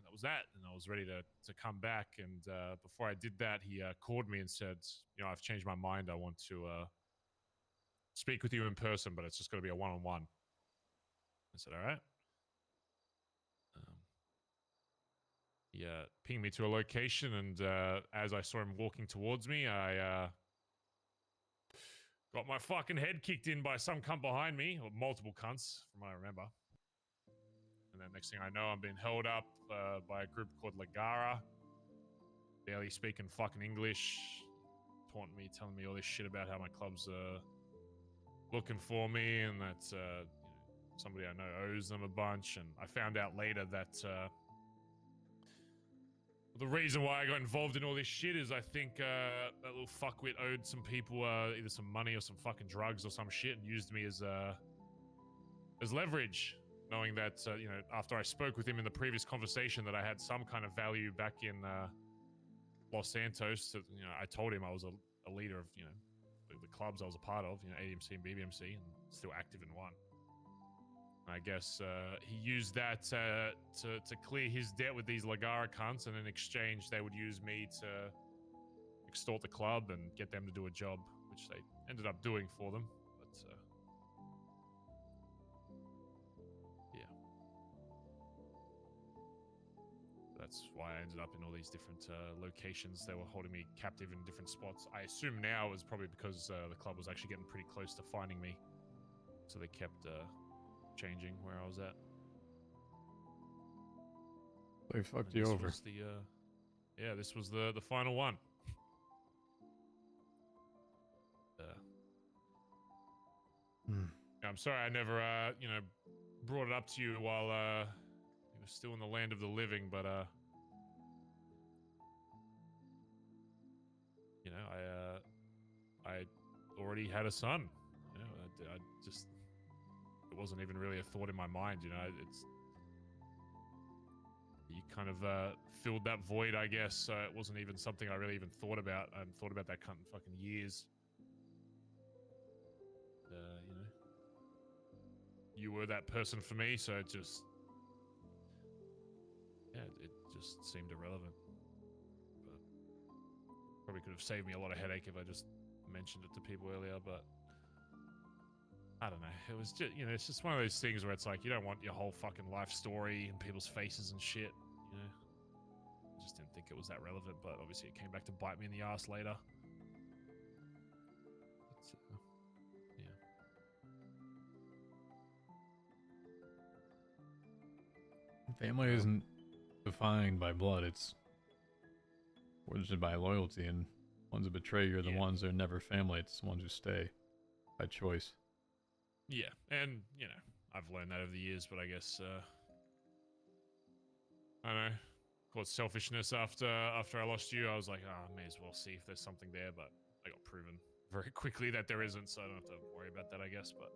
that was that. And I was ready to come back, and before I did that, he called me and said, you know, I've changed my mind. I want to speak with you in person, but it's just got to be a one-on-one. I said, all right. He pinged me to a location, and as I saw him walking towards me, I got my fucking head kicked in by some cunt behind me, or multiple cunts, from what I remember. And then next thing I know, I'm being held up by a group called Lagara. Barely speaking fucking English. Taunting me, telling me all this shit about how my club's looking for me, and that you know, somebody I know owes them a bunch. And I found out later that the reason why I got involved in all this shit is I think that little fuckwit owed some people either some money or some fucking drugs or some shit, and used me as leverage, knowing that you know, after I spoke with him in the previous conversation that I had some kind of value back in Los Santos. So, you know, I told him I was a leader of, you know, the clubs I was a part of, you know, ADMC and BBMC, and still active in one. I guess he used that to clear his debt with these Lagara cunts, and in exchange they would use me to extort the club and get them to do a job, which they ended up doing for them. But yeah, that's why I ended up in all these different locations. They were holding me captive in different spots. I assume now it was probably because the club was actually getting pretty close to finding me, so they kept changing where I was at. They fucked you over. Was the, yeah, this was the final one. I'm sorry I never, you know, brought it up to you while you were still in the land of the living, but you know, I already had a son. You know, I just, it wasn't even really a thought in my mind. You know, it's, you kind of filled that void, I guess. It wasn't even something I really even thought about. I hadn't thought about that cunt in fucking years. You know, you were that person for me, so it just, yeah, it just seemed irrelevant. But probably could have saved me a lot of headache if I just mentioned it to people earlier, but I don't know. It was just, you know, it's just one of those things where it's like, you don't want your whole fucking life story and people's faces and shit, you know? I just didn't think it was that relevant, but obviously it came back to bite me in the ass later. But, yeah. Family isn't defined by blood, it's forged by loyalty, and ones who betray you are the ones that are never family, it's the ones who stay by choice. Yeah, and, you know, I've learned that over the years, but I guess I don't know. Call it selfishness. After I lost you, I was like, I may as well see if there's something there, but I got proven very quickly that there isn't, so I don't have to worry about that, I guess. But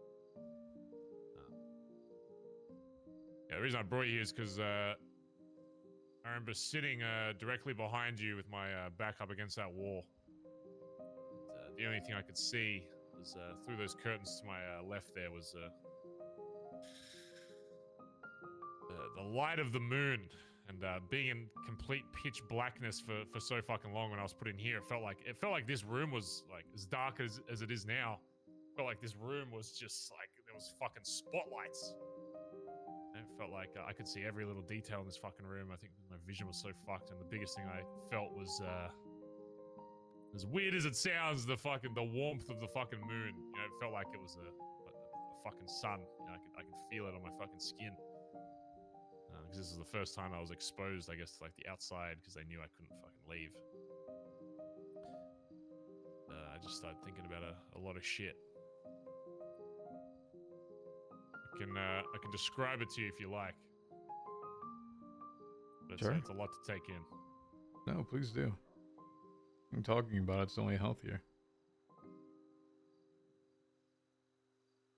yeah, the reason I brought you is because I remember sitting directly behind you with my back up against that wall. And, the only thing I could see was through those curtains to my left. There was the light of the moon. And being in complete pitch blackness for so fucking long when I was put in here, it felt like this room was like as dark as it is now. It felt like this room was just like there was fucking spotlights. And it felt like I could see every little detail in this fucking room. I think my vision was so fucked, and the biggest thing I felt was as weird as it sounds, the warmth of the fucking moon. You know, it felt like it was a fucking sun. You know, I could feel it on my fucking skin. Because this is the first time I was exposed, I guess, to like the outside, because they knew I couldn't fucking leave. I just started thinking about a lot of shit. I can describe it to you if you like. But Sure. it's a lot to take in. No, please do. I'm talking about it's only healthier.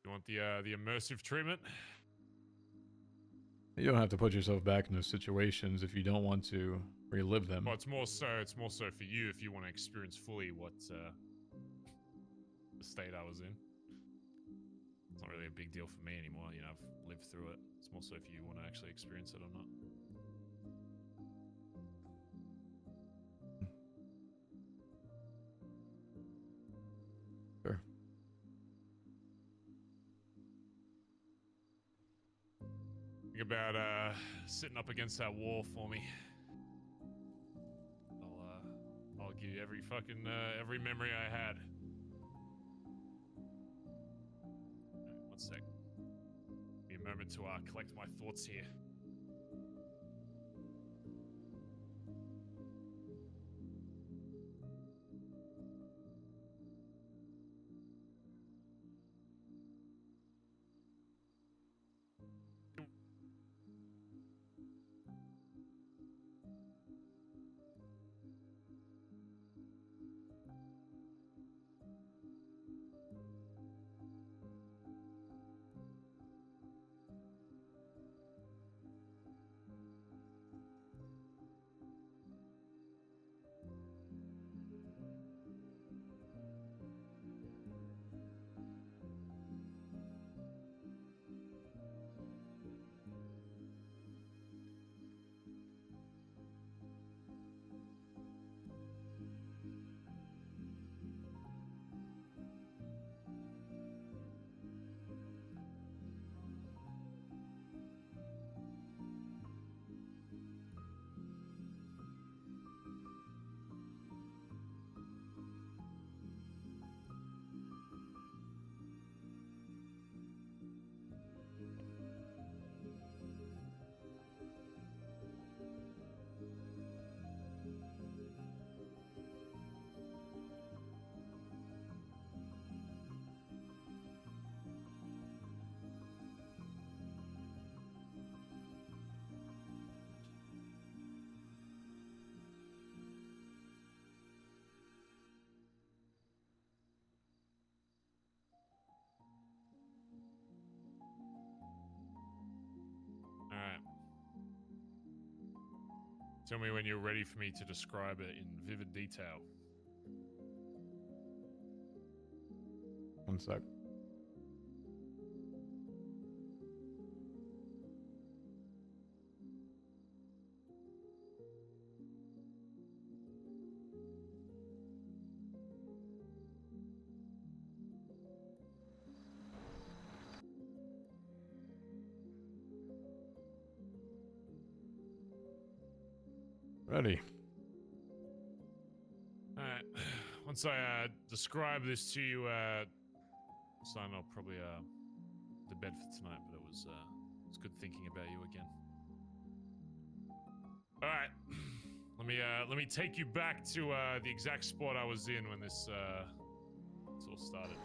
You want the immersive treatment? You don't have to put yourself back in those situations if you don't want to relive them. Well, it's more so for you if you want to experience fully what the state I was in. It's not really a big deal for me anymore. You know, I've lived through it. It's more so if you want to actually experience it or not. Sure. Think about sitting up against that wall for me. I'll give you every fucking every memory I had. Right, 1 sec. Give me a moment to collect my thoughts here. Alright. Tell me when you're ready for me to describe it in vivid detail. 1 sec. Ready. Alright. Once I describe this to you, son, I'll probably to bed for tonight, but it was good thinking about you again. Alright. Let me take you back to the exact spot I was in when this all started.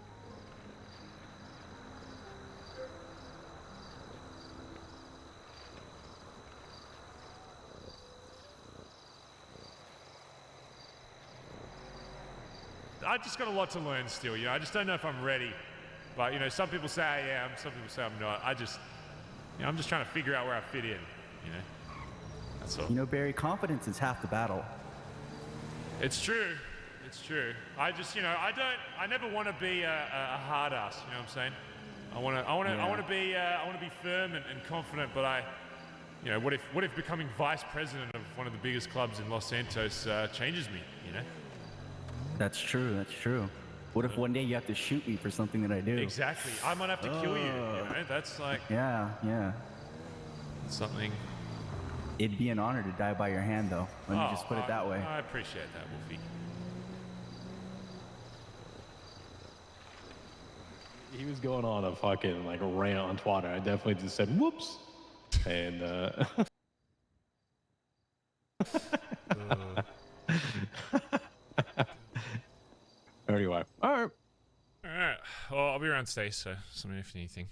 I just got a lot to learn still. You know, I just don't know if I'm ready. But, you know, some people say I am, some people say I'm not. I'm just trying to figure out where I fit in, you know. That's all. You know, Barry, confidence is half the battle. It's true. It's true. I just, you know, I never want to be a hard ass, you know what I'm saying? I want to be firm and confident, but you know, what if becoming vice president of one of the biggest clubs in Los Santos changes me, you know? That's true. That's true. What if one day you have to shoot me for something that I do? Exactly. I might have to kill you, you know? That's like... Yeah. Something... It'd be an honor to die by your hand, though. Let me just put it that way. I appreciate that, Wolfie. He was going on a fucking like rant on Twitter. I definitely just said whoops, and anyway, all right. Well, I'll be around today, so if you need anything.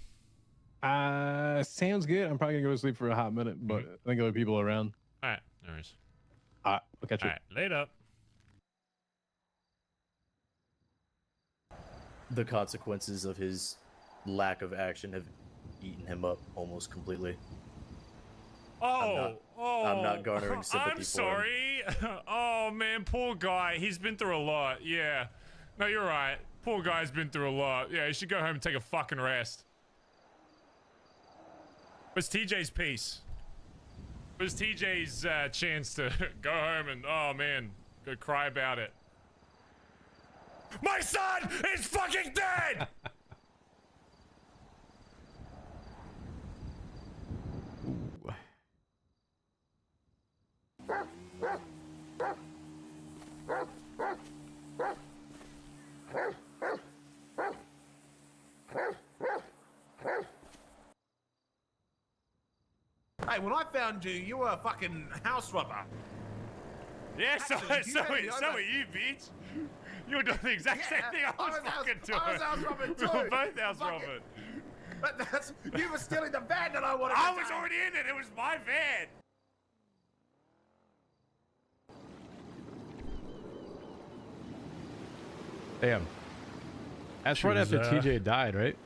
Sounds good. I'm probably gonna go to sleep for a hot minute, but I think other people are around. All right, no worries. All right, I'll catch you. All right, later. The consequences of his lack of action have eaten him up almost completely. I'm not garnering sympathy I'm sorry. Oh man, poor guy. He's been through a lot. Yeah. No, you're right. Poor guy's been through a lot. Yeah, he should go home and take a fucking rest. Where's TJ's piece? Where's TJ's chance to go home and, oh man, go cry about it? My son is fucking dead! Hey, when I found you, you were a fucking house robber. Yeah, so Actually, are you, bitch. You were doing the exact same thing I was fucking doing. I was house robbing too. We were both house robbing. But you were stealing the van that I wanted I to was take. already in it. It was my van. Damn. That's She right was, after TJ died, right?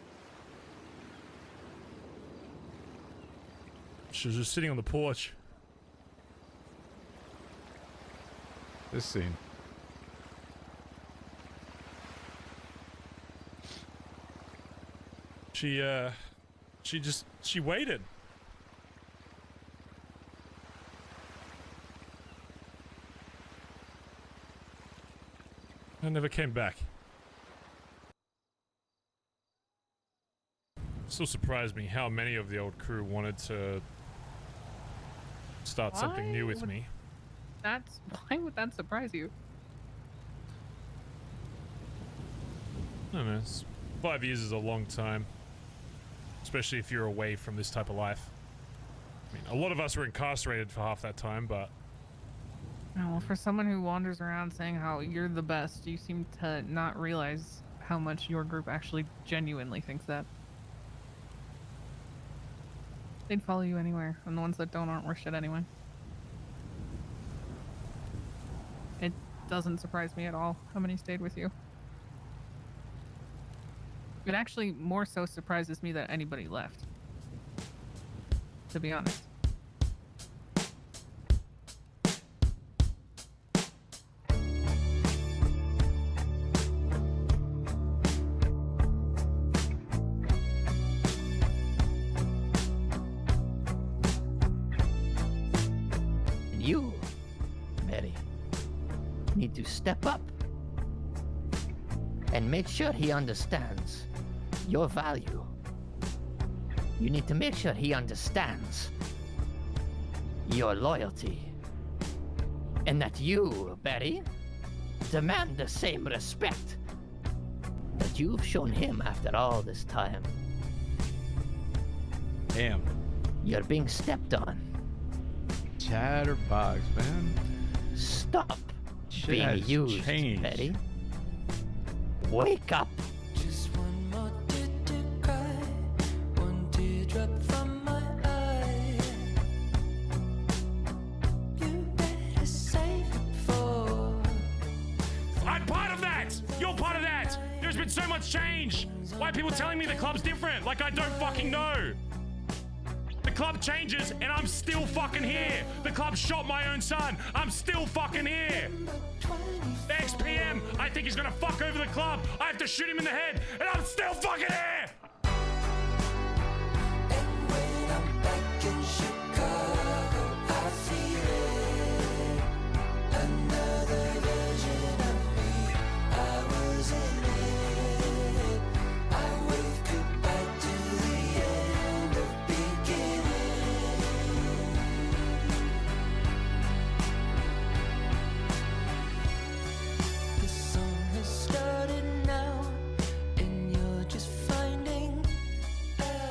She was just sitting on the porch. This scene. She waited. I never came back. Still surprised me how many of the old crew wanted to start something new with me. Why would that surprise you? I don't know. 5 years is a long time, especially if you're away from this type of life. I mean, a lot of us were incarcerated for half that time, but Oh, well, for someone who wanders around saying how you're the best, you seem to not realize how much your group actually genuinely thinks that. They'd follow you anywhere, and the ones that don't aren't worth shit anyway. It doesn't surprise me at all how many stayed with you. It actually more so surprises me that anybody left, to be honest. You, Mary, need to step up and make sure he understands your value. You need to make sure he understands your loyalty. And that you, Barry, demand the same respect that you've shown him after all this time. Damn. You're being stepped on. Chatterbox, man. Stop Shit being has used, changed. Betty. Wake up. Just one more tear to cry, one teardrop from my eye. You better save it for. I'm part of that! You're What's changed? Why are people telling me the club's different? Like I don't fucking know. The club changes and I'm still fucking here. The club shot my own son. I'm still fucking here. The ex-PM, I think he's gonna fuck over the club. I have to shoot him in the head and I'm still fucking here.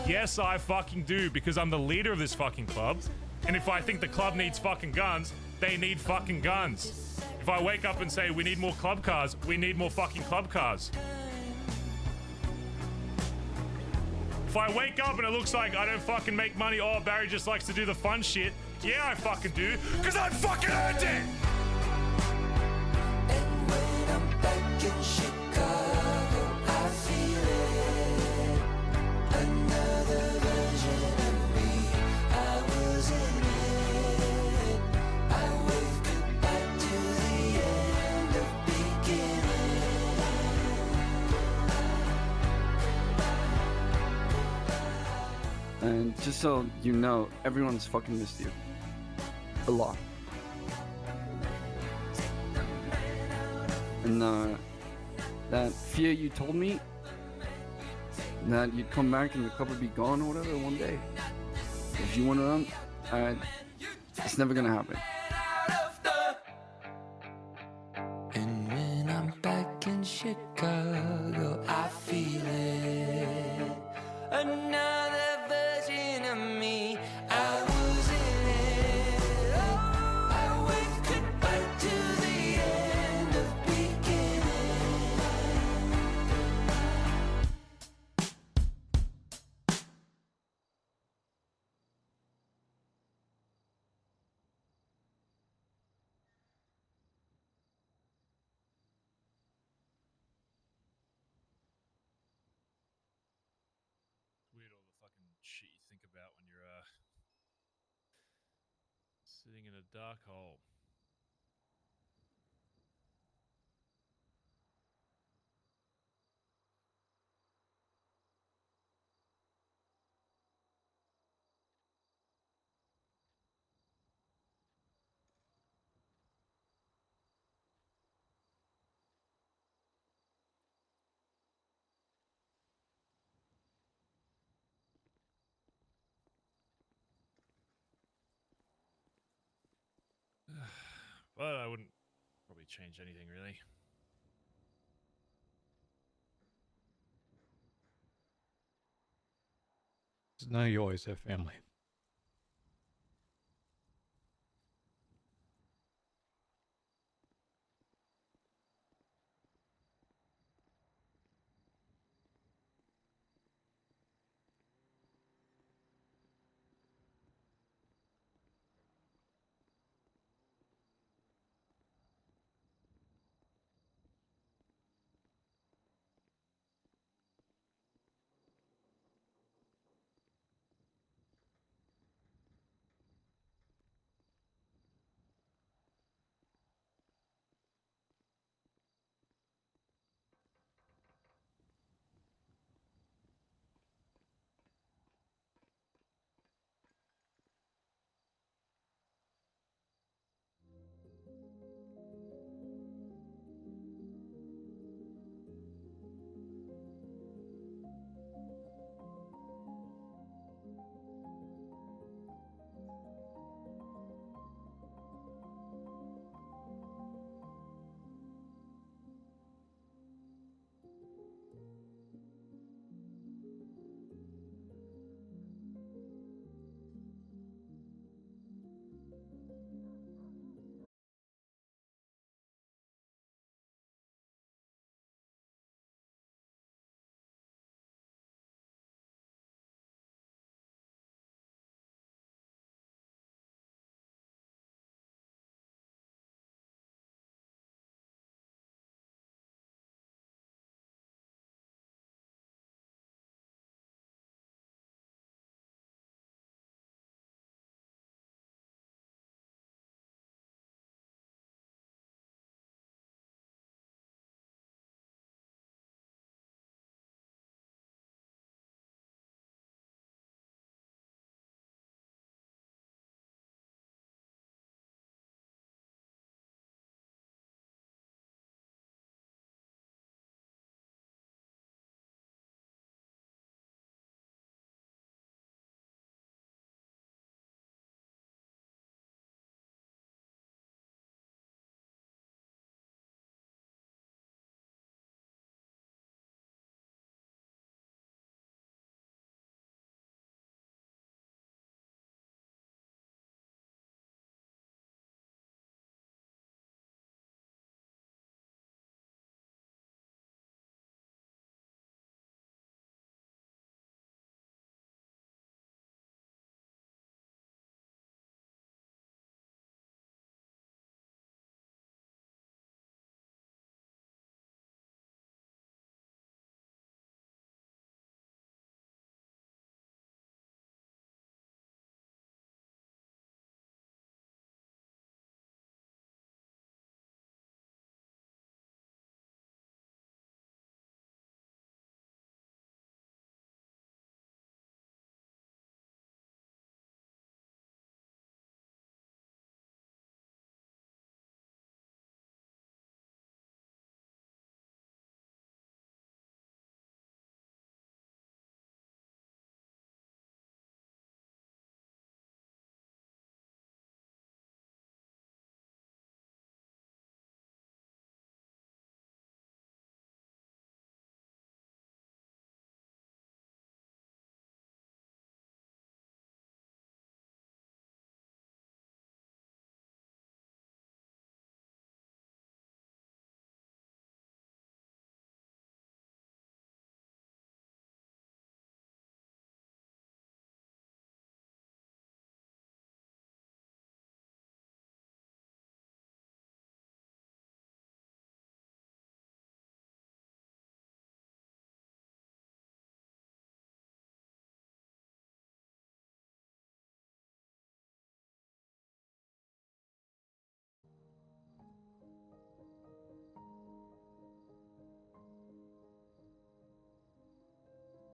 Yes, I fucking do, because I'm the leader of this fucking club. And if I think the club needs fucking guns, they need fucking guns. If I wake up and say we need more club cars, we need more fucking club cars. If I wake up and it looks like I don't fucking make money, oh, Barry just likes to do the fun shit. Yeah, I fucking do, because I fucking earned it! And when I'm back in Chicago, I feel it. Another version of me, I was in it. I wave goodbye to the end of beginning. And just so you know, everyone's fucking missed you. A lot. And that fear you told me that you'd come back and the club would be gone or whatever one day. If you weren't around, it's never gonna happen. And when I'm back in Chicago, I feel it. Another version of me, I was in it. I wave goodbye to the end of beginning. Weird all the fucking shit you think about when you're sitting in a dark hole. But I wouldn't probably change anything really. Now you always have family.